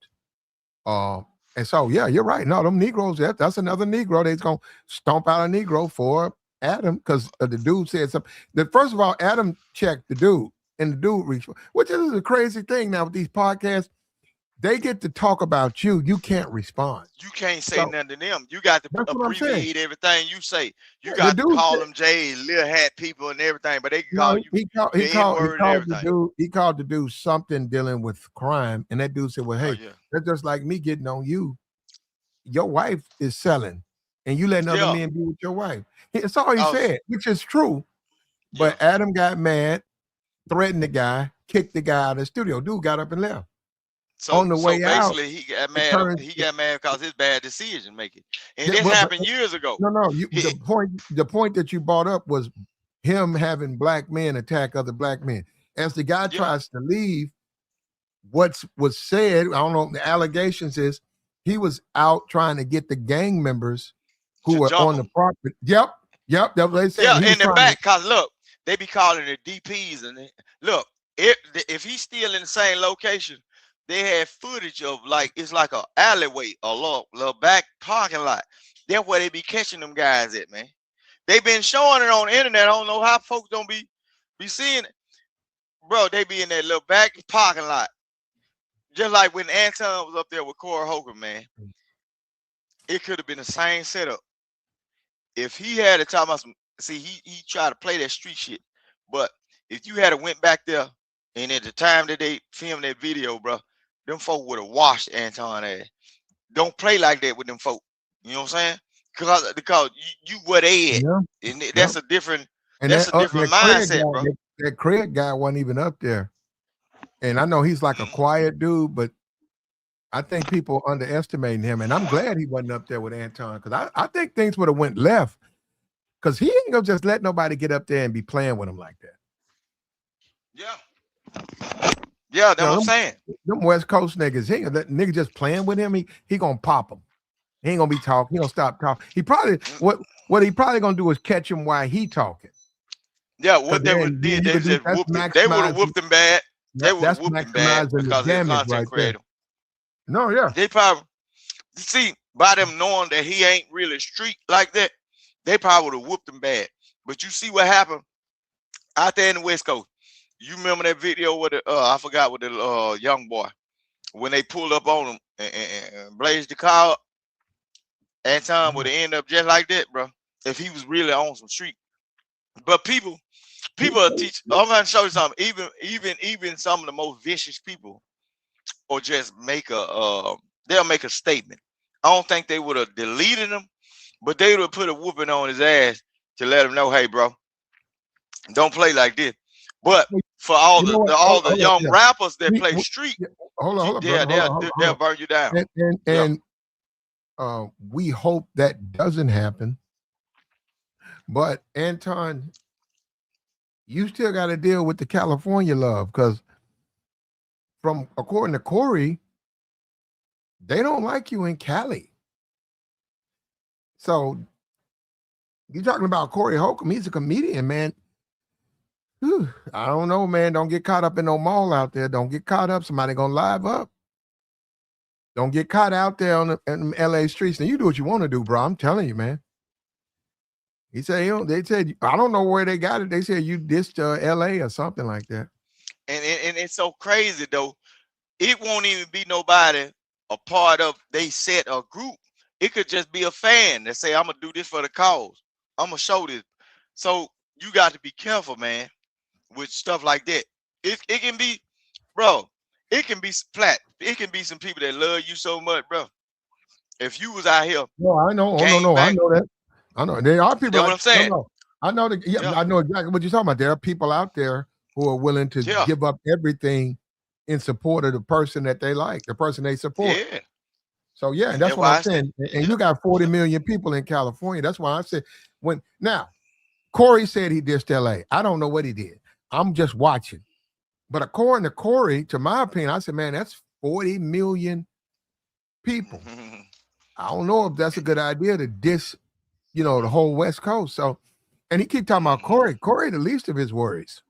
And so, yeah, you're right. No, them Negroes, that's another Negro. They's going to stomp out a Negro for Adam because the dude said something. First of all, Adam checked the dude, and the dude reached, which is a crazy thing now with these podcasts. They get to talk about you. You can't respond. You can't say So, nothing to them. You got to that's what I'm saying. abbreviate everything you say. You Yeah, got the to dude call said- them J's, little hat people, and everything, but they can No, call you he called the N-word and the everything. dude. He called the dude something dealing with crime, and that dude said, "Well, hey, Oh, yeah. that's just like me getting on you. Your wife is selling, and you letting other Yeah. men be with your wife." That's all he Oh, said, which is true. But Adam got mad, threatened the guy, kicked the guy out of the studio. Dude got up and left. So, on the way out, basically, he got mad. turned- He got mad because his bad decision making, and Yeah, this but- happened years ago. No. He- The point that you brought up was him having black men attack other black men. As the guy Yeah. tries to leave, what was said, I don't know, the allegations is he was out trying to get the gang members who To were jump on the him. property. Yep. That's what they said. Yeah, He was in the trying back, cause look, they be calling it DPs, and look, if he's still in the same location, they had footage of it's like a alleyway, a little back parking lot. That's where they be catching them guys at, man. They been showing it on the internet. I don't know how folks don't be seeing it, bro. They be in that little back parking lot, just like when Anton was up there with Corey Holcomb, man. It could have been the same setup. If he had to talk about some, see, he tried to play that street shit. But if you had went back there, and at the time that they filmed that video, bro, them folk would have washed Anton ass. Don't play like that with them folk. You know what I'm saying? Because you where they at, Yeah. and that's a different. And That's a different that Craig mindset, guy, bro. That Craig guy wasn't even up there. And I know he's like a quiet dude, but I think people underestimating him. And I'm glad he wasn't up there with Anton because I think things would have went left because he ain't gonna just let nobody get up there and be playing with him like that. Yeah, that's what I'm them- saying. Them West Coast niggas, he ain't gonna let nigga just playing with him. He gonna pop him. He ain't gonna be talking. He gonna stop talking. He probably what he probably gonna do is catch him while he talking. Yeah, what they then would did, you they could do- just that's whooped him. They would have maximizing- whooped him bad. They would have That's whooped him bad maximizing the because they're damage content right there. creator. No, yeah. They probably see by them knowing that he ain't really street like that, they probably would have whooped him bad. But you see what happened out there in the West Coast. You remember that video with the I forgot with the young boy when they pulled up on him and blazed the car up. Anton would have ended up just like that, bro. If he was really on some street. But people are teach. I'm gonna show you something. Even some of the most vicious people, or just make they'll make a statement. I don't think they would have deleted him, but they would have put a whooping on his ass to let him know, hey, bro, don't play like this. But for all You know what? the young Yeah. rappers that We- play we- street, Hold on, yeah, brother. Hold they'll on. burn you down. And we hope that doesn't happen. But Anton, you still got to deal with the California love because according to Corey, they don't like you in Cali. So you're talking about Corey Holcomb. He's a comedian, man. Whew, I don't know, man. Don't get caught up in no mall out there. Don't get caught up. Somebody gonna live up. Don't get caught out there on the LA streets. And you do what you want to do, bro. I'm telling you, man. He said, they said, I don't know where they got it. They said you dissed LA or something like that. And it's so crazy though. It won't even be nobody a part of they set or group. It could just be a fan that say, I'm gonna do this for the cause. I'm gonna show this. So you got to be careful, man, with stuff like that. It can be, bro. It can be flat. It can be some people that love you so much, bro. If you was out here, No, I know. Gang No, I bang. know that. I know there are people. That's what I'm saying. No, I know that. Yeah, Yeah. I know exactly what you're talking about. There are people out there who are willing to Yeah. give up everything in support of the person that they like, the person they support. yeah, So yeah, and that's That's what why I'm I said- saying. And yeah. you got 40 million people in California. That's why I said now Corey said he dissed LA. I don't know what he did. I'm just watching. But according to Corey, to my opinion, I said, man, that's 40 million people. I don't know if that's a good idea to diss, the whole West Coast. So, and he keep talking about Corey. Corey, the least of his worries.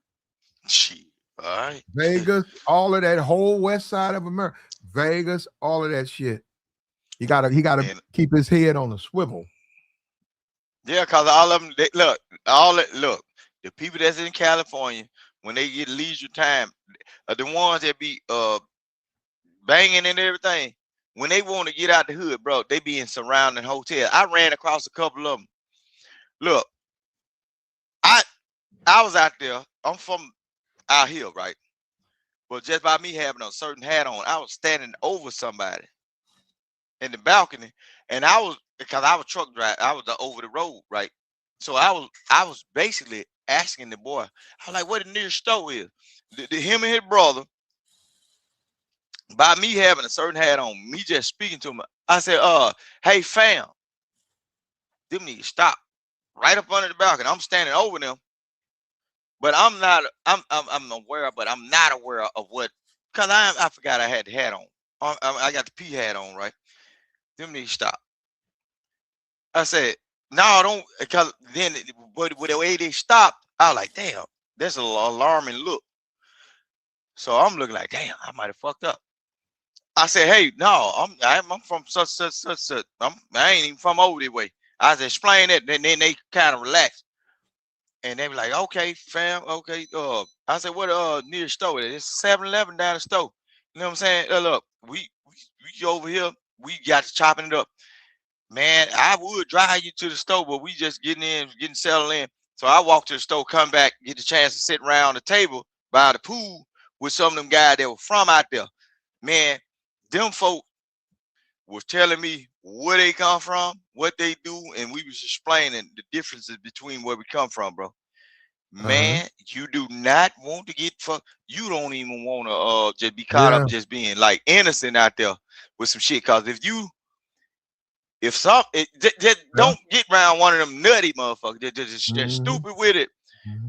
Shit. All right. Vegas, all of that whole west side of America. Vegas, all of that shit. He gotta keep his head on a swivel. Yeah, cause all of them look, the people that's in California, when they get leisure time, the ones that be banging and everything, when they want to get out the hood, bro, they be in surrounding hotels. I ran across a couple of them. Look, I was out there. I'm from out here, right? But just by me having a certain hat on, I was standing over somebody in the balcony, and because I was truck driver, I was over the road, right? So I was basically asking the boy, I was like, "What the nearest store is?" Him and his brother, by me having a certain hat on, me just speaking to him, I said, hey fam, them need to stop right up under the balcony. I'm standing over them, but I'm aware, but I'm not aware of what, because I forgot I had the hat on. I got the P hat on, right? Them need to stop. I said, no, don't, because then with the way they stopped, I was like, damn, that's an alarming look. So I'm looking like, damn, I might have fucked up. I said, hey, no, I'm from such. I ain't even from over that way. I was explaining it, and then they kind of relaxed. And they were like, okay, fam, okay. I said, what near store? It's 7-Eleven down the store. You know what I'm saying? Look, we over here, we got to chopping it up. Man, I would drive you to the store, but we just getting settled in. So I walked to the store, come back, get the chance to sit around the table by the pool with some of them guys that were from out there. Man, them folk was telling me where they come from, what they do, and we was explaining the differences between where we come from, bro. Man, you do not want to get fucked. You don't even want to just be caught up just being like innocent out there with some shit. Cause don't get around one of them nutty motherfuckers that just stupid with it.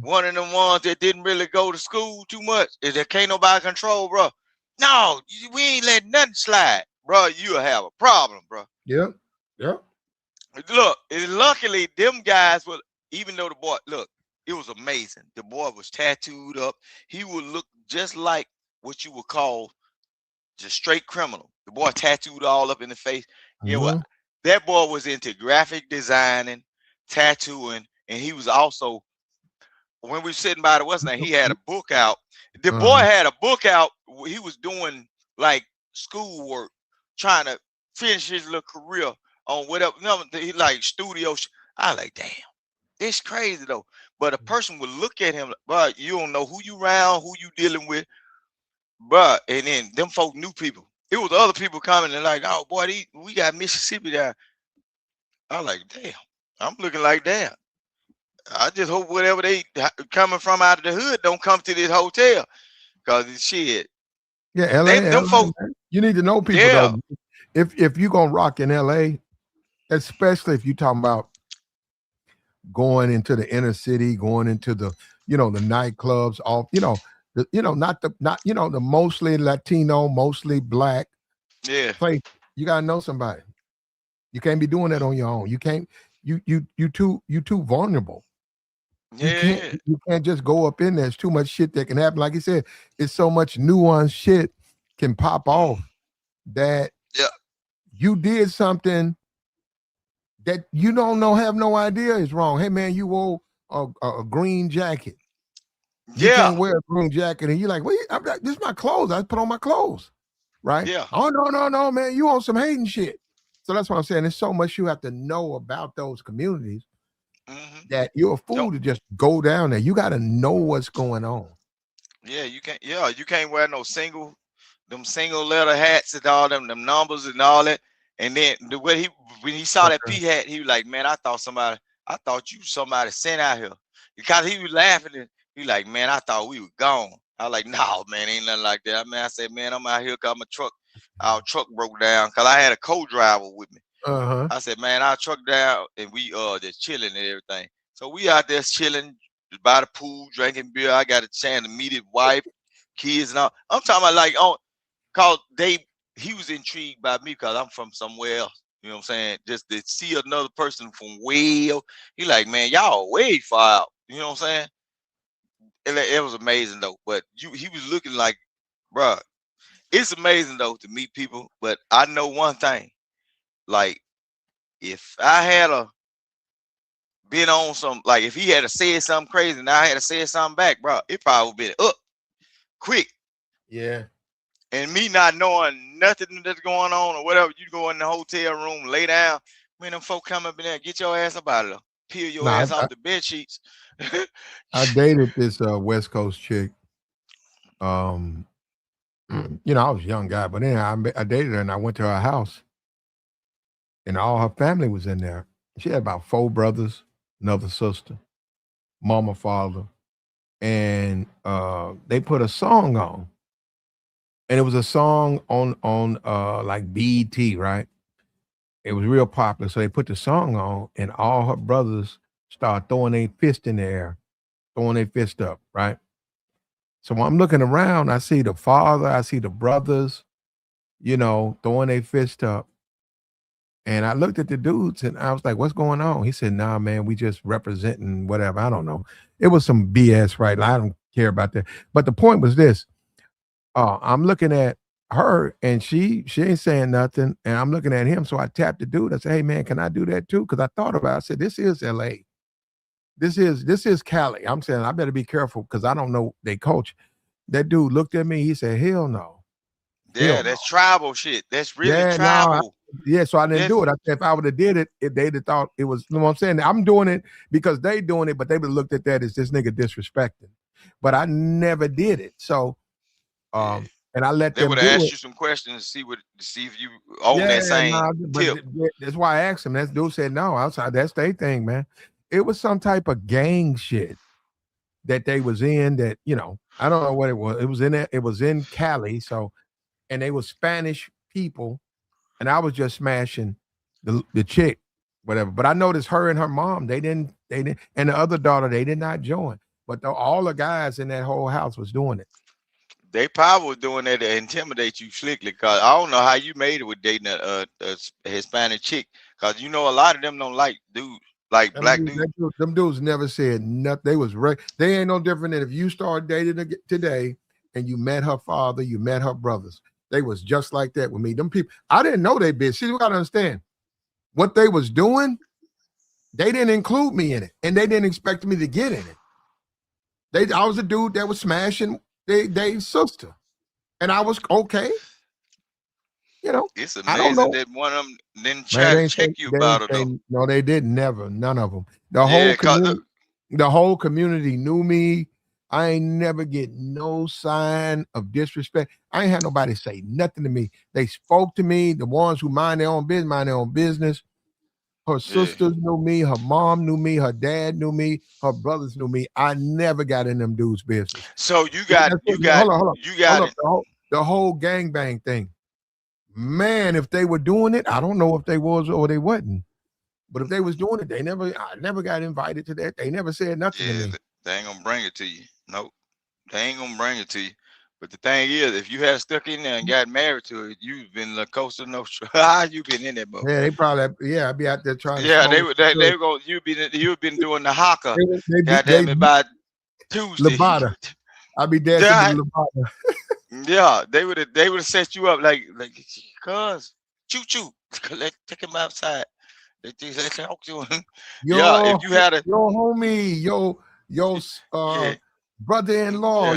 One of them ones that didn't really go to school too much, is that can't nobody control, bro. No, we ain't letting nothing slide, bro. You'll have a problem, bro. Yep. Look, luckily them guys were, even though the boy, look, it was amazing. The boy was tattooed up. He would look just like what you would call just straight criminal. The boy tattooed all up in the face. You know what? That boy was into graphic designing, tattooing, and he was also, when we were sitting by the Western, he had a book out. The boy had a book out. He was doing like schoolwork, trying to finish his little career on whatever. He like studio. I like, damn, it's crazy though. But a person would look at him, but you don't know who you around, who you dealing with, but and then them folk knew people. It was other people coming and like, oh boy, we got Mississippi there. I was like, damn, I'm looking like damn. I just hope whatever they coming from out of the hood don't come to this hotel, cause it's shit. Yeah, LA, them folk, you need to know people though. If you're gonna rock in LA, especially if you're talking about going into the inner city, going into the the nightclubs, all not the mostly Latino, mostly black place. You gotta know somebody. You can't be doing that on your own. You can't. You too vulnerable. You can't just go up in there. There's too much shit that can happen. Like you said, it's so much nuanced shit can pop off that you did something that you don't know, have no idea is wrong. Hey man, you wore a green jacket. You can't wear a green jacket, and you're like, well, this is my clothes. I put on my clothes, right? Yeah. Oh no, man, you on some hating shit. So that's what I'm saying. There's so much you have to know about those communities that you're a fool to just go down there. You got to know what's going on. Yeah, you can't. Yeah, you can't wear no single letter hats and all them numbers and all that. And then when he saw that P hat, he was like, man, I thought you somebody sent out here, because he was laughing and he like, man, I thought we were gone. I was like, no, man, ain't nothing like that. I said, man, I'm out here because our truck broke down, because I had a co-driver with me. I said, man, our truck down, and we just chilling and everything. So we out there chilling by the pool, drinking beer. I got a chance to meet his wife, kids, and all. I'm talking about like, cause he was intrigued by me because I'm from somewhere else. You know what I'm saying? Just to see another person from way out, he like, man, y'all way far out. You know what I'm saying? It was amazing though. But he was looking like, bruh, it's amazing though to meet people. But I know one thing, like if I had been on some, like if he had to say something crazy and I had to say something back, bro, it probably would been up quick. Yeah. And me not knowing nothing that's going on or whatever, you go in the hotel room, lay down. When them folk come up in there, get your ass up out of there, peel your Nah, ass off the bed sheets. I dated this West Coast chick. You know, I was a young guy, but then I dated her and I went to her house, and all her family was in there. She had about 4 brothers, another sister, mama, father, and they put a song on, and it was a song on like BET, right? It was real popular, so they put the song on, and all her brothers started throwing their fist in the air, throwing their fist up, right? So when I'm looking around, I see the father, I see the brothers, you know, throwing their fist up. And I looked at the dudes and I was like, what's going on? He said, nah, man, we just representing whatever. I don't know. It was some BS, right? I don't care about that. But the point was this. I'm looking at her and she ain't saying nothing. And I'm looking at him. So I tapped the dude. I said, hey man, can I do that too? Because I thought about it. I said, this is LA. This is Cali. I'm saying I better be careful because I don't know their culture. That dude looked at me. He said, hell no. Yeah, that's tribal shit. That's really tribal. So I didn't do it. I said if I would have did it, they'd have thought it was, you know what I'm saying? I'm doing it because they doing it, but they would have looked at that as this nigga disrespecting. But I never did it. So and I let them do it. They would have asked you some questions to see if you own that same tip. That's why I asked him. That dude said no. Outside, that's their thing, man. It was some type of gang shit that they was in that, you know, I don't know what it was. It was in Cali. So, and they were Spanish people, and I was just smashing the chick, whatever. But I noticed her and her mom, they didn't, and the other daughter, they did not join. But all the guys in that whole house was doing it. They probably was doing that to intimidate you slickly, cause I don't know how you made it with dating a Hispanic chick, cause you know a lot of them don't like dudes. Like black dudes. Them dudes never said nothing. They was they ain't no different than if you start dating today and you met her father, you met her brothers. They was just like that with me. Them people, I didn't know they bitch. See, you gotta understand what they was doing. They didn't include me in it, and they didn't expect me to get in it. I was a dude that was smashing they sister, and I was okay. You know, it's amazing that one of them didn't try to check you about it though. No, they didn't. Never. None of them. The whole community knew me. I ain't never get no sign of disrespect. I ain't had nobody say nothing to me. They spoke to me. The ones who mind their own business. Her sisters knew me. Her mom knew me. Her dad knew me. Her brothers knew me. I never got in them dudes' business. So you got the whole gangbang thing. Man, if they were doing it, I don't know if they was or they wasn't. But if they was doing it, I never got invited to that. They never said nothing to me. They ain't gonna bring it to you. Nope. They ain't gonna bring it to you. But the thing is, if you had stuck in there and got married to it, you've been La Costa Nostra. You been in there, bro. Yeah, they probably I'd be out there trying to they go, you've been doing the haka. Goddamn it, by Tuesday. Labada. I'd be dancing to Labada. Yeah, they would have set you up like cuz choo. Let's take him outside. Let's talk to him. Yeah, if you had a homie, brother-in-law,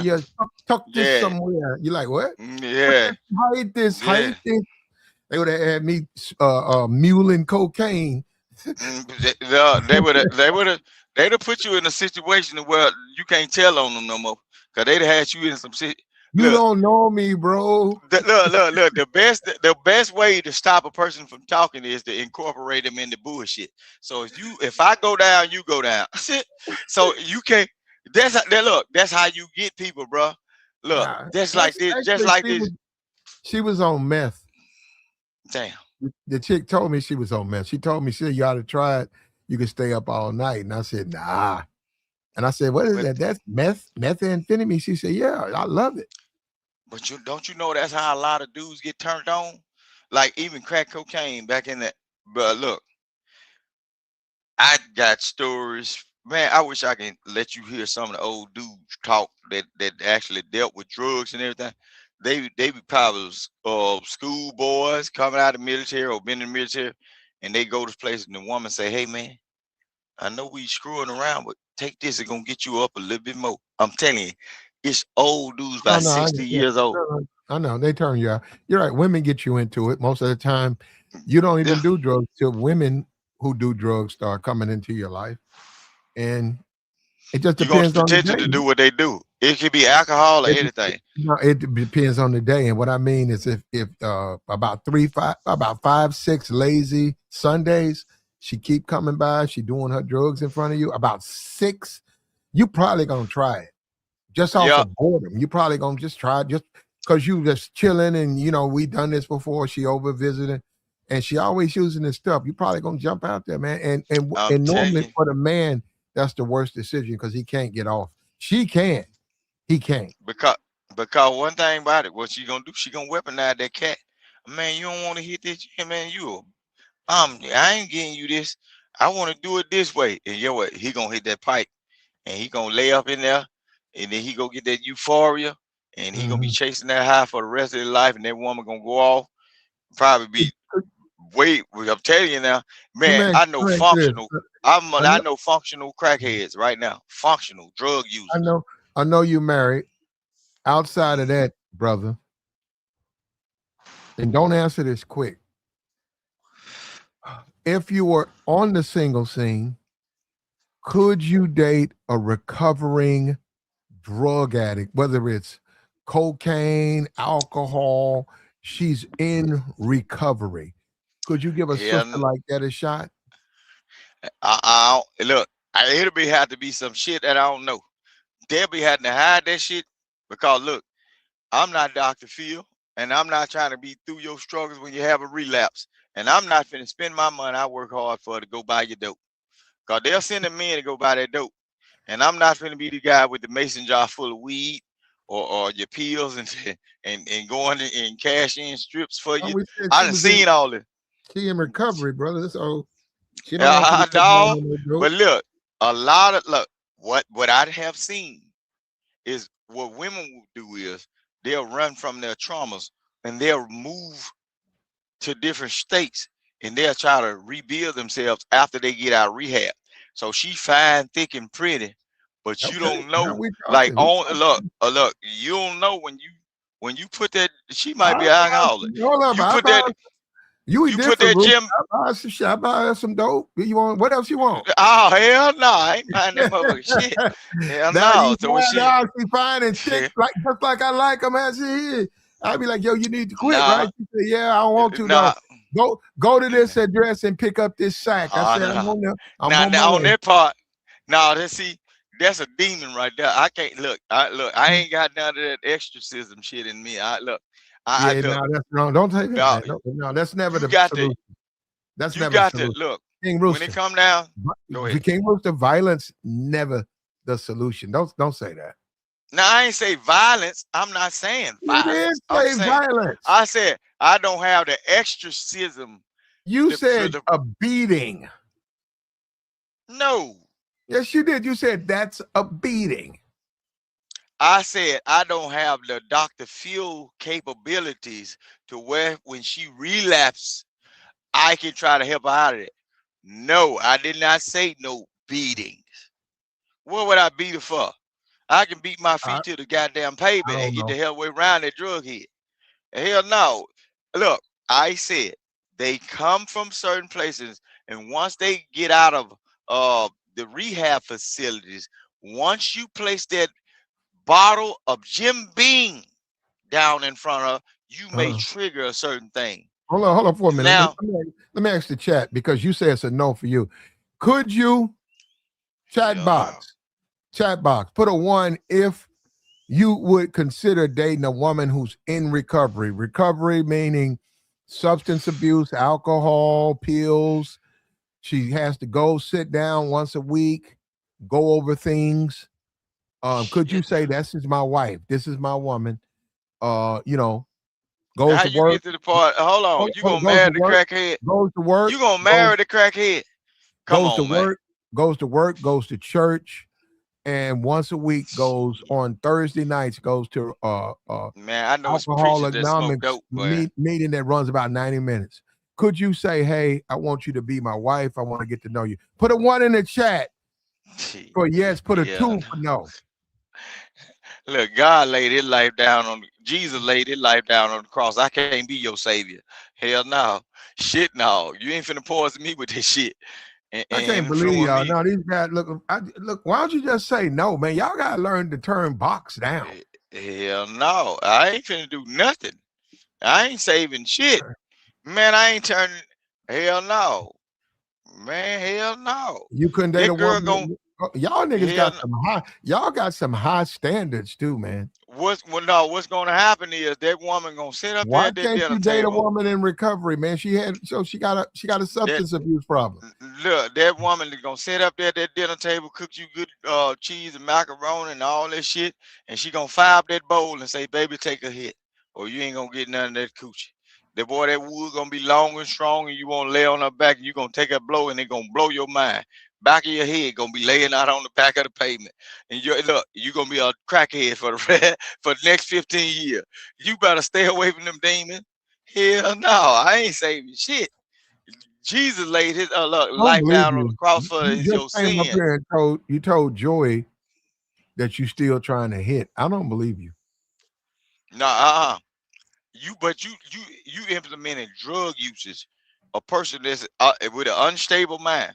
tuck this somewhere. You like what? Yeah. Hide this. They would have had me muling cocaine. They would have put you in a situation where you can't tell on them no more. Cause they'd have had you in some shit. You don't know me, bro. Look. The best way to stop a person from talking is to incorporate them into bullshit. So if I go down, you go down. So you can't. That's how you get people, bro. Look, just like this. She was on meth. Damn. The chick told me she was on meth. She told me, she said, you ought to try it. You can stay up all night. And I said, nah. And I said, what is that? That's methamphetamine. She said, yeah, I love it. But don't you know that's how a lot of dudes get turned on? Like even crack cocaine back in that. But look, I got stories. Man, I wish I can let you hear some of the old dudes talk that actually dealt with drugs and everything. They be probably school boys coming out of the military or been in the military, and they go to places and the woman say, "Hey man, I know we screwing around, but take this, it's gonna get you up a little bit more." I'm telling you, it's old dudes Oh about no, 60 yeah, years old. no, I know they turn you out. You're right. Women get you into it most of the time. You don't Yeah, even do drugs till women who do drugs start coming into your life, and it just you're gonna depends on the potential to day. do what they do. It could be alcohol or It, anything. no, it depends on the day. And what I mean is, if about 5, 6 lazy Sundays, she keep coming by, she doing her drugs in front of you. About 6, you probably gonna try it just off Yeah, of boredom. You probably gonna just try it just because you just chilling and we done this before. She over visiting, and she always using this stuff. You probably gonna jump out there, man. I'm And telling normally you. for the man, that's the worst decision because he can't get off. She can, he can't. Because because one thing about it, what she gonna do? She gonna weaponize that cat. Man, you don't want to hit this. Yeah, man, I ain't getting you this. I want to do it this way. And you know what? He gonna hit that pipe, and he gonna lay up in there, and then he gonna get that euphoria, and he gonna be Mhm. chasing that high for the rest of his life. And that woman gonna go off, probably be wait. I'm telling you now, Let man. me ask I know let me ask you functional. this. I I know, know functional crackheads right now. Functional drug I users. know, I know you married. Outside of that, brother, and don't answer this quick. If you were on the single scene, could you date a recovering drug addict, whether it's cocaine, alcohol? She's in recovery. Could you give a sister Hell, like that a shot? look. It'll be have to be some shit that I don't know. They'll be having to hide that shit because look, I'm not Dr. Phil, and I'm not trying to be through your struggles when you have a relapse. And I'm not finna spend my money I work hard for to go buy your dope. Cause they'll send a man to go buy that dope. And I'm not finna be the guy with the mason jar full of weed or your pills and and going and cash in strips for Oh, you. we said I she done was in seen all this. recovery, brother. So she don't want you to put down No, on that but dope. look, a lot of look, what I have seen is what women will do is they'll run from their traumas and they'll move to different states and they'll try to rebuild themselves after they get out of rehab. So she fine, thick, and pretty, but you Okay, don't now know. we Like talking. We on talking. look, you don't know when you put that. She I might be buy alcoholic. hold up. You put that. You You put different, that Rooster. gym. I buy her some dope. You want what else you want? Oh hell no! I ain't buying that motherfucking shit. Hell Now you no. So when find she, out she fine and thick, like just like I like them as she is. I'd be like, yo, you need to quit, right? nah, She said, yeah, I don't want to though. nah. Go to this address and pick up this sack. I said, I'm No. on there. I'm Now, on my now on way. that part, now let's see, that's a demon right there. I can't look. I ain't got none of that exorcism shit in me. I Yeah, look. no, that's wrong. Don't take that, No, man. No, that's never you the got to, solution. That's you never the got to solution. look. King When it Rooster. come down, go ahead. King Rooster, violence never the solution. Don't say that. Now I ain't say violence. I'm not saying You did violence. I'm say saying violence. I said I don't have the exorcism. You For said a beating. no. Yes, you did. You said that's a beating. I said I don't have the Dr. Phil capabilities to where when she relapse, I can try to help her out of it. No, I did not say no beatings. What would I beat her for? I can beat my I, feet to the goddamn I pavement and don't get the know. hell way around that drug head. Hell no. Look, I said they come from certain places, and once they get out of the rehab facilities, once you place that bottle of Jim Beam down in front of, you may Uh, trigger a certain thing. hold on for a minute. Now, Let me ask the chat because you say it's a no for you. Could you chat hell no. box put a 1 if you would consider dating a woman who's in recovery? Recovery meaning substance abuse, alcohol, pills. She has to go sit down once a week, go over things. Could you Shit. say this is my wife? This is my woman. you know, goes How to you work, get to the part? Hold on. You gonna goes marry to the work, crackhead? goes to work, You gonna goes, marry the crackhead? Come goes to on, man. work, goes to work, goes to church, and once a week goes on Thursday nights, goes to Man, I know it's Alcohol preachers that smoke Anonymous dope, man. meeting that runs about 90 minutes. Could you say, hey, I want you to be my wife. I want to get to know you. Put a 1 in the chat for yes, put a Yeah. 2 for no. Look, God laid his life down on Jesus laid his life down on the cross. I can't be your savior. Hell no. Shit no. You ain't finna poison me with this shit and I can't believe influence y'all. me. No, these guys look. Look. Why don't you just say no, man? Y'all gotta learn to turn box down. Hell no. I ain't finna do nothing. I ain't saving shit. Man, I ain't turning. Hell no. Man, hell no. You couldn't date That a girl woman. Y'all niggas hell got some high. Y'all got some high standards too, man. what's gonna happen is that woman gonna sit up there Why at that can't dinner you date a table. woman in recovery, man? She got a substance abuse problem. Look, that woman is gonna sit up there at that dinner table, cook you good cheese and macaroni and all that shit, and she gonna fire up that bowl and say, "Baby, take a hit, or you ain't gonna get none of that coochie." That boy, that wood gonna be long and strong, and you gonna lay on her back, and you gonna take a blow, and it gonna blow your mind. Back of your head gonna be laying out on the back of the pavement, and you gonna be a crackhead for for the next 15 years. You better stay away from them demons. Hell no, I ain't saving shit. Jesus laid his I don't life believe down on the you. cross for You just your came up sin. here and told Joey that you still trying to hit. I don't believe you. No, you implementing drug usage. A person that's with an unstable mind.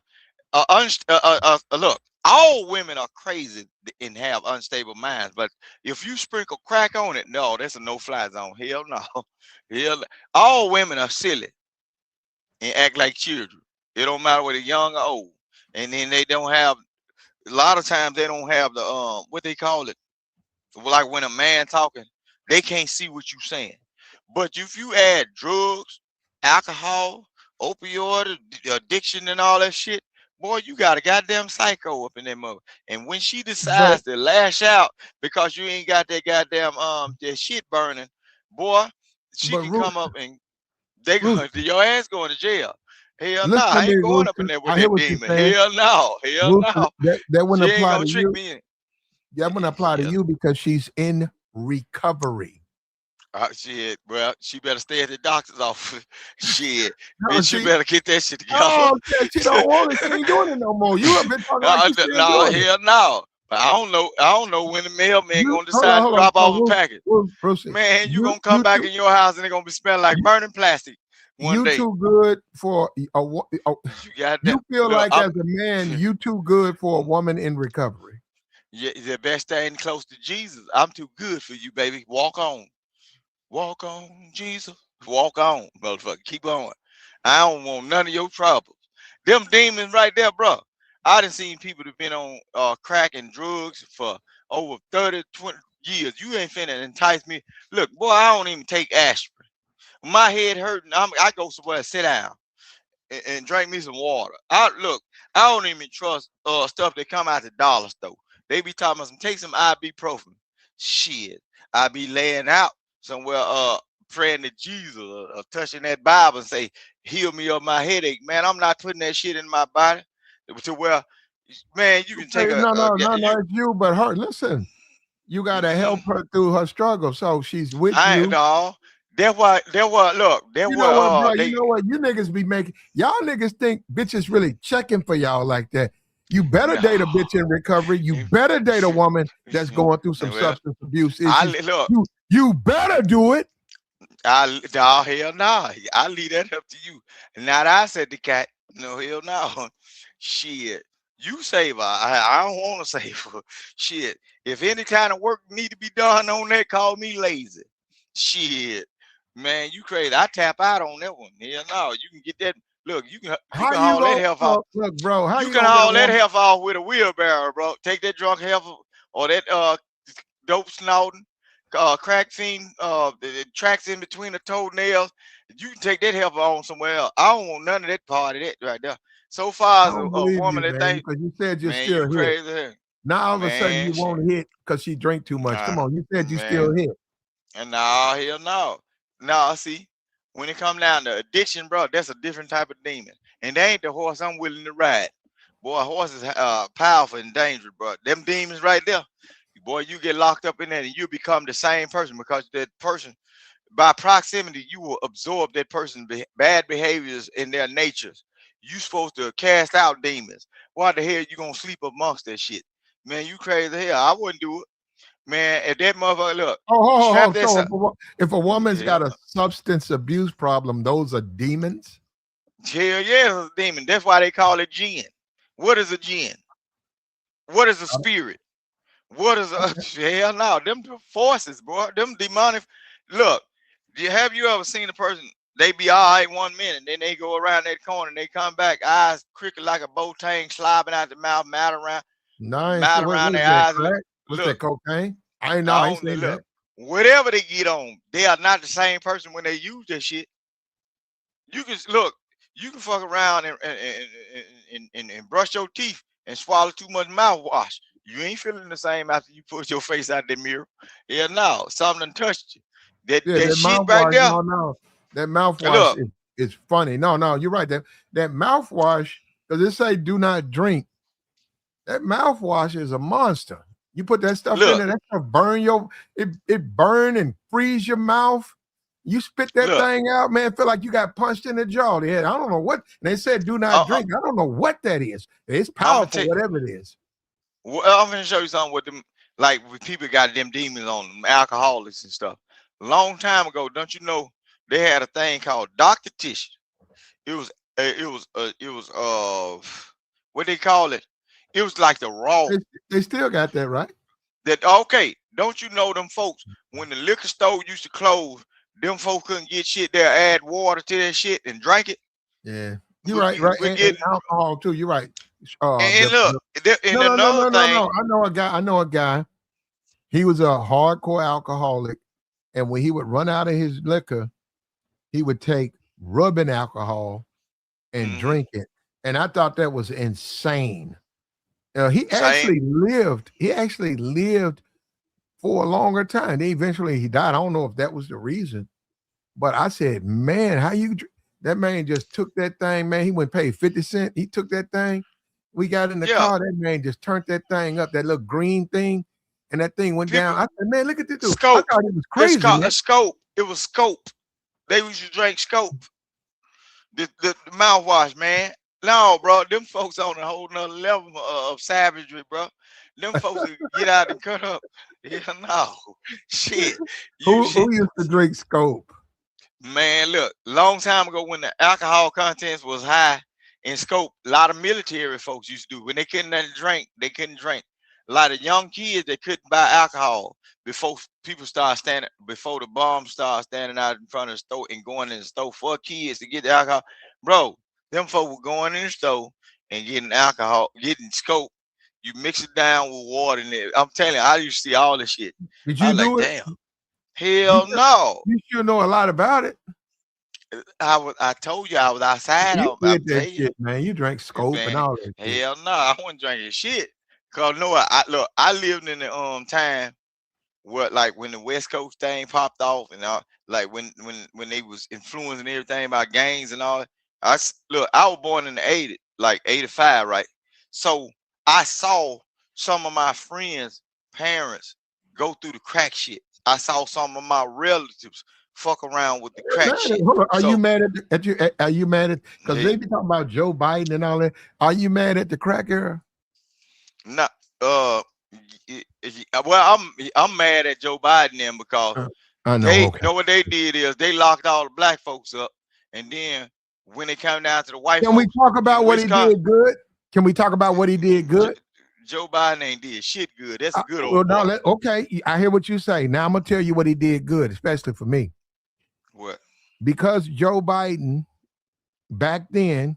Look, all women are crazy and have unstable minds, but if you sprinkle crack on it, no, that's a no-fly zone. Hell no. Hell, all women are silly and act like children. It don't matter whether young or old, and then they don't have. A lot of times they don't have the what they call it. Like when a man talking, they can't see what you saying. But if you add drugs, alcohol, opioid addiction, and all that shit, boy, you got a goddamn psycho up in that mother. And when she decides to lash out because you ain't got that goddamn that shit burning, boy, she But can come up and they go Rooster, your ass going to jail. Hell no, listen to I me, ain't going up in Rooster. there with I hear that what you're demon. saying. Hell no, hell Rooster, no. that wouldn't She ain't apply gonna to trick you. me in. That wouldn't apply to Hell, you because she's in recovery. shit, well, she better stay at the doctor's office. Shit, No, bitch, you better get that shit together. oh, she don't want it. She ain't doing it no more. You have been talking like you still No, doing it. hell no. But I don't know when the mailman gonna decide to Hold drop on, off a package. Rooster. Man, you gonna come back in your house and they're gonna be smelling like burning plastic one You day. too good for You got that. you feel Look, like as a man, you too good for a woman in recovery. yeah, the best thing close to Jesus. I'm too good for you, baby. Walk on, Jesus. Walk on, motherfucker. Keep going. I don't want none of your troubles. Them demons right there, bro. I done seen people that been on crack and drugs for over 30, 20 years. You ain't finna entice me. Look, boy, I don't even take aspirin. My head hurting. I go somewhere, sit down, and drink me some water. I don't even trust stuff that come out the dollar store. They be talking about take some ibuprofen. Shit, I be laying out somewhere praying to Jesus or touching that Bible and say, heal me of my headache. Man, I'm not putting that shit in my body to where, man, you can take No, it's you, but her. Listen, you gotta help her through her struggle. So she's with I you. ain't no. That's what look, that's You know what, bro? they You know what? You niggas be making y'all niggas think bitches really checking for y'all like that. You better date a bitch in recovery. You better date a woman that's going through some substance abuse issues. You better do it. No, hell no. I leave that up to you. Not I said the cat. No, hell no. Shit. You save her. I don't want to save her. Shit. If any kind of work need to be done on that, call me lazy. Shit. Man, you crazy. I tap out on that one. Hell no. You can get that. Look, you can haul that health off. Look, bro, how you you can gonna haul get that health off with a wheelbarrow, bro. Take that drunk health or that dope snorting, crack fiend, the tracks in between the toenails. You can take that helper on somewhere else. I don't want none of that part of that right there. So far I as don't a believe woman you, that man, think, because you said you're man, still you hit. crazy. Now all of a sudden Man, you shit. won't hit because she drank too much. Come on, you said you Man, still hit. And no, hell no. No, see, when it come down to addiction, bro, that's a different type of demon. And they ain't the horse I'm willing to ride. Boy, horses powerful and dangerous, bro. Them demons right there. Boy, you get locked up in there and you become the same person because that person, by proximity, you will absorb that person's bad behaviors in their natures. You supposed to cast out demons. Why the hell you gonna sleep amongst that shit? Man, you crazy hell. I wouldn't do it. Man, if that motherfucker, look, strap that So son- if a woman's got Yeah. a substance abuse problem, those are demons. Hell yeah, it's a demon. That's why they call it jinn. What is a jinn? What is a spirit? What is a hell no? Them the forces, bro. Them demonic. Look, have you ever seen a person? They be all right 1 minute, then they go around that corner and they come back, eyes crooked like a bow tang, slobbing out the mouth, mouth Nice. around What is their that, eyes. crack? What's that, Look, cocaine? I ain't I don't seen look. that. Whatever they get on, they are not the same person when they use that shit. You can look, you can fuck around and brush your teeth and swallow too much mouthwash. You ain't feeling the same after you put your face out the mirror. Yeah, no, something done touched you. That That shit right mouthwash, there. no. That mouthwash Look, is funny. No, you're right. That mouthwash, because it say do not drink. That mouthwash is a monster. You put that stuff in look, there, that stuff burn it burn and freeze your mouth. You spit that look. thing out, man. Feel like you got punched in the jaw. I don't know what. They said do not drink. I don't know what that is. It's powerful, whatever it is. Well, I'm gonna show you something with them. Like when people got them demons on them, alcoholics and stuff. Long time ago, don't you know they had a thing called Dr. Tish? It was what they call it? It was like the raw. They still got that, right? That okay? Don't you know them folks when the liquor store used to close? Them folks couldn't get shit there. Add water to that shit and drink it. Yeah, you're right. And alcohol too. You're right. And look, another thing. No. I know a guy. He was a hardcore alcoholic, and when he would run out of his liquor, he would take rubbing alcohol and drink it. And I thought that was insane. He actually lived for a longer time. Then eventually he died. I don't know if that was the reason, but I said, man, that man just took that thing, man. He went pay 50 cents. He took that thing. We got in the car. That man just turned that thing up, that little green thing, and that thing went down. I said, man, look at this dude. Scope. I thought it was crazy. It's called a scope. It was scope. They used to drink scope. The mouthwash, man. No, bro, them folks on a whole nother level of savagery, bro. Them folks get out and cut up. Yeah, no. Shit. Who used to drink scope? Man, look, long time ago when the alcohol contents was high in scope, a lot of military folks used to do. When they couldn't drink, they couldn't drink. A lot of young kids that couldn't buy alcohol before before the bombs start standing out in front of the store and going in the store for kids to get the alcohol. Bro, them folks were going in the store and getting alcohol, getting scope. You mix it down with water in it. I'm telling you, I used to see all this shit. Did you do it? Damn. Hell no. You sure know a lot about it. I told you I was outside. You did that shit, man. You drank scope and all that. Hell no, I wasn't drinking shit. Cause no, I lived in the time where like when the West Coast thing popped off and all, like when they was influencing everything about gangs and all. I was born in the 80s, like 85, right? So I saw some of my friends' parents go through the crack shit. I saw some of my relatives fuck around with the crack shit. Hold on. Are you mad at you? Are you mad at because they be talking about Joe Biden and all that? Are you mad at the crack era? No, well, I'm mad at Joe Biden then because I know. They know what they did is they locked all the black folks up, and then when they come down to the white, can we talk about what he did good? Can we talk about what he did good? Joe Biden ain't did shit good. That's a good old. Okay, I hear what you say. Now I'm gonna tell you what he did good, especially for me. What? Because Joe Biden back then,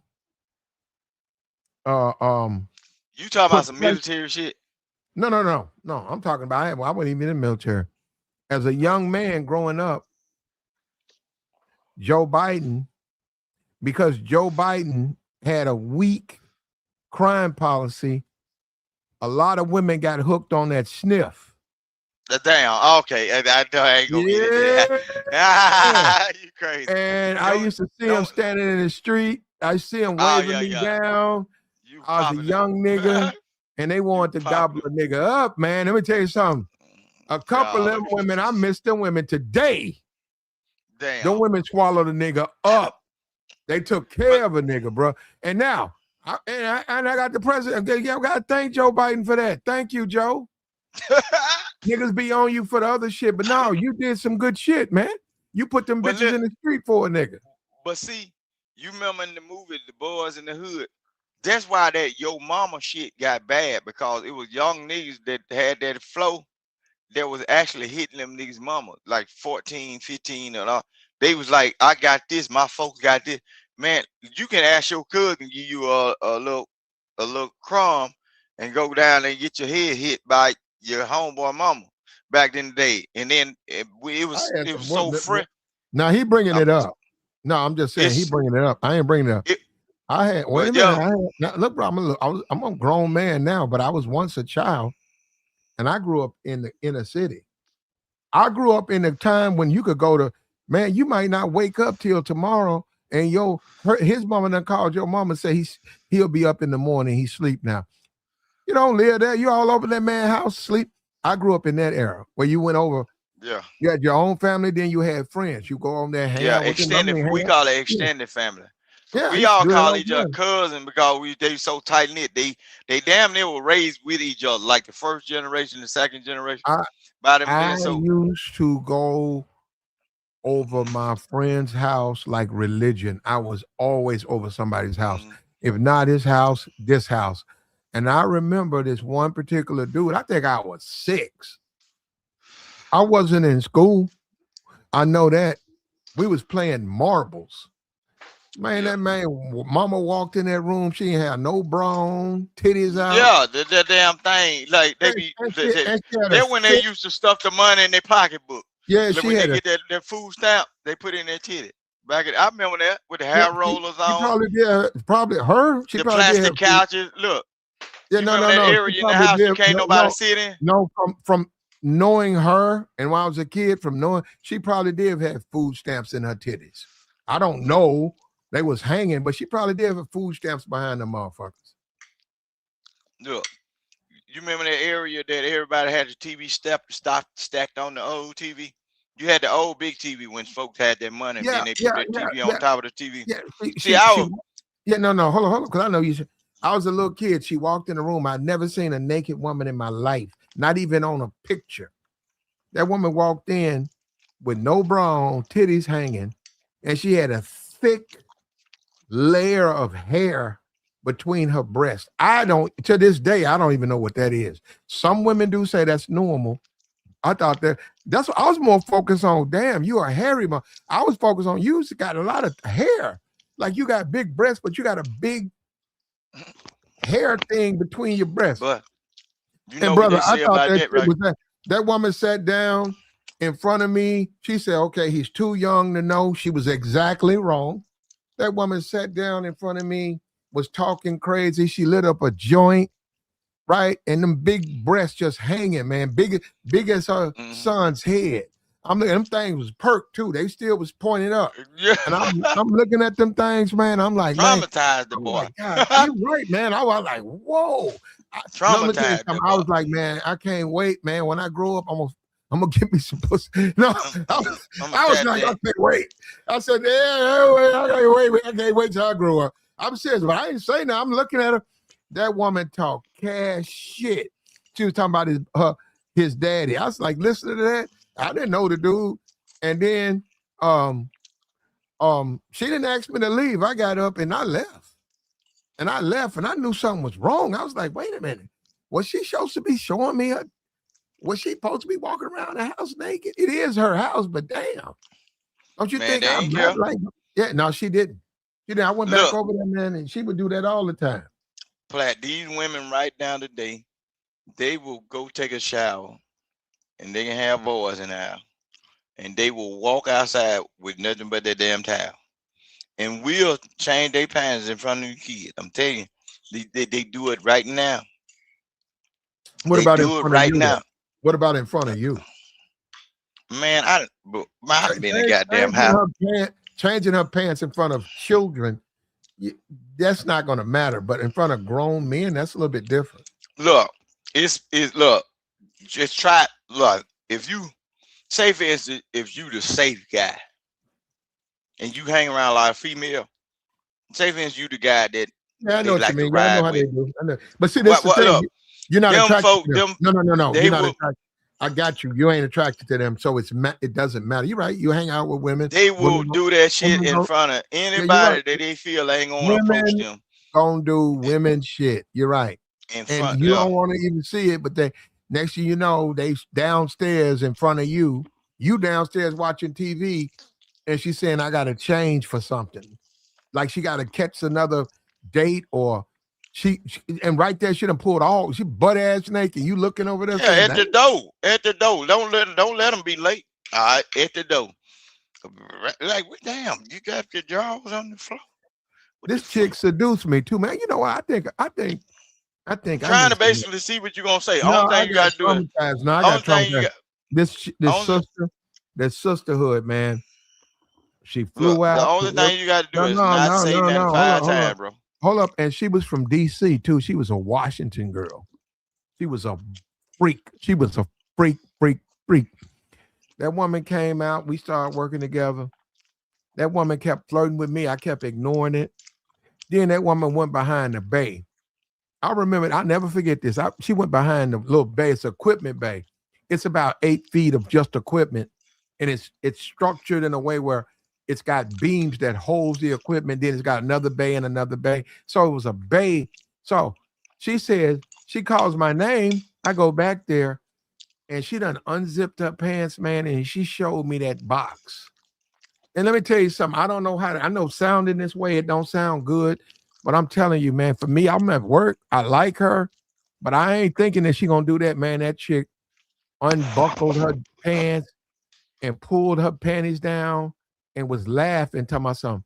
you talking about some military shit? No. I'm talking about I wasn't even in the military. As a young man growing up, because Joe Biden had a weak crime policy, a lot of women got hooked on that sniff. Damn. Okay. I ain't gonna get into that. You crazy. And I Don't used to see him don't. standing in the street. I see him Oh waving yeah, me yeah. down. You I was a popular. young nigga, and they You wanted to gobble popular. a nigga up, man. Let me tell you something. A couple of them Golly. women, I miss them women today. Them Damn. women swallowed a nigga up. They took care of a nigga, bro. And now, I got the president. I got to thank Joe Biden for that. Thank you, Joe. Niggas be on you for the other shit, but no, you did some good shit, man. You put them But bitches look, in the street for a nigga. but see, you remember in the movie The Boys in the Hood? That's why that Yo Mama shit got bad, because it was young niggas that had that flow that was actually hitting them niggas mama, like 14, 15 and all. They was like, I got this, my folks got this. Man, you can ask your cousin give you a little crumb and go down and get your head hit by your homeboy mama back in the day. And then it was so fresh. Now he bringing it up. No, I'm just saying he bringing it up. I ain't bringing it up. I had wait a minute. Look, bro, I'm a grown man now, but I was once a child, and I grew up in the inner city. I grew up in a time when you could go to, man, you might not wake up till tomorrow, and his mama done called your mama and say he'll be up in the morning. He sleep now. You don't live there. You all over that man's house sleep. I grew up in that era where you went over. Yeah. You had your own family, then you had friends. You go on there, hang out with extended. them. We call it extended family. Yeah, we all call each other cousin because they so tight knit. They damn near were raised with each other, like the first generation, the second generation. I used to go over my friend's house like religion. I was always over somebody's house. If not his house, this house. And I remember this one particular dude. I think I was 6. I wasn't in school. I know that. We was playing marbles. Man, that man, mama walked in that room. She ain't had no bra on, titties out. Yeah, the damn thing. Like they be that when they used to stuff the money in their pocketbook. Yeah, like she when had they get that food stamp, they put in their titty. I remember that with the hair rollers on. Probably did. Probably her. She the probably plastic couches. Look. Yeah, no. Area in the house you can't nobody sit in. No, from knowing her and when I was a kid, from knowing she probably did have food stamps in her titties. I don't know. They was hanging, but she probably did have food stamps behind them motherfuckers. Look, you remember that area that everybody had the TV stacked on the old TV? You had the old big TV when folks had their money, and then they put that TV on top of the TV. Yeah, no, hold on, because I know you. I was a little kid. She walked in the room. I'd never seen a naked woman in my life, not even on a picture. That woman walked in with no bra on, titties hanging, and she had a thick layer of hair between her breasts. To this day, I don't even know what that is. Some women do say that's normal. I thought that's what I was more focused on. Damn, you are hairy, man. I was focused on you got a lot of hair. Like you got big breasts, but you got a big hair thing between your breasts. But you know, brother, I thought that woman sat down in front of me. She said, okay, he's too young to know. She was exactly wrong. That woman sat down in front of me, was talking crazy. She lit up a joint, right? And them big breasts just hanging, man. Big as her son's head. I'm looking, them things was perked too. They still was pointing up. Yeah. And I'm looking at them things, man. I'm like, traumatized the boy. God, you're right, man. I was like, whoa. Traumatized. I was like, man, I can't wait, man. When I grow up, I'm gonna get me some pussy. No, I was like, I can't wait. I said, I can't wait till I grow up. I'm serious, but I ain't saying that. I'm looking at her. That woman talk cash shit. She was talking about his daddy. I was like, listen to that. I didn't know the dude. And then she didn't ask me to leave. I got up and I left. And I knew something was wrong. I was like, wait a minute. Was she supposed to be showing me was she supposed to be walking around the house naked? It is her house, but damn. Don't you think I'm not like yeah, no, she didn't. I went back over there, man, and she would do that all the time. Platt, these women right now today, they will go take a shower and they can have boys in there, and they will walk outside with nothing but their damn towel. And we'll change their pants in front of the kids. I'm telling you, they do it right now. What about in front of you? What about in front of you? Man, I've been in goddamn Changing house. her changing her pants in front of children, that's not going to matter. But in front of grown men, that's a little bit different. Look, look. Just try. Look, if you say, for instance, if you the safe guy and you hang around a lot of female, say for instance you the guy that Yeah, I they know what like you mean. to I know ride how they with. do. I know. But see, this is the thing. Look, You're not them attracted folk, to them. them No. they You're not will attracted. I got you. You ain't attracted to them, so it doesn't matter. You're right. You hang out with women. they will Women, do that shit women in go, front of yeah, you're anybody right. that they feel ain't gonna approach Women them gonna do in, women shit. You're right. in And front. you Yeah, don't want to even see it, but they next thing you know, they downstairs in front of you. You downstairs watching TV, and she's saying, "I got to change for something." Like she got to catch another date, or she and right there she done pulled all. She butt ass naked. You looking over there yeah, saying, at the door, at the door. Don't let them be late. All right, at the door. Like, damn, you got your drawers on the floor. What the "This fuck? chick seduced me too, man." You know what? I think I Trying need to some. basically see what you're gonna say. No, Only I thing you got gotta do is traumatized. No, I only got thing you traumatized. got This only sisterhood, man. She look, flew the out to only work. thing you gotta do No, is no, not no, say no, nothing no. five times, bro. Hold up. And she was from DC too. She was a Washington girl. She was a freak. She was a freak. That woman came out. We started working together. That woman kept flirting with me. I kept ignoring it. Then that woman went behind the bay. I remember, I'll never forget this. She went behind the little bay. It's equipment bay. It's about 8 feet of just equipment. And it's structured in a way where it's got beams that holds the equipment. Then it's got another bay and another bay. So it was a bay. So she says, she calls my name. I go back there and she done unzipped her pants, man. And she showed me that box. And let me tell you something. I don't know I know sounding this way, it don't sound good. But I'm telling you, man, for me, I'm at work. I like her, but I ain't thinking that she gonna do that, man. That chick unbuckled her pants and pulled her panties down and was laughing, talking about some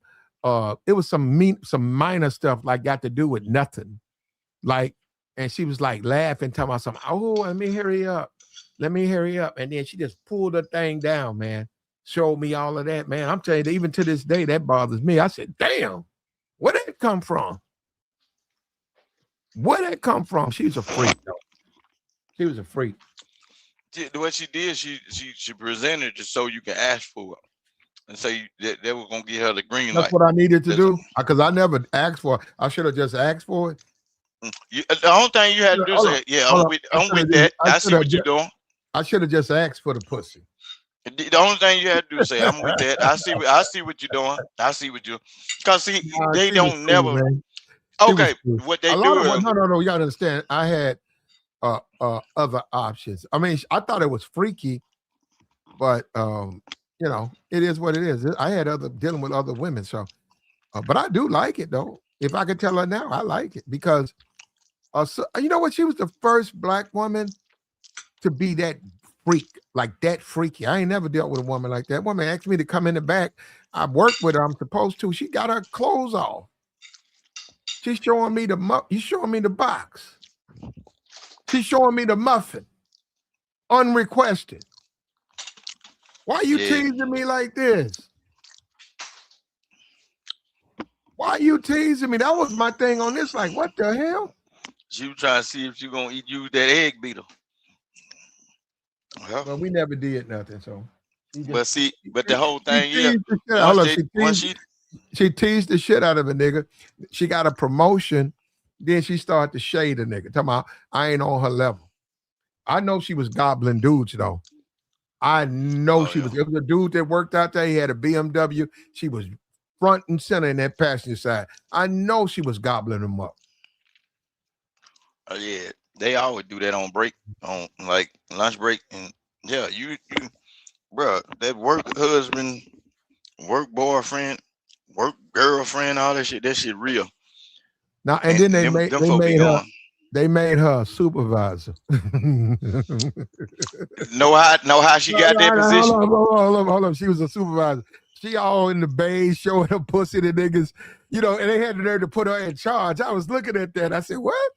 it was some minor stuff like got to do with nothing. Like, and she was like laughing, talking about something. Oh, let me hurry up. Let me hurry up. And then she just pulled her thing down, man. Showed me all of that, man. I'm telling you, even to this day, that bothers me. I said, damn, where did it come from? Where did it come from? She was a freak, though. She was a freak. What she did, she presented it so you can ask for it. And so they were gonna give her the green light. That's what I needed to do. Because I never asked for it. I should have just asked for it. The only thing you had to do is say, yeah, I'm with that. I see what you're doing. I should have just asked for the pussy. The only thing you had to do is say, I'm with that. I see what you're doing. I see what you're, because see, they don't never. Man. Okay, what they do is no. You gotta understand. I had other options. I mean, I thought it was freaky, but you know, it is what it is. I had dealing with other women, so but I do like it though. If I could tell her now, I like it because so, you know what? She was the first black woman to be that freak, like that freaky. I ain't never dealt with a woman like that. Woman asked me to come in the back. I worked with her. I'm supposed to. She got her clothes off. She's showing me He's showing me the box. She's showing me the muffin, unrequested. Why are you teasing me like this? Why are you teasing me? That was my thing on this. Like, what the hell? She was trying to see if you're gonna use that egg beater. Well, we never did nothing. So, but the whole thing, she teased the shit out of a nigga. She got a promotion. Then she started to shade a nigga. Talking about, I ain't on her level. I know she was gobbling dudes though. I know It was a dude that worked out there. He had a BMW. She was front and center in that passenger side. I know she was gobbling them up. Oh yeah, they always do that on break, on like lunch break, and yeah, you, bro, that work husband, work boyfriend, work girlfriend, all that shit real. Now and then they made her a supervisor. know how she got that position? Hold on. She was a supervisor. She all in the bay showing her pussy to niggas, you know, and they had the nerve to put her in charge. I was looking at that. I said, what?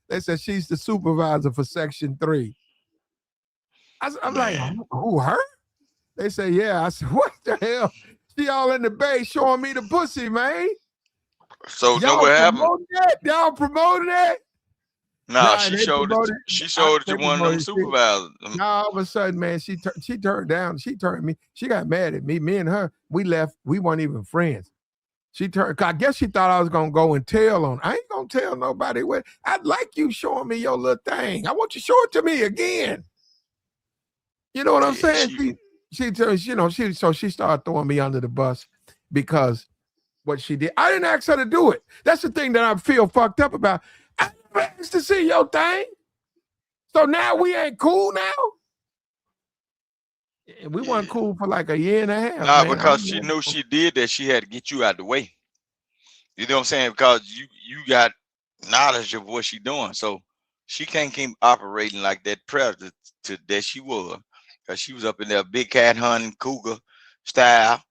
They said she's the supervisor for Section 3. I'm like, Man. who her? They say, yeah. I said, what the hell? She all in the bay showing me the pussy, man. So know Y'all what happened? promoting that? Y'all promoting that? Nah, she They showed it. promoted. She showed it They to one of them promoted. supervisors. Now all of a sudden, man, she turned down. She turned me. She got mad at me. Me and her, we left. We weren't even friends. She turned. I guess she thought I was gonna go and tell on. I ain't gonna tell nobody what. I'd like you showing me your little thing. I want you to show it to me again. You know what I'm Yeah, saying? She turns. You know, she started throwing me under the bus because what she did. I didn't ask her to do it. That's the thing that I feel fucked up about. I never asked to see your thing. So now we ain't cool now. We weren't cool for like a year and a half. Nah, Man. because she knew she did that, she had to get you out the way. You know what I'm saying? Because you got knowledge of what she doing, so she can't keep operating like that predator that she was, because she was up in there big cat hunting cougar style,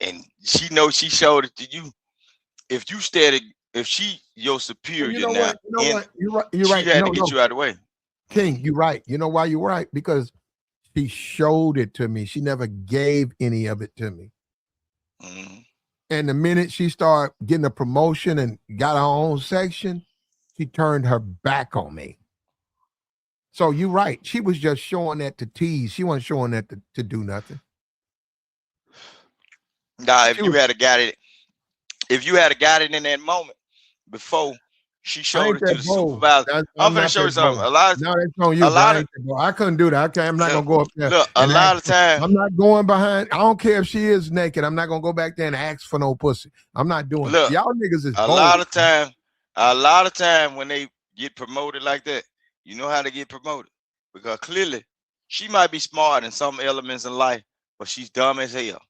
and she knows she showed it to you. If you started, if she your superior You know now, what? You know what? You're right. You're she right. had No, to get no. you out of the way. King, you're right. You know why you're right? Because she showed it to me. She never gave any of it to me. Mhm. And the minute she started getting a promotion and got her own section, she turned her back on me. So you're right. She was just showing that to tease. She wasn't showing that to do nothing. Now, if She you was, had got it, in that moment before she I showed ain't it to that the bold. supervisor, I'm I'm finna not show you that something. bold. A lot, No, that's on a you, bro. lot I of ain't that bold. I couldn't do that. I'm not gonna go up there. look, a And lot ask, of time. I'm not going behind. I don't care if she is naked. I'm not gonna go back there and ask for no pussy. I'm not doing it. Look, Y'all niggas is a bold. lot of time when they get promoted like that, you know how they get promoted? Because clearly she might be smart in some elements in life, but she's dumb as hell.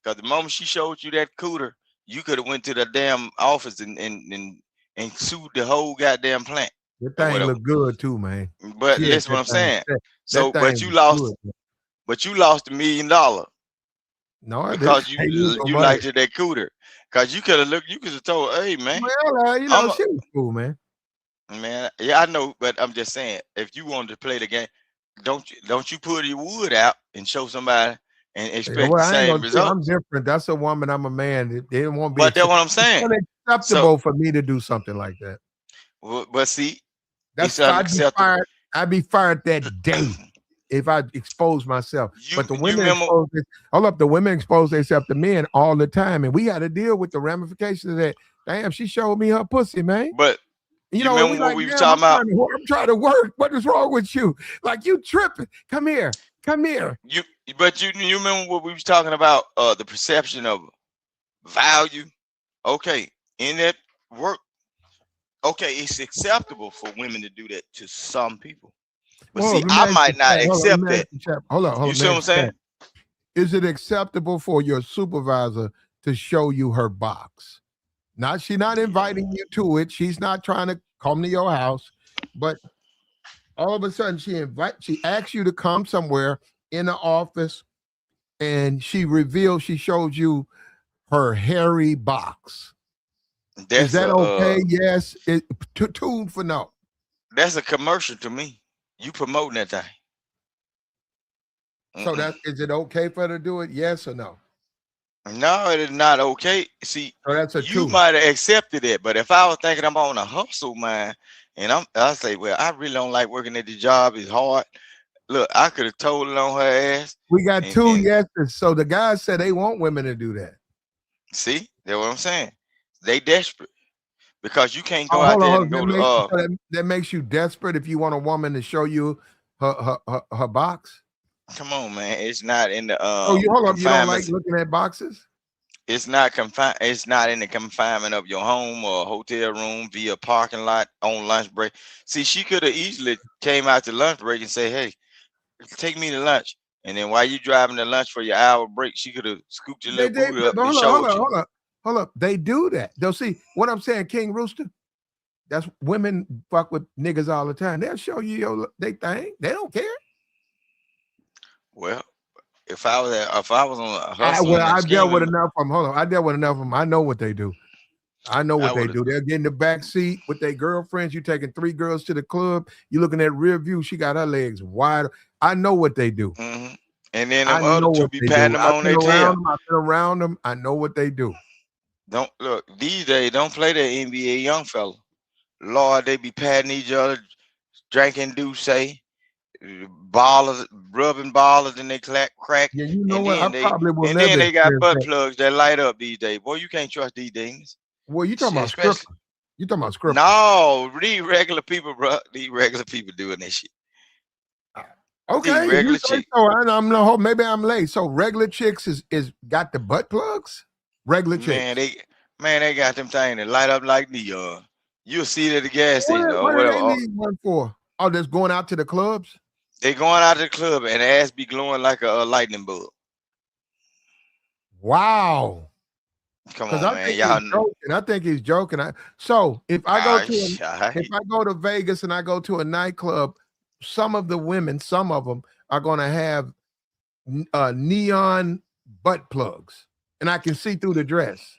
Because the moment she showed you that cooter, you could have went to the damn office and sued the whole goddamn plant That or thing whatever. look good too, man. But She had listen what I'm that thing. saying. That So, thing but you was lost, good. $1 million No, I didn't because pay you no you money. liked that cooter. Because you could have looked, you could have told, hey man, Well, you know, I'm a, she was cool, man. man, yeah, I know, but I'm just saying, if you wanted to play the game, don't you put your wood out and show somebody and Yeah, expect the well, I ain't same gonna do. I'm results? different. That's a woman. I'm a man. They won't be But that's acceptable. what I'm saying. It's So, unacceptable for me to do something like that. but see, That's it's I'd be unacceptable. fired. I'd be fired that day if I expose myself. But the You women remember? expose this. Hold up, the women expose themselves to men all the time, and we got to deal with the ramifications of that. Damn, she showed me her pussy, man. But You you know, and we remember what like, we were damn, talking about? I'm trying to work. What is wrong with you? Like you tripping. Come here. Come here. But you remember what we was talking about? The perception of value. Okay, in that work. Okay, it's acceptable for women to do that to some people. But Well, see, let me I ask you, might not Chad, hold on, let accept me ask that. you, Chad. Hold on, You let see me what I'm ask you, saying? Chad. Is it acceptable for your supervisor to show you her box? Not she's not inviting you to it. She's not trying to come to your house, but all of a sudden she asks you to come somewhere in the office, and she shows you her hairy box. Is That's that okay? a Yes. Tune for no. that's a commercial to me. You promoting that thing. So is it okay for her to do it? Yes or no? No, it is not okay. See, So that's a you two. might have accepted it, but if I was thinking I'm on a hustle, man, and I say, well, I really don't like working at the job. It's hard. Look, I could have told it on her ass. We got And, two and yeses. So the guys said they want women to do that. see, that's what I'm saying. They desperate because you can't go Oh, out hold on, there hold and on. go to That makes you desperate if you want a woman to show you her box. come on, man. It's not in the Oh, you hold up. You don't like confinements. looking at boxes? It's not confined. It's not in the confinement of your home or hotel room via parking lot on lunch break. See, she could have easily came out to lunch break and say, "Hey, take me to lunch." And then while you driving to lunch for your hour break, she could have scooped your little booty up But and hold up, showed you. hold up. They do that. They'll see what I'm saying, King Rooster. That's women fuck with niggas all the time. They'll show you they thing. They don't care. Well, if I was on a hustle and a I dealt scheming, with enough of them. Hold on. I dealt with enough of them. I know what they do. I know I what they would do. They're getting the back seat with their girlfriends. You taking 3 girls to the club. You looking at rear view. She got her legs wide. I know what they do. Mm-hmm. And then I them other know two what be they patting do. them I've on been their around tail. them. I've been around them. I know what they do. Don't look these days. Don't play that NBA young fella. Lord, they be patting each other, drinking Douce, ballers, rubbing ballers in their crack, Yeah, you know and what? I then they probably will and then never they got experience butt that. plugs that light up these days. Boy, you can't trust these things. Well, you talking about Especially strippers. You talking about strippers. no, these regular people, bro. These regular people doing that shit. Okay, These if regular you say chicks. so. I'm no. Maybe I'm late. So regular chicks is got the butt plugs. Regular Man, chicks. they got them things that light up like neon. You'll see it at the gas What, station or what do whatever. they need one for? Oh, that's going out to the clubs. They going out to the club and the ass be glowing like a lightning bulb. Wow. Come Because on, I man. think Y'all he's joking. I think he's joking. So if I go to if I go to Vegas and I go to a nightclub, some of the women, some of them are going to have neon butt plugs, and I can see through the dress.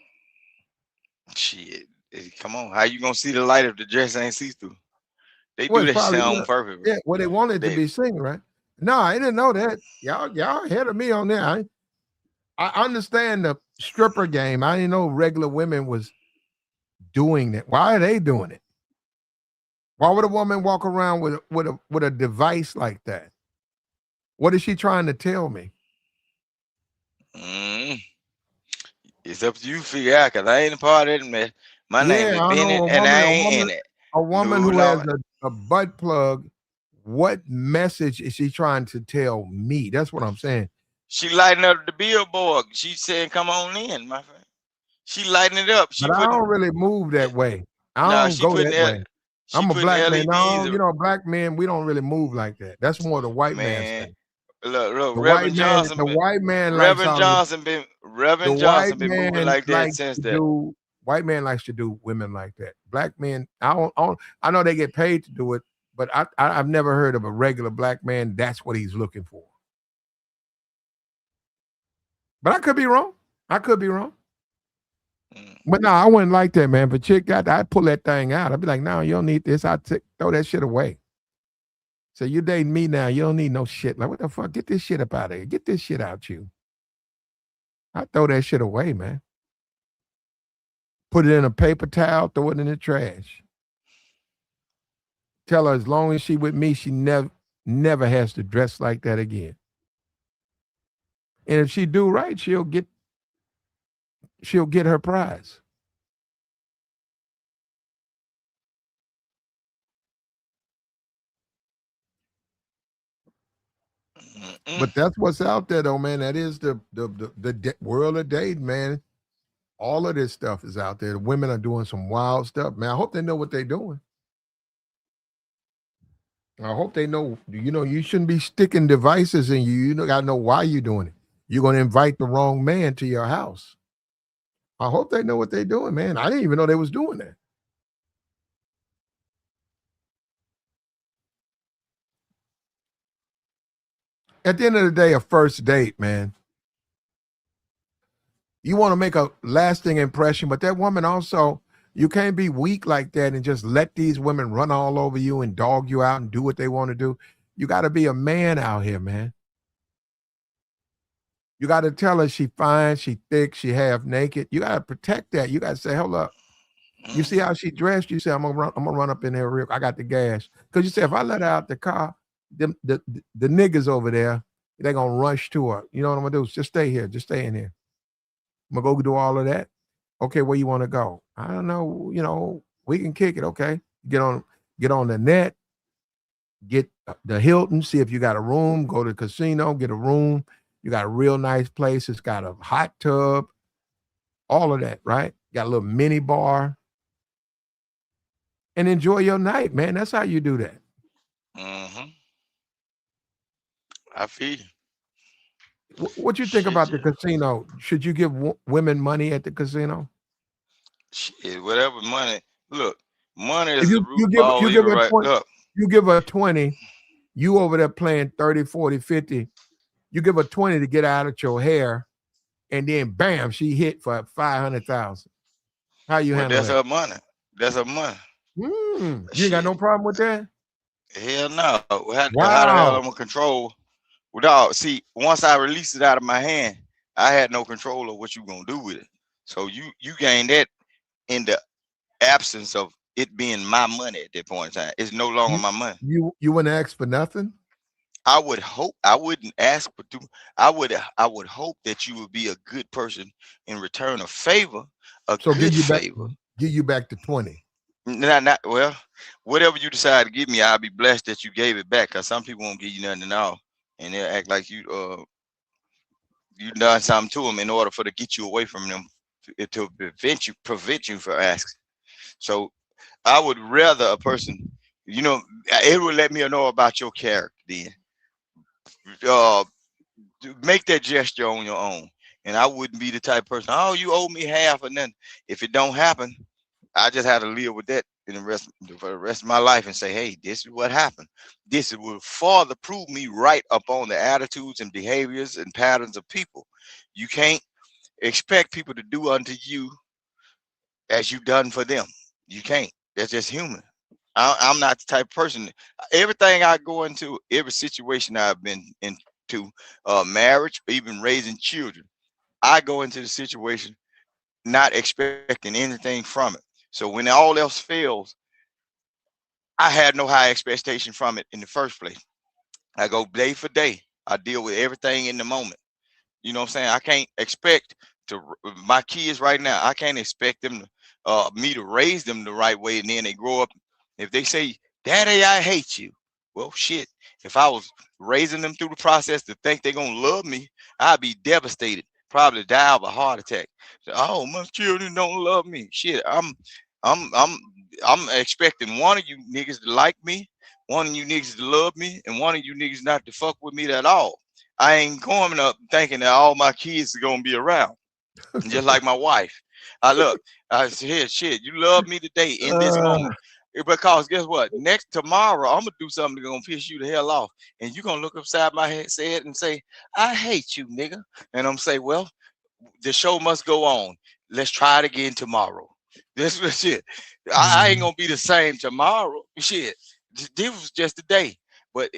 shit. Come on. How you gonna see the light if the dress ain't see-through? They Well, do it's that shit probably on purpose, bro. yeah. Well, they wanted to They be seen, right? No, I didn't know that. Y'all ahead of me on that. I understand the stripper game. I didn't know regular women was doing that. Why are they doing it? Why would a woman walk around with a device like that? What is she trying to tell me? It's up to you to figure out, cause I ain't a part of it, man. My name Yeah, is I know Bennett and I ain't in it. a woman No, who has Lord. a butt plug. What message is she trying to tell me? That's what I'm saying. She lighting up the billboard. She saying, come on in, my friend. She lighting it up. She But I putting don't really move that way. I no, don't go that way. she I'm a putting black man. LEDs. No, black men, we don't really move like that. That's more the white man's Man, thing. look, The Reverend Johnson the Reverend white Johnson been moving man like that likes since to that. do white man likes to do women like that. Black men, I know they get paid to do it, but I've never heard of a regular black man. That's what he's looking for. But I could be wrong. But no, I wouldn't like that, man. If a chick I'd pull that thing out. I'd be like, no, you don't need this. Throw that shit away. So you dating me now. You don't need no shit. Like, what the fuck? Get this shit up out of here. Get this shit out you. I throw that shit away, man. Put it in a paper towel, throw it in the trash. Tell her as long as she with me, she never has to dress like that again. And if she do right, she'll get her prize. But that's what's out there, though, man. That is the world of dating, man. All of this stuff is out there. The women are doing some wild stuff, man. I hope they know what they're doing. I hope they know. You shouldn't be sticking devices in you. You got to know why you're doing it. You're going to invite the wrong man to your house. I hope they know what they're doing, man. I didn't even know they was doing that. At the end of the day, a first date, man. You want to make a lasting impression, but that woman also, you can't be weak like that and just let these women run all over you and dog you out and do what they want to do. You got to be a man out here, man. You got to tell her she fine, she thick, she half naked. You got to protect that. You got to say, hold up. You see how she dressed? You say, I'm gonna run up in there real. I got the gas. Because you say, if I let her out the car, the niggas over there, they're gonna rush to her. You know what I'm gonna do? Just stay here. Just stay in here. I'm gonna go do all of that. Okay, where you want to go? I don't know. We can kick it. Okay, get on the net, get the Hilton. See if you got a room. Go to the casino, get a room. You got a real nice place. It's got a hot tub, all of that, right? Got a little mini bar, and enjoy your night, man. That's how you do that. I feel you. What you think about the casino? Should you give women money at the casino? Shit, whatever money. Look, money If is the root of all evil, right? Look, you give her 20, you over there playing 30, 40, 50. You give her 20 to get out of your hair, and then bam, she hit for 500,000. How you Well, handle that's that? her money. That's her money. You ain't got Shit. no problem with that? Hell no. How the hell Wow. I'm gonna control? Without see, once I release it out of my hand, I had no control of what you gonna do with it. So you gain that in the absence of it being my money at that point in time. It's no longer You my money. you wouldn't ask for nothing? I would hope I wouldn't ask for too. I would hope that you would be a good person in return of favor, a So good favor. give you back the 20. Not well, whatever you decide to give me, I'll be blessed that you gave it back. Cause some people won't give you nothing at all, and they'll act like you done something to them in order for to get you away from them to prevent you from asking. So I would rather a person, it would let me know about your character then. Uh, make that gesture on your own. And I wouldn't be the type of person, oh, you owe me half or nothing. If it don't happen, I just have to live with that for the rest of my life and say, hey, this is what happened. This will further prove me right upon the attitudes and behaviors and patterns of people. You can't expect people to do unto you as you've done for them. You can't. That's just human. I'm not the type of person. Everything I go into, every situation I've been into, marriage, even raising children, I go into the situation not expecting anything from it. So when all else fails, I had no high expectation from it in the first place. I go day for day. I deal with everything in the moment. You know what I'm saying? I can't expect my kids right now. I can't expect them to me to raise them the right way, and then they grow up. If they say, "Daddy, I hate you," well, shit. If I was raising them through the process to think they're gonna love me, I'd be devastated. Probably die of a heart attack. So, oh, my children don't love me. Shit, I'm, I'm, I'm expecting one of you niggas to like me, one of you niggas to love me, and one of you niggas not to fuck with me at all. I ain't going up thinking that all my kids are gonna be around. Just like my wife. I said, shit, you love me today in this Uh, moment. Because guess what? Tomorrow, I'm gonna do something that's gonna piss you the hell off. And you're gonna look upside my head and say, I hate you, nigga. And I'm say, well, the show must go on. Let's try it again tomorrow. This was shit. I ain't gonna be the same tomorrow. Shit. This was just a day. But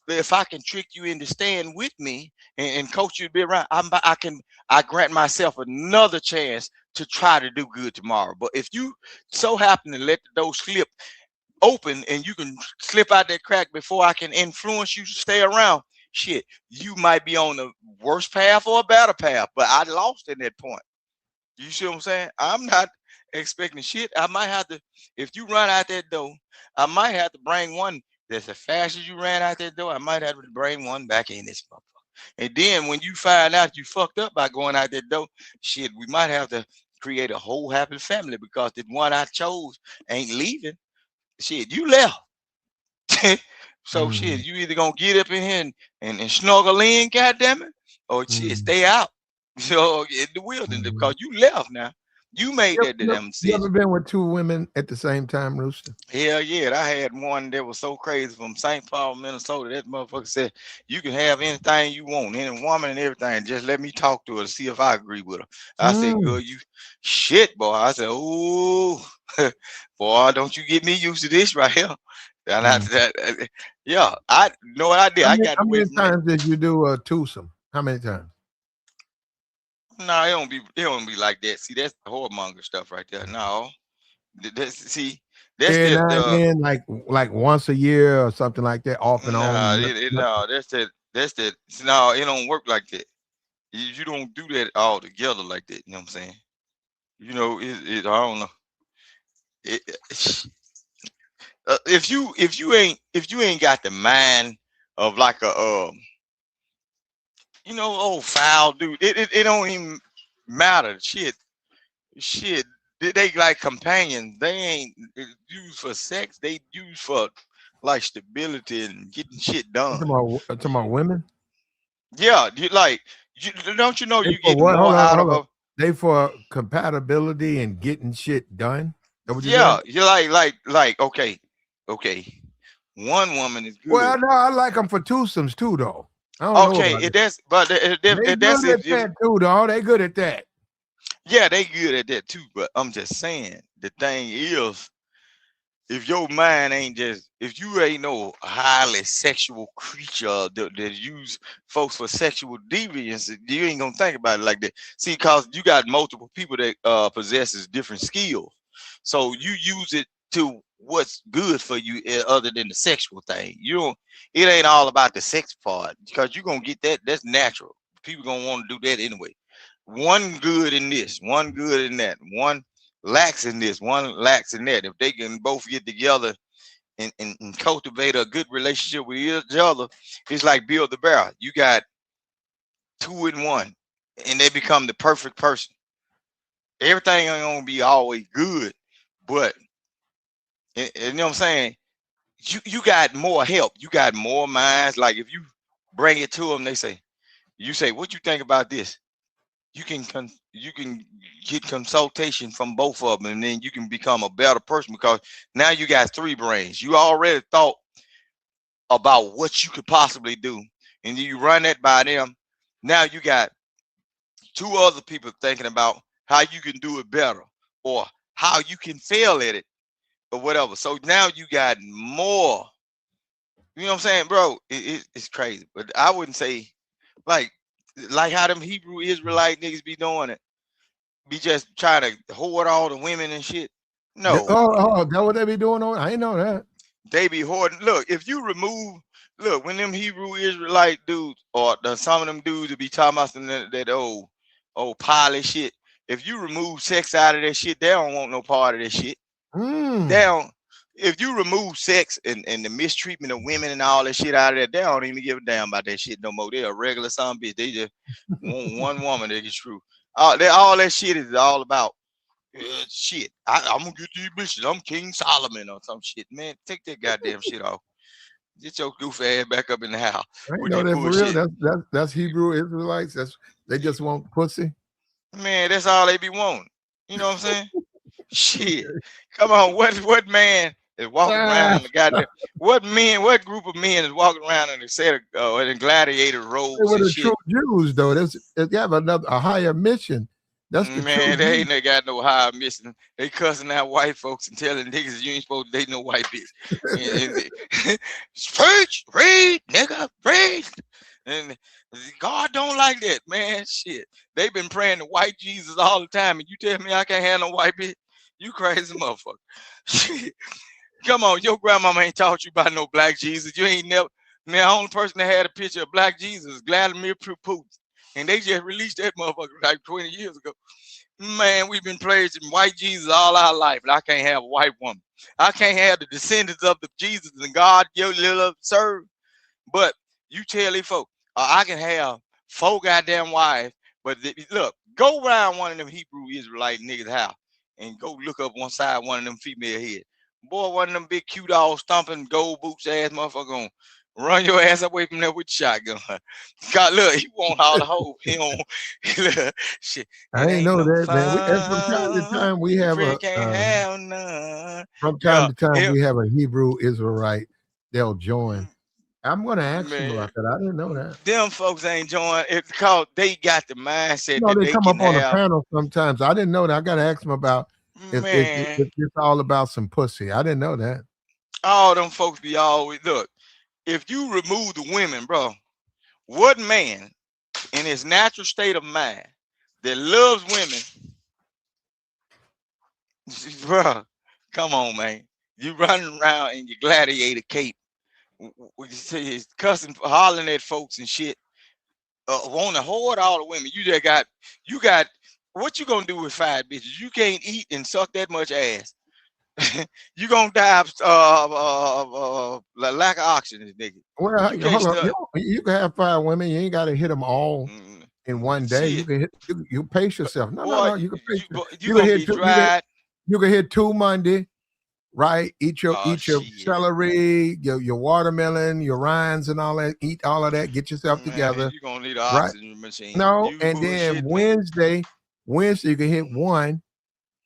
if I can trick you into staying with me and coach you to be around, I grant myself another chance to try to do good tomorrow. But if you so happen to let the door slip open and you can slip out that crack before I can influence you to stay around, shit, you might be on the worst path or a better path. But I lost at that point. You see what I'm saying? I'm not expecting shit. I might have to, if you run out that door, I might have to bring one that's as fast as you ran out that door. I might have to bring one back in this motherfucker. And then when you find out you fucked up by going out that door, shit, we might have to create a whole happy family because the one I chose ain't leaving. Shit, you left. So shit, you either gonna get up in here and snuggle in, goddamn it, or shit, stay out. So in the wilderness because you left now. You made that damn You decision. ever been with two women at the same time, Rooster? Hell yeah, I had one that was so crazy from St. Paul, Minnesota. That motherfucker said, you can have anything you want, any woman and everything. Just let me talk to her to see if I agree with her. I said, girl, you shit, boy. I said, ooh, boy, don't you get me used to this right here. And I know what I did. How I got how away many from that. times did you do a twosome? How many times? No, it don't be like that. See, that's the whoremonger stuff right there. No. That's And like once a year or something like that, off and on. no, that's that. No, it don't work like that. You don't do that all together like that. You know what I'm saying? You know, I don't know. If you ain't got the mind of like a old foul dude, it don't even matter. Shit. They like companions. They ain't used for sex. They used for like stability and getting shit done. Talking about women? Yeah, don't you know They you for get what? more Hold out on. of They for compatibility and getting shit done? That what you yeah, said? you're like okay. One woman is good. Well, no, I like them for twosomes too, though. I don't know about it. That's They good at that too, dog. They good at that. Yeah, they good at that too. But I'm just saying, the thing is, if your mind ain't just, if you ain't no highly sexual creature that use folks for sexual deviance, you ain't gonna think about it like that. See, cause you got multiple people that possesses different skills, so you use it to what's good for you, other than the sexual thing. You don't. It ain't all about the sex part, because you gonna get that. That's natural. People gonna want to do that anyway. One good in this, one good in that, one lacks in this, one lacks in that. If they can both get together and cultivate a good relationship with each other, it's like build the barrel. You got two in one, and they become the perfect person. Everything ain't gonna be always good, but you know what I'm saying? You got more help. You got more minds. Like if you bring it to them, they say, you say, what you think about this? You can get consultation from both of them, and then you can become a better person, because now you got three brains. You already thought about what you could possibly do, and you run that by them. Now you got two other people thinking about how you can do it better, or how you can fail at it, or whatever. So now you got more. You know what I'm saying, bro? It's crazy, but I wouldn't say like how them Hebrew Israelite niggas be doing it. Be just trying to hoard all the women and shit. No, That what they be doing on? I ain't know that. they be hoarding. Look, if you remove, look, when them Hebrew Israelite dudes, or some of them dudes that be talking about that old pilot shit, if you remove sex out of that shit, they don't want no part of that shit. They don't. If you remove sex and the mistreatment of women and all that shit out of that, they don't even give a damn about that shit no more. They're a regular son bitch. They just want one woman that gets true. All that shit is all about shit. I'm gonna get these bitches. I'm King Solomon or some shit. Man, take that goddamn shit off. Get your goof ass back up in the house. I ain't with know your that for real. bullshit. That's Hebrew Israelites. They just want pussy. Man, that's all they be wanting. You know what I'm saying? Shit. Come on, what man is walking around in the goddamn, what group of men is walking around in a set of in gladiator They robes were and the shit? true Jews, though. They have a higher mission. That's the Man, true they Jews. ain't got no high mission. They cussing out white folks and telling niggas you ain't supposed to date no white bitch. Preach, read, nigga, read. And God don't like that, man. Shit. They've been praying to white Jesus all the time, and you tell me I can't have no white bitch? You crazy motherfucker. Shit. Come on, your grandmama ain't taught you about no black Jesus. You ain't never, man, the only person that had a picture of black Jesus is Vladimir Putin. And they just released that motherfucker like 20 years ago. Man, we've been praising white Jesus all our life, and I can't have a white woman. I can't have the descendants of the Jesus and God you little serve. But you tell these folks, I can have 4 goddamn wives, but look, go around one of them Hebrew Israelite niggas' house and go look up one side one of them female heads. Boy, one of them big cute all stomping gold boots ass motherfucker gonna run your ass away from there with the shotgun. God, look, he want all the hoes. He don't shit. I It ain't ain't know no that, man. And from time to fun time we if have friend can't have none. from time Yeah, to time we have a Hebrew Israelite. They'll join. I'm going to ask them man. about that. I didn't know that. Them folks ain't join it because they got the mindset No, that they they come up can on a have. panel sometimes. I didn't know that. I got to ask them about if Man, it's all about some pussy. I didn't know that. all them folks be always look. If you remove the women, bro, what man in his natural state of mind that loves women, bro? Come on, man. You running around in your gladiator cape, cussing, hollering at folks and shit. Want to hoard all the women. You got. What you gonna do with 5 bitches? You can't eat and suck that much ass. You gonna die of lack of oxygen, nigga. Well, You can't hold up. stuff. You can have 5 women. You ain't got to hit them all in one day. You Shit, can hit. You pace yourself. boy, No. You can pace yourself. you You can gonna hit be two. dried. You can hit 2 Monday. Right, eat your Oh shit, celery, your watermelon, your rinds, and all that. Eat all of that. Get yourself man, together. you gonna need an Right? oxygen machine. No, You and then bullshit me. Wednesday you can hit 1,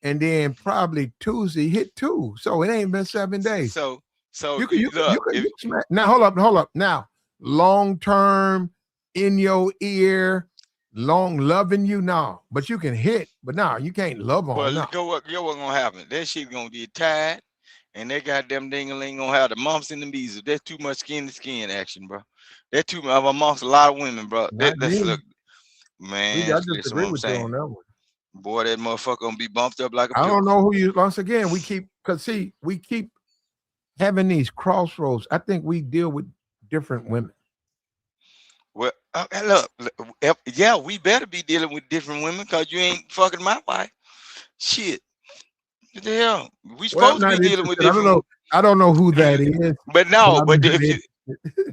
and then probably Tuesday hit 2. So it ain't been 7 days. So You can look. now hold up. Now long term in your ear, long loving you now, but you can hit, but now you can't love on But now. what's gonna happen? That shit gonna get tied, and that goddamn ding-a-ling gonna have the mumps and the measles. That's too much skin to skin action, bro. That too much amongst a lot of women, bro. Not That's me. look, man. I just Listen, agree what I'm with you saying, on that one. boy, that motherfucker gonna be bumped up like a I don't pickle. know who you. Once again, we keep we keep having these crossroads. I think we deal with different women. Well, look, yeah, we better be dealing with different women because you ain't fucking my wife. Shit, what the hell? We Well, I'm supposed to not be dealing with interested. I don't different. know. I don't know who that is. But But no, I'm but not if you,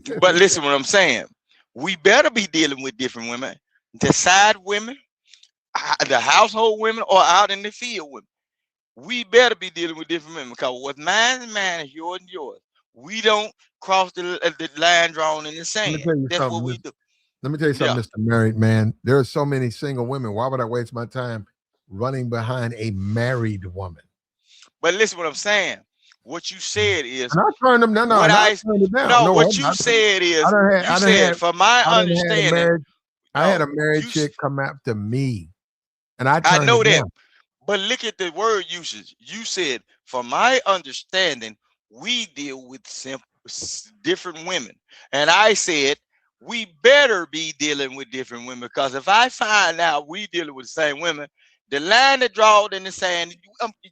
interested. but listen, what I'm saying, we better be dealing with different women, the side women, the household women, or out in the field women. We better be dealing with different women because what's mine is mine, is yours and yours. We don't cross the line drawn in the Let me sand. tell you That's what something. we do. Let me tell you Yeah. something, Mr. Married Man. There are so many single women. Why would I waste my time running behind a married woman? But listen, what I'm saying. What you said is And I turned them down. No, what no, I I turned it down. no. No, What I'm you not. said I is done had, you I done said, had, from my I done had a understanding. married. I had a No, married you. chick come after me, and I I turned know it that. down. But look at the word usage. You said, from my understanding, we deal with different women. And I said, we better be dealing with different women because if I find out we dealing with the same women, the line that drawn in the sand,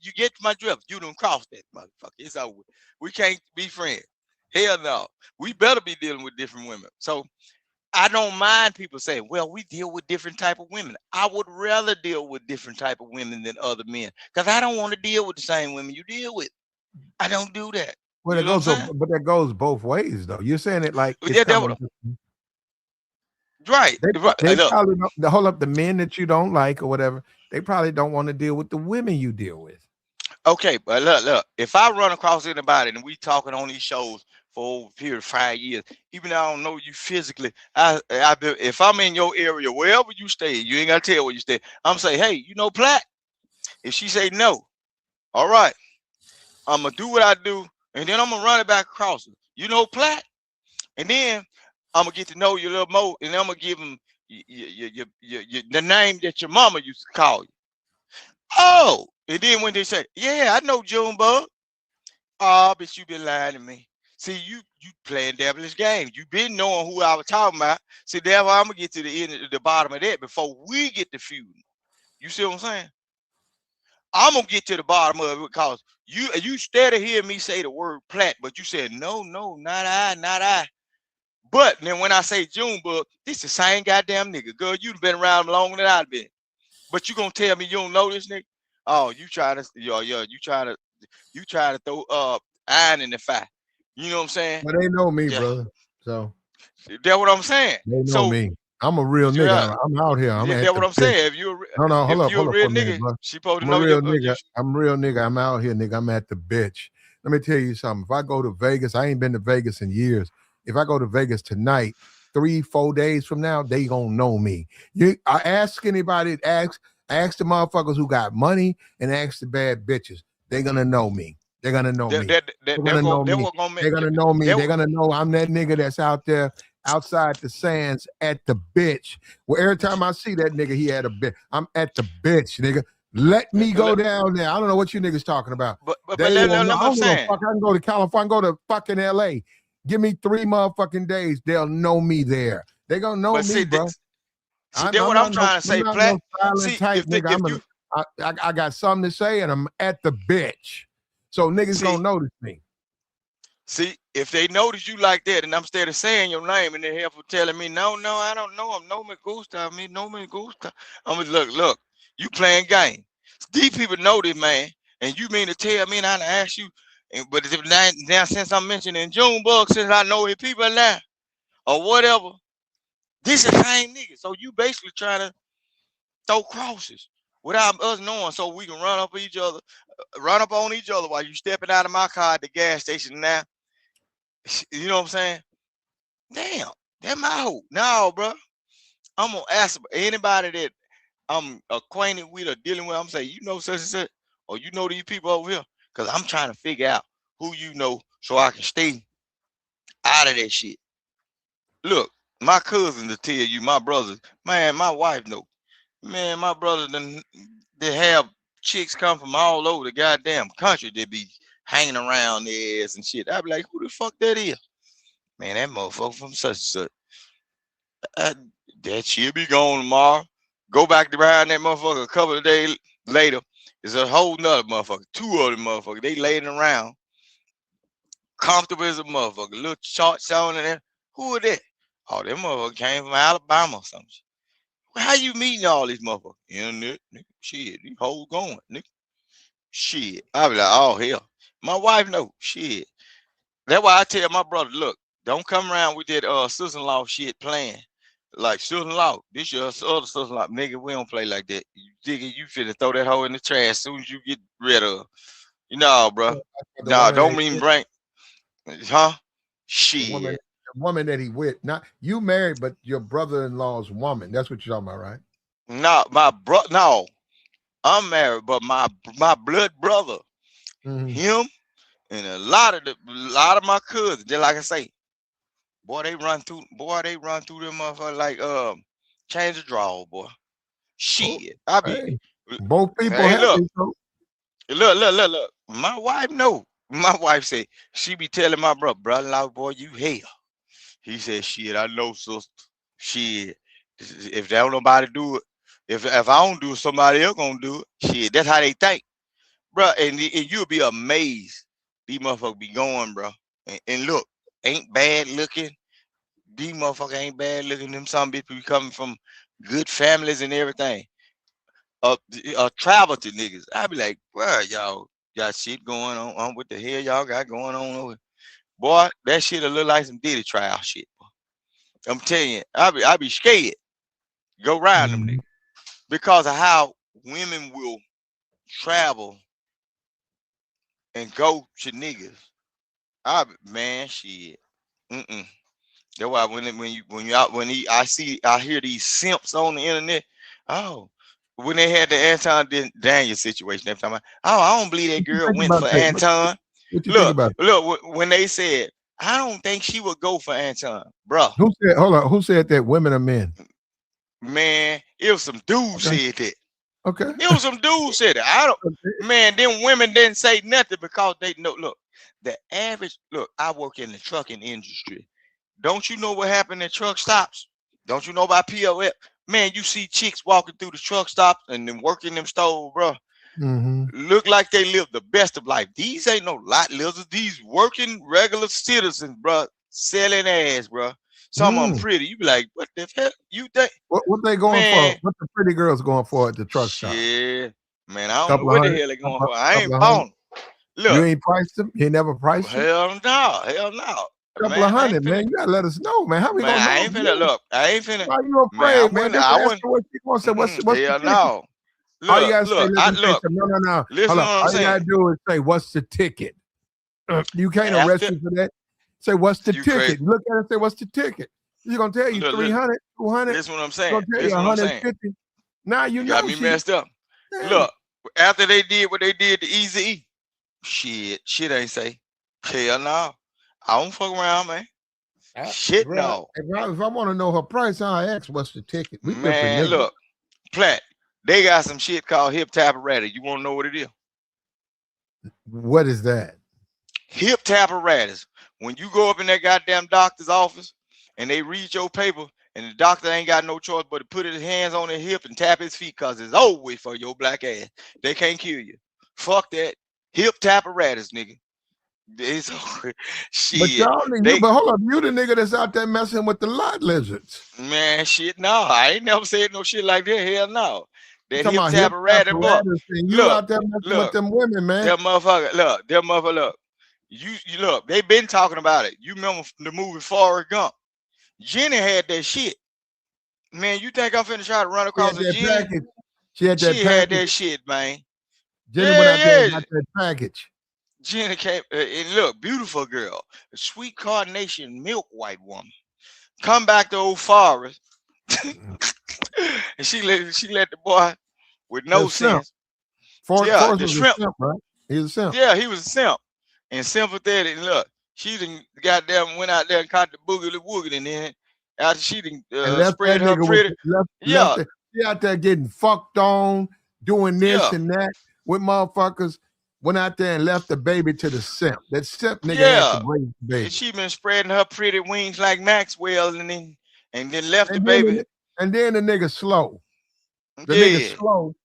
you get my drift. You done crossed that motherfucker. It's over. We can't be friends. Hell no. We better be dealing with different women. So I don't mind people saying, well, we deal with different type of women. I would rather deal with different type of women than other men because I don't want to deal with the same women you deal with. I don't do that. Well, You it know what goes, I'm saying? but that goes both ways, though. You're saying it like it's Yeah, coming. right. They Look, probably don't. The hold up, the men that you don't like or whatever, they probably don't want to deal with the women you deal with. okay, but look. If I run across anybody and we talking on these shows for over a period of 5 years, even though I don't know you physically, if I'm in your area, wherever you stay, you ain't gotta tell where you stay. I'm say, hey, you know Platt? If she say no, all right. I'm gonna do what I do, and then I'm gonna run it back across it. You know, Platt, and then I'm gonna get to know you a little more, and I'm gonna give him the name that your mama used to call you. Oh, and then when they say, "Yeah, I know Junebug," oh, but you been lying to me. See, you playing devilish games. You been knowing who I was talking about. See, therefore, I'm gonna get to the end, the bottom of that before we get to feuding. You see what I'm saying? I'm gonna get to the bottom of it because you steady hear me say the word Platt, but you said no, not I, not I. But then when I say Junebug, this the same goddamn nigga. Girl, you've been around longer than I've been. But you gonna tell me you don't know this nigga? Oh, you trying to you trying to throw iron in the fire. You know what I'm saying? But they know me, Yeah. brother. So That's what I'm saying. they know So me. I'm a real yeah, nigga. I'm out here. I'm that's at what the I'm bitch. saying. If you're No, hold if up, you're a for real a minute, nigga, bro. she supposed to I'm a know real you. nigga. I'm a real nigga. I'm out here, nigga. I'm at the bitch. Let me tell you something. If I go to Vegas, I ain't been to Vegas in years. If I go to Vegas tonight, 3-4 days from now, they gonna know me. I ask anybody, ask the motherfuckers who got money and ask the bad bitches. They're gonna know me. They're gonna know me. They're gonna know me. They're gonna know me. They're gonna know I'm that nigga that's out there outside the sands at the bitch. Well, every time I see that nigga, he had a bitch. I'm at the bitch, nigga. Let me go down there. I don't know what you niggas talking about. But They let won't know. me I don't give a saying. fuck. I can go to California, go to fucking LA. Give me 3 motherfucking days. They'll know me there. They gonna know But me, bro. see, that's what I'm trying to say, Platt. Silent See, type nigga. I got something to say, and I'm at the bitch. So niggas gonna notice me. See, if they notice you like that, and I'm steady saying your name, and they're here for telling me, no, I don't know him. No me gusta, me no me gusta. I'm gonna look, you playing game. These people know this, man, and you mean to tell me and I ask you, but if now since I'm mentioning Junebug, since I know his people now, or whatever, this is the same nigga. So you basically trying to throw crosses without us knowing, so we can run up on each other while you stepping out of my car at the gas station now. You know what I'm saying? Damn, that my hoe. No, bro. I'm gonna ask anybody that I'm acquainted with or dealing with. I'm saying, you know, such and such, or you know these people over here, because I'm trying to figure out who you know so I can stay out of that shit. Look, my cousin to tell you, my brothers, man, my wife know. Man, my brother they have chicks come from all over the goddamn country that be hanging around their ass and shit. I be like, who the fuck that is? Man, that motherfucker from such and such. Uh, that shit be gone tomorrow. Go back behind that motherfucker a couple of days later. There's a whole nother motherfucker. Two of them motherfuckers. They laying around, comfortable as a motherfucker. Little shorts on in there. Who are that? Oh, them motherfucker came from Alabama or something. Well, how you meeting all these motherfuckers? Internet, nigga. Shit, these hoes going, nigga. Shit. I be like, oh hell. My wife know. Shit. That's why I tell my brother, look, don't come around with that sister-in-law shit playing. Like sister-in-law, this your other sister-in-law. Nigga, we don't play like that. You thinking you finna throw that hoe in the trash as soon as you get rid of her. You know, bro. The No, woman don't that even he- bring, huh? the woman, Shit. the woman that he with. Not you married, but your brother-in-law's woman. That's what you're talking about, right? No, my bro, no, I'm married, but my blood brother, Mhm. him, and a lot of my cousins, just like I say, boy, they run through them motherfuckers like change the draw, boy. Shit. I be Hey, both people hey, have look, it, so look. My wife know. My wife say she be telling my brother-in-law, boy, you hell. He said, shit, I know, sister. Shit. If they don't nobody do it, if I don't do it, somebody else gonna do it. Shit, that's how they think. Bro, and you'll be amazed. These motherfuckers be going, bro. And look, ain't bad looking. These motherfuckers ain't bad looking. Them some people be coming from good families and everything. Travel to niggas. I be like, bro, y'all got shit going on. What the hell y'all got going on over? Boy, that shit a look like some Diddy trial shit. Boy. I'm telling you, I be scared. Go around them Mhm. niggas because of how women will travel and go to niggas. Man, shit. Mm-mm. That's why I hear these simps on the internet. Oh, when they had the Anton Daniel situation, every time I don't believe that What you girl think went about for that? Anton. What you think Look, about it? when they said I don't think she would go for Anton, bruh. Who said? Hold on. Who said that? Women or men? Man, it was some dudes Okay. said that. Okay. It was some dudes said it. I don't. Man, them women didn't say nothing because they know. Look, the average. Look, I work in the trucking industry. Don't you know what happened at truck stops? Don't you know about POF? Man, you see chicks walking through the truck stops and then working them stores, bro. Mm-hmm. Look like they live the best of life. These ain't no lot lizards. These working regular citizens, bro, selling ass, bro. Some of them pretty. You be like, what the hell? You think, What they going man? for? What the pretty girls going for at the truck stop? Shit, man, I don't know Couple of what the hundred. hell they going Couple, for. I ain't couple of hundred. bought them. You Look, ain't priced them. You ain't never priced them. hell no. Couple of Man, I ain't hundred, finna. man. You gotta let us know, man. How we Man, gonna I know? ain't finna look. I ain't finna. Why you Man, I afraid, man? wouldn't. Just I ask wouldn't. her what she wants. Say, what's the Hell ticket? no. All you gotta say, Look. listen, say, no. Listen Hold to on. what I'm All you gotta saying. do is say, what's the ticket? You can't arrest After you for that. Say, what's the you ticket? crazy. Look at it and say, what's the ticket? She's gonna tell you Look, 300, 200. listen what I'm She's saying. gonna tell you Listen what I'm saying. 150. Now you You got know me she. messed up. Yeah. Look, after they did what they did to Easy, shit ain't say. Hell no. I don't fuck around, man. Shit Bro, no. if I want to know her price, I ask what's the ticket. We different Man, niggas. look, Platt, they got some shit called hip apparatus. You want to know what it is? What is that? Hip apparatus. When you go up in that goddamn doctor's office and they read your paper and the doctor ain't got no choice but to put his hands on his hip and tap his feet because it's over for your black ass. They can't kill you. Fuck that. Hip apparatus, nigga. It's shit. But y'all, but hold up, you the nigga that's out there messing with the lot lizards. Man, shit, no. I ain't never said no shit like that. Hell no. That hip Hip apparatus, boy. and you Look, out there messing with them women, man. That motherfucker, look. You look, they been talking about it. You remember the movie Forrest Gump? Jenny had that shit. Man, you think I'm finna try to run across a Jenny? Package. She had that She package. had that shit, man. Jenny went out there and got that package. Jenny came and look, beautiful girl, a sweet carnation milk white woman. Come back to old Forrest, and she let the boy with no sense. Forrest was a simp, right? He was a simp. Yeah, he was a simp and sympathetic. And look, she done goddamn went out there and caught the boogity woogity, and then after she done, And left that spread her nigga pretty. with left Yeah, the, she out there getting fucked on, doing this yeah, and that with motherfuckers. Went out there and left the baby to the simp. That simp nigga had to yeah. raise the baby. She been spreading her pretty wings like Maxwell, and then left the And baby. then the nigga slow. The Yeah, nigga slow,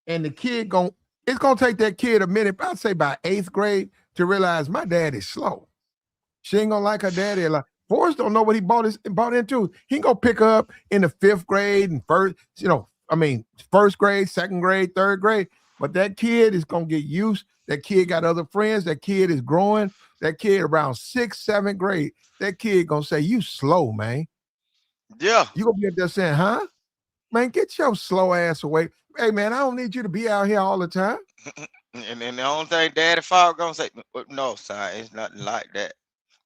and the kid it's gonna take that kid a minute, I'd say by 8th grade, to realize my dad is slow. She ain't gonna like her daddy a lot. Forrest don't know what he bought into. He gonna pick her up in the 5th grade and first grade, 2nd grade, 3rd grade. But that kid is gonna get used. That kid got other friends. That kid is growing. That kid around 6th, 7th grade. That kid gonna say, "You slow, man." yeah. You gonna be up there saying, "Huh? Man, get your slow ass away." Hey, man, I don't need you to be out here all the time. And the only thing Daddy Fogg gonna say, no, son, it's nothing like that.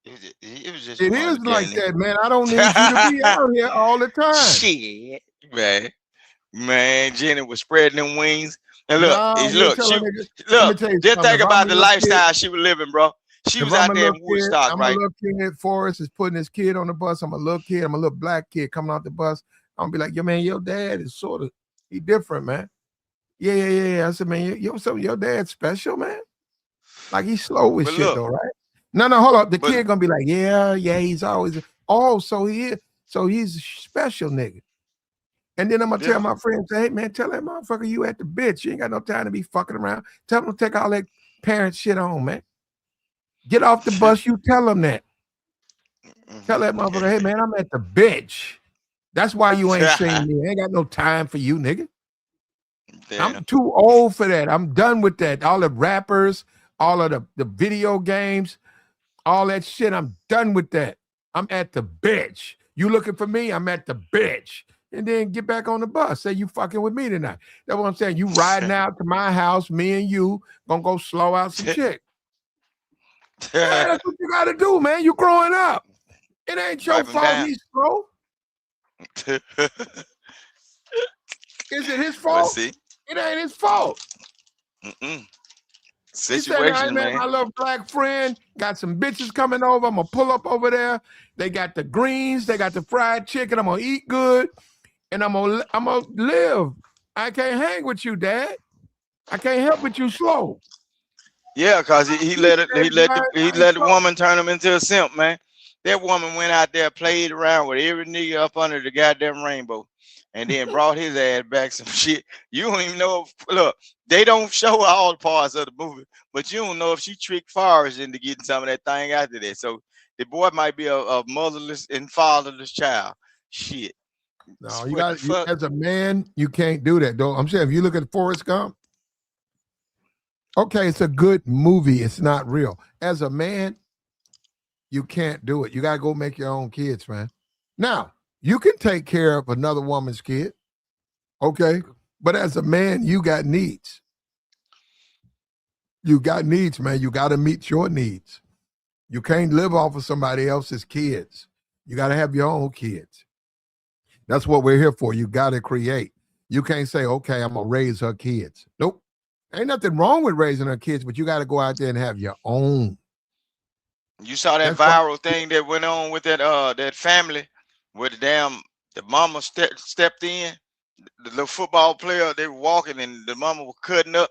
It was just It one is like beginning. that, man. I don't need you to be out here all the time. Shit, man, Jenny was spreading them wings. And look, Nah, look, let me look. tell you Just something. think If I'm about a the little lifestyle she was living, bro. She If was I'm out a there in little kid, Woodstock, I'm right? a little kid. Forrest is putting his kid on the bus. I'm a little kid. I'm a little black kid coming off the bus. I'm gonna be like, "Yo, man, your dad is sort of he different, man." Yeah. I said, "Man, your dad's special, man. Like he's slow with But shit, look, though, right?" No, hold up. The but kid gonna be like, "Yeah, he's always so he is. So he's a special nigga." And then I'm gonna tell yeah, my friend, say, "Hey, man, tell that motherfucker you at the bitch. You ain't got no time to be fucking around. Tell him to take all that parent shit on, man. Get off the bus. You tell him that. Tell that motherfucker, hey, man, I'm at the bitch. That's why you ain't seen me. I ain't got no time for you, nigga. damn. I'm too old for that. I'm done with that. All the rappers, all of the video games, all that shit. I'm done with that. I'm at the bitch. You looking for me? I'm at the bitch." And then get back on the bus. Say you fucking with me tonight. That's what I'm saying. You riding out to my house, me and you gonna go slow out some chick. Yeah, that's what you gotta do, man. You growing up. It ain't your Wipe him fault down. he's slow. Is it his Well, fault? see, It ain't his fault. mm-mm. He said, "Hey, Situation, man, my man. little black friend got some bitches coming over. I'm gonna pull up over there. They got the greens, they got the fried chicken. I'm gonna eat good, and I'm gonna live. I can't hang with you, Dad. I can't help it. You slow." Yeah, cause he let it. said, He "I ain't let the slow." woman turn him into a simp, man. That woman went out there, played around with every nigga up under the goddamn rainbow, and then brought his ass back some shit. You don't even know. Look, they don't show all parts of the movie, but you don't know if she tricked Forrest into getting some of that thing after that. So the boy might be a motherless and fatherless child. Shit. No, What the fuck? as a man, you can't do that, though. I'm saying if you look at Forrest Gump, okay, it's a good movie. It's not real. As a man, you can't do it. You gotta go make your own kids, man. Now, you can take care of another woman's kid, okay? But as a man, you got needs. You got needs, man. You got to meet your needs. You can't live off of somebody else's kids. You got to have your own kids. That's what we're here for. You got to create. You can't say, "Okay, I'm going to raise her kids." Nope. Ain't nothing wrong with raising her kids, but you got to go out there and have your own. You saw that That's why, viral thing that went on with that family where the mama stepped in, the little football player, they were walking and the mama was cutting up.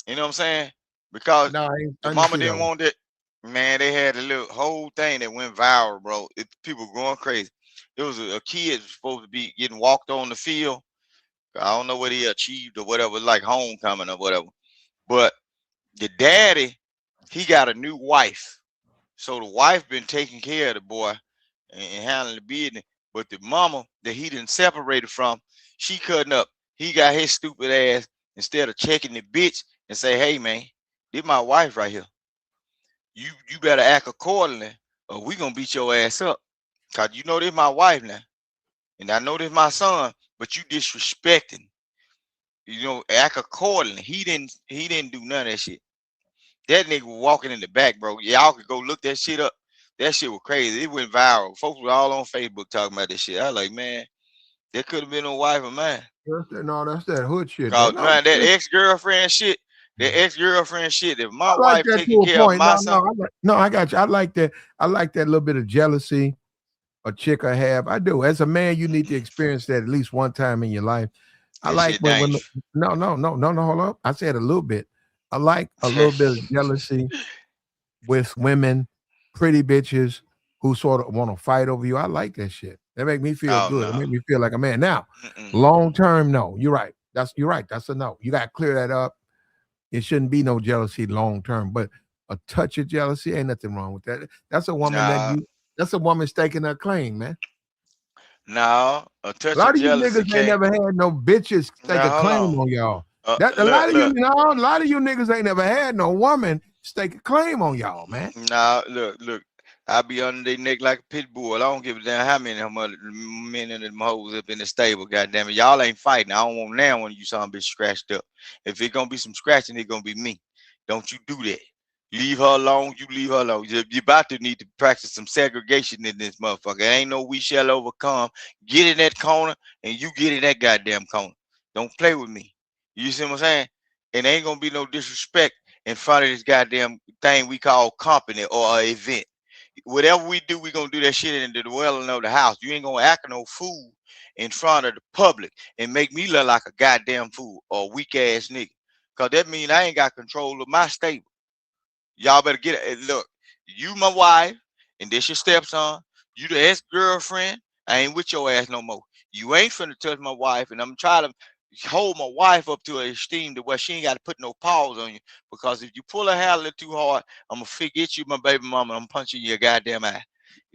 You know what I'm saying? Because no, I the didn't mama see that didn't one. want that. Man, they had a little whole thing that went viral, bro. People going crazy. It was a kid supposed to be getting walked on the field. I don't know what he achieved or whatever, like homecoming or whatever. But the daddy, he got a new wife. So the wife been taking care of the boy and handling the business. But the mama that he didn't separated from, she cutting up. He got his stupid ass, instead of checking the bitch and say, "Hey man, this my wife right here. You better act accordingly, or we gonna beat your ass up. Cause you know this my wife now. And I know this my son, but you disrespecting. Act accordingly." He didn't do none of that shit. That nigga was walking in the back, bro. Y'all could go look that shit up. That shit was crazy. It went viral. Folks were all on Facebook talking about this shit. I was like, man, that could have been a wife of mine. That's that hood shit, though. Cause No, man, that ex-girlfriend shit, if my I like wife that taking to a care of point. my son, I got you. I like that. I like that little bit of jealousy. a chick I have. I do. As a man, you need to experience that at least one time in your life. I That like shit when dangerous. no, hold up. I said a little bit. I like a little bit of jealousy with women, pretty bitches who sort of want to fight over you. I like that shit. That make me feel Oh good. It no. make me feel like a man. Now, Mm-mm. long term, no. You're right. You're right. That's a no. You got to clear that up. It shouldn't be no jealousy long term, but a touch of jealousy ain't nothing wrong with that. That's a woman that Nah, you. That's a woman staking her claim, man. no. A A touch lot of of you jealousy niggas ain't can't. never had no bitches stake a Now hold claim on. on y'all. That a Look, lot of you, look. a lot of you niggas ain't never had no woman stake a claim on y'all, man. Nah, look. I be under their neck like a pit bull. I don't give a damn how many of them men and them hoes up in the stable. Goddamn it, y'all ain't fighting. I don't want now when you saw bitch scratched up. If it gonna be some scratching, it gonna be me. Don't you do that. Leave her alone. You leave her alone. You about to need to practice some segregation in this motherfucker. Ain't no we shall overcome. Get in that corner and you get in that goddamn corner. Don't play with me. You see what I'm saying? And ain't gonna be no disrespect in front of this goddamn thing we call company or a event. Whatever we do, we gonna do that shit in the dwelling of the house. You ain't gonna act no fool in front of the public and make me look like a goddamn fool or a weak ass nigga. Cause that mean I ain't got control of my stable. Y'all better get it. Look, you my wife, and this your stepson. You the ex-girlfriend. I ain't with your ass no more. You ain't finna touch my wife, and I'm trying to hold my wife up to her esteem to where she ain't got to put no paws on you. Because if you pull her hair a little too hard, I'm gonna forget you, my baby mama. I'm punching your goddamn eye.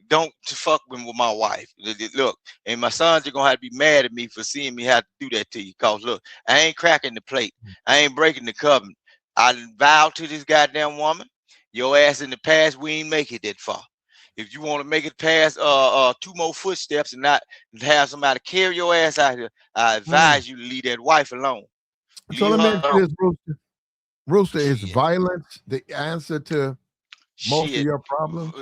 Don't fuck with my wife. Look, and my sons are gonna have to be mad at me for seeing me have to do that to you. Cause look, I ain't cracking the plate. I ain't breaking the covenant. I vowed to this goddamn woman. Your ass in the past, we ain't make it that far. If you want to make it past two more footsteps and not have somebody carry your ass out here, I Mm. advise you to leave that wife alone. So Leave let me her ask you alone. this, Rooster. Rooster, is Shit. violence the answer to most of Shit. your problems?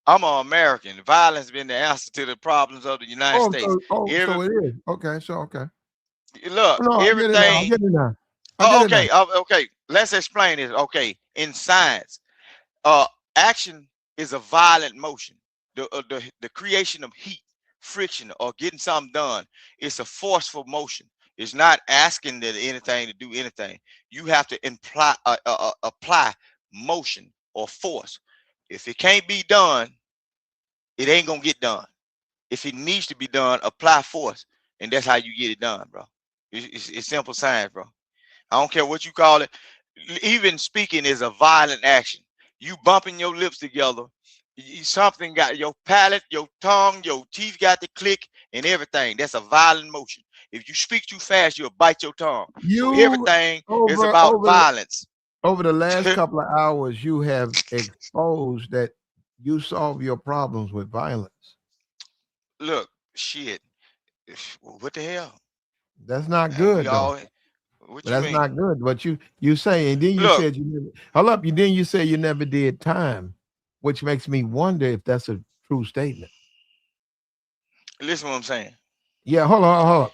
I'm an American. Violence been the answer to the problems of the United States. So Every it is. Okay, so okay. look, No, I get it now. I everything. get it now. I get Oh, it now. okay. Let's explain this. Okay, in science, uh, action is a violent motion. The creation of heat, friction, or getting something done. It's a forceful motion. It's not asking that anything to do anything. You have to apply motion or force. If it can't be done, it ain't gonna get done. If it needs to be done, apply force, and that's how you get it done, bro. It's simple science, bro. I don't care what you call it. Even speaking is a violent action. You bumping your lips together, something got your palate, your tongue, your teeth got to click, and everything. That's a violent motion. If you speak too fast, you'll bite your tongue. So You everything is over about over violence. over the last couple of hours, you have exposed that you solve your problems with violence. Look, shit. What the hell? That's not And we good though. all. What But you that's mean? not good. But you say, and then you Look, said you never hold up. You then you say you never did time, which makes me wonder if that's a true statement. listen what I'm saying. Yeah, hold on.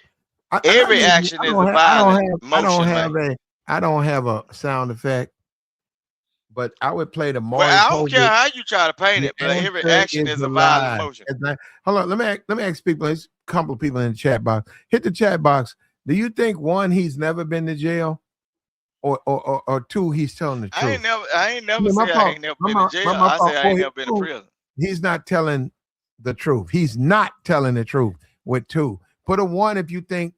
I know Every you. action is a violent motion, man. I don't have a sound effect, but I would play the Well, Maury I don't care Povich. how you try to paint The it, but every answer action is is a a violent lie. motion. It's not, hold on. Let me ask people. There's a couple of people in the chat box. Hit the chat box. Do you think one, he's never been to jail, or two, he's telling the truth? I ain't never Yeah, my say I fault. ain't never been in jail. My I fault. say I Oh, ain't never been in prison. he's not telling the truth. He's not telling the truth with two. Put a one if you think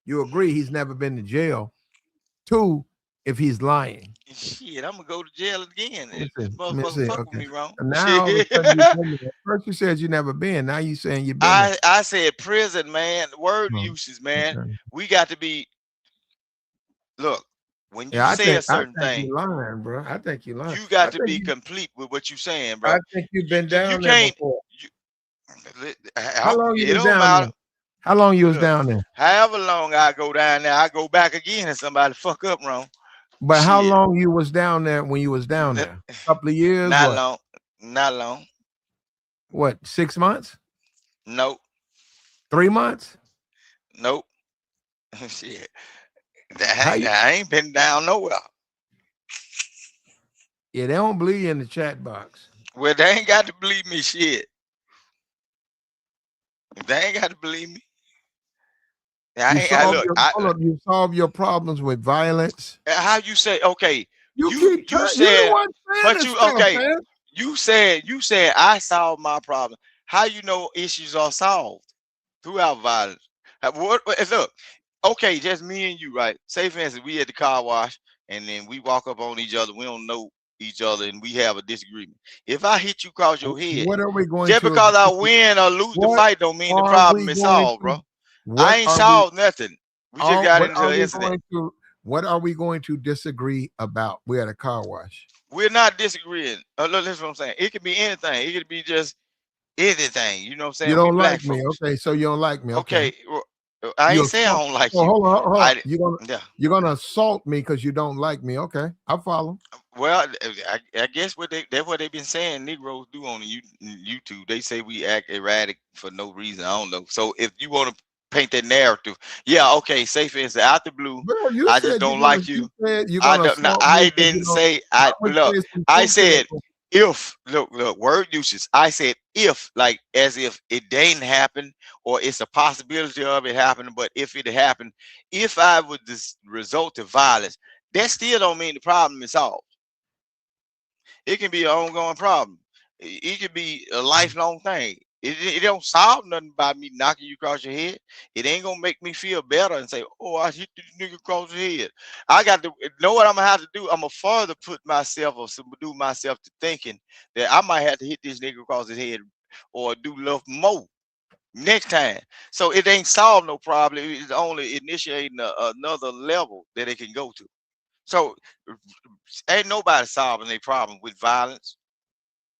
you agree he's never been to jail. Two if he's lying. Shit, I'm gonna go to jail again Let me if see. this Let me motherfucker see. fuck with Okay. me wrong. And now all of a Shit. sudden you've been there. First you said you never been. Now you saying you've been there. I said prison, man. Word Oh, uses, man. okay. We got to be look, when you Yeah, say a I certain think thing, you're lying, bro. I think you're lying. you got to be complete with what you're saying, I bro. think you've You been you down there can't before. you, How long you it was don't down matter. there? How long you was Look, down there? however long I go down there, I go back again and somebody fuck up wrong. But how Shit. long you was down there when you was down N- there? Couple of years? Not What? long. Not long. What? 6 months? Nope. 3 months? Nope. Shit. How you? I ain't been down nowhere. Yeah, they don't believe you in the chat box. Well, they ain't got to believe me shit. They ain't got to believe me. You solve your problems with violence. How you say, okay, You you the said, one saying but this you, stuff, okay, man. you said I solved my problem. How you know issues are solved throughout violence? Look, okay, just me and you, right? Say for instance, we at the car wash and then we walk up on each other. We don't know each other and we have a disagreement. If I hit you across your head, What are we going just to because I agree? win or lose the What fight don't mean the are problem we is going solved, to? bro. I What ain't are we? solved nothing. We just got into an incident. What are we going to disagree about? We're at a car wash. We're not disagreeing. Look, that's what I'm saying. It could be anything. It could be just anything. You know what I'm saying? You We don't black like me, folks. okay? So you don't like me, okay? Okay. I ain't You saying I assault. don't like Oh, you. hold on. I yeah. You're gonna assault me because you don't like me, okay? I follow. Well, I guess that's what they've been saying Negroes do on YouTube. They say we act erratic for no reason. I don't know. So if you want to paint that narrative, yeah, okay. Say for instance, out the blue, Well, you I just said don't like you. you said you're I gonna don't. No, assault me I 'cause you didn't don't. say. I would Look. say some I truth to said that. if. Look. Word uses. I said if, like as if it didn't happen or it's a possibility of it happening. But if it happened, if I would result to violence, that still don't mean the problem is solved. It can be an ongoing problem. It could be a lifelong thing. It don't solve nothing by me knocking you across your head. It ain't gonna make me feel better and say, "Oh, I hit this nigga across the head." I got to know what I'm gonna have to do. I'm gonna further put myself or subdue myself to thinking that I might have to hit this nigga across his head or do love more next time. So it ain't solve no problem. It's only initiating another level that it can go to. So ain't nobody solving a problem with violence.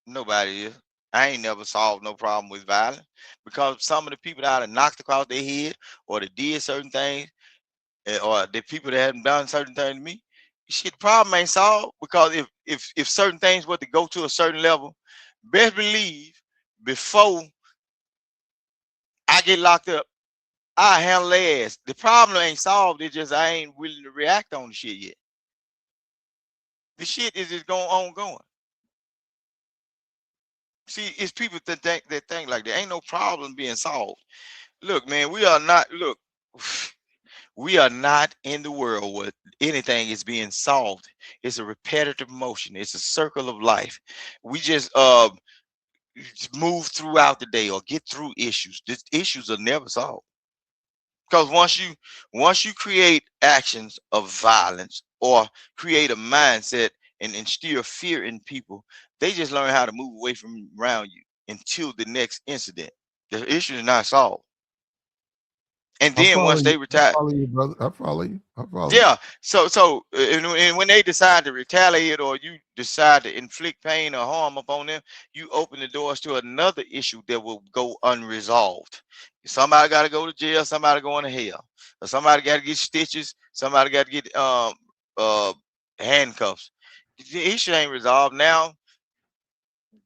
Nobody is. I ain't never solved no problem with violence because some of the people that are knocked across their head or that did certain things or the people that haven't done certain things to me, shit, the problem ain't solved because if certain things were to go to a certain level, best believe before I get locked up, I handle their ass. The problem ain't solved. It's just I ain't willing to react on the shit yet. The shit is just going. See, it's people that think like there ain't no problem being solved. Look, man, we are not. Look, we are not in the world where anything is being solved. It's a repetitive motion. It's a circle of life. We just move throughout the day or get through issues. These issues are never solved because once you create actions of violence or create a mindset and instill fear in people, they just learn how to move away from around you until the next incident. The issue is not solved. And I then follow once you. they I retire, follow you, brother. I follow you. I follow you. yeah. So and when they decide to retaliate or you decide to inflict pain or harm upon them, you open the doors to another issue that will go unresolved. Somebody got to go to jail. Somebody going to hell. Or somebody got to get stitches. Somebody got to get uh handcuffs. The issue ain't resolved now.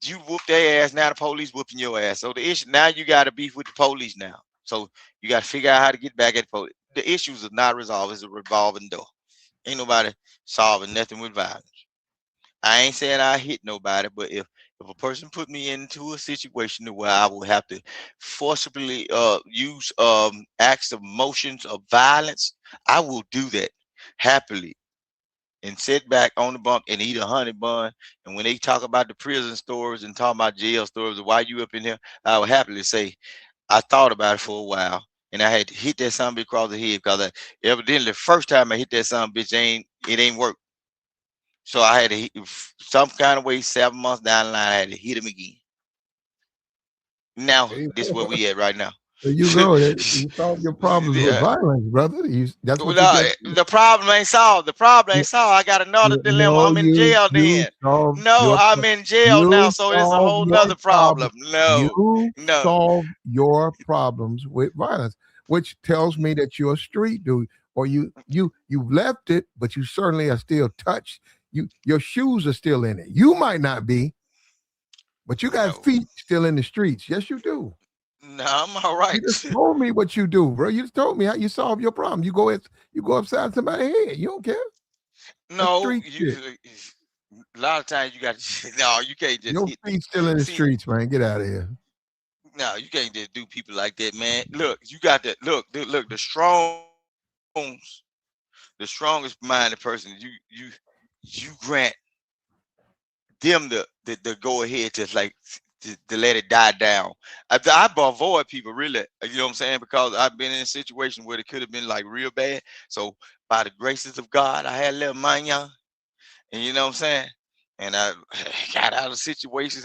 You whoop their ass. Now the police whooping your ass. So the issue now you got to beef with the police now. So you got to figure out how to get back at the police. The issues are not resolved. It's a revolving door. Ain't nobody solving nothing with violence. I ain't saying I hit nobody, but if a person put me into a situation where I will have to forcibly use acts of motions of violence, I will do that happily and sit back on the bunk and eat a honey bun. And when they talk about the prison stories and talk about jail stories and why you up in here, I would happily say I thought about it for a while and I had to hit that son bitch across the head because evidently the first time I hit that son bitch it ain't work. So I had to hit some kind of way 7 months down the line, I had to hit him again. Now There you this is go. where we at right now. There you go. You solve your problems with Yeah. violence, brother. That's Well, what you get. the problem ain't solved. The problem ain't solved. I got another dilemma. No, I'm in jail then. solve No, your I'm in jail now, you so it's a solve whole your nother problem. problem. No, You no. solve your problems with violence, which tells me that you're a street dude, or you left it, but you certainly are still touched. Your shoes are still in it. You might not be, but you got No. feet still in the streets. Yes, you do. No, I'm all right. You just told me what you do, bro. You just told me how you solve your problem. You go upside somebody's head. You don't care. That's No, street shit. a lot of times you got no, you can't just Your hit. feet still in the See, streets, man. Get out of here. No, you can't just do people like that, man. Look, you got to look. The strongest minded person. You grant them the go ahead to let it die down. I avoid people really, you know what I'm saying, because I've been in a situation where it could have been like real bad. So by the graces of God, I had a little money, and you know what I'm saying, and I got out of situations,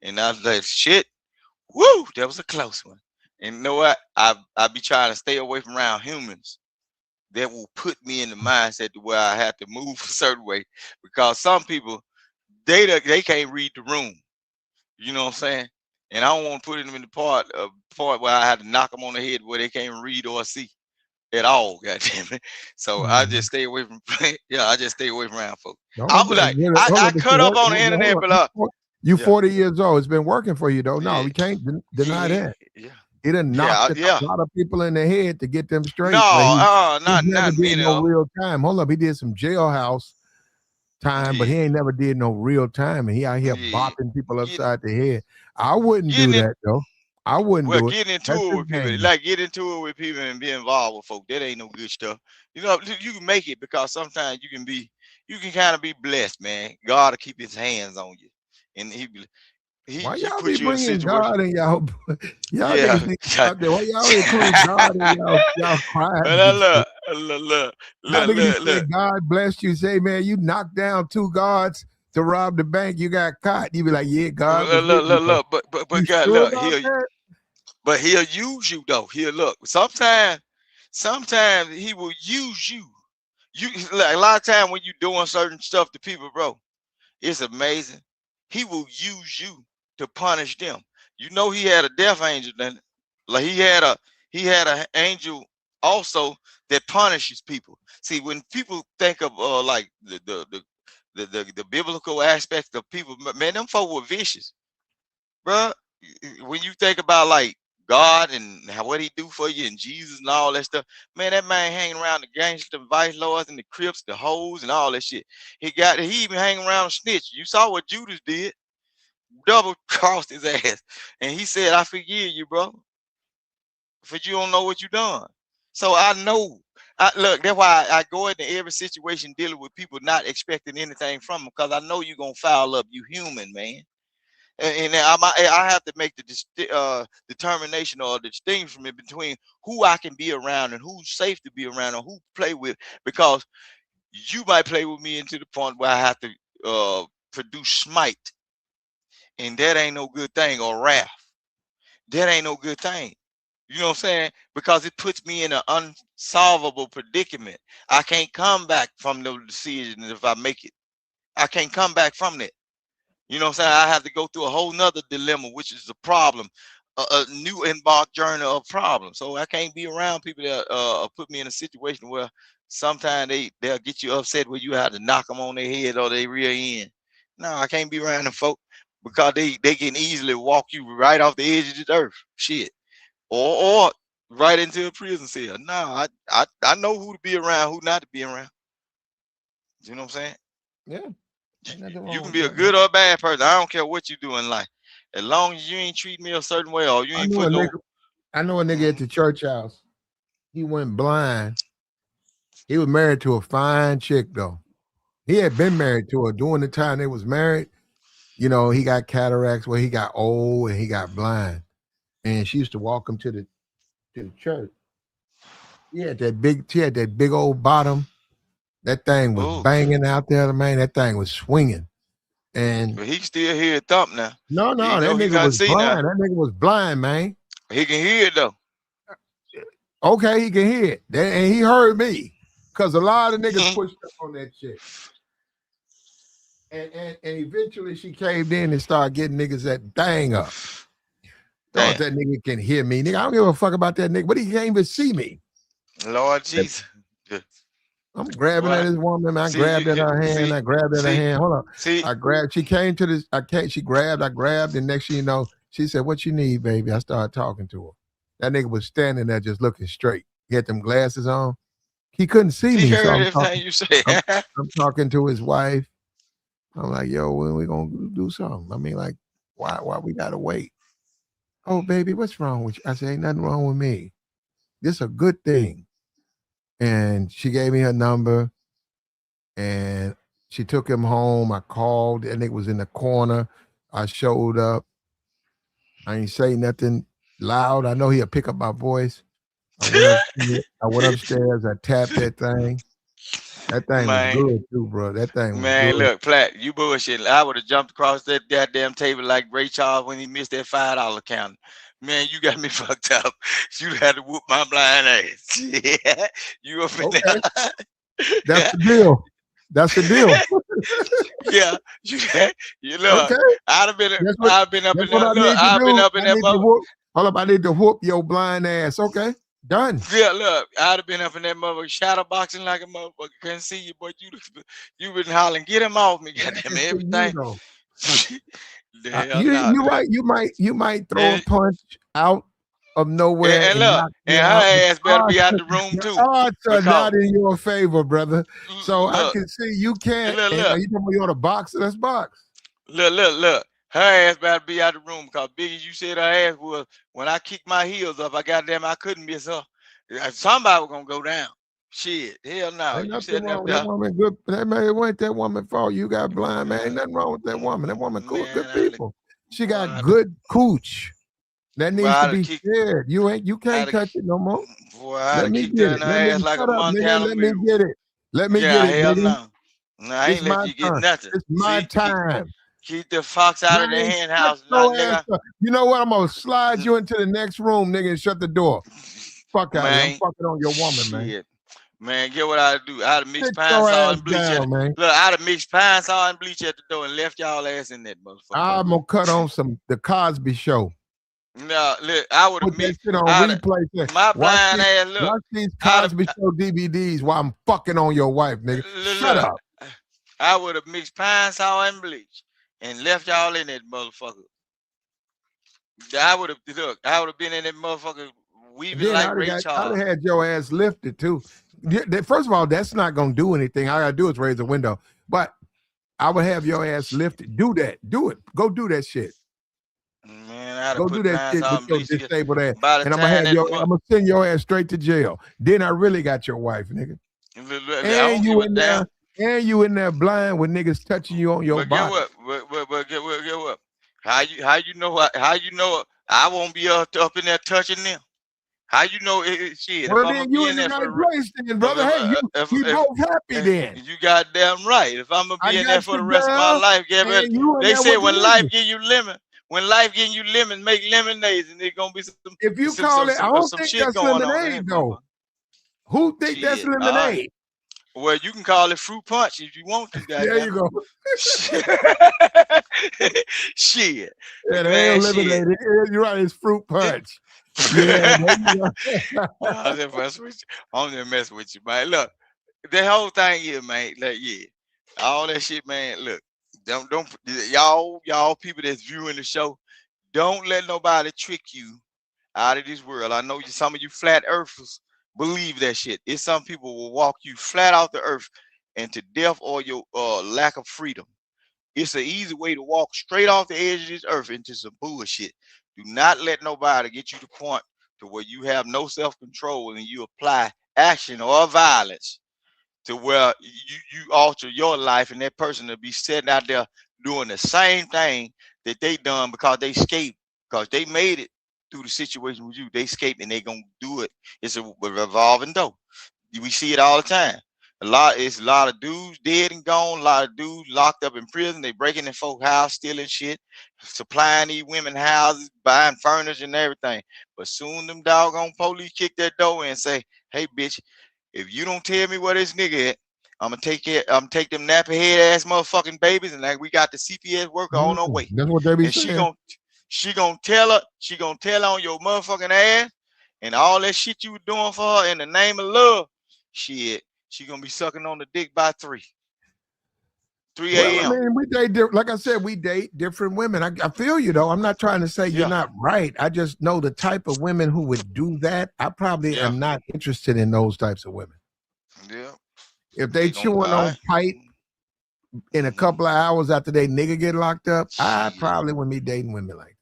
and I was like, shit, woo, that was a close one. And you know what? I be trying to stay away from around humans that will put me in the mindset to where I have to move a certain way, because some people they can't read the room. You know what I'm saying? And I don't want to put them in the part where I have to knock them on the head where they can't read or see at all. God damn it. So I Mhm. just stay away from I just stay away from around folks. No, I but was like, hold I on, but cut up on the hold internet, on. but You yeah, 40 years old. It's been working for you though. No, yeah, we can't deny yeah, that. yeah, He done yeah, knocked a yeah. lot of people in the head to get them No, straight, but he's never not did many no of them. real time. Hold up, he did some jailhouse time, but he Yeah, ain't never did no real time, and he out here yeah. bopping people Getting upside the head. I wouldn't do getting it that though. I wouldn't Well, do it. getting into That's it his with people, game. like get into it with people and be involved with folk, that ain't no good stuff. You know, you can make it because sometimes you can kind of be blessed, man. God will keep His hands on you, and Why he y'all be put you in a bringing situation. God in y'all? Y'all Yeah, niggas need to stop that. Why y'all include God in y'all crimes but and shit? Y'all niggas need to say look. God blessed you. Say, man, you knocked down 2 guards to rob the bank. You got caught. You be like, yeah, God was with me. But you But sure look, about that? he'll use you though. He'll look. Sometimes he will use you. You like a lot of time when you doing certain stuff to people, bro. It's amazing. He will use you to punish them. You know he had a death angel then. Like he had a angel also that punishes people. See, when people think of like the biblical aspects of people, man, them folk were vicious, bro. When you think about like God and what He do for you and Jesus and all that stuff, man, that man hanging around the gangster, vice lords, and the Crips, the hoes, and all that shit. He even hang around snitch. You saw what Judas did, double crossed his ass, and he said, "I forgive you, bro, for you don't know what you done." So I know. Look, that's why I go into every situation dealing with people not expecting anything from them, because I know you're gonna foul up. You human, man. And I have to make the determination or the distinction between who I can be around and who's safe to be around and who play with, because you might play with me into the point where I have to produce smite, and that ain't no good thing, or wrath. That ain't no good thing. You know what I'm saying? Because it puts me in an unsolvable predicament. I can't come back from the decision if I make it. I can't come back from that. You know what I'm saying? I have to go through a whole nother dilemma, which is a problem, a new embarked journey of problems. So I can't be around people that put me in a situation where sometimes they'll get you upset where you have to knock them on their head or their rear end. No, I can't be around them folk because they can easily walk you right off the edge of the earth. Shit. Or right into a prison cell. No, I know who to be around, who not to be around. You know what I'm saying? Yeah, ain't nothing You wrong can with be a that, man. good or a bad person. I don't care what you do in life. As long as you ain't treat me a certain way or you I ain't know a put no. nigga. I know a nigga at Mhm. the church house. He went blind. He was married to a fine chick though. He had been married to her during the time they was married. You know, he got cataracts where he got old and he got blind. And she used to walk him to the church. She had that big old bottom. That thing was Oh, banging out there, man. That thing was swinging. And but he can still hear it thump now. no, Even that though he nigga can't was see now, blind. That nigga was blind, man. he can hear it though. Okay, he can hear it. And he heard me. Cause a lot of niggas pushed up on that shit. And eventually she caved in and started getting niggas that thing up. Oh, Damn, that nigga can hear me. Nigga, I don't give a fuck about that nigga, but he can't even see me. Lord Jesus. I'm grabbing at What? this woman. I See grabbed at her hand. see I grabbed at her see hand. Hold on. see. I grabbed. She came to this. I can't. She grabbed. I grabbed. And next thing you know, she said, "What you need, baby?" I started talking to her. That nigga was standing there just looking straight. He had them glasses on. He couldn't see He me, so heard I'm everything talking. you said. I'm, I'm talking to his wife. I'm like, "Yo, when we gonna do something?" I mean, like, why we gotta wait? "Oh, baby, what's wrong with you?" I said, "Ain't nothing wrong with me. This a good thing." And she gave me her number, and she took him home. I called, and it was in the corner. I showed up. I ain't say nothing loud. I know he'll pick up my voice. I went upstairs. I tapped that thing. That thing was Man, good too, bro. That thing was man, good. look, Platt, you bullshit. I would have jumped across that goddamn table like Ray Charles when he missed that $5 counter. Man, you got me fucked up. You had to whoop my blind ass. Yeah, you up in Okay. there. That's the deal. That's the deal. Yeah, you look. Okay. I'd have been That's what, I've been up that's in what there. I Look, need to I've been do. up in I that need to mother. whoop. Hold up. I need to whoop your blind ass. Okay. Done. Yeah, look, I'd have been up in that motherfucker shadow boxing like a motherfucker. Couldn't see you, but you been hollering, get him off me, goddamn That's for you, everything. though. The hell You, nah, you're look. right. You might throw a And, punch out of nowhere and and look, knock me and her out. ass better be out the room The too. odds are Because not in your favor, brother. So I look, can see you can't. look, Are look, you talking about you want to box? Let's box. look. Her ass better be out the room because big as you said her ass was, when I kicked my heels up, I couldn't miss her. Somebody was gonna go down. Shit, hell no. Ain't You nothing sitting wrong up with that there. woman. Good. That man, it wasn't that woman's fault. You got blind, man. Ain't nothing wrong with that woman. That woman cool, good Man, people. She boy, got good cooch. That boy, needs to I'd have be kicked, shared. You can't touch it no more. I'd Let have me kicked get her in it. her Let me ass like a shut up, nigga. Montana Let me mule. get it. Let me Yeah, get it, hell nigga. no. No, I It's ain't let my you get turn. nothing. It's my See, time. keep the fox out of the Man, hen shut house, not your ass nigga. up. You know what? I'm gonna slide you into the next room, nigga, and shut the door. Fuck out of here. I'm Man, fucking on your woman, man. shit. Man, get what I'd do. I'd have mixed Sit pine your saw ass and bleach at down, man. look, I'd have mixed pine saw and bleach at the door and left y'all ass in that motherfucker. I'm gonna cut on the Cosby Show. No, look, I would have Put that mixed shit on I'd replay. my blind ass look. Watch these I'd have, Cosby Show DVDs while I'm fucking on your wife, nigga. Shut up. I would have mixed pine saw and bleach and left y'all in that motherfucker. I would have been in that motherfucker weaving Then like I'd Ray have Charles. had your ass lifted too. First of all, that's not gonna do anything. All I gotta do is raise the window. But I would have your ass lifted. Do that. Do it. Go do that shit. Man, I'd have Go do put that pine shit saw with and your bleach together. disabled ass. By the And I'm time that gonna send your ass straight to jail. Then I really got your wife, nigga. And you in there, blind with niggas touching you on your body. But get what? How you know I won't be up in there touching them? How you know shit? Well, If I'm then gonna you be in in the there for right the place, then, brother. Hey, we both happy then. you goddamn right. If I'm gonna be in there for the rest of my life, they say when life give you lemon, make lemonades, and there's gonna be some. If you call it, I don't think shit that's going on lemonade though. Who think that's lemonade? Well, you can call it fruit punch if you want to. There you go. Shit. Yeah, they Man, ain't lemonade. You're right. It's fruit punch. Yeah. I'm just messing with you, man. Look, the whole thing here, man. Like, yeah, all that shit, man. Look, don't y'all people that's viewing the show, don't let nobody trick you out of this world. I know some of you flat earthers believe that shit. It's some people will walk you flat off the earth into death or your lack of freedom. It's an easy way to walk straight off the edge of this earth into some bullshit. Do not let nobody get you to the point to where you have no self-control and you apply action or violence to where you alter your life and that person will be sitting out there doing the same thing that they done because they escaped, because they made it through the situation with you. They escaped and they gonna do it. It's a revolving door. We see it all the time. It's a lot of dudes dead and gone, a lot of dudes locked up in prison. They breaking in folk house, stealing shit, supplying these women houses, buying furniture and everything. But soon them doggone police kick that door in and say, hey bitch, if you don't tell me where this nigga at, I'm gonna take them nappy head ass motherfucking babies, and like we got the CPS worker on her way. That's what they be And saying. she gonna tell on your motherfucking ass and all that shit you were doing for her in the name of love. Shit, she gonna be sucking on the dick by 3 Well, a.m. I mean, we date like I said, we date different women. I feel you though. I'm not trying to say you're not right. I just know the type of women who would do that. I probably am not interested in those types of women. Yeah. If they chewing on pipe in a couple of hours after they nigga get locked up, I probably wouldn't be dating women like that.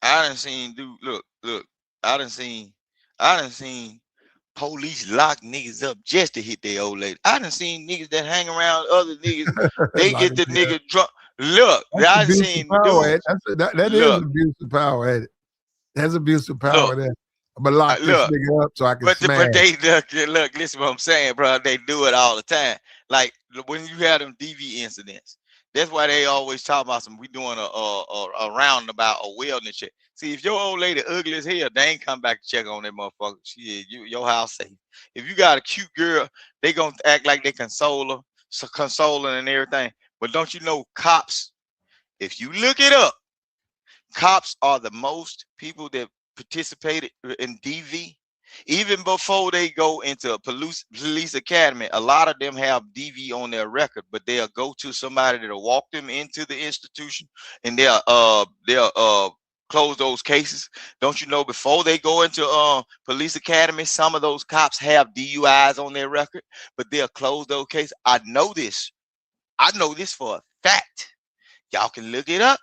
I done seen dude. Look. I done seen police lock niggas up just to hit their old lady. I done seen niggas that hang around other niggas. They Like, get the nigga drunk. Look, that's I done abuse of seen power. Ed. dudes. That is Look, abuse of power. Ed. That's abuse of look, power. There. I'm gonna lock this look. nigga up so I can smash. But they look. Listen, what I'm saying, bro. They do it all the time. Like when you have them DV incidents, that's why they always talk about some. We doing a roundabout a wellness check. See, if your old lady ugly as hell, they ain't come back to check on that motherfucker. Shit, your house safe. If you got a cute girl, they gonna act like they console her, so consoling and everything. But don't you know, cops? If you look it up, cops are the most people that participated in DV. Even before they go into a police academy, a lot of them have DV on their record, but they'll go to somebody that'll walk them into the institution, and they'll close those cases. Don't you know, before they go into police academy, some of those cops have DUIs on their record, but they'll close those cases. I know this. I know this for a fact. Y'all can look it up.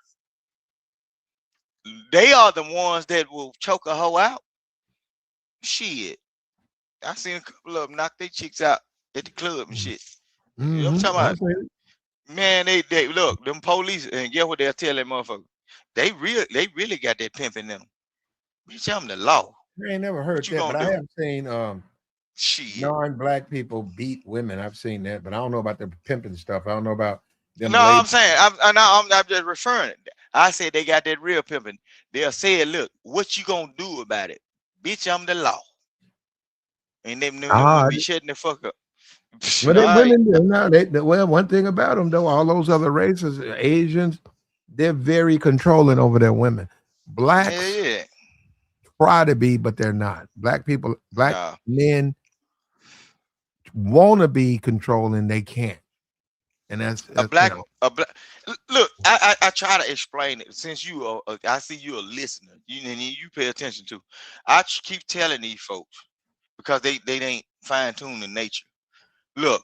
They are the ones that will choke a hoe out. Shit. I seen a couple of them knock their chicks out at the club and shit. You know what I'm talking about? Okay. Man, they look, them police, and guess what they'll tell that motherfucker? They really got that pimp in them. You tell them the law. I ain't never heard What you that, but gonna I do? have seen Shit. non-black people beat women. I've seen that, but I don't know about the pimping stuff. I don't know about them. No, I'm saying I'm just referring it. I said they got that real pimping. They'll say, look, what you gonna do about it? Bitch, I'm the law. And them women be shutting the fuck up. Well, they All right. women do now. Well, one thing about them though, all those other races, Asians, they're very controlling over their women. Blacks Yeah. try to be, but they're not. Black people, black Nah. men want to be controlling, they can't. And that's A black. Look, I try to explain it since I see you a listener. You pay attention to. I keep telling these folks because they ain't fine tuned in nature. Look,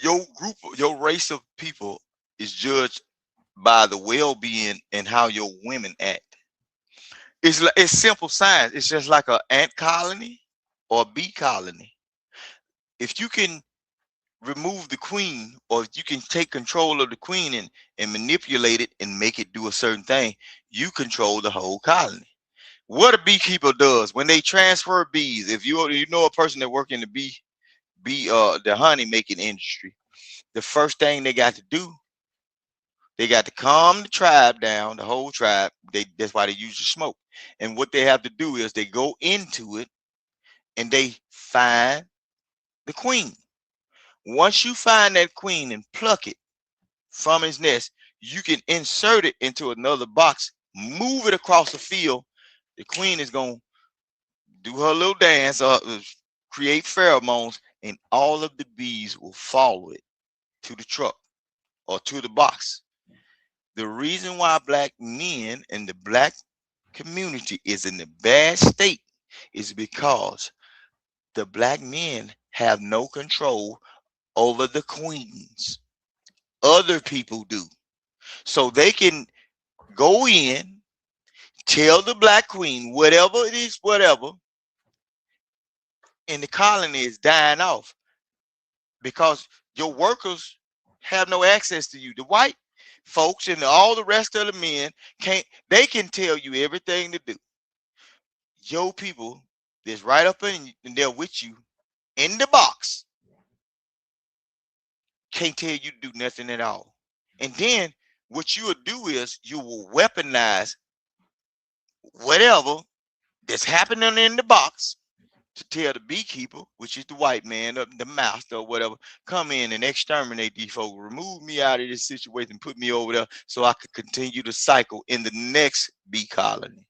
your race of people is judged by the well-being and how your women act. It's simple science. It's just like an ant colony or a bee colony. If you can remove the queen, or if you can take control of the queen and manipulate it and make it do a certain thing, you control the whole colony. What a beekeeper does when they transfer bees, if you know a person that work in the the honey making industry, the first thing they got to do, they got to calm the tribe down, the whole tribe. That's why they use the smoke. And what they have to do is they go into it and they find the queen. Once you find that queen and pluck it from his nest, you can insert it into another box, move it across the field. The queen is going to do her little dance, create pheromones, and all of the bees will follow it to the truck or to the box. The reason why black men and the black community is in a bad state is because the black men have no control over the queens. Other people do. So they can go in, tell the black queen whatever it is, whatever, and the colony is dying off because your workers have no access to you. The white folks and all the rest of the men they can tell you everything to do. Your people that's right up in and they're with you in the box can't tell you to do nothing at all. And then what you will do is you will weaponize whatever that's happening in the box to tell the beekeeper, which is the white man, the master or whatever, come in and exterminate these folks, remove me out of this situation, put me over there so I could continue the cycle in the next bee colony.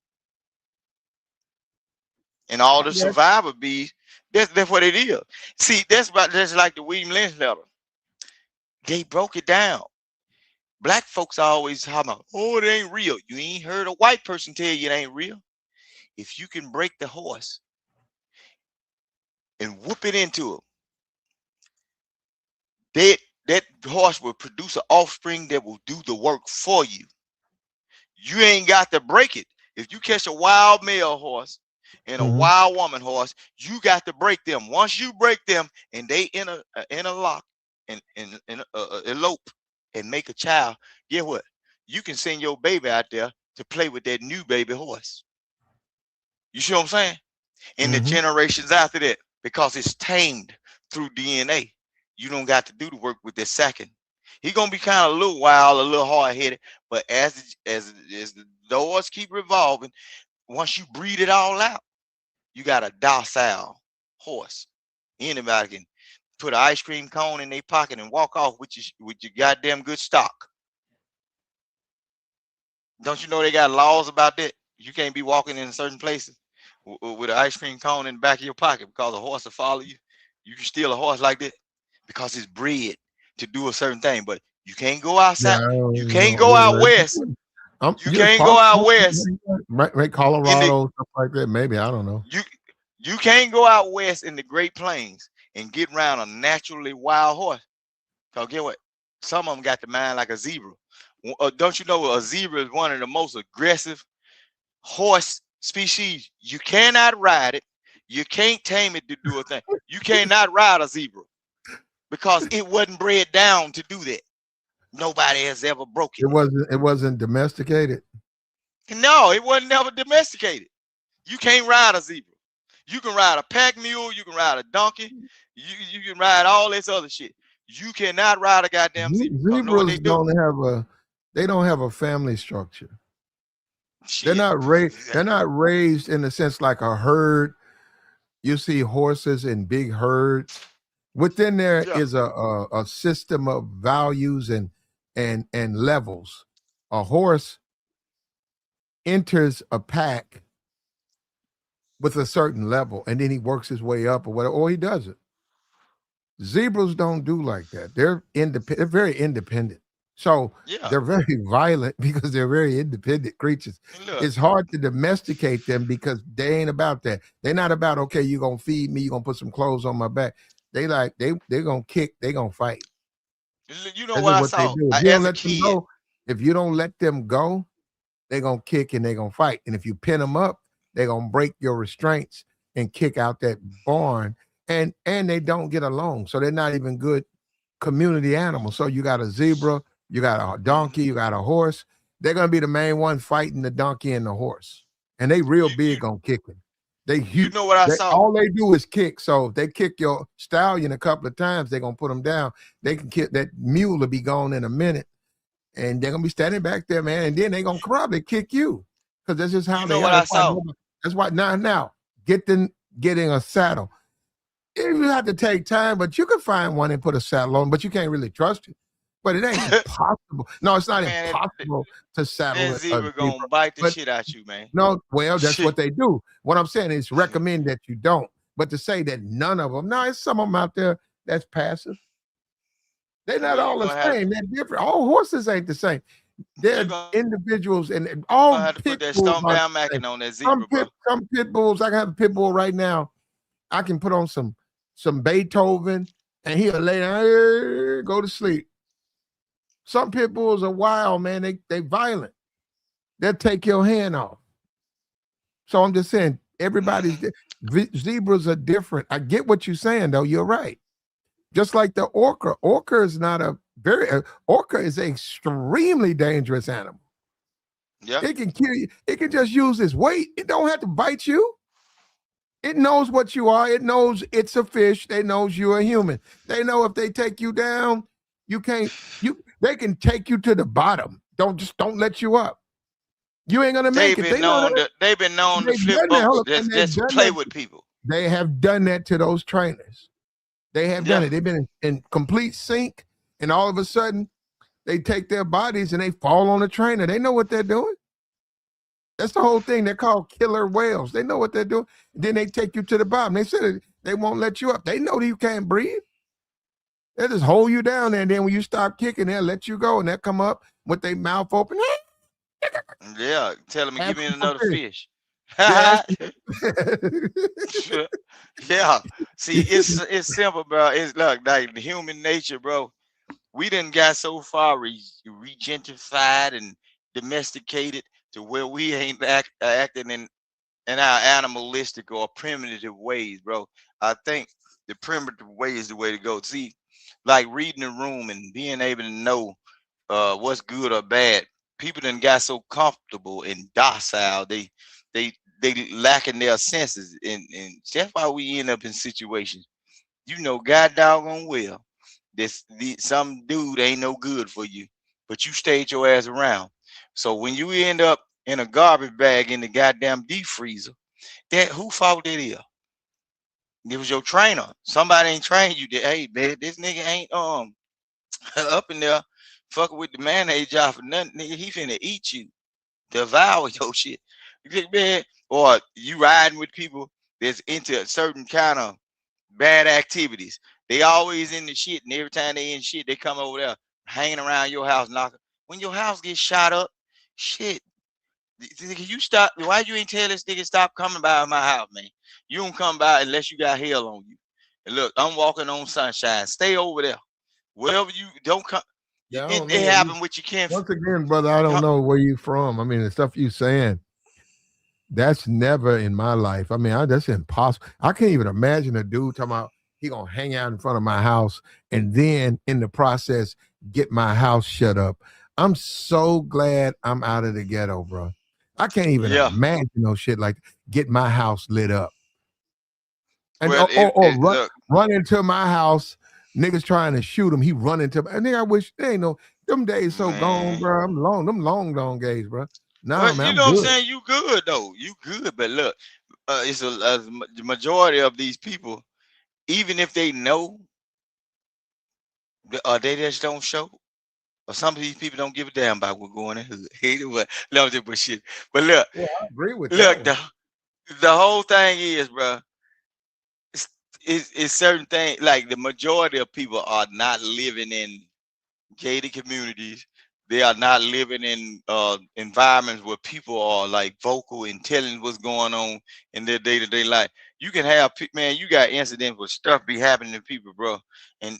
And all the survivor bees, that's what it is. See, that's like the William Lynch letter. They broke it down. Black folks always talking about, oh, it ain't real. You ain't heard a white person tell you it ain't real. If you can break the horse and whoop it into him, that horse will produce an offspring that will do the work for you. You ain't got to break it. If you catch a wild male horse and a Mhm. wild woman horse, you got to break them. Once you break them and they interlock and elope and make a child, get what? You can send your baby out there to play with that new baby horse. You see what I'm saying? In the Mhm. generations after that, because it's tamed through DNA. You don't got to do the work with this second. He gonna be kind of a little wild, a little hard headed, but as the doors keep revolving, once you breed it all out, you got a docile horse. Anybody can put an ice cream cone in their pocket and walk off with your goddamn good stock. Don't you know they got laws about that? You can't be walking in certain places with an ice cream cone in the back of your pocket because a horse will follow you. You can steal a horse like that because it's bred to do a certain thing, but you can't go Yeah, outside. I You don't can't know. go out west. You Just can't talk go out about it, west right, in the Colorado, stuff like that. Maybe I don't know. you can't go out west in the Great Plains and get around a naturally wild horse. Cause get what? Some of them got the mind like a zebra. Don't you know a zebra is one of the most aggressive horse species? You cannot ride it. You can't tame it to do a thing. You cannot ride a zebra because it wasn't bred down to do that. Nobody has ever broke it. It wasn't domesticated. No, it wasn't never domesticated. You can't ride a zebra. You can ride a pack mule. You can ride a donkey. You can ride all this other shit. You cannot ride a goddamn zebra. Because know what they Zebras do? don't have a family structure. Shit. They're not raised in the sense like a herd. You see horses in big herds. Within there Yeah. is a system of values and levels. A horse enters a pack with a certain level, and then he works his way up or whatever, or he doesn't. Zebras don't do like that. They're independent. They're very independent. So Yeah. they're very violent because they're very independent creatures. Look, It's hard to domesticate them because they ain't about that. They're not about, okay, you're gonna feed me, you're gonna put some clothes on my back. They're gonna kick, they're gonna fight. you know That's what just I what they saw do. as a kid. If you don't let them go, they're gonna kick and they're gonna fight. And if you pin them up, they're gonna break your restraints and kick out that barn. And they don't get along. So they're not even good community animals. So you got a zebra, you got a donkey, you got a horse. They're gonna be the main one fighting the donkey and the horse. And they real big on kicking. You know what I saw? All they do is kick. So if they kick your stallion a couple of times, they're gonna put them down. They can kick that mule to be gone in a minute. And they're gonna be standing back there, man. And then they're gonna probably kick you. Because that's just how You they know what are. I saw? That's why now getting a saddle. You have to take time, but you can find one and put a saddle on, but you can't really trust it. But it ain't impossible. No, it's not Man, impossible to saddle that a zebra gonna bite the shit out you, man. No, well, that's Shit. what they do. What I'm saying is recommend that you don't. But to say that none of them, no, it's some of them out there that's passive. They're not all the same. They're different. All horses ain't the same. They're individuals, and all have to put pit that bulls stomp are down the same. macking on that zebra, bro. Some pit bulls, I can have a pit bull right now. I can put on some Beethoven, and he'll lay down, "Hey," go to sleep. Some pit bulls are wild, man. They violent. They'll take your hand off. So I'm just saying, zebras are different. I get what you're saying, though. You're right. Just like the orca. Orca is not orca is an extremely dangerous animal. Yeah. It can kill you. It can just use its weight. It don't have to bite you. It knows what you are. It knows it's a fish. They knows you're a human. They know if they take you down, they can take you to the bottom. Don't let you up. You ain't gonna make it. They've been known to flip boats. Just play with people. They have done that to those trainers. They have done it. They've been in complete sync, and all of a sudden, they take their bodies and they fall on the trainer. They know what they're doing. That's the whole thing. They're called killer whales. They know what they're doing. Then they take you to the bottom. They said they won't let you up. They know that you can't breathe. They'll just hold you down there, and then when you stop kicking, they'll let you go, and they'll come up with their mouth open. Yeah, tell them, give me another fish. Yeah. Yeah. See, it's simple, bro. It's like the human nature, bro. We done got so far regentified and domesticated to where we ain't acting in our animalistic or primitive ways, bro. I think the primitive way is the way to go. See, like reading the room and being able to know what's good or bad. People done got so comfortable and docile, they they lacking their senses, and that's why we end up in situations. You know, God doggone well, some dude ain't no good for you, but you stayed your ass around. So when you end up in a garbage bag in the goddamn deep freezer, that who fault it is? It was your trainer. Somebody ain't trained you. That hey man, this nigga ain't up in there fucking with the mayonnaise jar for nothing. Nigga, he finna eat you, devour your shit. You think, man, or you riding with people that's into a certain kind of bad activities. They always in the shit, and every time they in shit, they come over there hanging around your house, knocking. When your house gets shot up, shit. You stop. Why you ain't tell this nigga stop coming by my house, man? You don't come by unless you got hell on you. And look, I'm walking on sunshine. Stay over there. Wherever you don't come. Yeah, I It don't know. happened with your kin. Once again, brother, I don't know where you from. I mean, the stuff you saying, that's never in my life. I mean, that's impossible. I can't even imagine a dude talking about he gonna hang out in front of my house and then in the process get my house shut up. I'm so glad I'm out of the ghetto, bro. I can't even imagine no shit like get my house lit up. And well, run into my house, niggas trying to shoot him. He run into I think I wish they ain't no them days so gone, bro. Them long days, bro. Nah, but man, you know what I'm saying? You good though. You good, but look, it's the majority of these people, even if they know, they just don't show. Or some of these people don't give a damn about what's going in the hood. No, just bullshit. But look, yeah, I agree with look, that. The whole thing is, bro, it's certain things. Like the majority of people are not living in gated communities. They are not living in environments where people are like vocal and telling what's going on in their day-to-day life. You can have, man, you got incidents where stuff be happening to people, bro, and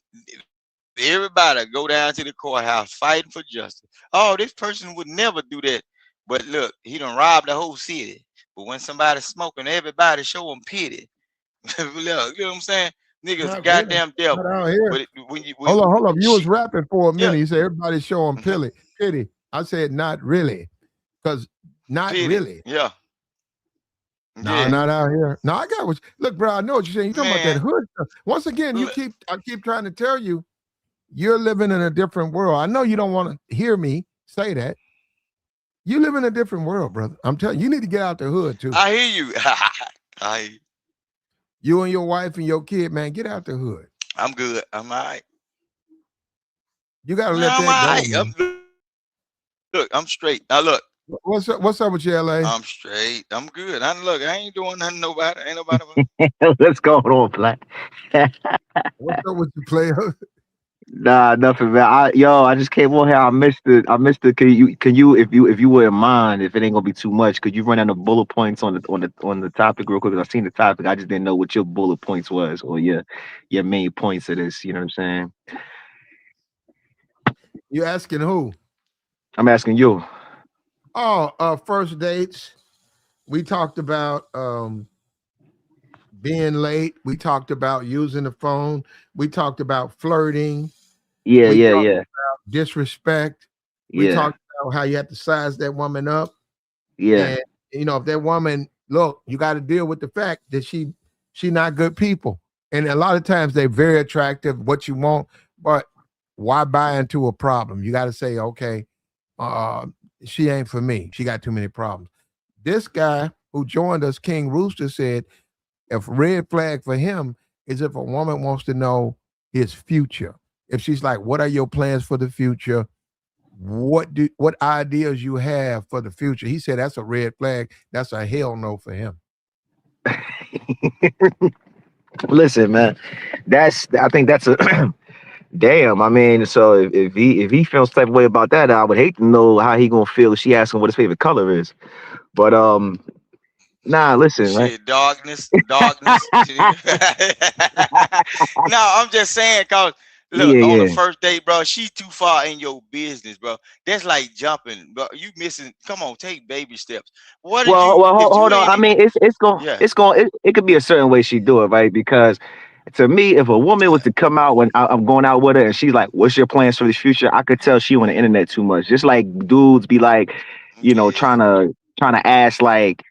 everybody go down to the courthouse fighting for justice. Oh, this person would never do that. But look, he done robbed the whole city. But when somebody's smoking, everybody show them pity. Look, you know what I'm saying? Niggas goddamn devil. But hold on. You was rapping for a minute. You said everybody show them pity. I said not really. Because not really. Yeah. No, not out here. No, I got what look, bro. I know what you're saying. You're talking about that hood stuff. Once again, I keep trying to tell you, you're living in a different world. I know you don't want to hear me say that. You live in a different world, brother. I'm telling you, you need to get out the hood too. I hear you. I hear you. You and your wife and your kid, man, get out the hood. I'm good. I'm all right. You gotta let that go. Look, I'm straight. Now look. What's up with you, LA? I'm straight. I'm good. I ain't doing nothing. Nobody. Ain't nobody. What's going on, Black? What's up with you, player? Nah, nothing, man. I just came on here. I missed it. Can you, if you wouldn't mind, if it ain't gonna be too much, could you run down the bullet points on the topic real quick? I seen the topic. I just didn't know what your bullet points was or your main points of this. You know what I'm saying? You asking who? I'm asking you. Oh, first dates. We talked about being late. We talked about using the phone. We talked about flirting. Yeah. About disrespect. We talked about how you have to size that woman up. Yeah. And if that woman, look, you got to deal with the fact that she not good people. And a lot of times they're very attractive, what you want, but why buy into a problem? You got to say, okay, she ain't for me. She got too many problems. This guy who joined us, King Rooster, said if red flag for him is if a woman wants to know his future. If she's like, what are your plans for the future? What ideas you have for the future? He said that's a red flag. That's a hell no for him. Listen, man, I think that's a damn. I mean, so if he feels type of way about that, I would hate to know how he gonna feel if she asks him what his favorite color is. But nah, listen, shit, right? Darkness. No, I'm just saying, cause look, on the Yeah. first date, bro, she too far in your business, bro. That's like jumping, bro. You missing. Come on, take baby steps. What did Well, you? well, If you hold on. ain't, I mean, yeah, it could be a certain way she do it, right? Because to me, if a woman was to come out when I'm going out with her and she's like, "What's your plans for the future?" I could tell she on the internet too much. Just like dudes be like, yeah. trying to ask like,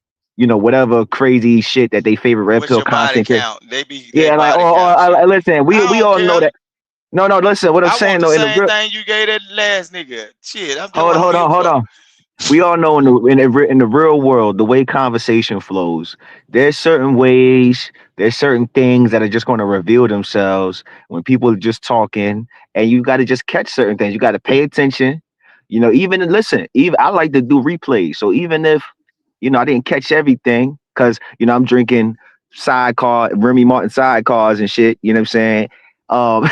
whatever crazy shit that they favorite red What's pill your body content. count? They be they Yeah, like body count shit. listen, we I don't all know care. that. No, no, listen. What I'm I want saying the though, in the same real, thing you gave that last nigga. Shit, that's what hold I'm hold here on, hold for. on. We all know in the real world, the way conversation flows, there's certain ways, there's certain things that are just going to reveal themselves when people are just talking, and you got to just catch certain things. You got to pay attention. Even listen. Even I like to do replays, so even if I didn't catch everything, because I'm drinking sidecar Remy Martin sidecars and shit. You know what I'm saying? Um,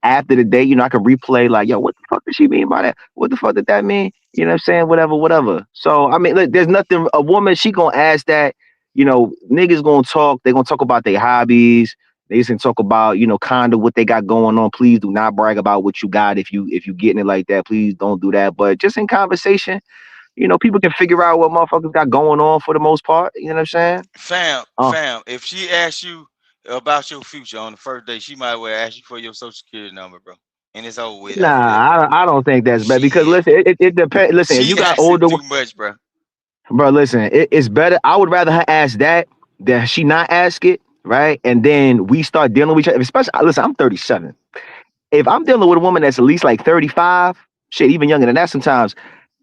after the day, I can replay like, yo, what the fuck did she mean by that? What the fuck did that mean? You know what I'm saying? Whatever, whatever. So I mean, look, there's nothing. A woman, she gonna ask that. Niggas gonna talk. They gonna talk about their hobbies. They just gonna talk about, kind of what they got going on. Please do not brag about what you got if you getting it like that. Please don't do that. But just in conversation, people can figure out what motherfuckers got going on for the most part. You know what I'm saying? Fam, Uh, fam. If she asks you about your future on the first day, she might well ask you for your social security number, bro. And it's over with nah, after that. I don't think that's bad because Shit, listen, it depends. Listen, if you she got asking older, too much, bro. bro, listen, it's better. I would rather her ask that than she not ask it, right? And then we start dealing with each other. Especially, listen, I'm 37. If I'm dealing with a woman that's at least like 35, shit, even younger than that sometimes,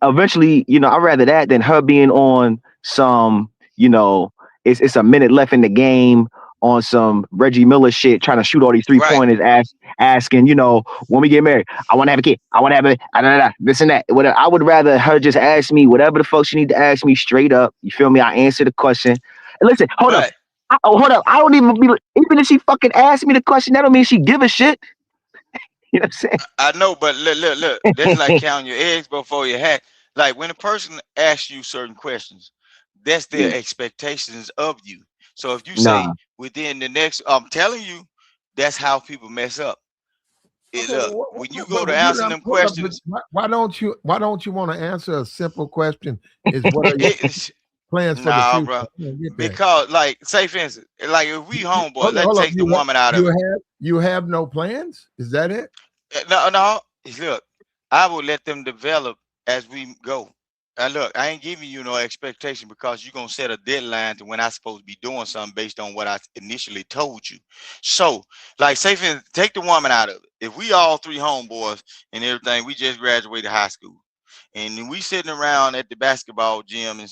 eventually, I'd rather that than her being on some, it's a minute left in the game on some Reggie Miller shit, trying to shoot all these three Right. pointers, asking, when we get married, I want to have a kid, I want to have this and that. Whatever. I would rather her just ask me whatever the fuck she need to ask me straight up. You feel me? I answer the question. And listen, hold up. Right. Hold up. I don't even be even if she fucking ask me the question, that don't mean she give a shit. You know what I know, but look. I'm That's like saying? counting your eggs before you hatch. Like when a person asks you certain questions, that's Yeah. their expectations of you. So if you say Nah. within the next, I'm telling you, that's how people mess up. Okay, Look, when you go but to you answer know, them hold up, but questions, why don't you want to answer a simple question? Is what are your it's plans for the nah, future? bro. I don't get that. Because, like, say for instance, like if we homeboy, let's Hold up. take the woman out of it. You have no plans? Is that it? No. Look, I will let them develop as we go. And look, I ain't giving you no expectation because you're gonna set a deadline to when I'm supposed to be doing something based on what I initially told you. So, like, say for instance, take the woman out of it. If we all three homeboys and everything, we just graduated high school, and we sitting around at the basketball gym, and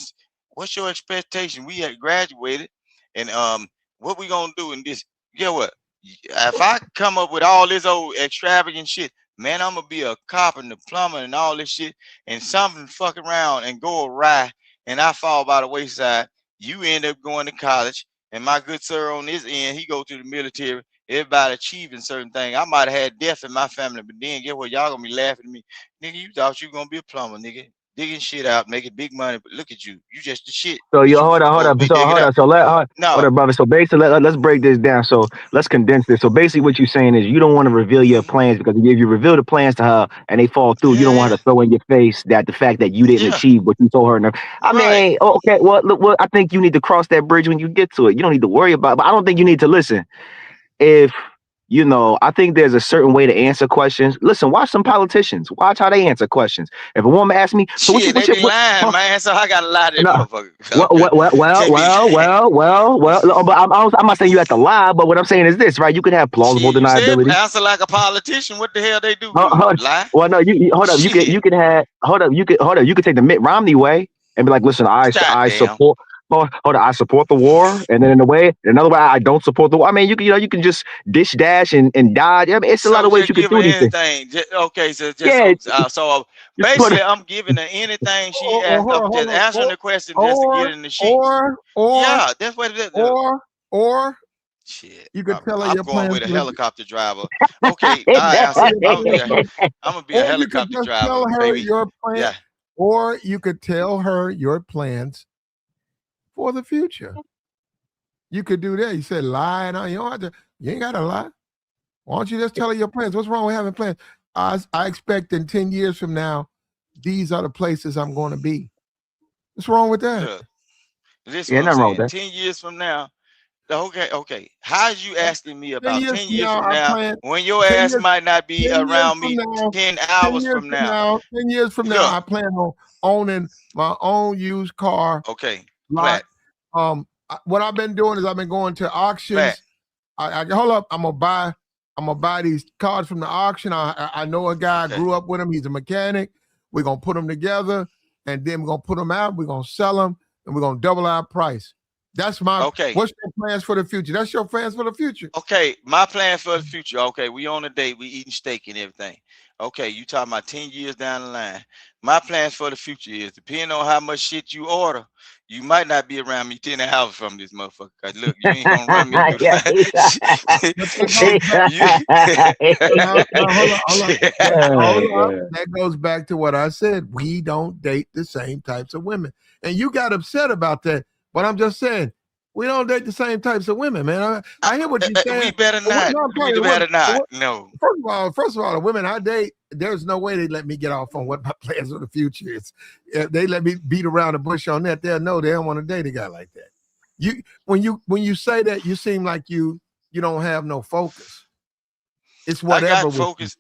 what's your expectation? We had graduated, and what we gonna do in this? Get what? If I come up with all this old extravagant shit, man, I'm gonna be a carpenter, plumber, and all this shit, and something fuck around and go awry, and I fall by the wayside. You end up going to college, and my good sir on this end, he go to the military. Everybody achieving certain things. I might have had death in my family, but then get what? Y'all gonna be laughing at me, nigga. You thought you gonna be a plumber, nigga, digging shit out, making big money, but look at you. You just the shit So that you you was hold supposed to on. be So digging hold out. on. So hold No, on, brother. So basically, let's break this down. So let's condense this. So basically, what you're saying is you don't want to reveal your plans because if you reveal the plans to her and they fall through, you don't want her yeah, to throw in your face that the fact that you didn't yeah, achieve what you told her. I right. mean, okay. Well, look, I think you need to cross that bridge when you get to it. You don't need to worry about. But I don't think you need to listen. If I think there's a certain way to answer questions. Listen, watch some politicians. Watch how they answer questions. If a woman asks me, so Shit, they be lying, man. So I gotta lie to that no, motherfucker. well, Okay. Can't be no, but I'm not saying you have to lie, but what I'm saying is this, right? You can have plausible shit. You said deniability. answer like a politician. What the hell they do? Hold, Do hold, lie? well, no, hold up. Shit. You can have hold up. You could take the Mitt Romney way and be like, listen, I Goddamn. support. Hold on, I support the war, and then another way, I don't support the war. I mean, you can just dish dash and dodge. I mean, it's a lot So of ways just you could give her do these things. anything. Okay, so just Yeah, just put. basically, I'm giving her anything she Or asked. I'm hold just on, answering the question just to get or in the sheets. or or Yeah, that's what it is. or Shit, you could tell her I'm your going plans with a for the helicopter driver. Okay, you I could tell her answer. your plans I'm gonna be a or you could helicopter just driver, tell her baby. your plan, Yeah. or you could tell her your plans for the future. You could do that. You said lie, and you don't have to. You ain't got to lie. Why don't you just tell her your plans? What's wrong with having plans? I expect in 10 years from now, these are the places I'm going to be. What's wrong with that? Look, this is Yeah, what I'm nothing wrong with saying. that. 10 years from now, okay. How's you asking me 10 about years 10 from years now, from I now plan. when your 10 ass years, might not be 10 years around from me now, 10 10 hours years from from now? now, 10 years from now, Look, I plan on owning my own used car okay, lot. Platt, What I've been doing is I've been going to Platt. auctions. I hold up. I'm gonna buy these cars from the auction. I know a guy. I Okay. grew up with him. He's a mechanic. We're gonna put them together, and then we're gonna put them out. We're gonna sell them, and we're gonna double our price. That's my. Okay. What's your plans for the future? That's your plans for the future. Okay, my plan for the future. Okay, we on a date, we eating steak and everything. Okay, you talking about 10 years down the line. My plans for the future is depending on how much shit you order, you might not be around me 10 hours from this motherfucker. Cause look, you ain't gonna run me through Yeah, the But that goes back. Hold on. That goes back to what I said. We don't date the same types of women, and you got upset about that. But I'm just saying, we don't date the same types of women, man. I hear what you're saying. We better not. We better not. No. First of all, the women I date, there's no way they let me get off on what my plans for the future is. If they let me beat around the bush on that, they'll know they don't want to date a guy like that. When you say that, you seem like you don't have no focus. It's whatever. I got focus.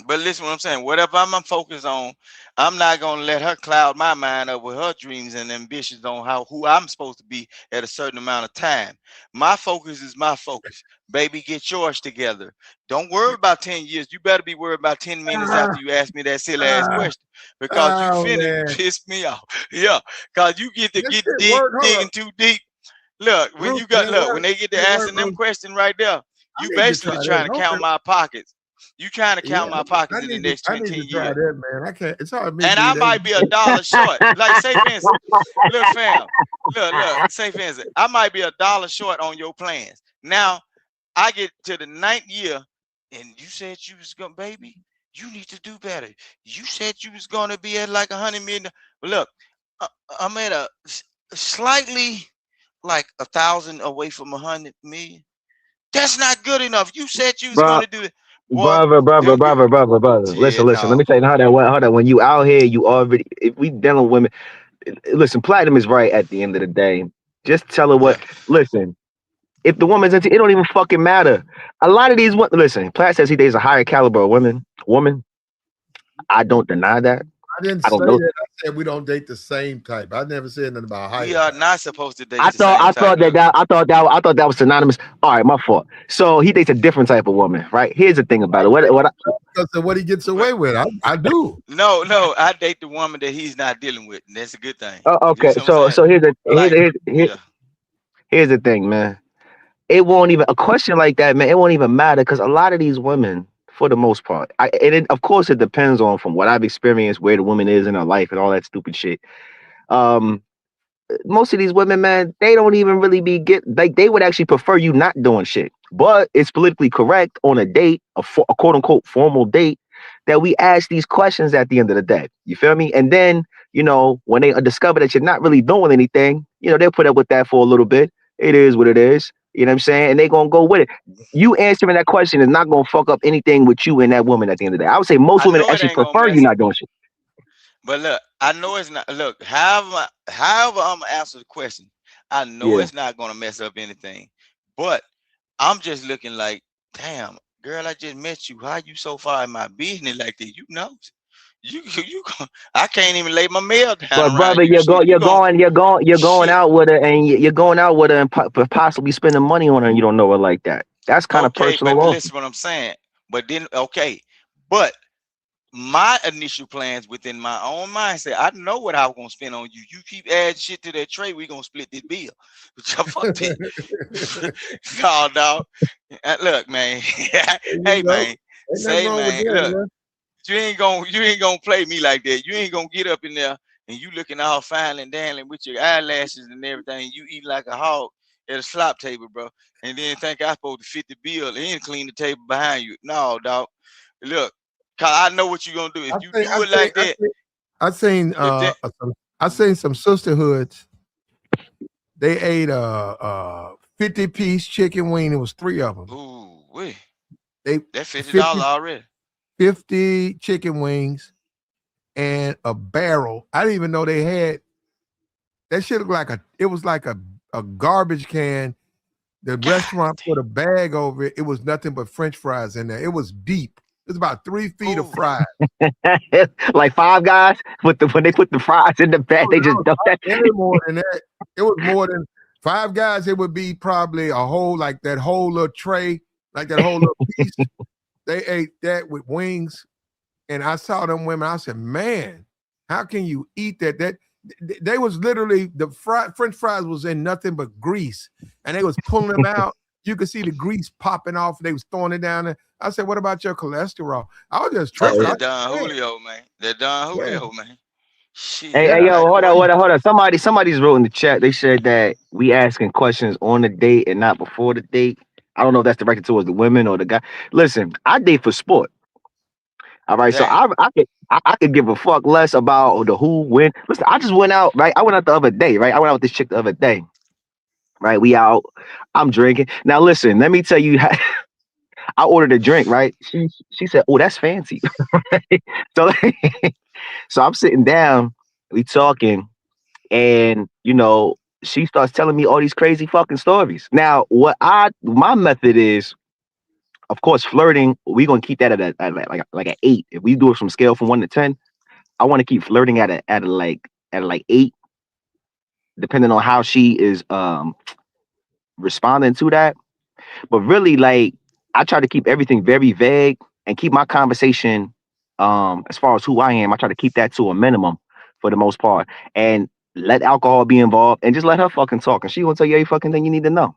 But listen what I'm saying. Whatever I'm focused on, I'm not gonna let her cloud my mind up with her dreams and ambitions on who I'm supposed to be at a certain amount of time. My focus is my focus. Baby, get yours together. Don't worry about 10 years. You better be worried about 10 minutes after you ask me that silly ass question. Because you finna piss me off. Yeah. Cause you get digging too deep. Look, when they get to asking them question right there, you basically trying to count my pockets. You trying to count my pockets in the next 20 years. That, man. I can't. It's hard. And I might be $1 short. Like, say for instance, look, fam. Look. Say for instance, I might be $1 short on your plans. Now, I get to the 9th year, and you said you was gonna, baby. You need to do better. You said you was gonna be at like 100 million. But look, I'm at a slightly like 1,000 away from 100 million. That's not good enough. You said you was gonna do it. Brother. Listen. Let me tell you how that when you out here, you already. If we dealing with women, listen. Platinum is right at the end of the day. Just tell her what. Listen, if the woman's into, it don't even fucking matter. A lot of these women. Listen, Platt says he dates a higher caliber of woman. I don't deny that. I didn't say that. I said we don't date the same type. I never said nothing about higher. We are not supposed to date. I thought that was synonymous. All right, my fault. So he dates a different type of woman, right? Here's the thing about it. What he gets away with, I do. No, I date the woman that he's not dealing with, and that's a good thing. Okay, so here's the thing, man. It won't even a question like that, man. It won't even matter because a lot of these women, for the most part, of course it depends on from what I've experienced, where the woman is in her life, and all that stupid shit. Most of these women, man, they don't even really they would actually prefer you not doing shit. But it's politically correct on a date, a quote unquote formal date, that we ask these questions at the end of the day. You feel me? And then, when they discover that you're not really doing anything, they'll put up with that for a little bit. It is what it is. You know what I'm saying? And they're going to go with it. You answering that question is not going to fuck up anything with you and that woman at the end of the day. I would say most women actually prefer you not doing shit. But look, I know it's not. Look, however I'm gonna answer the question, I know it's not gonna mess up anything. But I'm just looking like, damn, girl, I just met you. How you so far in my business like that? You know, I can't even lay my mail down. But brother, you're going out with her, and you're going out with her, and possibly spending money on her, and you don't know her like that. That's kind of personal. But listen, what I'm saying. But then, but my initial plans within my own mindset, I know what I was gonna spend on you. You keep adding shit to that tray, we gonna split this bill. Fuck that. No, dog. Look, man. Hey, man. Say, man. Look, you ain't gonna play me like that. You ain't gonna get up in there and you looking all fine and dandling with your eyelashes and everything. You eat like a hog at a slop table, bro. And then think I'm supposed to fit the bill and clean the table behind you. No, dog. Look. Cause I know what you're gonna do. If you do it like that, I seen some sisterhoods. They ate a 50-piece chicken wing. It was 3 of them. Ooh, wait. They That $50 50, already. 50 chicken wings and a barrel. I didn't even know they had that shit looked like it was like a garbage can. The God restaurant put a bag over it. It was nothing but French fries in there. It was deep. It was about 3 feet of damn. Ooh. fries. Like Five Guys with when they put the fries in the bag, Oh, they no, just dump that. way more than that. It was more than Five Guys. It would be probably a whole, like that whole little tray, like that whole little piece. They ate that with wings. And I saw them women. I said, man, how can you eat that? They was literally French fries was in nothing but grease, and they was pulling them out. You could see the grease popping off. They was throwing it down there. I said, what about your cholesterol? I was just That's tripping. that Don Julio, man. That Don Yeah. Julio, man. Shit. Hey, Yeah. yo, hold on. Somebody's wrote in the chat. They said that we asking questions on the date and not before the date. I don't know if that's directed towards the women or the guy. Listen, I date for sport. All right, so Damn. I could give a fuck less about the who, when. Listen, I just went out, right? I went out the other day, right? I went out with this chick the other day, right? We out. I'm drinking. Now, listen, let me tell you how I ordered a drink, right? She said, "Oh, that's fancy." so, so I'm sitting down, we talking, and she starts telling me all these crazy fucking stories. Now, my method is, of course, flirting. We're gonna keep that like an 8. If we do it from scale from 1 to 10, I want to keep flirting at a 8, depending on how she is responding to that. But really, like, I try to keep everything very vague and keep my conversation, as far as who I am, I try to keep that to a minimum for the most part, and let alcohol be involved, and just let her fucking talk, and she gonna tell you every fucking thing you need to know.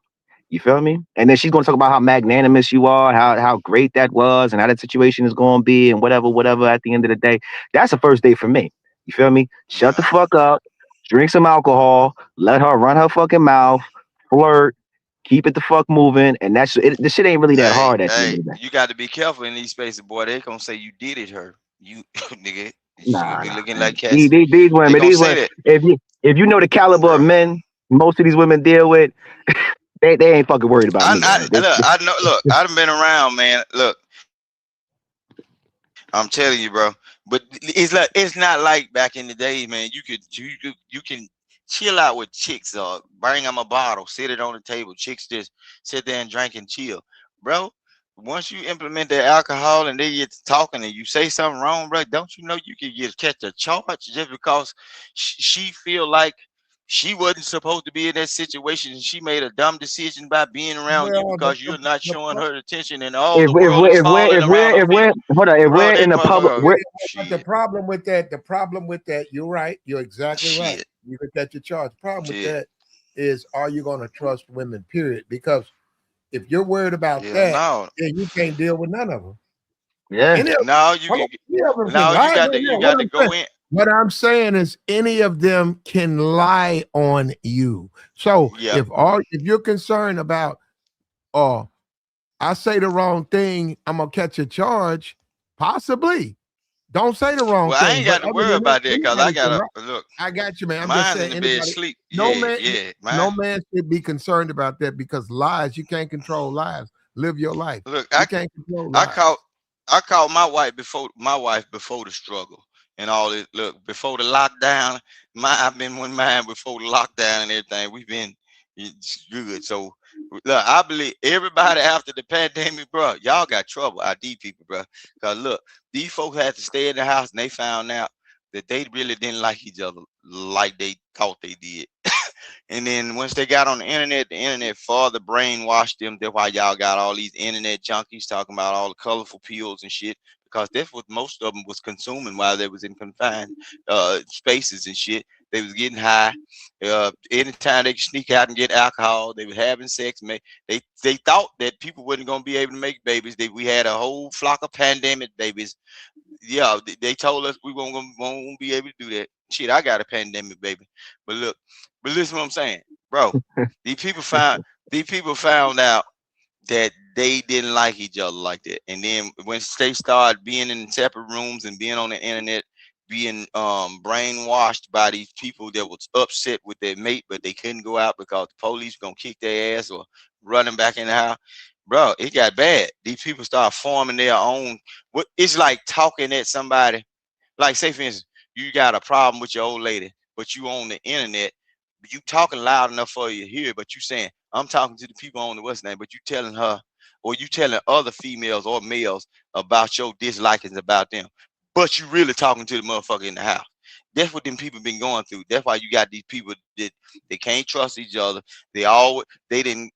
You feel me? And then she's gonna talk about how magnanimous you are, how great that was, and how that situation is gonna be, and whatever. At the end of the day, that's a first date for me. You feel me? Shut the Nah. fuck up, drink some alcohol, let her run her fucking mouth, flirt, keep it the fuck moving, and that's it. This shit ain't really that hard at the end of the day. You got to be careful in these spaces, boy. They gonna say you did it, her. You nigga. She gonna Nah, be looking man. like Cassie. These They women, gonna say that, if you know the caliber of bro. men most of these women deal with, they ain't fucking worried about me, man. I know. Look, I done been around, man. Look, I'm telling you, bro. But it's not like back in the day, man. You can chill out with chicks or bring them a bottle, sit it on the table. Chicks just sit there and drink and chill, bro. Once you implement the alcohol and they get to talking and you say something wrong, bro, don't you know you can catch a charge just because she feel like she wasn't supposed to be in that situation and she made a dumb decision by being around you Well, because you're not showing her attention and all if the if world we're is if we're falling if we're around her if feet. we're hold on, if Bro, we're that in the public, motherfucker, but the shit, problem with that, you're right. You're exactly right. shit, You could catch a charge. The problem with shit. that is, are you going to trust women? Period. Because if you're worried about Yeah, that, no, then you can't deal with none of them. yeah. Any of no, you hold can, on, any of them can no, lie. you What got to I'm saying, go in. is any of them can lie on you. So Yep. if you're concerned about, oh, I say the wrong thing, I'm gonna catch a charge, possibly. Don't say the wrong Well, I thing. ain't But got to other worry than that, about that because I anybody got can lie. to look. I got you, man. I'm just Mine's in saying the bed anybody. sleep. No Yeah, man, yeah, no man. man should be concerned about that, because lies, you can't control lies. Live your life. Look, You can't control I lies. caught I caught my wife before the struggle and all this. Look, before the lockdown, I've been with mine before the lockdown and everything. We've been it's good. So look, I believe everybody after the pandemic, bro, y'all got trouble, ID people, bro. Cause look, these folks had to stay in the house and they found out that they really didn't like each other like they thought they did. And then once they got on the internet further brainwashed them. That's why y'all got all these internet junkies talking about all the colorful pills and shit. Because that's what most of them was consuming while they was in confined spaces and shit. They was getting high. Anytime they could sneak out and get alcohol, they were having sex. They thought that people wasn't gonna be able to make babies. We had a whole flock of pandemic babies. Yeah, they told us we won't be able to do that. Shit, I got a pandemic baby. But look, but listen what I'm saying, bro. These people found out that they didn't like each other like that. And then when they started being in separate rooms and being on the internet, being brainwashed by these people that was upset with their mate, but they couldn't go out because the police were gonna kick their ass or run them back in the house. bro, it got bad. These people start forming their own. It's like talking at somebody. Like, say for instance, you got a problem with your old lady, but you on the internet, you talking loud enough for you to hear, but you saying, I'm talking to the people on the what's name, but you telling her, or you telling other females or males about your dislikings about them, but you really talking to the motherfucker in the house. That's what them people been going through. That's why you got these people that they can't trust each other. They didn't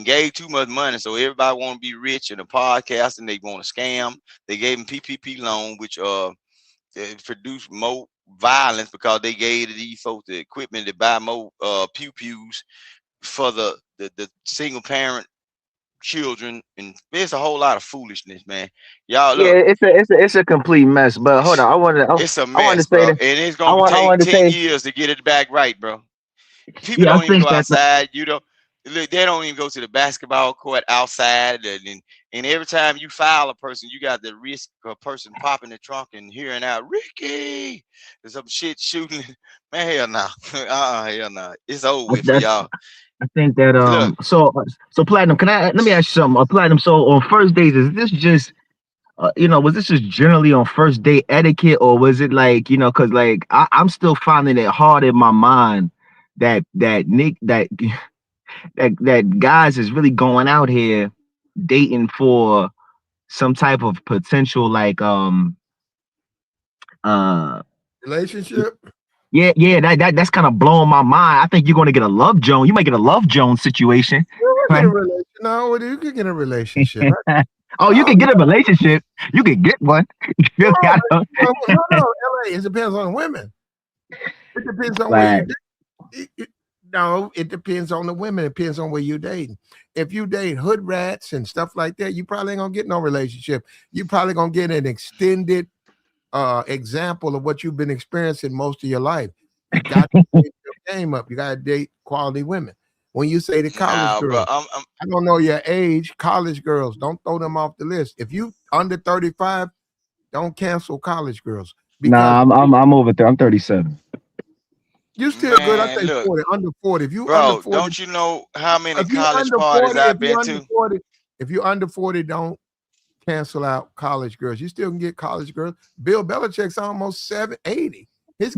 gave too much money, so everybody want to be rich in the podcast, and they want to scam. They gave them PPP loan, which produced more violence because they gave these folks the equipment to buy more pew pews for the single parent children, and there's a whole lot of foolishness, man. Y'all Yeah, look, it's a complete mess. But hold on, it's a I want to mess, say bro, that and it's I gonna want take to 10 say years to get it back right, bro. People yeah, I don't even think go that outside. Look, they don't even go to the basketball court outside, and every time you foul a person, you got the risk of a person popping the trunk and hearing out Ricky, there's some shit shooting. Man, hell no. Hell no. It's over with for that y'all. I think that Look, so Platinum, let me ask you something. Platinum, so on first dates, is this just was this just generally on first date etiquette, or was it like, because like I'm still finding it hard in my mind that Nick that guys is really going out here dating for some type of potential like uh Relationship. yeah, that's kind of blowing my mind. I think you're going to get a Love Jones. You might get a Love Jones situation. You can get Right? a relation. No, you can get a relationship. Oh, you can get a relationship. You can get one. You No, really gotta- no, LA. It depends on women. It depends on where Like, you date. No, it depends on the women. It depends on where you dating. If you date hood rats and stuff like that, you probably ain't gonna get no relationship. You probably gonna get an extended example of what you've been experiencing most of your life. You got to take your game up. You got to date quality women. When you say the college nah, bro, girls, I don't know your age. College girls, don't throw them off the list. If you under 35, don't cancel college girls because nah, I'm over there. I'm 37. you still good. I man, say look, 40, under 40. If you under bro, 40, don't you know how many if you college under parties 40, I've been to? if you under 40, don't cancel out college girls. You still can get college girls. Bill Belichick's almost 80.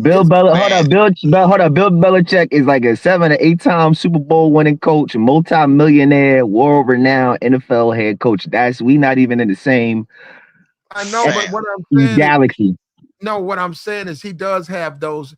Bill Belichick, man, hold up. Bill Belichick is like a 7 or 8 time Super Bowl winning coach, multi-millionaire, world-renowned NFL head coach. We not even in the same I know, but fam. what I'm saying galaxy. what I'm saying is he does have those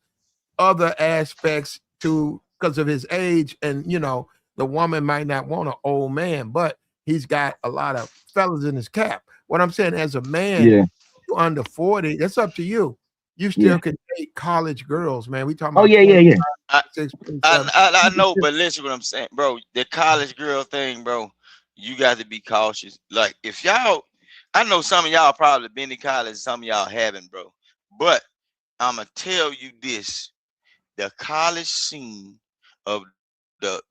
other aspects to because of his age, and the woman might not want an old man, but he's got a lot of fellas in his cap. What I'm saying, as a man, Yeah, you under 40, that's up to you. You still yeah. can date college girls, man. We talking Oh about yeah, yeah, yeah. 26, I know, but listen what I'm saying, bro. The college girl thing, bro. You got to be cautious. Like, if y'all, I know some of y'all probably been to college, some of y'all haven't, bro. But I'ma tell you this: the college scene of the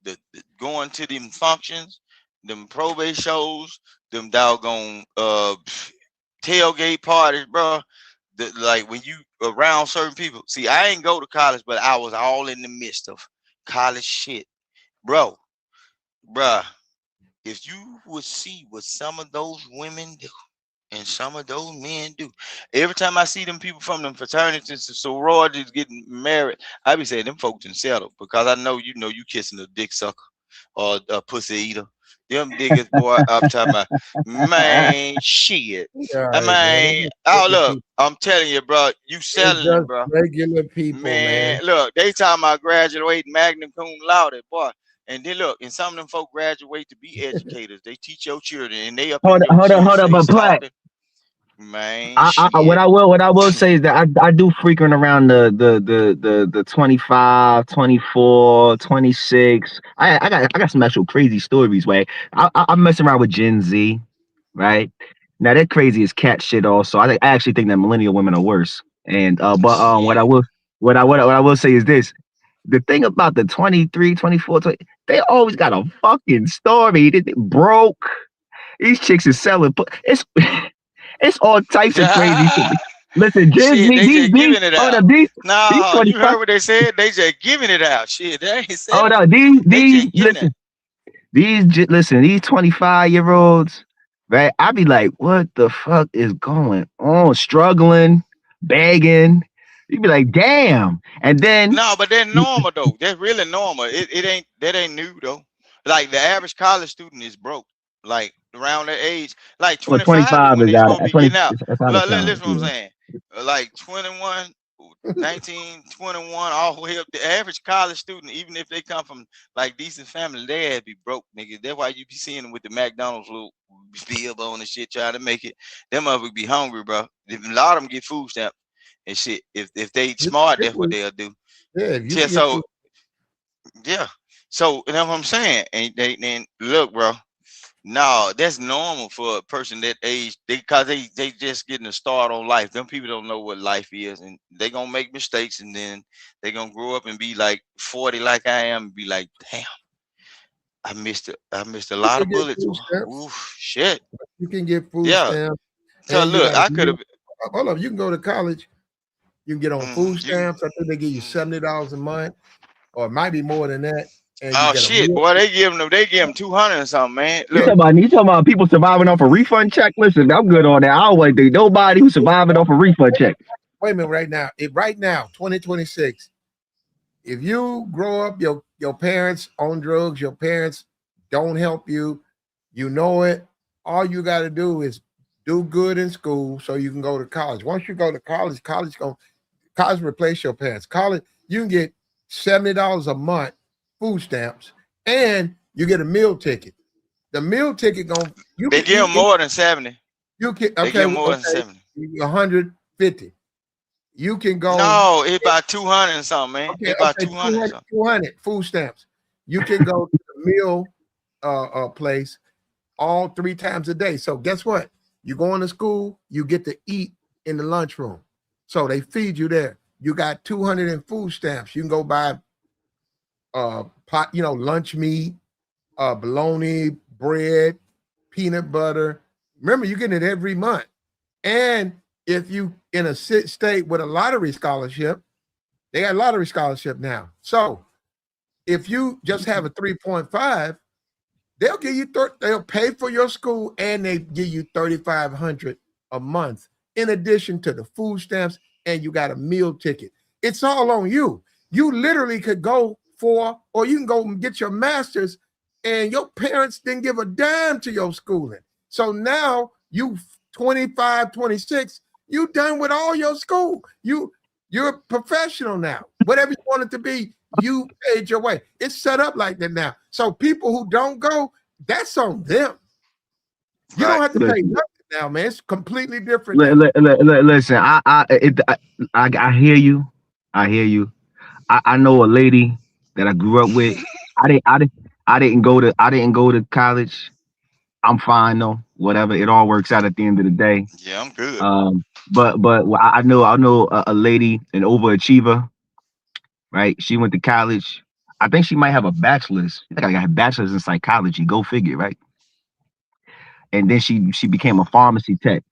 going to them functions, them probate shows, them doggone tailgate parties, bro. Like when you around certain people. See, I ain't go to college, but I was all in the midst of college shit, bro. Bruh, if you would see what some of those women do and some of those men do, every time I see them people from them fraternities and sororities getting married, I be saying them folks can settle because I know you kissing a dick sucker or a pussy eater. Them niggas, boy, I'm talking about, man, shit. all I right, mean, man. oh look, I'm telling you, bro, you It's settling it, just bro. regular people, man. Man, look, they talking about graduating magna cum laude, boy. And then look, and some of them folk graduate to be educators. They teach your children, and they up in your Hold children's up, but face Platt. talking. Man, What shit. I will say is that I do frequent around the 25, 24, 26. I got some actual crazy stories where I'm messing around with Gen Z, right? Now that crazy is cat shit also. I actually think that millennial women are worse. And Shit. what I will say is this. The thing about the 23, 24, 20, they always got a fucking story. They broke. These chicks is selling. It's it's all types of crazy shit. Listen, Gen Shit, Z, they just giving it out. these Nah, you 25, heard what they said? They just giving it out. Shit, they ain't hold selling. on, They just giving it. listen, listen, these 25-year-olds, right? I be like, what the fuck is going on? Struggling, begging. You be like, damn. And then No, but that's normal though. That's really normal. That ain't new though. Like the average college student is broke. Like around that age, like well, 25 is 25 when is they out supposed to be 20, getting out. it's out of town. Listen what I'm Yeah. saying. Like 21, 19, 21, all the way up. The average college student, even if they come from like decent family, they had be broke, nigga. That's why you be seeing them with the McDonald's little bib on and shit, trying to make it. Them motherfuckers be hungry, bro. A lot of them get food stamps and shit. If they You smart, can get that's what food. they'll do. Yeah, if you Yeah, can get so food. yeah. So that's what I'm saying. And they then look, bro. No, that's normal for a person that age. They just getting a start on life. Them people don't know what life is, and they gonna make mistakes, and then they gonna grow up and be like 40, like I am, and be like, damn, I missed it. I missed a You lot can of get bullets. food stamps. Oof, shit. You can get food Yeah. stamps, So and you look, got a I could meal. have. Hold up, you can go to college. You can get on food You. stamps. I think they give you mm. $70 a month, or it might be more than that, and you Oh get a shit, meal. boy, they give them 200 or something, man. You Look, talking about people surviving off a refund check? Listen, I'm good on that. I don't want to think nobody who's surviving off a refund check. Wait a minute, right now, 2026. If you grow up, your parents on drugs, your parents don't help you, you know it. All you got to do is do good in school so you can go to college. Once you go to college, college replace your parents. College, you can get $70 a month food stamps, and you get a meal ticket. The meal ticket you they can give them eat. more than 70. You can They give them more than 70. 150. You can go. No, it's about 200 and something, man. Okay, It's about okay, 200 and 200, something. 200 food stamps. You can go to the meal place all 3 times a day. So guess what? You go into school, you get to eat in the lunchroom. So they feed you there. You got 200 in food stamps. You can go buy pot, lunch meat, bologna, bread, peanut butter. Remember, you're getting it every month. And if you in a state with a lottery scholarship, they got a lottery scholarship now. So if you just have a 3.5, they'll give you they'll pay for your school, and they give you $3,500 a month in addition to the food stamps, and you got a meal ticket. It's all on you. You literally could go or you can go and get your master's, and your parents didn't give a dime to your schooling. So now you 25, 26, you done with all your school. You're a professional now. Whatever you want it to be, you paid your way. It's set up like that now. So people who don't go, that's on them. You don't have to pay nothing now, man. It's completely different now. Listen, I hear you. I hear you. I know a lady that I grew up with. I didn't go to college. I'm fine though. Whatever. It all works out at the end of the day. Yeah, I'm good. But I know a lady, an overachiever, right? She went to college. I think she might have a bachelor's. I think I got a bachelor's in psychology. Go figure, right? And then she became a pharmacy tech.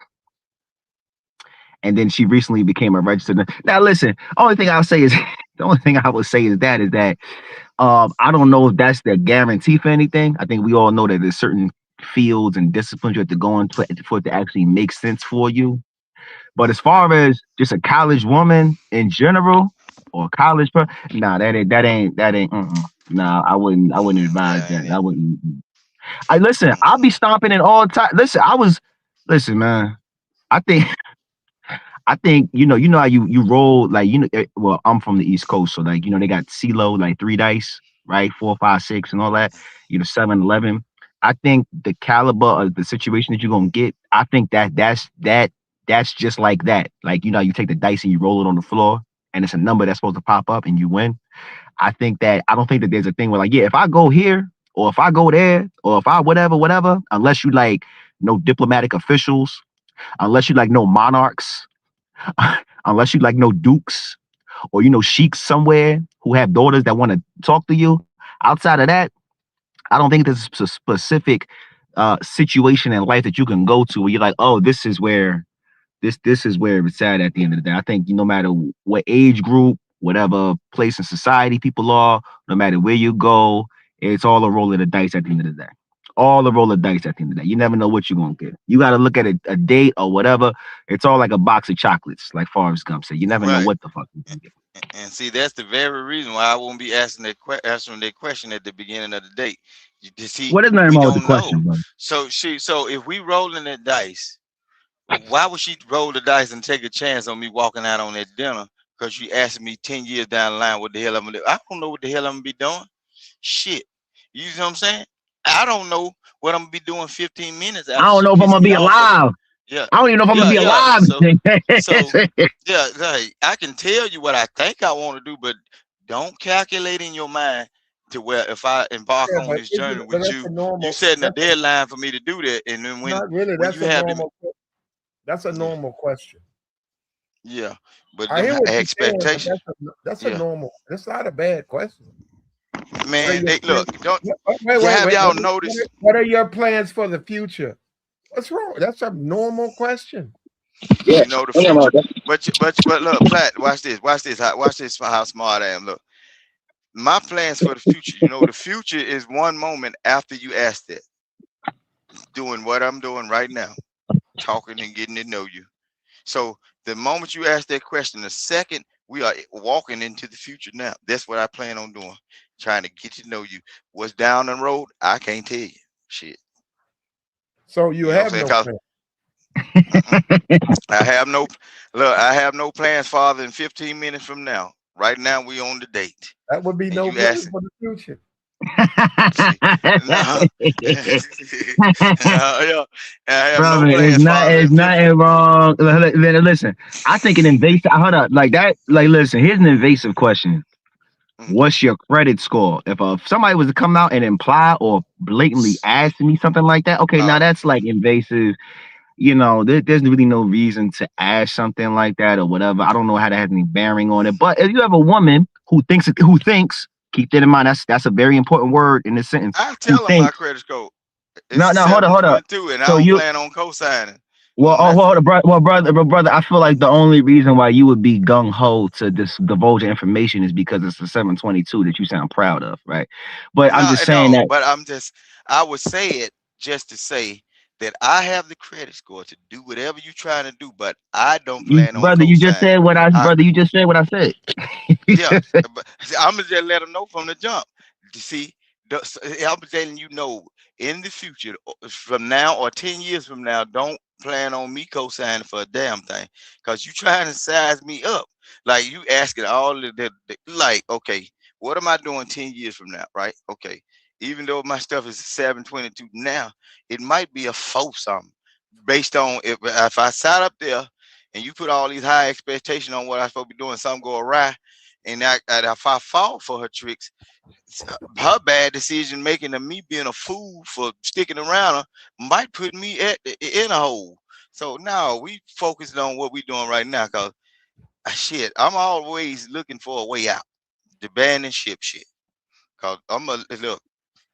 And then she recently became a registered. Now listen, the only thing I will say is that I don't know if that's the guarantee for anything. I think we all know that there's certain fields and disciplines you have to go into for it to actually make sense for you. But as far as just a college woman in general, or college nah, that ain't nah, I wouldn't advise that. I wouldn't. I'll be stomping in all time. Listen, man. I think you know how you roll, like, well, I'm from the East Coast, so like, they got CeeLo, like 3 dice, right? 4, 5, 6 and all that, 7, 11. I think the caliber of the situation that you're gonna get, I think that's just like that. Like, you take the dice and you roll it on the floor, and it's a number that's supposed to pop up and you win. I don't think that there's a thing where, like, yeah, if I go here or if I go there or if I whatever, unless you like no diplomatic officials, unless you like no monarchs, unless you like no dukes or sheiks somewhere who have daughters that want to talk to you. Outside of that, I don't think there's a specific situation in life that you can go to where you're like, oh, this is where it's at the end of the day. I think no matter what age group, whatever place in society people are, no matter where you go, It's all a roll of the dice at the end of the day. All a roll of dice at the end of the day. You never know what you're gonna get. You got to look at a date or whatever. It's all like a box of chocolates, like Forrest Gump said. You never know Right. what the fuck you're gonna get. And see, that's the very reason why I won't be answering that question at the beginning of the date. You see, What is nothing we wrong with the don't know. question, bro? So if we rolling the dice, why would she roll the dice and take a chance on me walking out on that dinner? Because she asking me 10 years down the line what the hell I'm gonna do. I don't know what the hell I'm gonna be doing. Shit. You know what I'm saying? I don't know what I'm gonna be doing 15 minutes I after don't she know if I'm pissed gonna me be off. alive. Yeah. I don't even know if I'm gonna be alive. So yeah, like, I can tell you what I think I want to do, but don't calculate in your mind to where if I embark Yeah, on but this journey but with that's you, a normal. you setting a That's deadline for me to do that, and then not really. when That's you a have the normal. That's a yeah, normal question. yeah, but I them hear what you're saying, but expectations, that's a yeah, normal. That's not a bad question. What are man, your they plans? look, don't Wait, you wait, have wait. y'all noticed? What are your plans for the future? What's wrong? That's a normal question. Yeah, You know the I know future, about that. but look, Platt, watch this, how smart I am. Look, my plans for the future. You know, the future is one moment after you ask that, doing what I'm doing right now, talking and getting to know you. So the moment you ask that question, the second we are walking into the future now. That's what I plan on doing. Trying to get to know you. What's down the road, I can't tell you. Shit. So you You know what have I'm saying? no Cause plan. I have no look, I have no plans, Father, in 15 minutes from now. Right now we on the date. That would be And no you plan asking. for the future. See, no. Yeah, I have no Brother, plans, Father, it's in 15. nothing wrong. Listen, I think an invasive. Hold up, like that. Like, listen, here's an invasive question. Mm, What's your credit score? If somebody was to come out and imply or blatantly ask me something like that, okay, now Oh, that's like invasive. There's really no reason to ask something like that or whatever. I don't know how that has any bearing on it. But if you have a woman who thinks, keep that in mind. That's a very important word in this sentence. I Who tell them my thinks? credit score. It's No, a no, hold up. 722, and I So don't you plan on co-signing Well, on nothing. brother, I feel like the only reason why you would be gung ho to divulge your information is because it's the 722 that you sound proud of, right? But I'm No, just saying no, that, but I would say it just to say that I have the credit score to do whatever you're trying to do, but I don't plan on brother, co-signing. I, you just said what I said. yeah, but I'm gonna just let them know from the jump. You see, I'm telling you, no, in the future, from now or 10 years from now, don't plan on me co-signing for a damn thing, cause you trying to size me up. Like you asking all of like, okay, what am I doing 10 years from now, right? Okay, even though my stuff is 722 now, it might be a 4 something based on if I sat up there and you put all these high expectations on what I'm supposed to be doing, something go awry, and if I fall for her tricks, her bad decision making of me being a fool for sticking around her might put me in a hole. So now we focusing on what we doing right now, cause shit, I'm always looking for a way out. The abandoned ship. Cause I'm a look.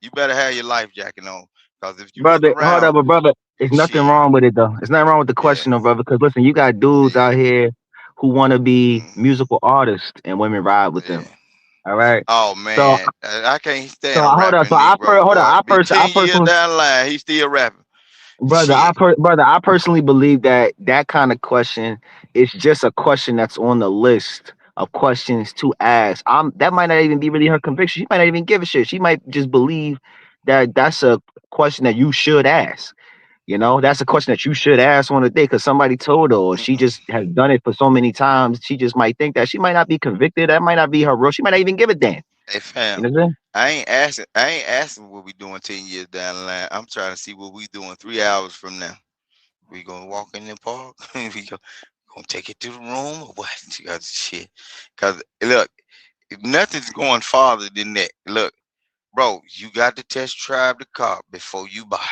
You better have your life jacket on, cause if you look Brother, hold up, around, but brother, there's nothing shit, wrong with it though. There's nothing wrong with the yeah, question though, brother, because listen, you got dudes yeah, out here who want to be mm, musical artists and women ride with yeah. them. All right. Oh So man, I can't so stand a hold up. So rapping Negro hold up. boy. Be I 10 years personally down the line, he still rapping. Brother, Shit. I personally believe that that kind of question is just a question that's on the list of questions to ask. That might not even be really her conviction. She might not even give a shit. She might just believe that that's a question that you should ask. That's a question that you should ask on a day because somebody told her, or she Mm-mm. just has done it for so many times. She just might think that she might not be convicted. That might not be her real. She might not even give a damn. Hey You fam, know what I'm saying? I ain't asking what we doing 10 years down the line. I'm trying to see what we doing 3 hours from now. We gonna walk in the park? Gonna take it to the room or what? Shit. Cause look, nothing's going farther than that. Look, bro, you got to test drive the car before you buy.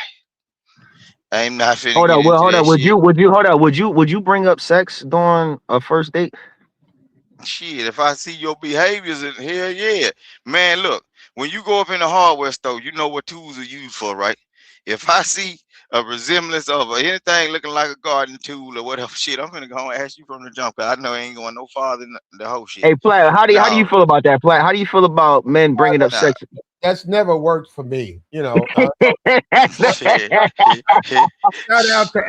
I'm not finna Hold get up. Well, into hold up. that Would shit. you? Hold up? Would you bring up sex during a first date? Shit, if I see your behaviors, and hell yeah, man. Look, when you go up in the hardware store, you know what tools are used for, right? If I see a resemblance of anything looking like a garden tool or whatever shit, I'm gonna go and ask you from the jump. 'Cause I know I ain't going no farther than the whole shit. Hey, Platt, how do you No, feel about that, Platt? How do you feel about men bringing up nah. sex? That's never worked for me. Shit. Shout out to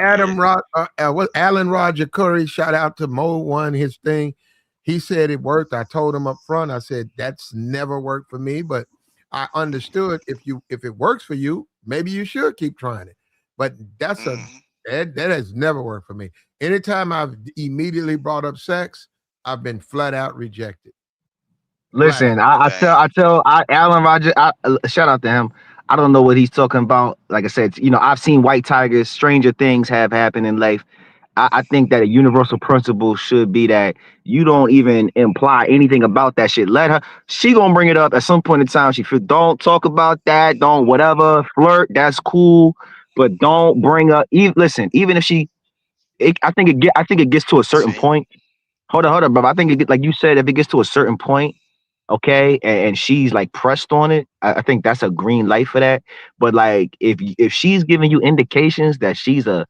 Alan Roger Curry. Shout out to Mo One, his thing. He said it worked. I told him up front. I said that's never worked for me, but I understood if it works for you, maybe you should keep trying it. But that has never worked for me. Anytime I've immediately brought up sex, I've been flat out rejected. Listen, I tell Alan Roger, shout out to him. I don't know what he's talking about. Like I said, I've seen White Tigers. Stranger things have happened in life. I think that a universal principle should be that you don't even imply anything about that shit. Let her. She gonna bring it up at some point in time. She feel, don't talk about that. Don't whatever flirt. That's cool, but don't bring up. Listen, even if she, I think it gets to a certain point. Hold on, bro. I think it get, like you said, if it gets to a certain point. Okay, and she's like pressed on it. I think that's a green light for that. But like, if she's giving you indications that she's a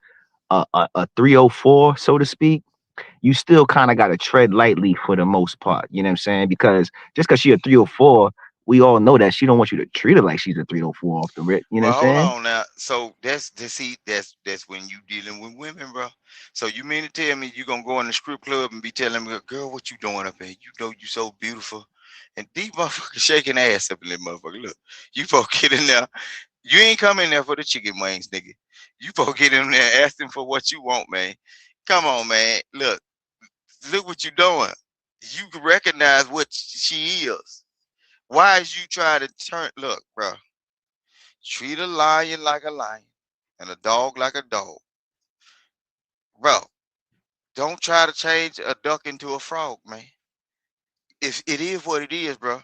304, so to speak, you still kind of got to tread lightly for the most part. You know what I'm saying? Because just because she's a 304, we all know that she don't want you to treat her like she's a 304 off the rip. You know what I'm saying? Hold on now. So that's when you dealing with women, bro. So you mean to tell me you gonna go in the strip club and be telling me, girl, what you doing up here? You know you so beautiful. And these motherfuckers shaking ass up in that motherfucker. Look, you folks get in there. You ain't coming there for the chicken wings, nigga. You folks get in there asking for what you want, man. Come on, man. Look what you doing. You can recognize what she is. Why is you trying to turn? Look, bro. Treat a lion like a lion and a dog like a dog. Bro, don't try to change a duck into a frog, man. If it is what it is, bro.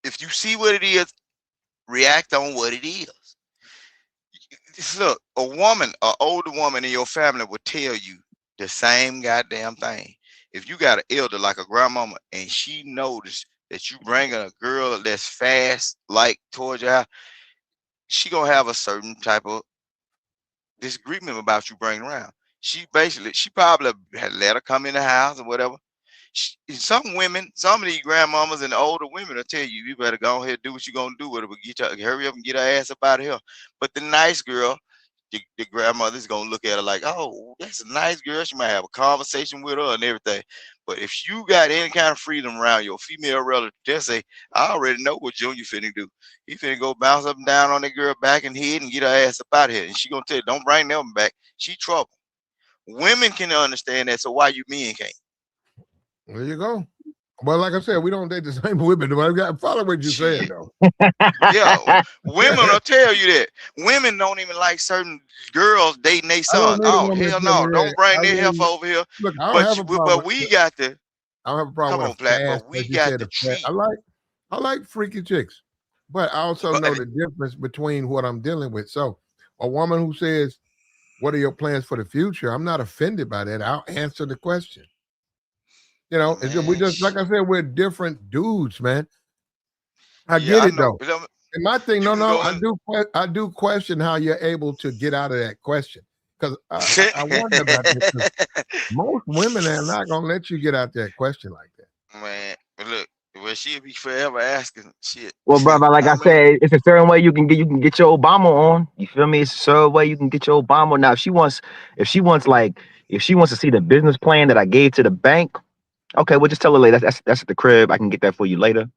If you see what it is, react on what it is. Look, an older woman in your family will tell you the same goddamn thing. If you got an elder like a grandmama and she noticed that you bringing a girl that's fast like towards your house, she gonna have a certain type of disagreement about you bringing around. She probably had let her come in the house or whatever. Some of these grandmamas and the older women will tell you, you better go ahead and do what you're gonna do with her, but hurry up and get her ass up out of here. But the nice girl, the grandmother's gonna look at her like, oh, that's a nice girl. She might have a conversation with her and everything. But if you got any kind of freedom around your female relative, they'll say, I already know what Junior finna do. He finna go bounce up and down on that girl back and head and get her ass up out of here. And she gonna tell you, don't bring them back. She trouble. Women can understand that, so why you men can't? There you go. Well, like I said, we don't date the same women. But I got follow what you're saying, though. Yeah, women will tell you that. Women don't even like certain girls dating their son. Oh, hell no. Don't bring their heifer over here. Look, I don't have a problem. But we got to. I don't have a problem Come with on, Black, but we got to treat. I like freaky chicks, but I also know the difference between what I'm dealing with. So a woman who says, what are your plans for the future? I'm not offended by that. I'll answer the question. You know, we just, like I said, we're different dudes, man. I get it though. And my thing, I do question how you're able to get out of that question. Because I wonder about this. Most women are not gonna let you get out that question like that. Man, look, well, she'll be forever asking shit. Well, brother, like I said, it's a certain way you can get your Obama on. You feel me? It's a certain way you can get your Obama. Now, if she wants to see the business plan that I gave to the bank, okay, well, just tell her later. That's at the crib. I can get that for you later.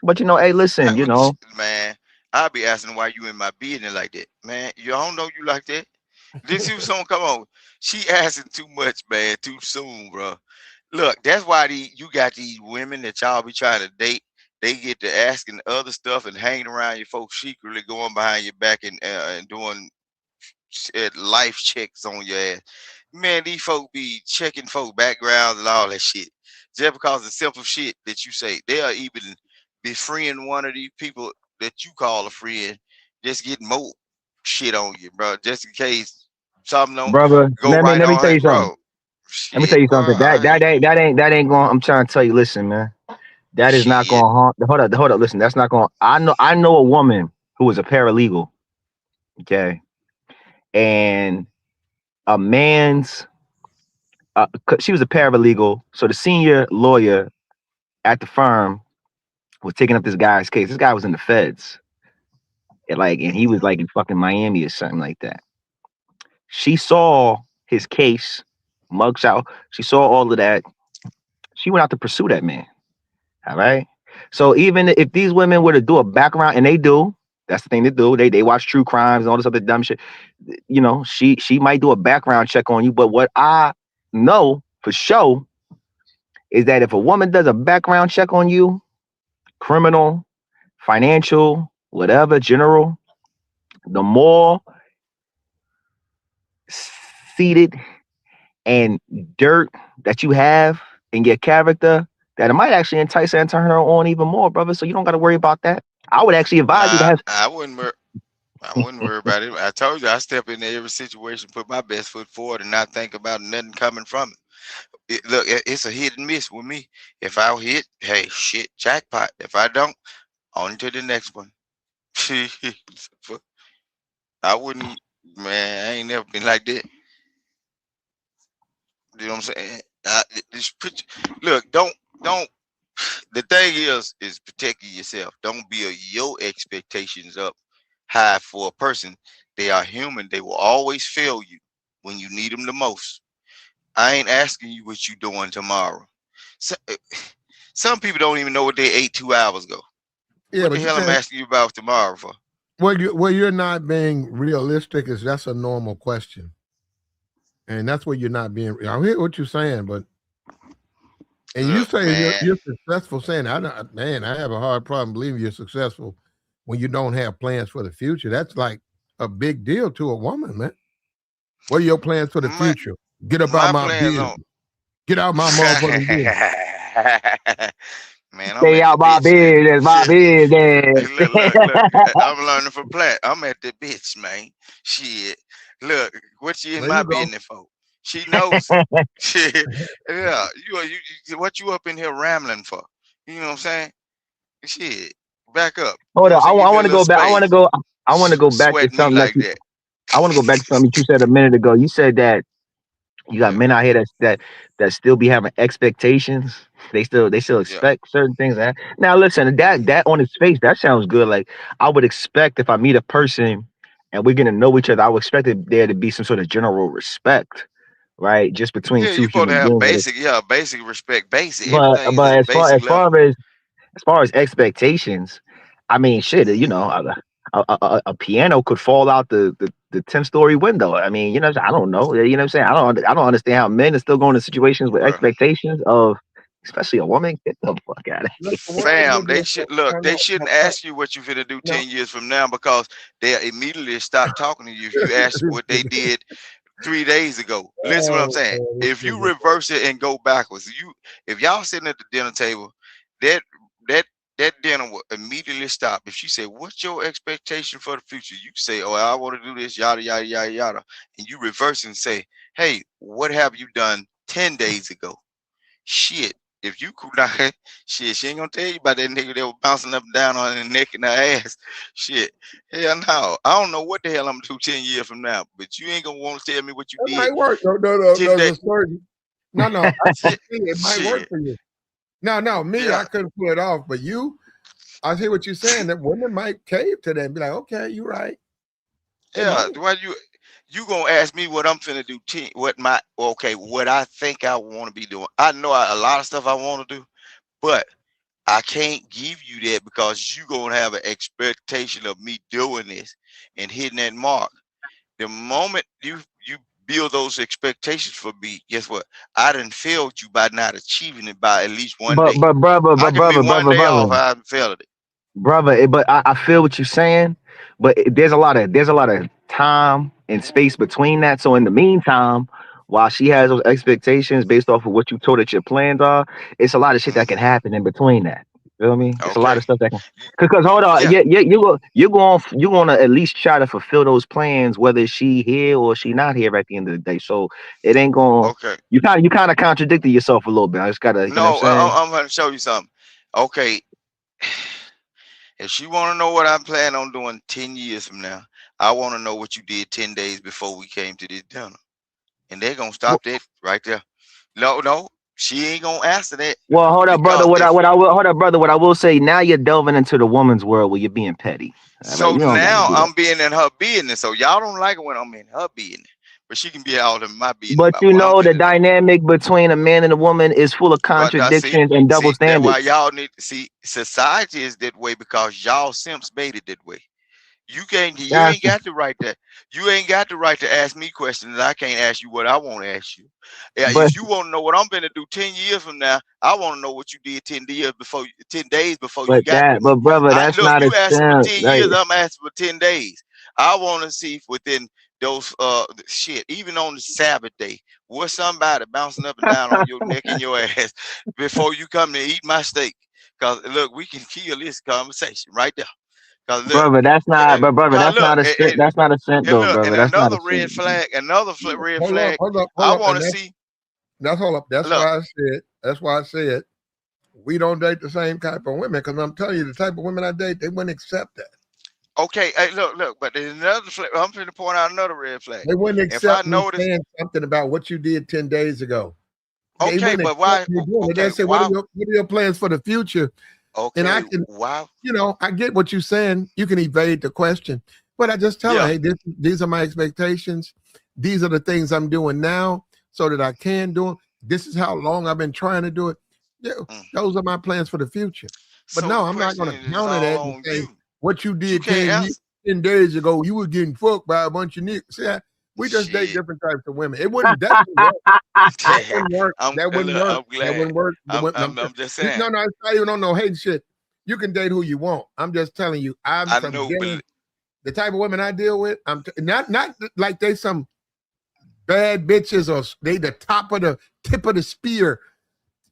But hey, listen, man, I'll be asking why you in my business like that, man. You don't know you like that. This you song, come on. She asking too much, man, too soon, bro. Look, that's why you got these women that y'all be trying to date. They get to asking other stuff and hanging around your folks secretly, going behind your back and doing life checks on your ass. Man, these folk be checking folk backgrounds and all that shit. Just because of simple shit that you say, they'll even befriend one of these people that you call a friend, just get more shit on you, bro. Just in case something don't brother, go let right me on tell you something. Let me tell you something. That ain't going. I'm trying to tell you. Listen, man. That is not going to harm. Hold up. Listen, that's not going. I know a woman who was a paralegal. Okay, and a man's she was a paralegal, so the senior lawyer at the firm was taking up this guy's case. This guy was in the feds, and he was like in fucking Miami or something like that. She saw his case, mugshot. She saw all of that. She went out to pursue that man. All right. So even if these women were to do a background, and they do, that's the thing to do. They watch true crimes and all this other dumb shit. You know, she might do a background check on you. But what I know for sure is that if a woman does a background check on you, criminal, financial, whatever, general, the more seated and dirt that you have in your character, that it might actually entice her and turn her on even more, brother. So you don't got to worry about that. I would actually advise you to have. I wouldn't worry about it. I told you I step into every situation, put my best foot forward, and not think about nothing coming from it. Look, it's a hit and miss with me. If I hit, hey, shit, jackpot. If I don't, on to the next one. I wouldn't, man. I ain't never been like that. You know what I'm saying? Look, don't. The thing is protecting yourself. Don't build your expectations up high for a person. They are human. They will always fail you when you need them the most. I ain't asking you what you doing tomorrow. Some people don't even know what they ate 2 hours ago. Yeah, what the hell I'm asking you about tomorrow for? Well, you're not being realistic. That's a normal question, and that's where you're not being. I hear what you're saying, but and you say you're successful. Saying I have a hard problem believing you're successful when you don't have plans for the future. That's like a big deal to a woman, man. What are your plans for the future? Get up out my business. Get out my motherfucking business. Man, stay out my business, my business. Look, I'm learning from Platt. I'm at the bitch, man. Shit. Look, what you in my business for? She knows. Shit. Yeah. You what you up in here rambling for? You know what I'm saying? Shit. Back up. Hold on. I want to go back. I want to go back to something like that. I want to go back to something you said a minute ago. You said that you got men out here that still be having expectations. They still expect certain things. Now listen, that on its face, that sounds good. Like I would expect if I meet a person and we're gonna know each other, I would expect there to be some sort of general respect, right? Just between two human beings. Basic respect, basic. But as far as expectations, I mean, shit, you know, a piano could fall out the 10-story window. I mean, you know, I don't know. You know what I'm saying? I don't understand how men are still going to situations with expectations of, especially a woman. Get the fuck out of here. Fam, they shouldn't ask you what you're finna do 10 years from now, because they'll immediately stop talking to you if you ask what they did 3 days ago. Listen what I'm saying. If you reverse it and go backwards, if y'all sitting at the dinner table, that dinner will immediately stop. If she say, what's your expectation for the future? You say, oh, I want to do this, yada, yada, yada, yada. And you reverse and say, hey, what have you done 10 days ago? Shit. If you cool down, shit, she ain't gonna tell you about that nigga that was bouncing up and down on her neck and her ass. Shit. Hell no. I don't know what the hell I'm gonna do 10 years from now, but you ain't gonna want to tell me what you did. It might work. No. It might work for you. No, me, I couldn't pull it off, but you, I hear what you're saying, that women might cave to that and be like, okay, you're right. Yeah, why you gonna ask me what I'm finna do, what I think I want to be doing. I know a lot of stuff I want to do, but I can't give you that because you gonna have an expectation of me doing this and hitting that mark. The moment you build those expectations for me, guess what? I done failed you by not achieving it by at least one day. But brother, I haven't failed it. Brother, but I feel what you're saying, but there's a lot of time and space between that. So in the meantime, while she has those expectations based off of what you told that your plans are, it's a lot of shit that can happen in between that. You feel me? It's a lot of stuff that can. Because hold on, you're going to at least try to fulfill those plans, whether she here or she not here at the end of the day. So it ain't going. Okay. You kind of contradicted yourself a little bit. I just gotta. No, I'm going to show you something. Okay. If she want to know what I'm planning on doing 10 years from now, I want to know what you did 10 days before we came to this dinner. And they're going to stop that right there. No, she ain't going to answer that. Well, hold up, brother. Because What I will say, now you're delving into the woman's world where you're being petty. so You don't gotta now do that. I'm being in her business. So y'all don't like it when I'm in her business. But she can be out in my business. But about you what I'm know the finna do. dynamic between a man and a woman is full of But now, contradictions and double that's why standards. y'all need to see society is that way because y'all simps made it that way. You ain't Gotcha. got the right to you ain't got the right to ask me questions. I can't ask you what I want to ask you. Yeah, But if you want to know what I'm gonna do 10 years from now, I want to know what you did 10 years before 10 days before you got with me. brother, that's Look, not a you asking for simp. 10 Like, years, I'm asking for 10 days. I want to see if within those shit, even on the Sabbath day, was somebody bouncing up and down on your neck and your ass before you come to eat my steak. Cause look, we can kill this conversation right there. Cause look, brother, that's not. But brother, now that's look, not a simp. That's not a simp, and though, look, brother. and That's not a another red simp. flag, red Hold up, flag. hold up, hold I up. want And to see. that's all up. That's Look, why I said. That's why I said we don't date the same type of women. Because I'm telling you, the type of women I date, they wouldn't accept that. okay, hey, look, but there's another flag. I'm going to point out another red flag. They wouldn't If I accept me notice, saying something about what you did 10 days ago. They okay, wouldn't but why? accept me doing it. Okay, They say, why? what are your plans for the future? And I Okay, can, why? I get what you're saying. You can evade the question, but I just tell her, Yeah. hey, these are my expectations. These are the things I'm doing now so that I can do them. This is how long I've been trying to do it. Yeah, those are my plans for the future. But So no, the I'm not going question to is counter all that and on say you. what you You did can't 10 answer. 10 days ago. You were getting fucked by a bunch of niggas. See, we just date Shit. different types of women. It wouldn't. That wouldn't work. That wouldn't Look, work. I'm That glad. wouldn't work. I'm just saying. No, it's not even on no hate shit. You can date who you want. I'm just telling you. I'm I from know, dealing but the type of women I deal with. Not like they some bad bitches or they the tip of the spear.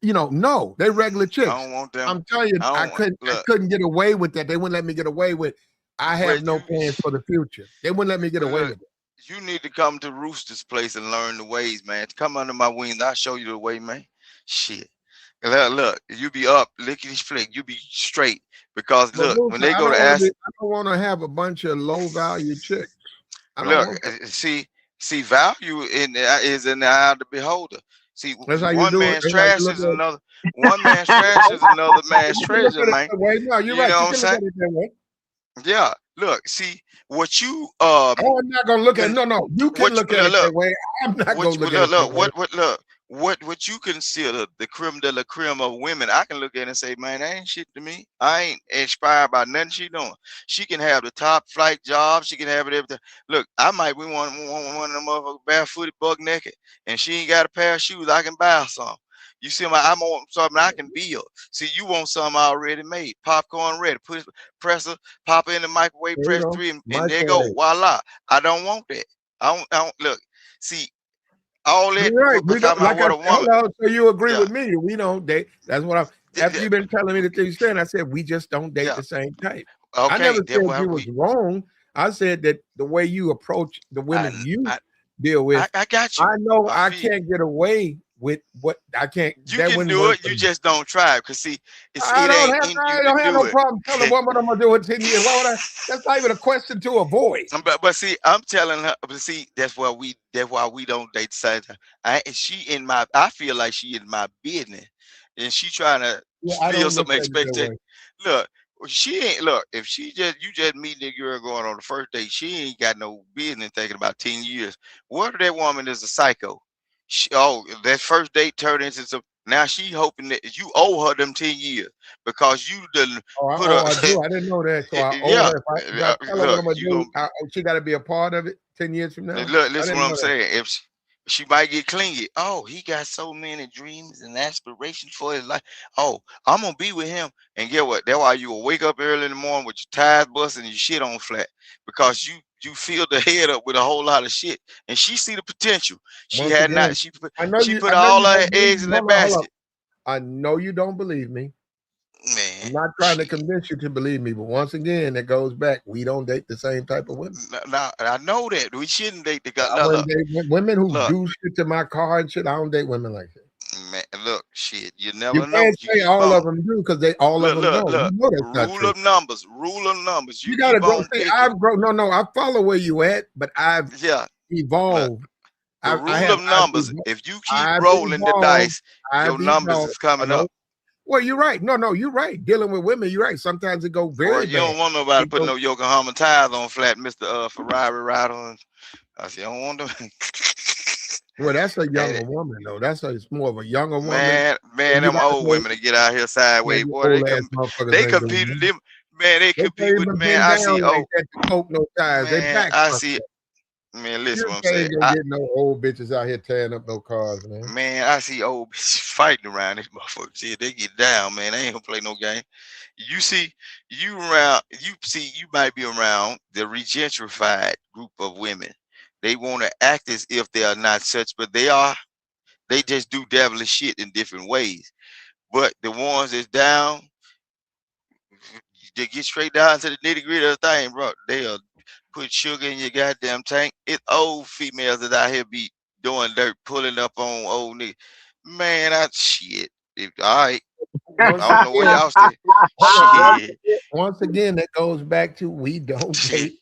No, they regular I chicks. don't want them. I'm telling you, I couldn't get away with that. They wouldn't let me get away with. I have no plans for the future. They wouldn't let me get away with it. You need to come to Rooster's place and learn the ways, man. Come under my wings. I'll show you the way, man. Shit. Look, you be up, lickety flick. You be straight. Because But look, when Rooster, they I go to don't ask, want to have a bunch of low value chicks. I don't look, want that. see, value is in the eye of the beholder. See, That's how you one do it. man's That's how you trash look is at it. another. One man's trash is another man's You can look treasure, at it man. that way. No, you're You right. know You what I'm can look saying? at it that way. Yeah. Look, see what you Oh, I'm not gonna look at it. No. You can look at it that way. I'm not gonna look at it that way. What you consider the creme de la creme of women, I can look at it and say, man, that ain't shit to me. I ain't inspired by nothing she doing. She can have the top flight job. She can have it everything. Look, I might be one of them motherfuckers barefooted, buck naked, and she ain't got a pair of shoes. I can buy her some. You see, I'm on something I can build. See, you want something already made, popcorn ready. Press her, pop it in the microwave, There you press go. 3, and there you go. Microwave. Voila. I don't want that. I don't look. See, all that You're right. we're We don't, talking about like I what a said, woman. hello, so you agree Yeah. with me. We don't date. That's what I'm after you've been telling me the things you're saying, I said we just don't date the same type. I never said you was wrong. I said that the way you approach the women you deal with, I got you. I know I can't get away with what I can't. You that can wouldn't do work it. for You me. just don't try. Because see, I it ain't in I you don't to have do no it. problem telling her what I'm gonna do in 10 years. Why would I? That's not even a question to avoid. But see, I'm telling her. But see, that's why we don't date the same time. I feel like she in my business, and she trying to I feel don't some look at it that expectation. way. Look, she ain't look. If you just meet the girl going on the first date, she ain't got no business thinking about 10 years. What if that woman is a psycho? That first date turned into some. Now she hoping that you owe her them 10 years because you done put I her. do. I didn't know that. So I owe Yeah, her. If I tell her what I'm look, gonna you do, gonna she got to be a part of it 10 years from now. look. I Listen, didn't what know I'm that. saying. If she might get clingy. Oh, he got so many dreams and aspirations for his life. Oh, I'm gonna be with him. And get what? That's why you will wake up early in the morning with your tires busting and your shit on flat because you filled the head up with a whole lot of shit. And she see the potential. She Once had again, not. She I know she you. put I know all you her don't believe eggs me. in that Hold on, hold on. basket. I know you don't believe me. Man, I'm not trying to convince you to believe me, but once again, it goes back. We don't date the same type of women. now I know that we shouldn't date the guy. I wouldn't date women who look, do shit to my car and shit. I don't date women like that. man, look, shit, you You never know. can't You say keep all on. of them do because they all of Look, them look, don't. You look. know that's not Rule true. of numbers. Rule of numbers. You You gotta keep go. on See, picking. I've grown. No, I follow where you at, but I've Yeah. Look, evolved. the I rule have. of numbers. If you keep I've rolling the evolved. dice, your I've numbers evolved. is coming No, up. well, you're right. No, you're right. Dealing with women, you're right. Sometimes it go Boy, very you bad. don't want nobody It putting go, no Yokohama tires on flat, Mr. Ferrari rider. And I said, I don't want them. well, that's a younger And woman though. It's more of a younger woman. man, And you them gotta old know, women that get out here man, sideways, you boy, old ass motherfuckers they ain't doing compete with that. them. Man, they They compete can't with even man. bend I down see. like Oh, that to coke no tires. They man, back I fucked see. up. Man, You listen, what I'm saying. ain't gonna get no old bitches out here tearing up no cars, man. Man, I see old bitches fighting around this motherfucker. See, they get down, man. They ain't gonna play no game. You see, you might be around the regentrified group of women. They want to act as if they are not such, but they are. They just do devilish shit in different ways. But the ones that's down, they get straight down to the nitty gritty of the thing, bro. They'll put sugar in your goddamn tank. It's old females that out here be doing dirt, pulling up on old niggas. Man, shit. All right. Once I don't know where again, y'all stay. Shit. once again, that goes back to we don't Shit. date.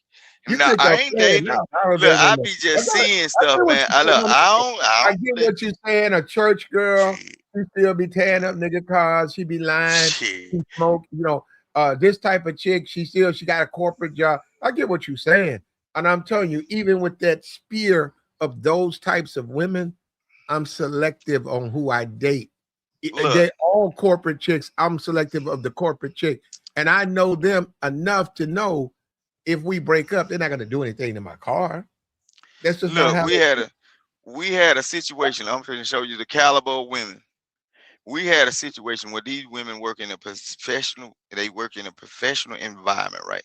You Nah, think I I'm ain't saying dating. nowadays? Look, I be just seeing stuff, get what man. you're saying. I I don't get play. what you're saying. A church girl, Shit. she still be tearing up nigga cars. She be lying. Shit. She smoke. This type of chick, she got a corporate job. I get what you're saying, and I'm telling you, even with that spear of those types of women, I'm selective on who I date. Look. They're all corporate chicks. I'm selective of the corporate chick, and I know them enough to know if we break up, they're not going to do anything to my car. That's just not Look, how. we had a situation. I'm going to show you the caliber of women. We had a situation where these women work in a professional. They work in a professional environment, right?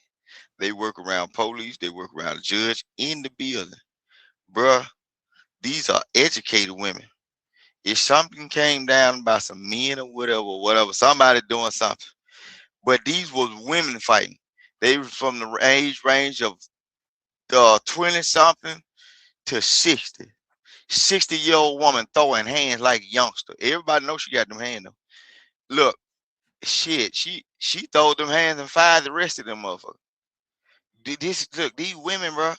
They work around police. They work around a judge in the building, bruh. These are educated women. If something came down by some men or whatever, somebody doing something. But these was women fighting. They was from the age range of 20 something to 60. 60-year-old woman throwing hands like a youngster. Everybody knows she got them hands though. Look, shit, she throwed them hands and fired the rest of them motherfuckers. Look, these women, bro.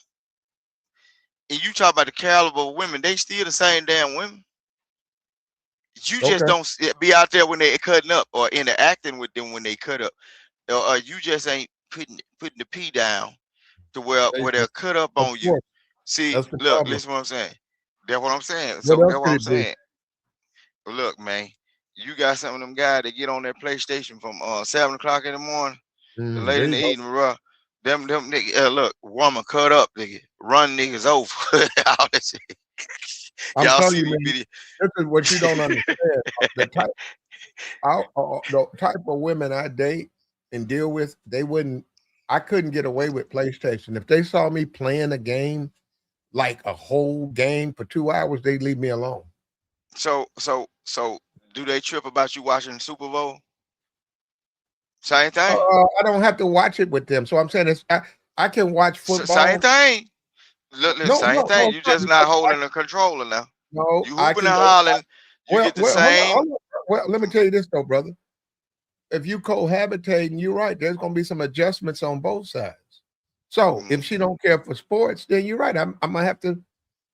And you talk about the caliber of women, they still the same damn women. You just don't be out there when they cutting up or interacting with them when they cut up. Or you just ain't putting the P down to where they'll cut up on you. See, look, listen to what I'm saying. That's what I'm saying. So that's what I'm saying. But look, man, you got some of them guys that get on their PlayStation from 7 o'clock in the morning, the late in the evening, bro. Them niggas, look, woman cut up, nigga, run niggas over. All that shit. Y'all see these videos. This is what you don't understand. the type of women I date and deal with, I couldn't get away with PlayStation. If they saw me playing a game, like a whole game for 2 hours, they'd leave me alone. So do they trip about you watching Super Bowl? Same thing. I don't have to watch it with them. So I'm saying I can watch football. Same thing. Look, same thing. You just not holding a controller now. No, you hooping and hollering. You get the same. Hold on. Well, let me tell you this though, brother. If you cohabitating, you're right. There's going to be some adjustments on both sides. So if she don't care for sports, then you're right. I'm gonna have to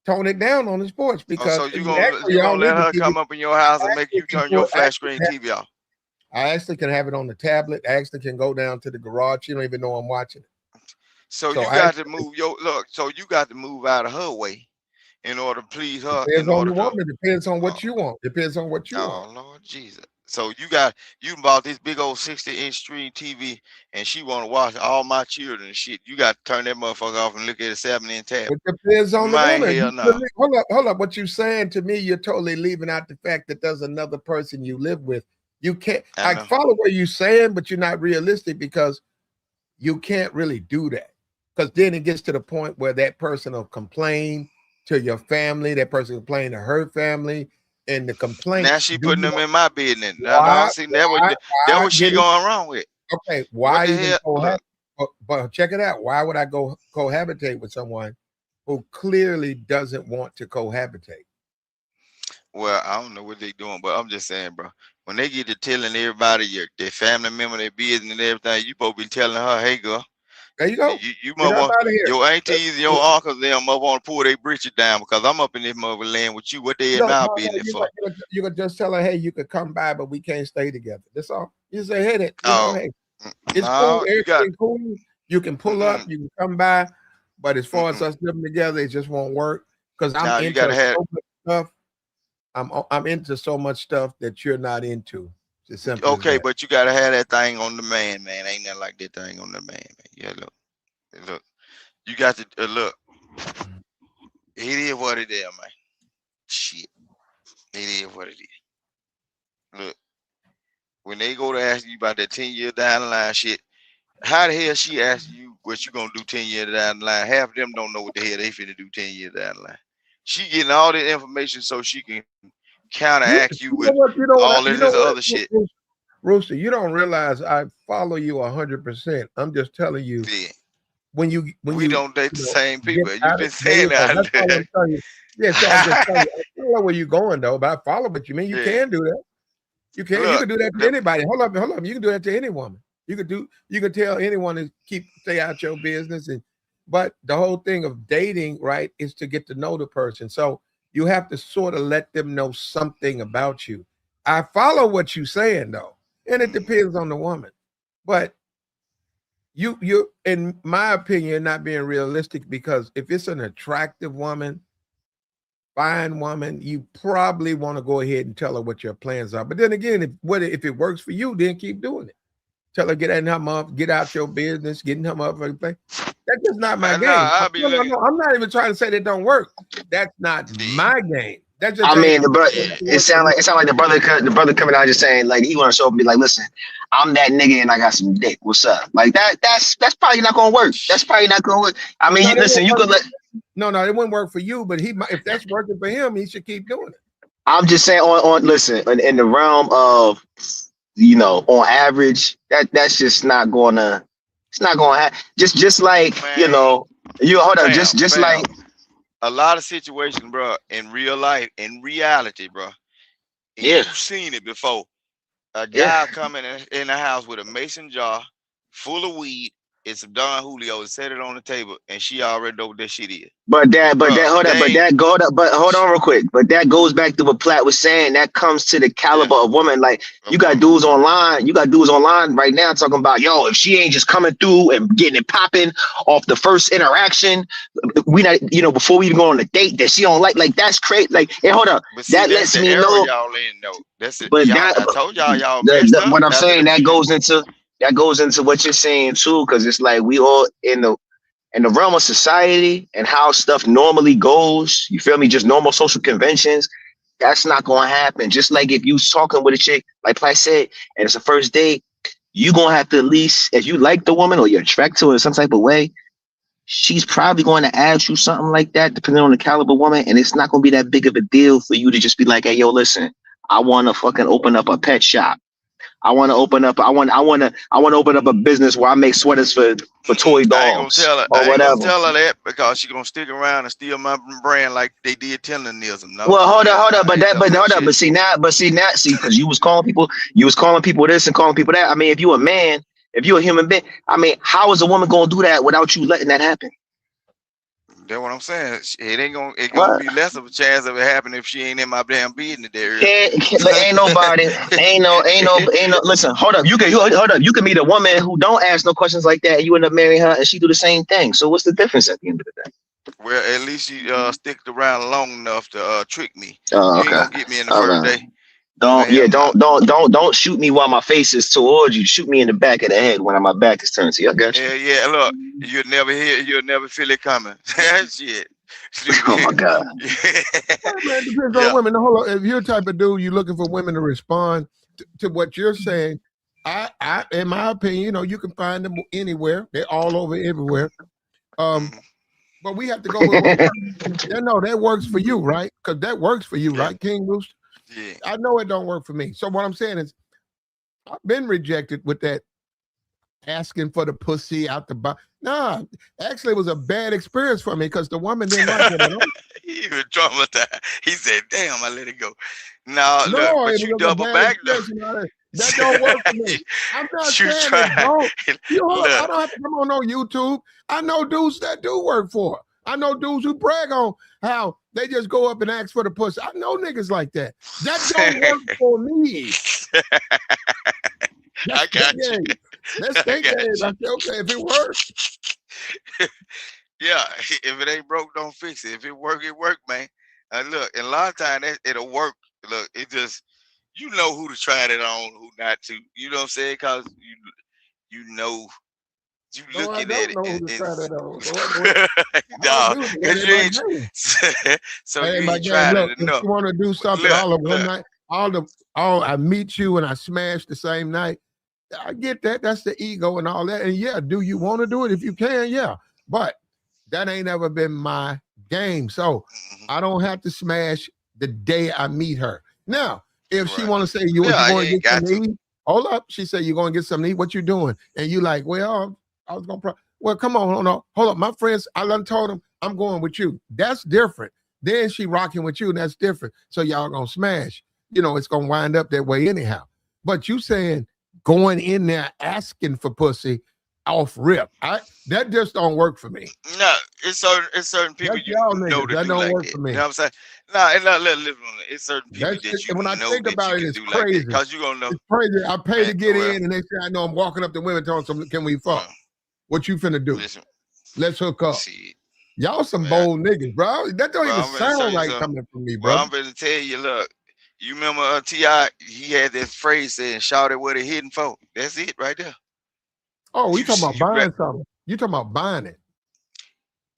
tone it down on the sports because so you gonna let her come up in your house and make you turn your flat screen TV off. I actually can have it on the tablet. I actually can go down to the garage. You don't even know I'm watching it. So you got to move So you got to move out of her way in order to please her. Depends on the woman. Depends on what you want. Depends on what you want. Oh Lord Jesus. So you bought this big old 60-inch screen TV and she want to watch All My Children and shit. You got to turn that motherfucker off and look at a 7-inch tab. It depends on the woman. Hell no. Hold up. What you saying to me, you're totally leaving out the fact that there's another person you live with. You can't, I follow what you're saying, but you're not realistic because you can't really do that. Because then it gets to the point where that person will complain to your family, that person will complain to her family. And the complaint. Now she putting them in my business. That what she going wrong with. Okay, why even cohabitate? But check it out. Why would I go cohabitate with someone who clearly doesn't want to cohabitate? Well, I don't know what they doing, but I'm just saying, bro. When they get to telling everybody their family member, their business and everything, you supposed to be telling her, hey, girl, There you go. you Get must up want out of here. your aunties, your uncles, them must want to pull their britches down because I'm up in this motherland with you. What they in No, my no, business for? you could just tell her, hey, you could come by, but we can't stay together. That's all. You say, hey, that, Oh, hey, it's no, cool. you got Everything cool. You can pull up. You can come by. But as far as Mm-mm. us living together, it just won't work because I'm Now you into gotta have so much stuff. I'm into so much stuff that you're not into. It's as simple as okay, that. but you gotta have that thing on the man. Ain't nothing like that thing on the man. Yeah, look. You got to look. It is what it is, man. Shit, it is what it is. Look, when they go to ask you about that 10 years down the line shit, how the hell she ask you what you gonna do 10 years down the line? Half of them don't know what the hell they finna do 10 years down the line. She getting all the information so she can counteract you with all of this other shit. Rooster, you don't realize I follow you 100%. I'm just telling you Yeah, when you we don't date the same get people. You've out been of there saying you go. That's all that. I'm telling you. Yeah, so I'm just telling you. I don't know where you're going though, but I follow what you mean. You Yeah. can do that. You can. You Look, can do that to the- anybody. Hold up. You can do that to any woman. You can tell anyone to stay out your business. But the whole thing of dating, right, is to get to know the person. So you have to sort of let them know something about you. I follow what you're saying though, and it depends on the woman. But you in my opinion, not being realistic because if it's an attractive woman, fine woman, you probably want to go ahead and tell her what your plans are. But then again, if it works for you, then keep doing it. Tell her get out your business, getting him up. That's just not my game. I'll be looking. No, I'm not even trying to say that don't work. That's not my game. That's just I mean, Yeah. it sound like the brother coming out just saying like he want to show up and be like, listen, I'm that nigga and I got some dick. What's up? Like that's probably not gonna work. That's probably not gonna work. I mean, listen, you could let. No, it wouldn't work for you, but if that's working for him, he should keep doing it. I'm just saying listen, in the realm of on average, that's just not gonna. It's not gonna happen. Just like Man, you hold up. Just like a lot of situations, bro, in real life, in reality, bro. Yeah. You've seen it before. A guy Yeah. coming in the house with a mason jar full of weed and some Don Julio and set it on the table, and she already know what that shit is. But hold on real quick. But that goes back to what Platt was saying. That comes to the caliber of woman. Like you got dudes online right now talking about, yo, if she ain't just coming through and getting it popping off the first interaction, we not, before we even go on a date that she don't like that's crazy. Like, hey, hold up. But see, That lets me know. Y'all in though. That's it. But I told y'all messed up. What I'm saying, that goes into what you're saying too, because it's like we all in the realm of society and how stuff normally goes, you feel me? Just normal social conventions. That's not gonna happen. Just like if you talking with a chick, like I said, and it's a first date, you gonna have to at least, if you like the woman or you're attracted to her in some type of way, she's probably going to ask you something like that, depending on the caliber woman, and it's not gonna be that big of a deal for you to just be like, hey, yo, listen, I want to fucking open up a pet shop. I want to open up a business where I make sweaters for toy dogs I or ain't whatever. gonna tell her that because she gonna stick around and steal my brand like they did Telenism. No. Well, hold up, but see, because you was calling people this and calling people that. I mean, if you a man, if you a human being, I mean, how is a woman gonna do that without you letting that happen? That's what I'm saying. It gonna be less of a chance of it happening if she ain't in my damn business there. Ain't nobody, ain't no. Listen, hold up. You can meet a woman who don't ask no questions like that, and you end up marrying her, and she do the same thing. So what's the difference at the end of the day? Well, at least she sticked around long enough to trick me. Oh, You okay. ain't gonna get me in the first day. Don't shoot me while my face is towards you. Shoot me in the back of the head when my back is turned to you. I got you. Yeah. Look, you'll never feel it coming. Shit. Oh my God. Man, it depends on women. Hold on. If you're the type of dude you're looking for women to respond to what you're saying, I in my opinion, you can find them anywhere. They're all over everywhere. But we have to go with what works. That works for you, right? Because that works for you, right, King Rooster? Yeah. I know it don't work for me. So what I'm saying is, I've been rejected with that asking for the pussy out the box. Nah, actually, it was a bad experience for me because the woman didn't like it at all. He was traumatized. He said, "Damn, I let it go." Now look, No, but it you was a double bad back though. experience. That don't work for me. I'm not You saying it try. don't. You hold up, I Look, don't have to come on no YouTube. I know dudes that do work for it. I know dudes who brag on how they just go up and ask for the pussy. I know niggas like that. That don't work for me. That's I got their you. game. That's I their got game. I you. say, okay, if it works, Yeah, if it ain't broke, don't fix it. If it work, man. Look, and a lot of time it'll work. Look, it just you know who to try it on, who not to. You know what I'm saying? Cause you know you no, I looking at don't it know who and, to and try that on. I don't no, do it. That cause ain't you my ain't game. so That you ain't my ain't game. tried Look, it if enough. you want to do something Look, all in one look. night, all I meet you and I smash the same night. I get that. That's the ego and all that. And yeah, do you want to do it? If you can, yeah. But that ain't ever been my game. So Mhm. I don't have to smash the day I meet her. Now, if she Right. want to say you Yeah, you going to ain't get some got to. to eat, hold up. She said you're going to get something to eat. What you doing? And you like, well, I was going to. Well, come on, hold up. My friends, I done told them I'm going with you. That's different. Then she rocking with you, and that's different. So y'all gonna smash. It's gonna wind up that way anyhow. But you saying going in there asking for pussy off rip, that just don't work for me. No, it's certain people That's you y'all know niggas. to That do don't like work that. for You me. know what I'm saying? No, and not let live on it. It's certain people That's that you and when I know think that you about it, can it's do like that. crazy. Cause you gonna know. It's crazy. I pay Man, to get well, in, and they say I know I'm walking up to women telling them, "Can we fuck? What you finna do? listen, Let's hook up." see, Y'all some man, bold niggas, bro. That don't bro, even I'm ready to tell sound you right something. coming from me, Bro, brother. I'm ready to tell you. Look, you remember Ti? He had this phrase saying, "Shout it what it hidden for." That's it right there. Oh, we You talking about you buying something. You talking about buying it.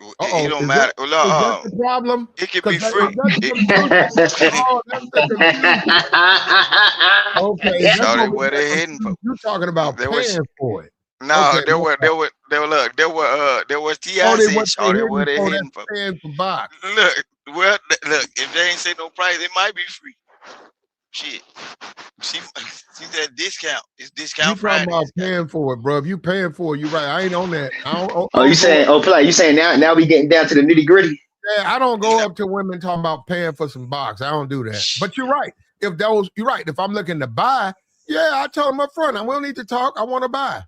it Uh-oh. don't Is matter. Well, no, that the problem? it can Because be is free. that the It, confusion? it Oh, that's the confusion. Okay, that's shout gonna it be what that it hidden for. confused. You talking about There was paying for it. no, Okay, my fault. there was Oh, Ti they saying, what they "Shout it hitting what it for, that's hidden for." paying for box. Look, look. If they ain't say no price, it might be free. Shit, she she said discount. It's You discount talking about Fridays. Goddamn. paying for it, bro. If you paying for it, you right. I ain't on that. I Oh, you don't go. saying? Oh, play. You saying now we getting down to the nitty gritty? Yeah, I don't go No, up to women talking about paying for some box. I don't do that. But you're right. You're right. If I'm looking to buy, yeah, I tell them up front. We don't need to talk. I want to buy.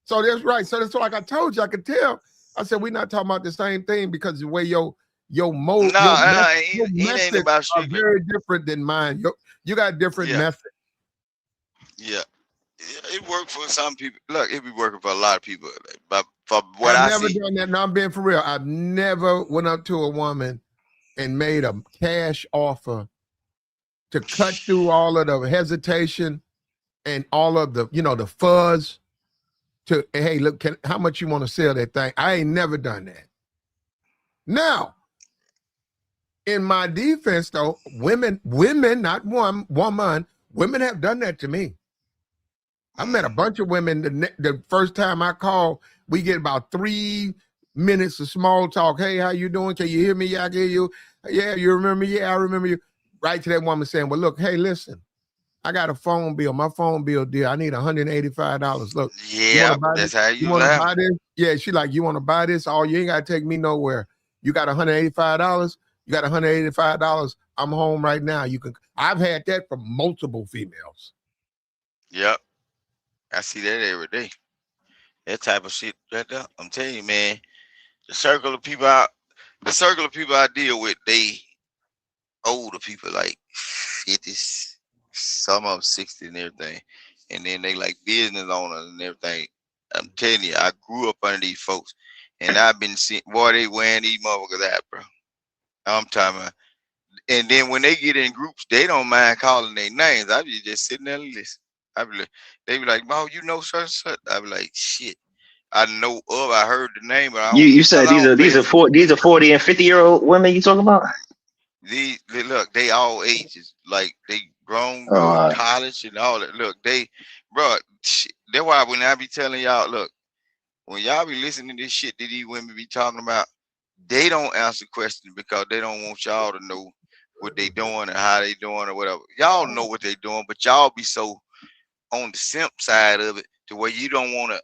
So that's right. So that's like I told you. I could tell. I said we're not talking about the same thing because the way your mode, your it ain't methods about are street. very different than mine. You got different Yeah, methods. yeah. It worked for some people. Look, it be working for a lot of people. But for what I've I never see, done that. No, I'm being for real. I've never went up to a woman and made a cash offer to cut through all of the hesitation and all of the fuzz to, hey, look, how much you want to sell that thing? I ain't never done that. Now, in my defense, though, women, not one woman, women have done that to me. I met a bunch of women. The first time I called, we get about 3 minutes of small talk. Hey, how you doing? Can you hear me? Yeah, I can hear you. Yeah, you remember me? Yeah, I remember you. Right to that woman saying, well, look, hey, listen, I got a phone bill. My phone bill deal. I need $185. Look, you want yeah, to buy this? that's how You you want to laugh. buy this? Yeah, she like, you want to buy this? Oh, you ain't got to take me nowhere. You got $185? You got $185? I'm home right now. I've had that from multiple females. Yep, I see that every day. That type of shit right there. I'm telling you, man. The circle of people I deal with, they older people like 50s, some of them 60 and everything. And then they like business owners and everything. I'm telling you, I grew up under these folks. And I've been seeing, boy, they wearing these motherfuckers out, bro. I'm talking about. And then when they get in groups, they don't mind calling their names. I be just sitting there and listen. They be like, "Oh, you know such and such." I be like, "Shit, I know of. I heard the name, but I don't, You cause said I don't pay attention." these are 40 and 50-year-old women you talking about? Look, they all ages, like they grown, good, Oh, college, and all that. Look, bro, that's why when I be telling y'all, look, when y'all be listening to this shit that these women be talking about, they don't answer questions because they don't want y'all to know what they doing and how they doing or whatever. Y'all know what they doing, but y'all be so on the simp side of it to where you don't want to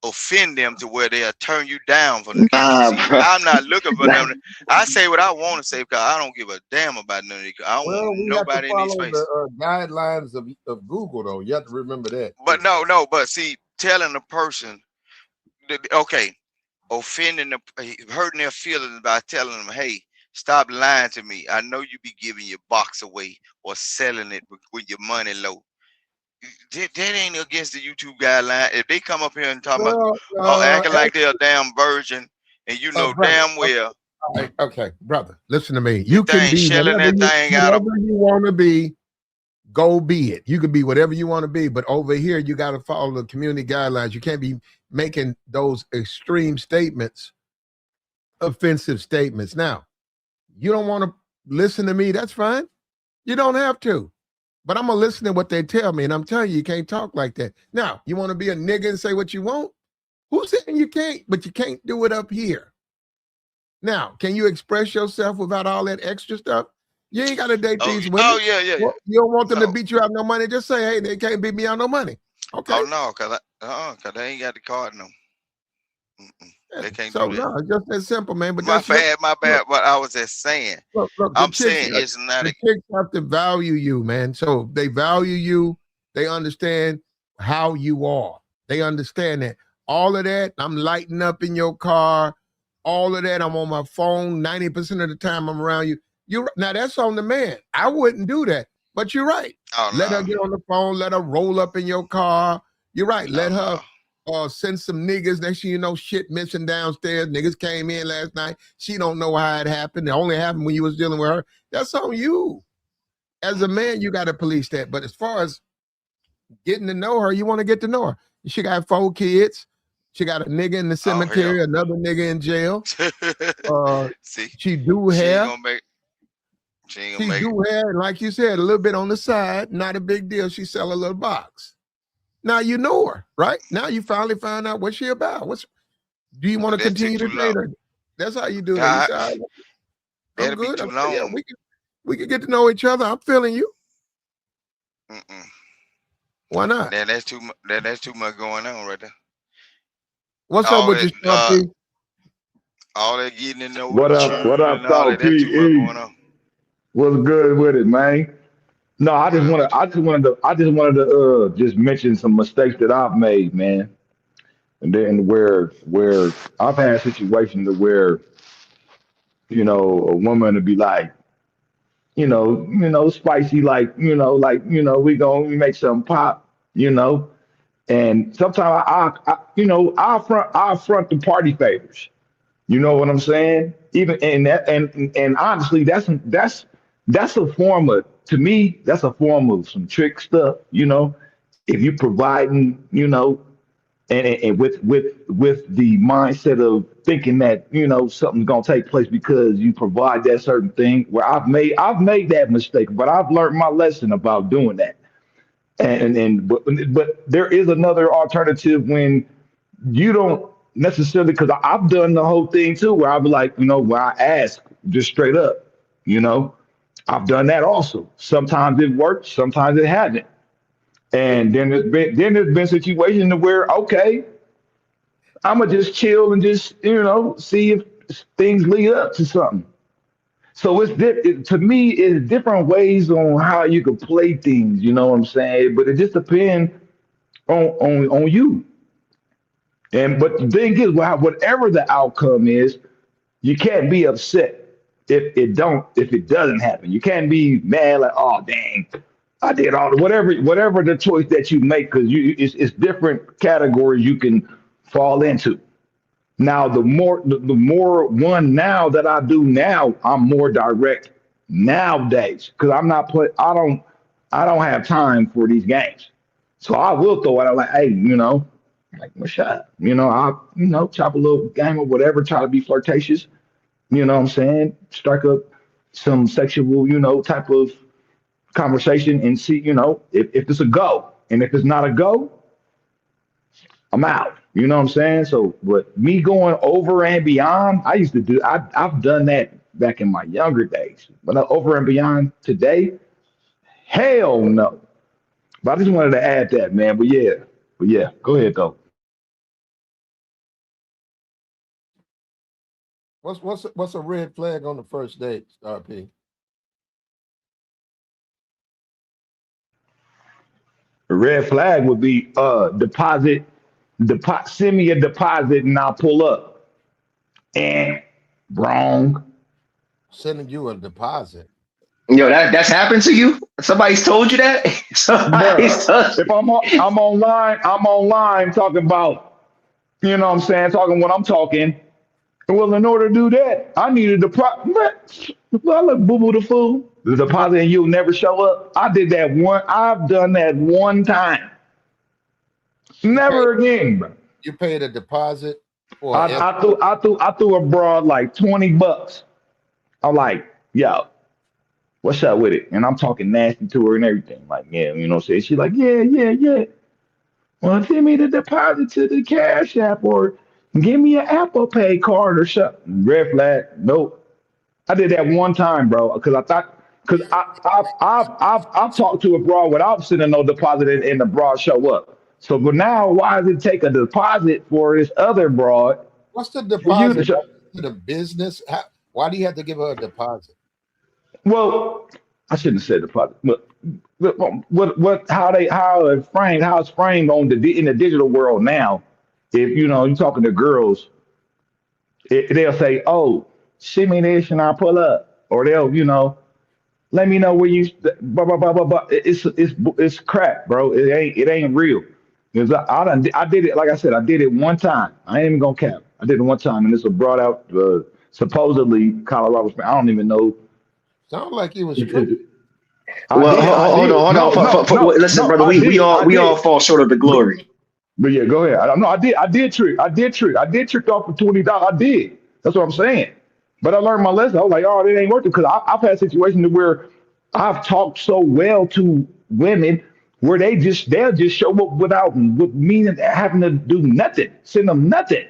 offend them to where they'll turn you down from the community. Nah, See, bro. I'm not looking for Nah. them. I say what I want to say because I don't give a damn about none of these. I don't Well, want we have to nobody in these follow spaces. the guidelines of Google, though. You have to remember that. But no, but see, telling a person, okay, offending the, hurting their feelings by telling them, hey, stop lying to me. I know you be giving your box away or selling it with your money low. That ain't against the YouTube guideline. If they come up here and talk about acting like they're a damn virgin, and you know brother, damn well okay, brother, listen to me. You can thing be shelling whatever that thing out of. you want to be. Go be it. You can be whatever you want to be, but over here you got to follow the community guidelines. You can't be making those extreme statements, offensive statements. Now, you don't want to listen to me, that's fine. You don't have to. But I'm gonna listen to what they tell me, and I'm telling you, you can't talk like that. Now, you want to be a nigga and say what you want? Who's saying you can't? But you can't do it up here. Now, can you express yourself without all that extra stuff? You ain't got to date these women. Oh yeah. Well, you don't want them to beat you out no money. Just say, hey, they can't beat me out no money. Okay. Oh no, cause they ain't got the card no. They can't So do that. no, it's just that simple, man. But my bad. What I was just saying. Look, I'm saying it's not. The chicks have to value you, man. So they value you. They understand how you are. They understand that. All of that, I'm lighting up in your car. All of that, I'm on my phone. 90% of the time, I'm around you. Now that's on the man. I wouldn't do that, but you're right. Oh, let her get on the phone. Let her roll up in your car. You're right. Let her send some niggas. Next thing you know, shit missing downstairs. Niggas came in last night. She don't know how it happened. It only happened when you was dealing with her. That's on you. As a man, you got to police that. But as far as getting to know her, you want to get to know her. She got 4 kids. She got a nigga in the cemetery, another nigga in jail. See, she do hair. She do hair, and like you said, a little bit on the side, not a big deal. She sell a little box. Now you know her, right? Now you finally find out what she about. Do you want to continue to date her? That's how you do it. I'm good. Too long. Yeah, we can get to know each other. I'm feeling you. Why not? That's too much. That's too much going on right there. What's up with you, all that getting in there. What up, Salt P.E.? What's good with it, man? No, I just wanted to just mention some mistakes that I've made, man. And then where I've had situations where, a woman would be like, spicy, like, we gonna make something pop, and sometimes I affront the party favors. You know what I'm saying? Even and honestly, that's a form of, to me, that's a form of some trick stuff. If you providing, and with the mindset of thinking that something's gonna take place because you provide that certain thing. Where I've made that mistake, but I've learned my lesson about doing that. But there is another alternative when you don't necessarily, because I've done the whole thing too, where I'll be like, where I ask just straight up, I've done that also. Sometimes it works, sometimes it hasn't. And then there's been situations where, okay, I'm gonna just chill and just, see if things lead up to something. So to me, it's different ways on how you can play things, you know what I'm saying? But it just depends on you. But the thing is, whatever the outcome is, you can't be upset if it doesn't happen. You can't be mad like, oh dang, I did all the whatever the choice that you make, because it's different categories you can fall into. Now the more one now that I do now, I'm more direct nowadays, because I don't have time for these games. So I will throw it out like, hey, like my shot. I'll, chop a little game or whatever, try to be flirtatious. You know what I'm saying? Strike up some sexual, type of conversation and see, if it's a go. And if it's not a go, I'm out. You know what I'm saying? So, but me going over and beyond, I've done that back in my younger days. But over and beyond today, hell no. But I just wanted to add that, man. But yeah, go ahead though. What's a red flag on the first date, RP? A red flag would be send me a deposit and I'll pull up. And wrong. Sending you a deposit. Yo, that's happened to you? Somebody's told you that? Somebody's told you. If I'm online talking about, you know what I'm saying, talking what I'm talking. Well, in order to do that, I needed the well, look, boo-boo the fool. The deposit and you'll never show up. I've done that one time. Never again, bro. You paid a deposit for I threw abroad like $20. I'm like, yo, what's up with it? And I'm talking nasty to her and everything. Like, yeah, you know what I'm saying? She's like, yeah. Well, send me the deposit to the Cash App or give me an Apple Pay card or something. Red flag. Nope. I did that one time, bro, because I've talked to a broad without sending no deposit and the broad show up. So, but now, why does it take a deposit for this other broad? What's the deposit to the business? Why do you have to give her a deposit? Well, I shouldn't have said deposit. How it's framed in the digital world now. If you're talking to girls, they'll say, "Oh, send me this and I'll pull up," or they'll let me know where you blah blah blah blah blah. It's crap, bro. It ain't real. Because I did it, like I said, I did it one time. I ain't even gonna cap. I did it one time, and this was brought out supposedly Colorado Springs. I don't even know. Sound like he was tripping. Hold on. Listen, brother, we all fall short of the glory. But yeah, go ahead. I did trick off for $20. I did. That's what I'm saying. But I learned my lesson. I was like, oh, it ain't working, because I've had situations where I've talked so well to women where they'll just show up with meaning having to do nothing, send them nothing.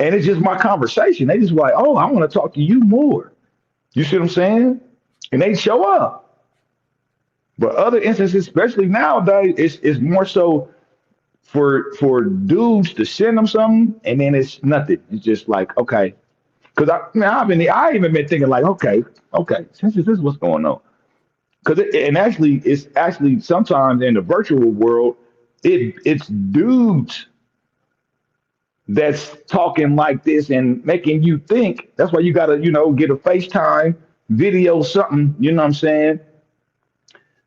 And it's just my conversation. They just like, oh, I want to talk to you more. You see what I'm saying? And they show up. But other instances, especially nowadays, it's more so for dudes to send them something, and then it's nothing. It's just like, okay. Because I even been thinking like, okay, since this is what's going on. Because it's actually sometimes in the virtual world, it's dudes that's talking like this and making you think. That's why you gotta, get a FaceTime video, something, you know what I'm saying?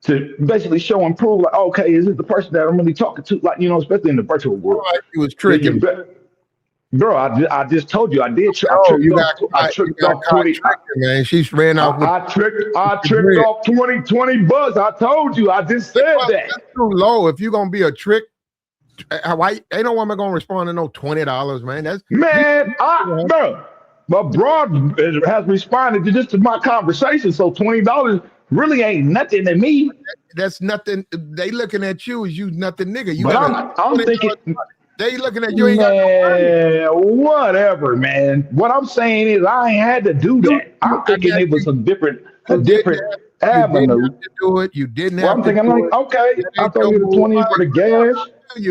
To basically show and prove, like, okay, is this the person that I'm really talking to? Like, especially in the virtual world. Like he was tricking. Bro, I just told you I did. I tricked off 20. Man, she's ran off. I tricked off $20. I told you. I just said that. That's too low. If you're gonna be a trick, why ain't no woman gonna respond to no $20, man? Bro, my broad has responded just to my conversation. So $20 really ain't nothing to me. That's nothing. They looking at you as you nothing, nigga. I'm thinking. They looking at you. Ain't got no money. Whatever, man. What I'm saying is I ain't had to do that. I'm thinking it was a different avenue. You didn't have I'm thinking like, okay, I thought you the 20 for the gas.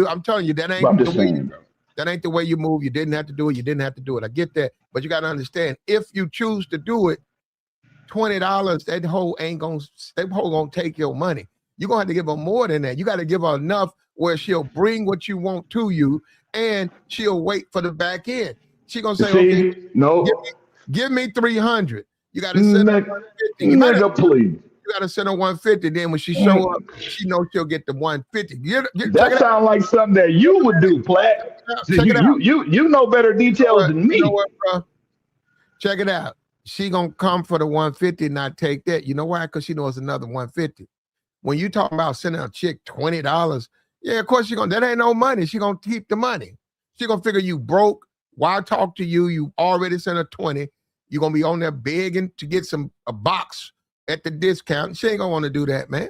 I'm telling you, that ain't the way. That ain't the way you move. You didn't have to do it. You didn't have to do it. I get that, but you got to understand, if you choose to do it, $20, that hoe gonna take your money. You're gonna have to give her more than that. You got to give her enough where she'll bring what you want to you, and she'll wait for the back end. She gonna say, okay, no, give me 300. You got to send her 150. Please. You got to send her 150. Then when she show up, she knows she'll get the 150. That sounds like something that you would do, Platt. You know better details than me. You know what, bro? Check it out. She gonna come for the 150, not take that. You know why? Because she knows another 150. When you talking about sending a chick $20, yeah, of course that ain't no money. She gonna keep the money. She gonna figure you broke. Why talk to you? You already sent her 20. You're gonna be on there begging to get a box at the discount. She ain't gonna want to do that, man.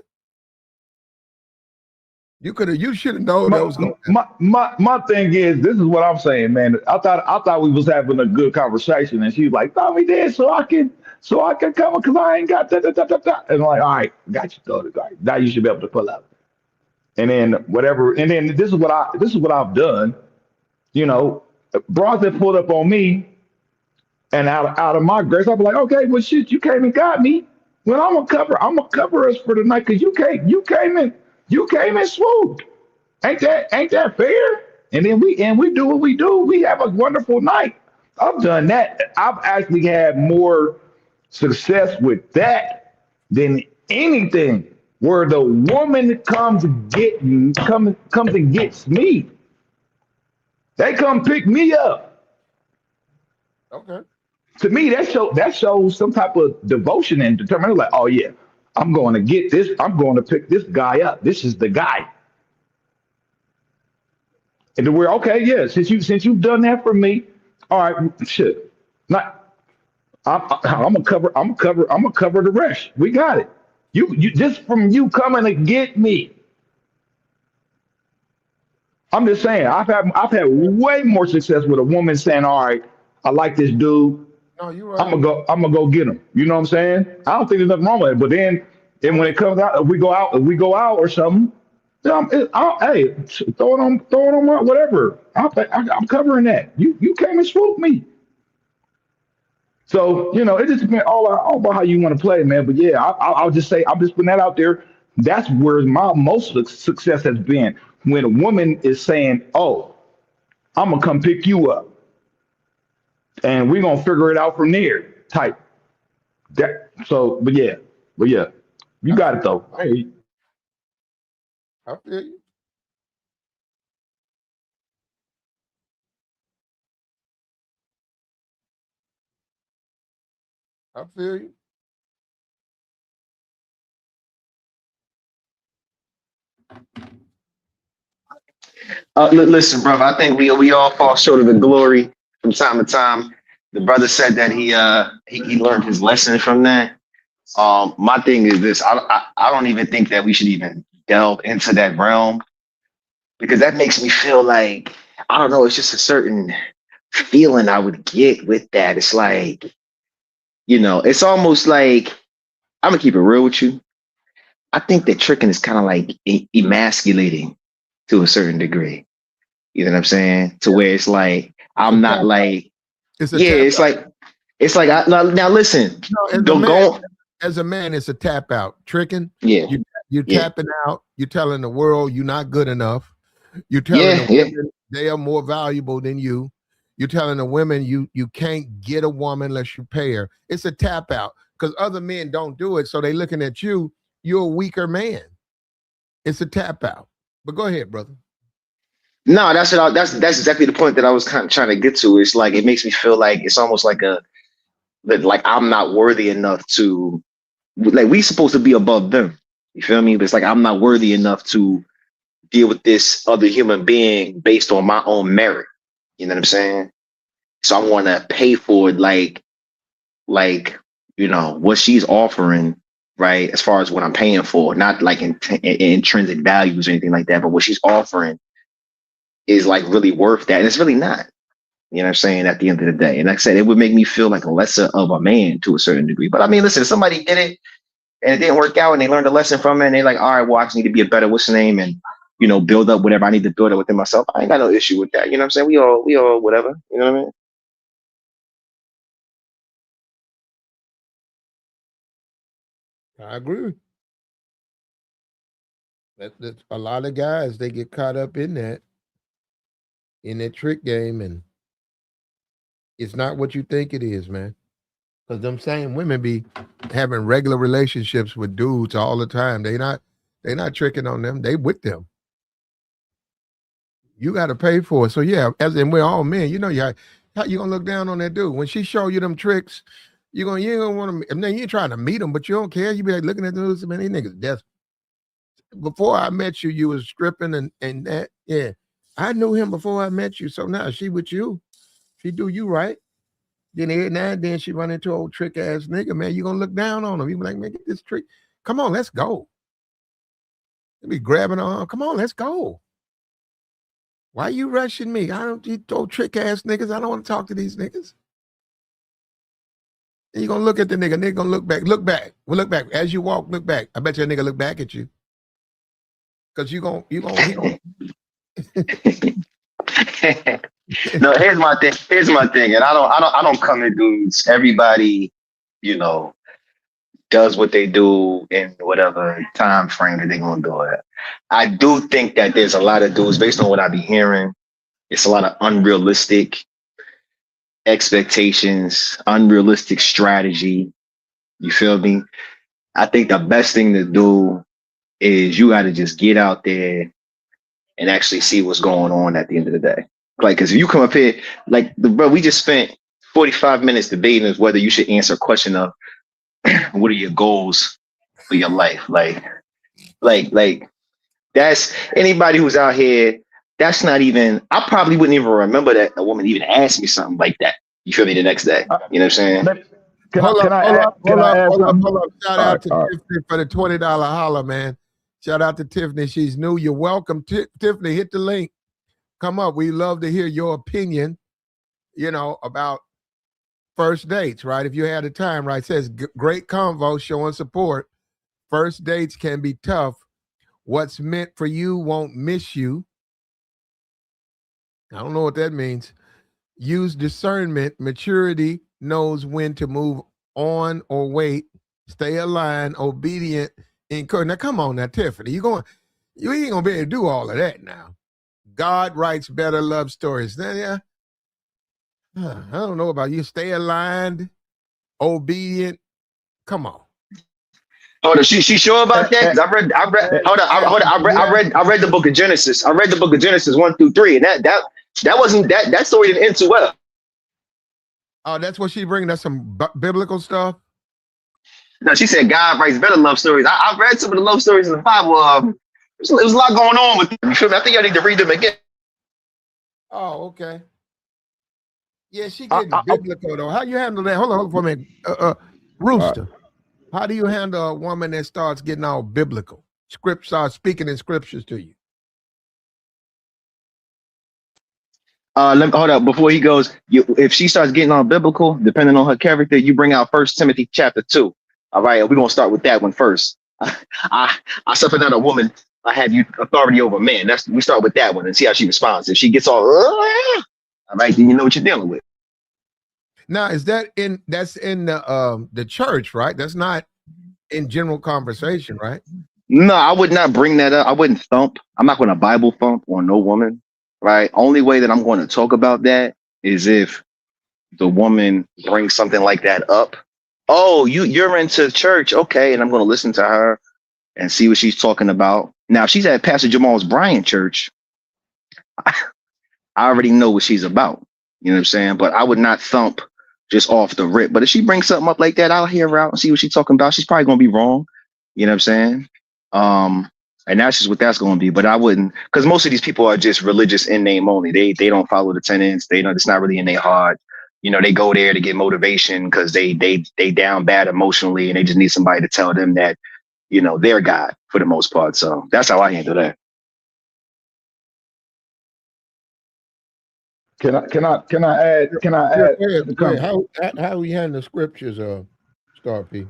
You should have known that was going to my thing is, this is what I'm saying, man. I thought we was having a good conversation, and she was like, "Throw me there so I can come, because I ain't got that." And I'm like, all right, got you, daughter. Right. Now you should be able to pull out. And then whatever. And then this is what I've done. Broads that pulled up on me, And out of my grace, I'll be like, okay, well, shit, you came and got me. Well, I'm gonna cover us for the night because you came and swooped. Ain't that fair? And then we do what we do. We have a wonderful night. I've done that. I've actually had more success with that than anything. Where the woman comes and gets me. They come pick me up. Okay. To me, that shows some type of devotion and determination. Like, oh yeah, I'm going to get this. I'm going to pick this guy up. This is the guy. And then we're okay. Yeah, since you've done that for me, all right, shit. Not, I'm gonna cover. I'm gonna cover the rest. We got it. You just from you coming to get me. I'm just saying. I've had way more success with a woman saying, all right, I like this dude. No, you're I'm right. gonna go. I'm gonna go get him. You know what I'm saying? I don't think there's nothing wrong with it. But then when it comes out, if we go out or something, hey, throw it on my whatever. I'm covering that. You came and swooped me. So it just depends all about how you want to play, man. But yeah, I'll just say I'm just putting that out there. That's where my most success has been when a woman is saying, "Oh, I'm gonna come pick you up, and we're gonna figure it out from there." Type that. So, but yeah, you got it though. Hey, I feel you. I feel you. Listen, brother. I think we all fall short of the glory from time to time. The brother said that he learned his lesson from that. My thing is this: I don't even think that we should even delve into that realm because that makes me feel like I don't know. It's just a certain feeling I would get with that. It's like it's almost like I'm gonna keep it real with you. I think that tricking is kind of like emasculating to a certain degree. You know what I'm saying? To where it's like It's a I'm not tap. like It's a yeah. tap. It's like now listen. No, as a Don't man, go. as a man, it's a tap out. Tricking. Yeah. You Yeah. tapping out. You're telling the world you're not good enough. You're telling the Yeah. women they are more valuable than you. You're telling the women you can't get a woman unless you pay her. It's a tap out because other men don't do it, so they looking at you. You're a weaker man. It's a tap out. But go ahead, brother. No, that's exactly the point that I was kind of trying to get to. It's like it makes me feel like it's almost like like I'm not worthy enough to like we supposed to be above them. You feel me? But it's like I'm not worthy enough to deal with this other human being based on my own merit. You know what I'm saying? So I want to pay for it like what she's offering, right? As far as what I'm paying for, not like in intrinsic values or anything like that, but what she's offering is like really worth that. And it's really not. You know what I'm saying? At the end of the day. And like I said, it would make me feel like lesser of a man to a certain degree. But I mean, listen, if somebody did it and it didn't work out and they learned a lesson from it and they're like, all right, well, I just need to be a better what's the name and build up whatever I need to build up within myself. I ain't got no issue with that. You know what I'm saying? We all whatever. You know what I mean? I agree. That's a lot of guys they get caught up in that trick game, and it's not what you think it is, man. Because them same women be having regular relationships with dudes all the time. They not tricking on them. They with them. You got to pay for it. So yeah, and we're all men. How you gonna look down on that dude when she show you them tricks? You ain't gonna want to. I mean, you ain't trying to meet them, but you don't care. You be like looking at those man. These niggas desperate. Before I met you, you was stripping and that. Yeah, I knew him before I met you. So now she with you. She do you right. Then every now and then she run into old trick ass nigga, man. You gonna look down on him. You be like, man, get this trick. Come on, let's go. You be grabbing on. Come on, let's go. Why you rushing me? I don't you old trick ass niggas. I don't want to talk to these niggas. And you gonna look at the nigga. Nigga gonna look back. Look back. Well, look back. As you walk, look back. I bet your nigga look back at you. Cause you gonna No, here's my thing, and I don't come at dudes. Everybody, you know, does what they do in whatever time frame that they're gonna do it. I do think that there's a lot of dudes, based on what I be hearing, it's a lot of unrealistic expectations, unrealistic strategy. You feel me? I think the best thing to do is you got to just get out there and actually see what's going on at the end of the day. Like, because if you come up here, like, bro, we just spent 45 minutes debating is whether you should answer a question of what are your goals for your life. Like that's anybody who's out here. That's not even. I probably wouldn't even remember that a woman even asked me something like that. You feel me? The next day, you know what I'm saying? Hold up. Shout All out right, to all right. Tiffany for the $20 holler, man. Shout out to Tiffany. She's new. You're welcome. Tiffany, hit the link. Come up. We love to hear your opinion, about first dates, right? If you had the time, right? It says great convo showing support. First dates can be tough. What's meant for you won't miss you. I don't know what that means. Use discernment. Maturity knows when to move on or wait. Stay aligned, obedient, encourage. Now, come on now, Tiffany. You ain't gonna be able to do all of that now. God writes better love stories. Now, yeah. I don't know about you. Stay aligned, obedient. Come on. Hold on, she sure about that? 'Cause I read. Hold on, I read the book of Genesis. I read the book of Genesis 1 through 3, and that wasn't that story didn't end too well. Oh, that's what she bringing. That's some biblical stuff. No, she said God writes better love stories. I read some of the love stories in the Bible. There was a lot going on with them. You feel me? I think I need to read them again. Oh, okay. Yeah, she getting biblical though. How you handle that? Hold on for a minute. Rooster, how do you handle a woman that starts getting all biblical? Starts speaking in scriptures to you. Hold up before he goes. If she starts getting all biblical, depending on her character, you bring out 1 Timothy chapter 2. All right, we're gonna start with that one first. I suffer not a woman. I have you authority over men. We start with that one and see how she responds. If she gets all right, then you know what you're dealing with. Now, that's in the church, right? That's not in general conversation, right? No, I would not bring that up. I wouldn't thump. I'm not going to Bible thump on no woman, right? Only way that I'm going to talk about that is if the woman brings something like that up. Oh, you're into church, okay? And I'm going to listen to her and see what she's talking about. Now, if she's at Pastor Jamal's Bryant church, I already know what she's about. You know what I'm saying? But I would not thump just off the rip. But if she brings something up like that, I'll hear her out and see what she's talking about. She's probably going to be wrong. You know what I'm saying? And that's just what that's going to be. But I wouldn't, because most of these people are just religious in name only. They don't follow the tenets. They know it's not really in their heart. You know, they go there to get motivation because they down bad emotionally, and they just need somebody to tell them that, you know, they're God for the most part. So that's how I handle that. Can I add? Go ahead. How we handle the scriptures, Star P?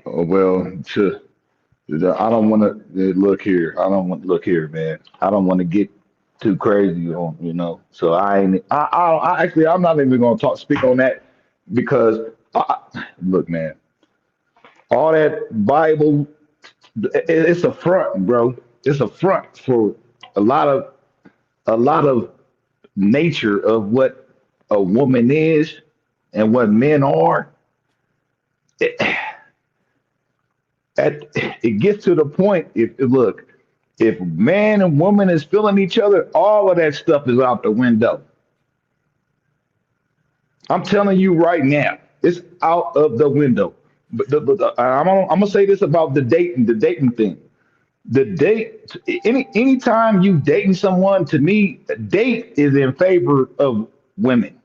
Oh, well, I don't want to look here. Man. I don't want to get too crazy on, So I actually, I'm not even going to speak on that because look, man, all that Bible, it's a front, bro. It's a front for a lot of nature of what a woman is and what men are. It gets to the point. If man and woman is feeling each other, all of that stuff is out the window. I'm telling you right now, it's out of the window. But I'm gonna say this about the dating thing. The date, anytime you dating someone, to me, date is in favor of women.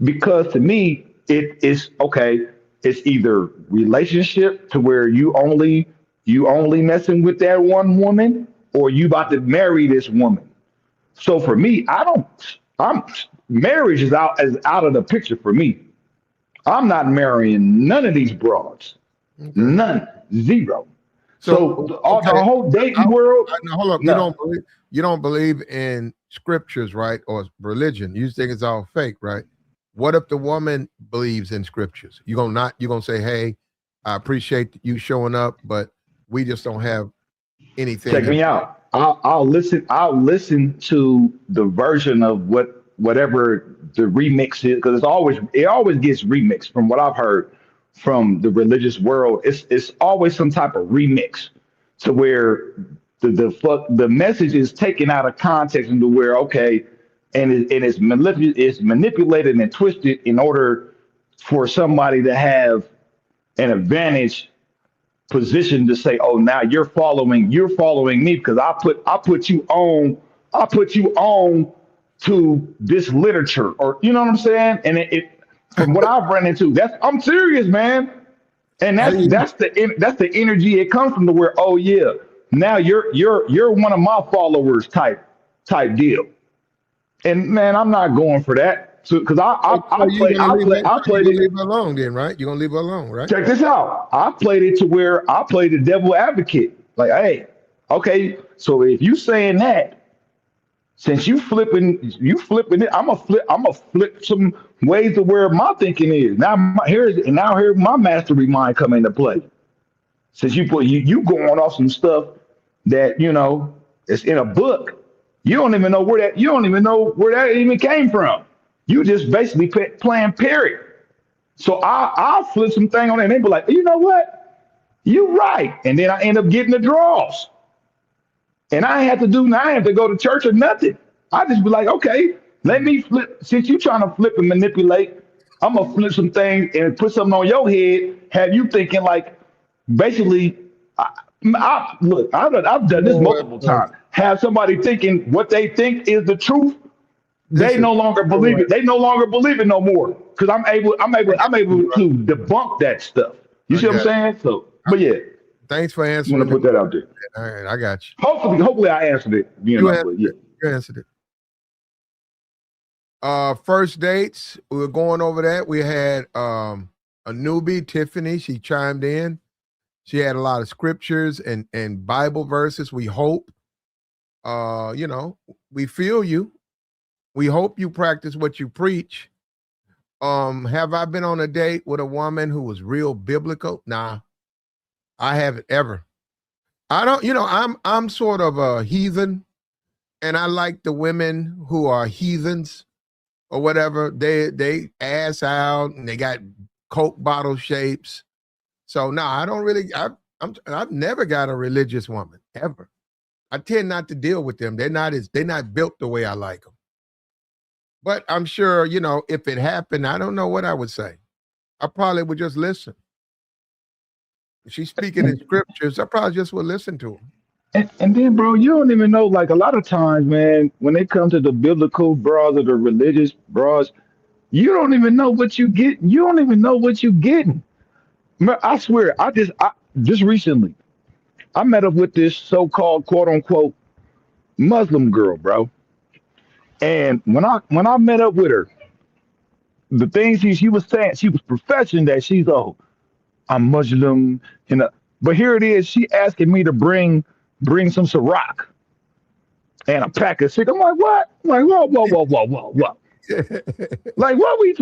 Because to me, it is okay. It's either relationship to where you only messing with that one woman, or you about to marry this woman. So for me, marriage is out of the picture for me. I'm not marrying none of these broads. Okay. None. Zero. So the okay, whole dating world. now, hold up. No. You don't believe in scriptures, right? Or religion. You think it's all fake, right? What if the woman believes in scriptures? You're gonna say, hey, I appreciate you showing up, but we just don't have anything. Check me out. I'll listen. I'll listen to the version of whatever the remix is, because it always gets remixed from what I've heard from the religious world. It's always some type of remix to where the message is taken out of context into where, okay, and it's manipulated and twisted in order for somebody to have an advantage position to say, oh, now you're following me because I put you on to this literature, or you know what I'm saying? And it from what I've run into, I'm serious, man. And that's the energy it comes from, to where, oh yeah, now you're one of my followers type deal. And man, I'm not going for that. So because I played it. Leave her alone then, right? You're gonna leave her alone, right? Check this out. I played it to where I played the devil advocate. Like, hey, okay, so if you saying that, since you flipping it, I'm gonna flip some ways to where my thinking is. Now here's my mastery mind come into play. Since you going off some stuff that it's in a book, you don't even know where that even came from. You just basically playing period. So I'll flip some thing on it and they be like, you know what? You right. And then I end up getting the draws. And I ain't have to go to church or nothing. I just be like, okay, let me flip. Since you trying to flip and manipulate, I'm gonna flip some things and put something on your head, have you thinking like, basically, I've done this multiple times. Have somebody thinking what they think is the truth. They no longer believe it. They no longer believe it no more, because I'm able to debunk that stuff. You see what I'm saying? So, but yeah. Thanks for answering. I'm gonna put that out there. All right, I got you. Hopefully I answered it. You answered it. First dates, we were going over that. We had a newbie, Tiffany. She chimed in. She had a lot of scriptures and Bible verses. We hope, we feel you. We hope you practice what you preach. Have I been on a date with a woman who was real biblical? Nah, I haven't ever. I don't, I'm sort of a heathen, and I like the women who are heathens or whatever. They ass out and they got Coke bottle shapes. So no, I don't really. I've never got a religious woman ever. I tend not to deal with them. They're not built the way I like them. But I'm sure, if it happened, I don't know what I would say. I probably would just listen. If she's speaking in scriptures, I probably just would listen to her. And then, bro, you don't even know, like a lot of times, man, when they come to the biblical bras or the religious bras, you don't even know what you get. You don't even know what you're getting. I swear, I just recently, I met up with this so-called quote unquote Muslim girl, bro. And when I met up with her, the things she was saying, she was professing that she's I'm Muslim, but here it is, she asking me to bring some Ciroc and a pack of cigarettes. I'm like, what? I'm like, whoa. Like, what is,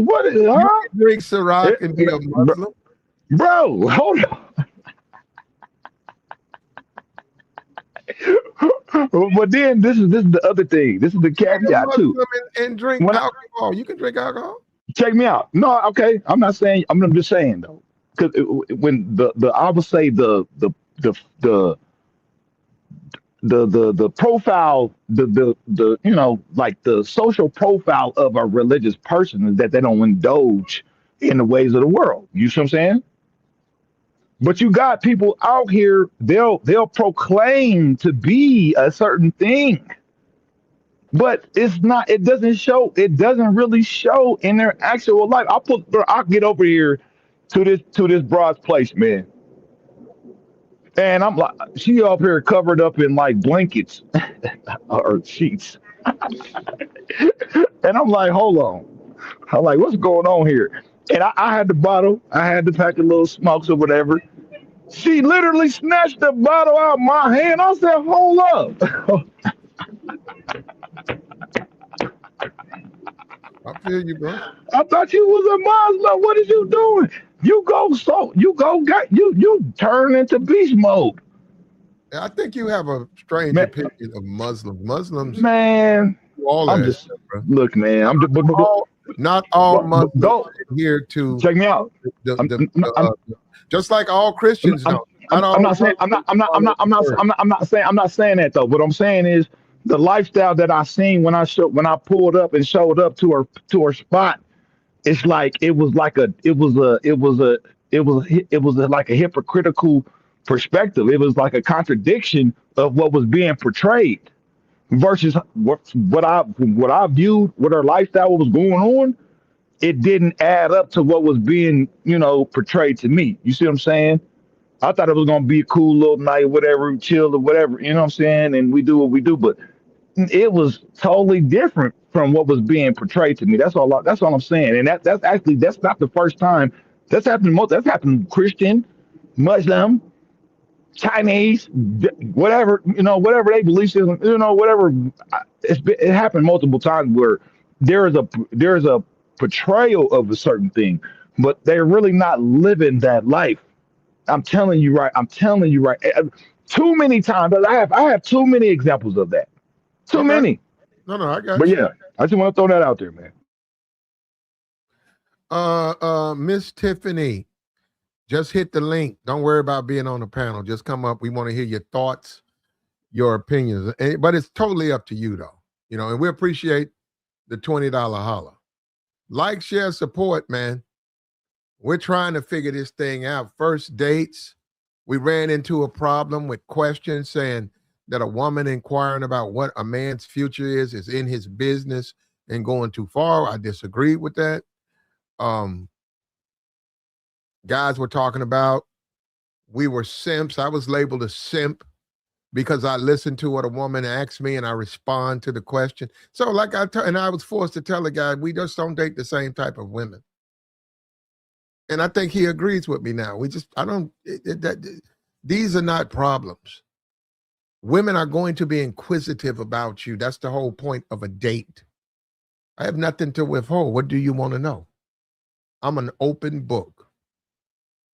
huh? You drink Ciroc and be a Muslim? Bro, hold on. But then this is the other thing. This is the caveat too. And drink alcohol. You can drink alcohol. Check me out. No, okay. I'm not saying. I'm just saying though, because when I would say the profile, like the social profile of a religious person is that they don't indulge in the ways of the world. You see what I'm saying? But you got people out here, they'll proclaim to be a certain thing, but it doesn't really show in their actual life. I'll get over here to this broad's place, man. And I'm like, she up here covered up in like blankets or sheets. And I'm like, hold on. I'm like, what's going on here? And I had the bottle, I had the pack of little smokes or whatever. She literally snatched the bottle out of my hand. I said, hold up. I feel you, bro. I thought you was a Muslim. What are you doing? You turn into beast mode. I think you have a strange Man, opinion of Muslims. Muslims man, do all I'm that, just bro. look, man. I'm just Not all Muslims don't adhere to check me out. I'm, just like all Christians I'm, don't. Not all I'm not saying Muslims follow the word. I'm not saying that though. What I'm saying is the lifestyle that I seen when I pulled up and showed up to her spot. It's like it was like a hypocritical perspective. It was like a contradiction of what was being portrayed versus what I viewed, what her lifestyle was going on. It didn't add up to what was being portrayed to me. You see what I'm saying? I thought it was gonna be a cool little night, whatever, chill or whatever. You know what I'm saying? And we do what we do, but it was totally different from what was being portrayed to me. That's all I'm saying. And that's not the first time. That's happened Christian, Muslim, Chinese, whatever, whatever they believe in, whatever. It happened multiple times where there is a portrayal of a certain thing, but they're really not living that life. I'm telling you right. I'm telling you right. Too many times. I have too many examples of that. Too Okay. many. No, I But got you. yeah, I just want to throw that out there, man. Miss Tiffany, just hit the link. Don't worry about being on the panel. Just come up. We want to hear your thoughts, your opinions. But it's totally up to you, though. And we appreciate the $20 holler. Like, share, support, man. We're trying to figure this thing out. First dates, we ran into a problem with questions saying that a woman inquiring about what a man's future is in his business and going too far. I disagreed with that. Guys were talking about we were simps. I was labeled a simp because I listened to what a woman asked me and I respond to the question. So like and I was forced to tell the guy, we just don't date the same type of women. And I think he agrees with me now. These are not problems. Women are going to be inquisitive about you. That's the whole point of a date. I have nothing to withhold. What do you want to know? I'm an open book.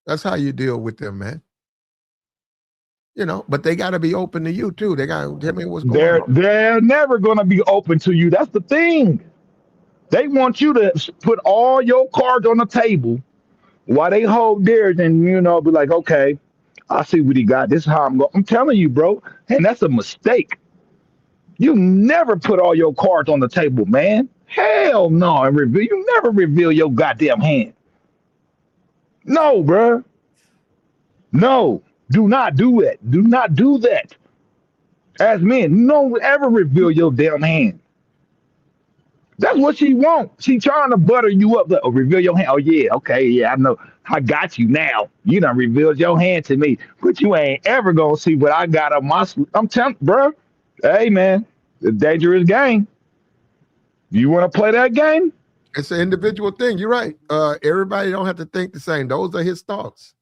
That's how you deal with them, man. But they got to be open to you too. They got to tell me what's going on. They're never going to be open to you. That's the thing. They want you to put all your cards on the table while they hold theirs and, be like, okay, I see what he got. This is how I'm going. I'm telling you, bro. And that's a mistake. You never put all your cards on the table, man. Hell no. You never reveal your goddamn hand. No, bro. No. Do not do that. Do not do that. As men, don't ever reveal your damn hand. That's what she wants. She trying to butter you up. Reveal your hand. Oh, yeah. Okay. Yeah, I know. I got you now. You done revealed your hand to me. But you ain't ever going to see what I got on my sleeve. I'm telling, bro. Hey, man. It's a dangerous game. You want to play that game? It's an individual thing. You're right. Everybody don't have to think the same. Those are his thoughts.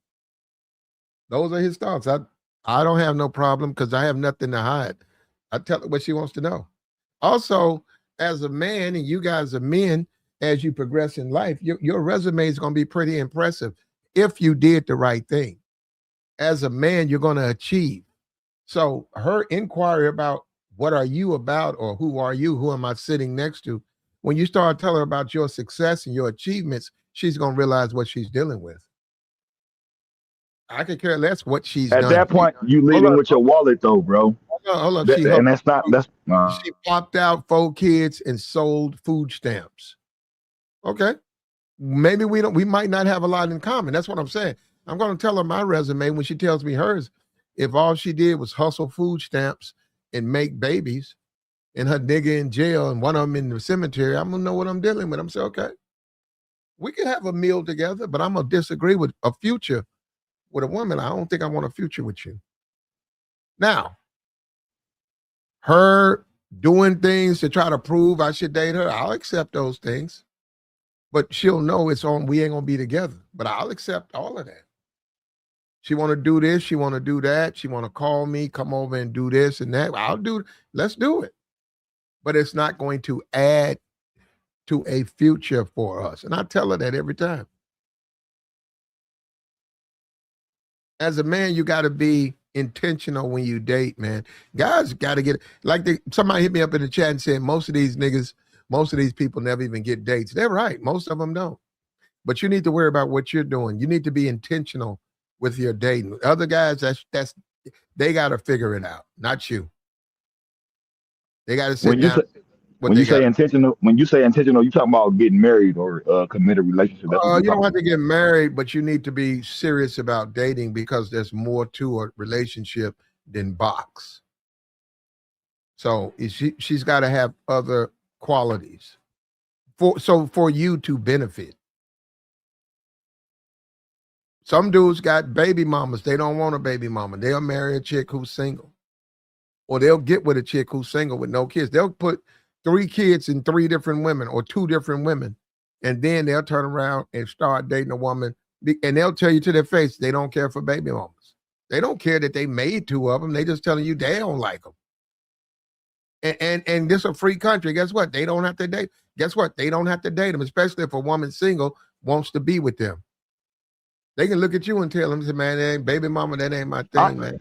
I don't have no problem because I have nothing to hide. I tell her what she wants to know. Also, as a man, and you guys are men, as you progress in life, your resume is going to be pretty impressive if you did the right thing. As a man, you're going to achieve. So her inquiry about what are you about or who are you? Who am I sitting next to? When you start telling her about your success and your achievements, she's going to realize what she's dealing with. I could care less what she's done. At that point, you leaving with your wallet, though, bro. Hold up. She popped out 4 kids and sold food stamps. Okay. Maybe we might not have a lot in common. That's what I'm saying. I'm going to tell her my resume when she tells me hers. If all she did was hustle food stamps and make babies and her nigga in jail and one of them in the cemetery, I'm going to know what I'm dealing with. I'm saying, okay, we can have a meal together, but I'm going to disagree with a future with a woman. I don't think I want a future with you. Now, her doing things to try to prove I should date her, I'll accept those things. But she'll know we ain't gonna be together. But I'll accept all of that. She want to do this. She want to do that. She want to call me, come over and do this and that. Let's do it. But it's not going to add to a future for us. And I tell her that every time. As a man, you got to be intentional when you date, man. Guys got to get, like somebody hit me up in the chat and said, most of these people never even get dates. They're right. Most of them don't. But you need to worry about what you're doing. You need to be intentional with your dating. Other guys, they got to figure it out, not you. They got to sit down. When you say intentional, you talking about getting married or committed relationship. You don't have to get married, but you need to be serious about dating because there's more to a relationship than box. So she's got to have other qualities for you to benefit. Some dudes got baby mamas. They don't want a baby mama. They'll marry a chick who's single. Or they'll get with a chick who's single with no kids. They'll put 3 kids in 3 different women or 2 different women. And then they'll turn around and start dating a woman. And they'll tell you to their face, they don't care for baby mamas. They don't care that they made 2 of them. They just telling you they don't like them. And this is a free country. Guess what? They don't have to date. Guess what? They don't have to date them, especially if a woman single wants to be with them. They can look at you and tell them, man, that ain't baby mama, that ain't my thing, man.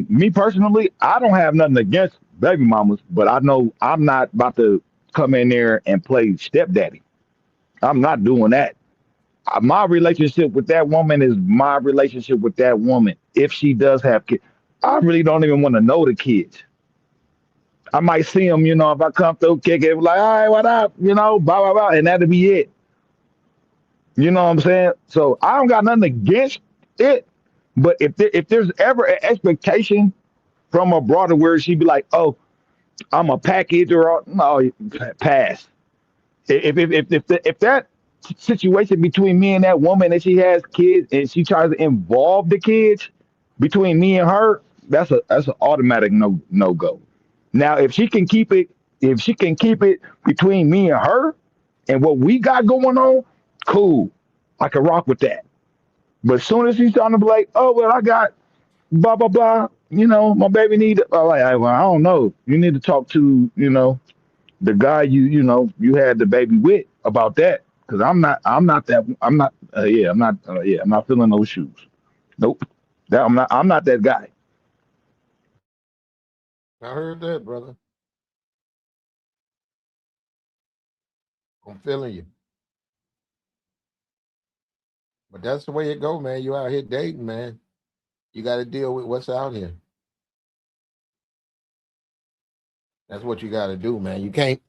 Me personally, I don't have nothing against baby mamas, but I know I'm not about to come in there and play stepdaddy. I'm not doing that. My relationship with that woman is my relationship with that woman. If she does have kids, I really don't even want to know the kids. I might see them, if I come through, kick it, like, all right, what up, blah, blah, blah, and that'll be it. You know what I'm saying? So I don't got nothing against it, but if there's ever an expectation from a brother where she'd be like, "Oh, I'm a package," or no, pass. If that situation between me and that woman and she has kids and she tries to involve the kids between me and her, that's an automatic no go. Now, if she can keep it between me and her and what we got going on, cool, I can rock with that. But as soon as he's trying to be like, oh, well, I got blah, blah, blah, my baby need, well, I don't know. You need to talk to, the guy you had the baby with about that. Cause I'm not feeling those shoes. Nope. I'm not that guy. I heard that, brother. I'm feeling you. But that's the way it go, man. You out here dating, man. You got to deal with what's out here. That's what you got to do, man. You can't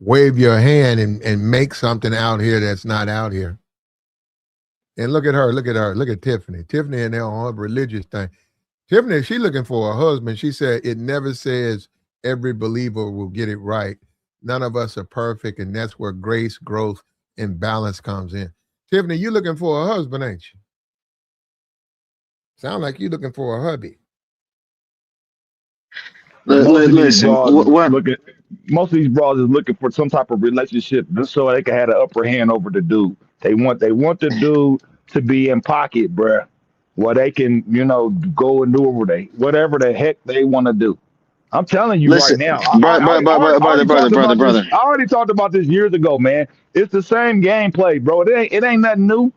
wave your hand and make something out here that's not out here. And look at her. Look at Tiffany. Tiffany and there on her religious thing. Tiffany, she looking for a husband. She said it never says every believer will get it right. None of us are perfect, and that's where grace, growth, and balance comes in. Tiffany, you looking for a husband, ain't you? Sound like you looking for a hubby. Listen, most of these bras is looking for some type of relationship just so they can have the upper hand over the dude. They want the dude to be in pocket, bruh, where they can, go and do whatever the heck they want to do. I'm telling you right now. Brother. I already talked about this years ago, man. It's the same gameplay, bro. It ain't nothing new.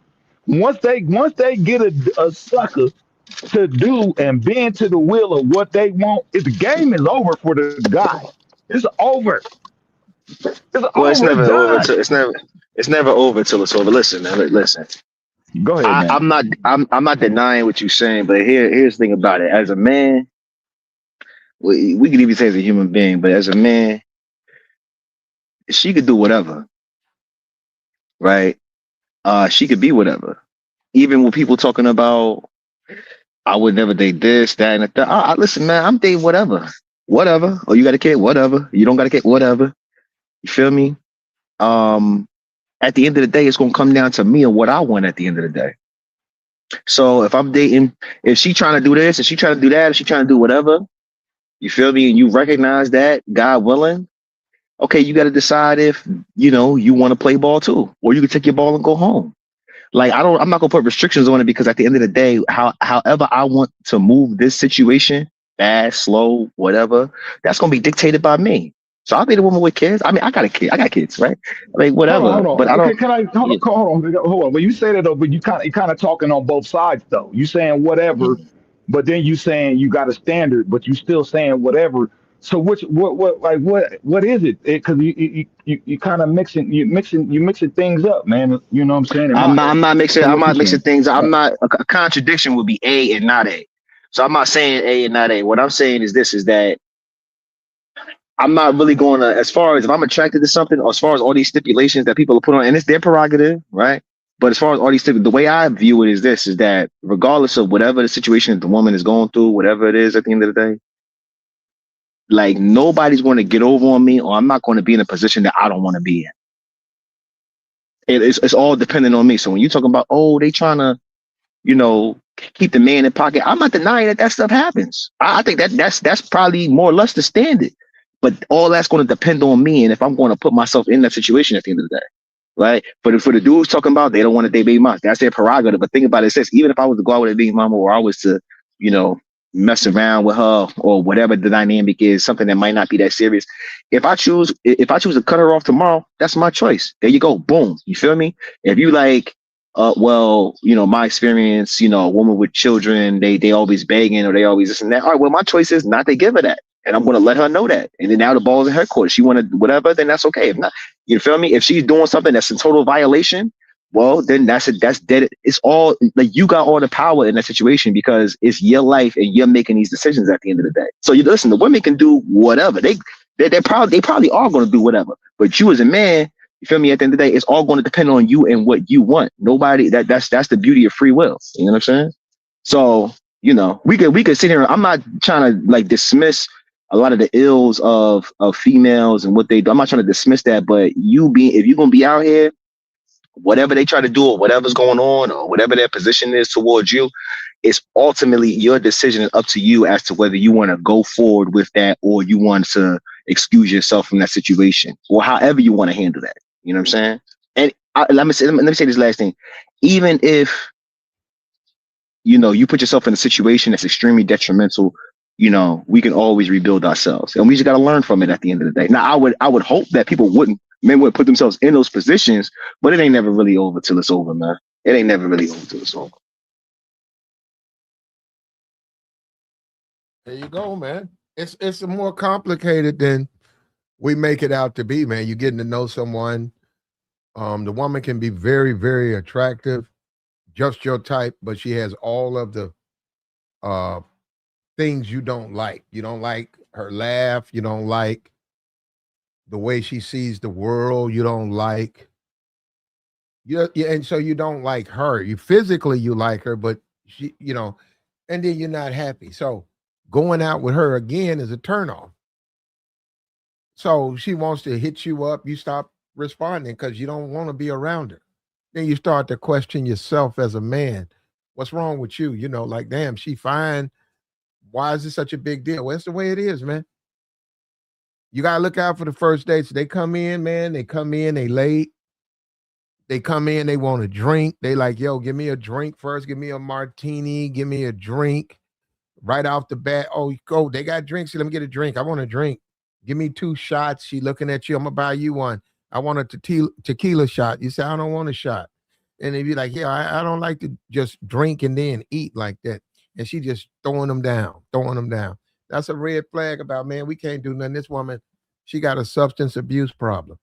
Once they get a sucker to do and bend to the will of what they want, the game is over for the guy. It's over. It's never over till it's over. Listen, man. Listen. Go ahead, man. I'm not denying what you're saying, but here's the thing about it. As a man, we could even say as a human being, but as a man, she could do whatever, right? She could be whatever. Even with people talking about, I would never date this, that, and that. Listen, man, I'm dating whatever. Oh, you got a kid? Whatever. You don't got a kid? Whatever. You feel me? At the end of the day, it's gonna come down to me and what I want at the end of the day. So if I'm dating, if she trying to do this, if she trying to do that, if she trying to do whatever, you feel me? And you recognize that, God willing, okay, you got to decide if, you want to play ball too, or you can take your ball and go home. Like I'm not gonna put restrictions on it because at the end of the day, however I want to move this situation, fast, slow, whatever, that's gonna be dictated by me. So I'll be the woman with kids. I mean, I got a kid, I got kids, right? Like whatever. Hold But on. I Okay, don't. can I Yeah. hold on? When you say that though, but you kind of talking on both sides though. You saying whatever, but then you saying you got a standard, but you still saying whatever. So what is it? Because you kind of mixing things up, man. You know what I'm saying? In my I'm head. not mixing. So I'm what you not mixing saying? things. Uh, I'm not. A contradiction would be A and not A. So I'm not saying A and not A. What I'm saying is this: is that I'm not really going to, as far as if I'm attracted to something, or as far as all these stipulations that people are put on, and it's their prerogative, right? But as far as all these the way I view it is this: is that regardless of whatever the situation that the woman is going through, whatever it is, at the end of the day, like nobody's going to get over on me, or I'm not going to be in a position that I don't want to be in. It's all dependent on me. So when you talk about, oh, they trying to, keep the man in pocket, I'm not denying that stuff happens. I think that's probably more or less the standard. But all that's going to depend on me, and if I'm going to put myself in that situation at the end of the day, right? But for the dudes talking about they don't want to date baby mama, that's their prerogative. But think about it, says even if I was to go out with a baby mama, or I was to, you know, mess around with her, or whatever the dynamic is, something that might not be that serious. If I choose to cut her off tomorrow, that's my choice. There you go, boom. You feel me? If you like, well, my experience, a woman with children, they always begging, or they always this and that. All right, well, my choice is not to give her that. And I'm going to let her know that. And then now the ball's in her court. If she want to whatever, then that's okay. If not, you feel me? If she's doing something that's in total violation, well, then that's dead. It's all like you got all the power in that situation because it's your life and you're making these decisions at the end of the day. So you listen, the women can do whatever. They probably are going to do whatever. But you as a man, you feel me? At the end of the day, it's all going to depend on you and what you want. Nobody that's the beauty of free will. You know what I'm saying? So, we could sit here. I'm not trying to like dismiss a lot of the ills of females and what they do. I'm not trying to dismiss that, but if you're gonna be out here, whatever they try to do or whatever's going on or whatever their position is towards you, it's ultimately your decision and up to you as to whether you want to go forward with that or you want to excuse yourself from that situation or however you want to handle that. You know what I'm saying? And let me say this last thing. Even if you put yourself in a situation that's extremely detrimental, we can always rebuild ourselves, and we just got to learn from it at the end of the day. Now, I would hope that men would put themselves in those positions, but it ain't never really over till it's over, man. It ain't never really over till it's over. There you go, man. It's more complicated than we make it out to be, man. You're getting to know someone. The woman can be very, very attractive, just your type, but she has all of the uh things you don't like. You don't like her laugh. You don't like the way she sees the world. You don't like, yeah, and so you don't like her. You like her, but and then you're not happy. So going out with her again is a turnoff. So she wants to hit you up. You stop responding because you don't want to be around her. Then you start to question yourself as a man. What's wrong with you? Like, damn, she fine. Why is this such a big deal? Well, that's the way it is, man. You gotta look out for the first dates. They come in, man. They come in, they late. They come in, they want a drink. They like, yo, give me a drink first. Give me a martini. Give me a drink. Right off the bat. Oh, go. They got drinks. Let me get a drink. I want a drink. Give me 2 shots. She looking at you. I'm gonna buy you one. I want a tequila shot. You say, I don't want a shot. And if you're like, yeah, I don't like to just drink and then eat like that. And she just throwing them down. That's a red flag about, man, we can't do nothing. This woman, she got a substance abuse problem.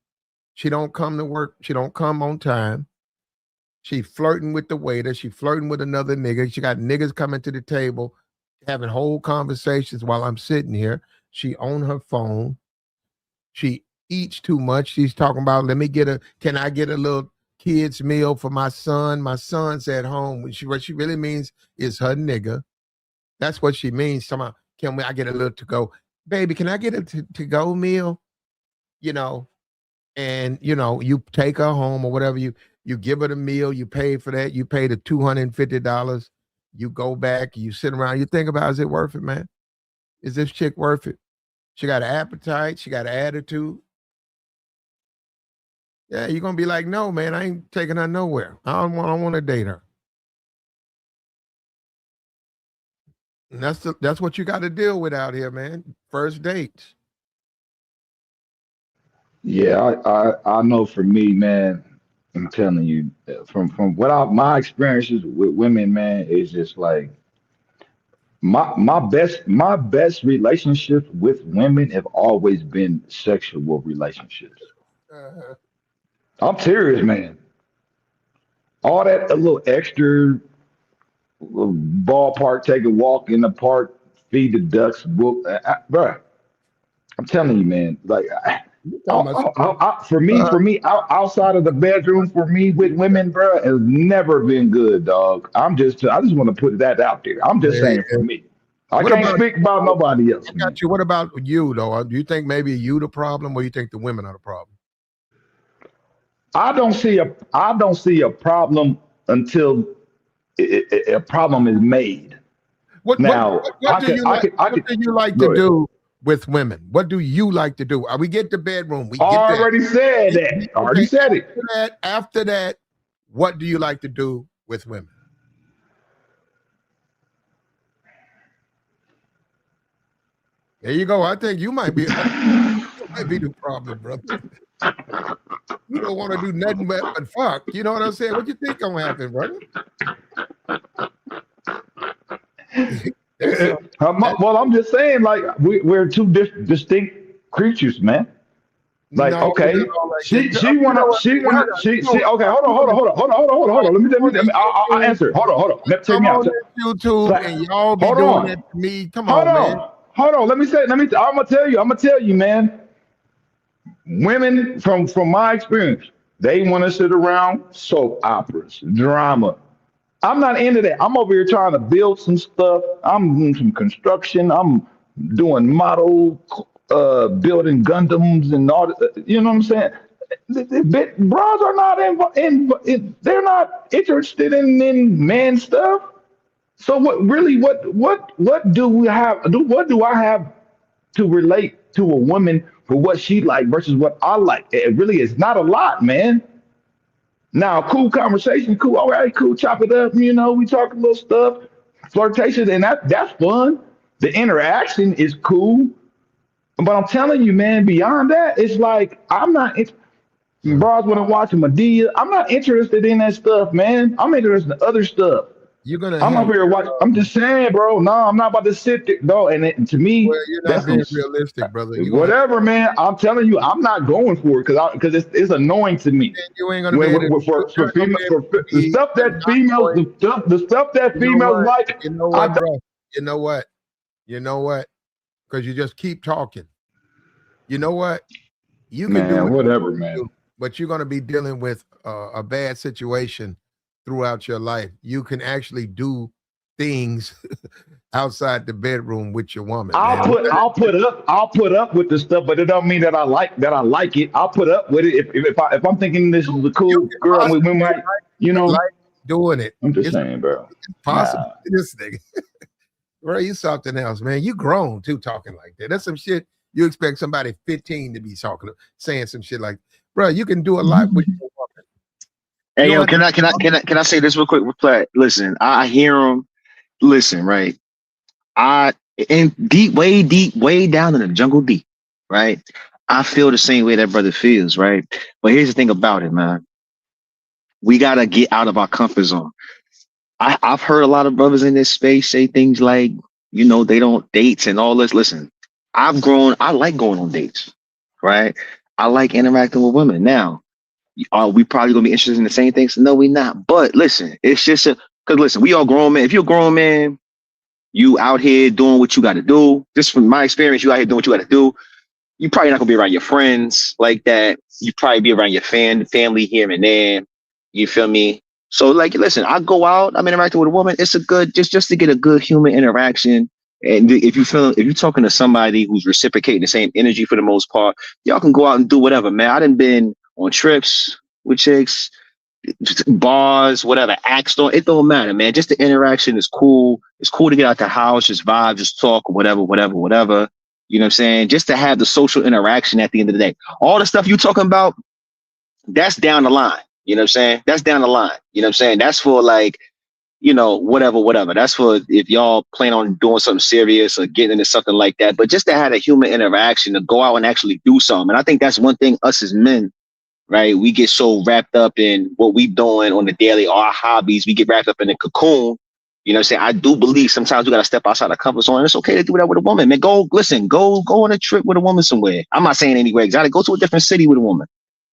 She don't come to work. She don't come on time. She flirting with the waiter. She flirting with another nigga. She got niggas coming to the table, having whole conversations while I'm sitting here. She on her phone. She eats too much. She's talking about, can I get a little kids meal for my son? My son's at home. What she really means is her nigga. That's what she means. Somehow, I get a little to go? Baby, can I get a to go meal? And you take her home or whatever, you give her the meal, you pay for that, you pay the $250, you go back, you sit around, you think about, is it worth it, man? Is this chick worth it? She got an appetite, she got an attitude. Yeah, you're gonna be like, no, man, I ain't taking her nowhere. I don't want to date her. And that's what you got to deal with out here, man. First dates. Yeah, I know for me, man, I'm telling you, from my experiences with women, man, is just like my best relationships with women have always been sexual relationships. Uh, I'm serious, man. All that a little extra little ballpark, take a walk in the park, feed the ducks, whoop, bruh. I'm telling you, man. Like, you talking about for me, outside of the bedroom, for me with women, bro, has never been good, dog. I just want to put that out there. I'm just saying for man. me. I What can't about speak about nobody else, I man. got you? What about you though? Do you think maybe you the problem, or you think the women are the problem? I don't see a problem until a problem is made. Now, What do you like? I What could do you like to go ahead. do with women? What do you like to do? We get the bedroom. We get that. Already said that. Already Okay. said it. After that, what do you like to do with women? There you go. I think you might be the problem, brother. You don't want to do nothing but fuck. You know what I'm saying? What you think gonna happen, brother? Well, I'm just saying, like we're two distinct creatures, man. Like, No, okay, she you know wanna what? she okay. Hold on. Let me. I'll answer. Hold on. Let take Come me out. on this YouTube Like, and y'all be hold doing that on, to me. Come hold on, man. on, hold on. Let me say. I'm gonna tell you, man. Women, from my experience, they want to sit around soap operas, drama. I'm not into that. I'm over here trying to build some stuff. I'm doing some construction. I'm doing model building Gundams and all that. You know what I'm saying? Bras are not they're not interested in man stuff. So what do we have what do I have to relate to a woman for what she like versus what I like? It really is not a lot, man. Now, cool conversation, cool. All right, cool. Chop it up. We talk a little stuff, flirtation, and that's fun. The interaction is cool, but I'm telling you, man. Beyond that, it's like I'm not. Mm. Bros want to watch Medea. I'm not interested in that stuff, man. I'm interested in other stuff. You're gonna I'm have up here watching. I'm just saying, bro. No, I'm not about to sit there, though. To me, well, you're not that's some being realistic, brother. You're gonna have whatever, man. I'm telling you, I'm not going for it because it's annoying to me. you ain't gonna be When able to you're for not gonna female be able for to the be stuff you're that not females going, the stuff that you know females what? like, You know I what, bro? You know what? You know what? Because you just keep talking. You know what? You can do man, what you whatever, want to man. do, but you're gonna be dealing with a bad situation throughout your life. You can actually do things outside the bedroom with your woman, man. I'll put up with the stuff, but it don't mean that I like it. I'll put up with it if I'm thinking this is a You cool can girl and we possibly might, you know. like doing it. I'm just It's saying, bro. possible. Nah, This nigga. Bro, you something else, man. You grown too talking like that. That's some shit you expect somebody 15 to be saying some shit like, bro, you can do a lot with your woman. You Hey, don't yo, have to can I say this real quick? Reply. Listen, I hear him. Listen, right? I in deep, way down in the jungle deep, right? I feel the same way that brother feels, right? But here's the thing about it, man. We gotta get out of our comfort zone. I've heard a lot of brothers in this space say things like, they don't dates and all this. Listen, I like going on dates, right? I like interacting with women. Now, are we probably gonna be interested in the same things? No, we not. But listen, it's just because listen, we all grown men. If you're a grown man, you out here doing what you got to do. Just from my experience, you out here doing what you got to do. You probably not gonna be around your friends like that. You probably be around your family here and there. You feel me? So like, listen, I go out, I'm interacting with a woman. It's a good just to get a good human interaction. And if you're talking to somebody who's reciprocating the same energy for the most part, y'all can go out and do whatever, man. I done been on trips with chicks, bars, whatever, act store. It don't matter, man. Just the interaction is cool. It's cool to get out the house, just vibe, just talk, whatever. You know what I'm saying? Just to have the social interaction at the end of the day. All the stuff you talking about, that's down the line. You know what I'm saying? That's down the line. You know what I'm saying? That's for like, whatever. That's for if y'all plan on doing something serious or getting into something like that. But just to have a human interaction, to go out and actually do something. And I think that's one thing us as men, right? We get so wrapped up in what we doing on the daily, our hobbies. We get wrapped up in the cocoon. You know what I'm saying? I do believe sometimes we got to step outside the comfort zone. And it's okay to do that with a woman, man. Go on a trip with a woman somewhere. I'm not saying anywhere exotic. Go to a different city with a woman.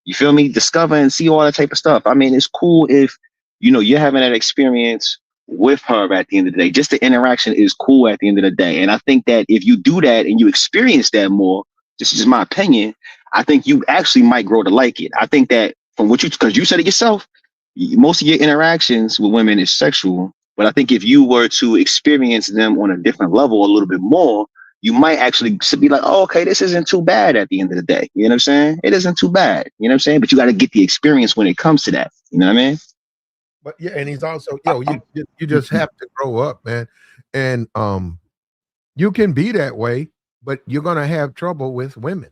You feel me? Discover and see all that type of stuff. I mean, it's cool if, you're having that experience with her at the end of the day. Just the interaction is cool at the end of the day. And I think that if you do that and you experience that more, this is just my opinion, I think you actually might grow to like it. I think that because you said it yourself, most of your interactions with women is sexual. But I think if you were to experience them on a different level a little bit more, you might actually be like, oh, okay, this isn't too bad at the end of the day. You know what I'm saying? It isn't too bad. You know what I'm saying? But you got to get the experience when it comes to that. You know what I mean? But yeah, and he's also, you just have to grow up, man. And you can be that way, but you're gonna have trouble with women,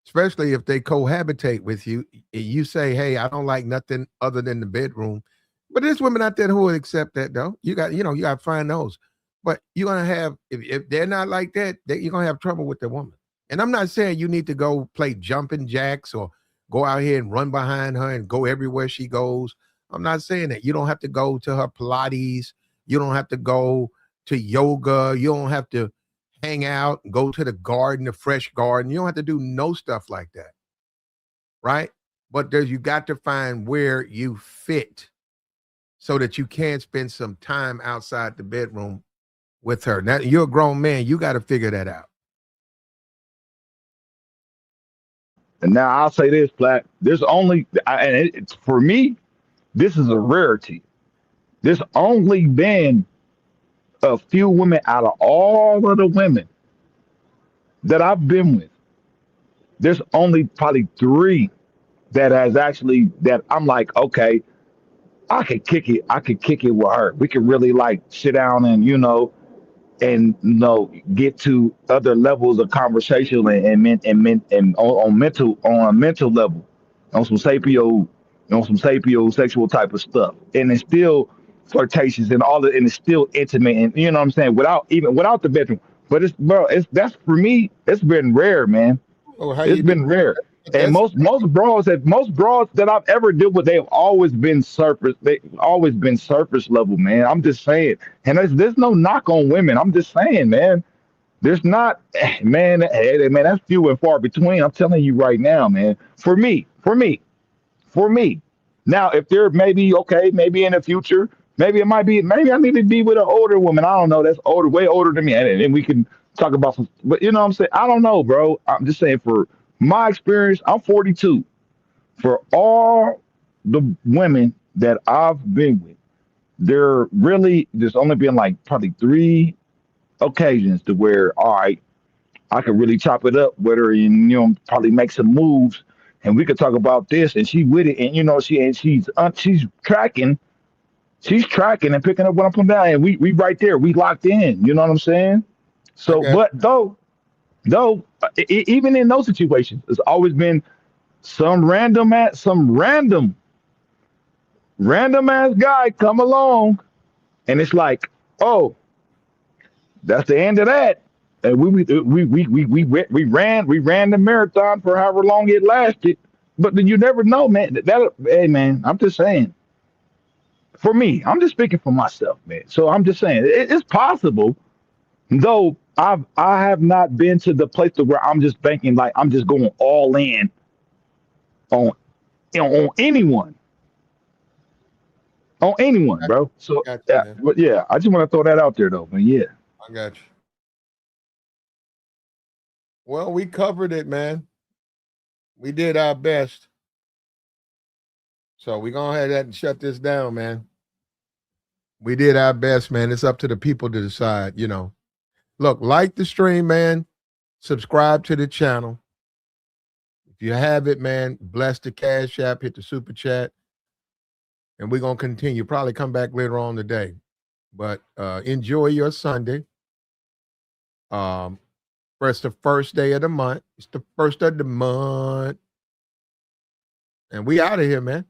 especially if they cohabitate with you. You say, hey, I don't like nothing other than the bedroom. But there's women out there who will accept that though. You got to find those. But you're gonna have, if they're not like that, you're gonna have trouble with the woman. And I'm not saying you need to go play jumping jacks or go out here and run behind her and go everywhere she goes. I'm not saying that. You don't have to go to her Pilates. You don't have to go to yoga. You don't have to hang out and go to the garden, the fresh garden. You don't have to do no stuff like that. Right? But you got to find where you fit so that you can spend some time outside the bedroom with her. Now, you're a grown man. You got to figure that out. And now I'll say this, Black. There's only, it's for me, this is a rarity. There's only been a few women out of all of the women that I've been with. There's only probably three that I'm like, okay, I could kick it. I could kick it with her. We could really like sit down and get to other levels of conversation and on a mental level, on some sapio sexual type of stuff, and it's still flirtatious and all and it's still intimate, and you know what I'm saying, without the bedroom. But that's for me, it's been rare, man. Oh, how It's you do? been rare. And That's most bras that I've ever dealt with, they've always been surface. They always been surface level, man. I'm just saying. And there's no knock on women. I'm just saying, man. There's not, man. Man, that's few and far between. I'm telling you right now, man. For me. Now, if there maybe okay, maybe in the future, maybe I need to be with an older woman. I don't know. That's older, way older than me, and then we can talk about some. But you know what I'm saying? I don't know, bro. I'm just saying for my experience, I'm 42. For all the women that I've been with, there's only been like probably three occasions to where, all right, I could really chop it up with her and probably make some moves, and we could talk about this, and she with it, and she's tracking and picking up what I'm putting down, and we right there, we locked in. You know what I'm saying? I So, got but even in those situations, it's always been some random ass guy come along, and it's like, oh, that's the end of that. And we ran the marathon for however long it lasted. But then you never know, man. Hey, man, I'm just saying. For me, I'm just speaking for myself, man. So I'm just saying it's possible, though. I have not been to the place to where I'm just banking, like I'm just going all in on on anyone, bro. So you, yeah, man. but yeah, I just want to throw that out there, though, man. Yeah. I got you. Well, we covered it, man. We did our best. So we're going to have that and shut this down, man. We did our best, man. It's up to the people to decide, Look, like the stream, man. Subscribe to the channel. If you have it, man, bless the Cash App, hit the super chat. And we're going to continue. Probably come back later on today. But enjoy your Sunday. It's the first day of the month. It's the first of the month. And we out of here, man.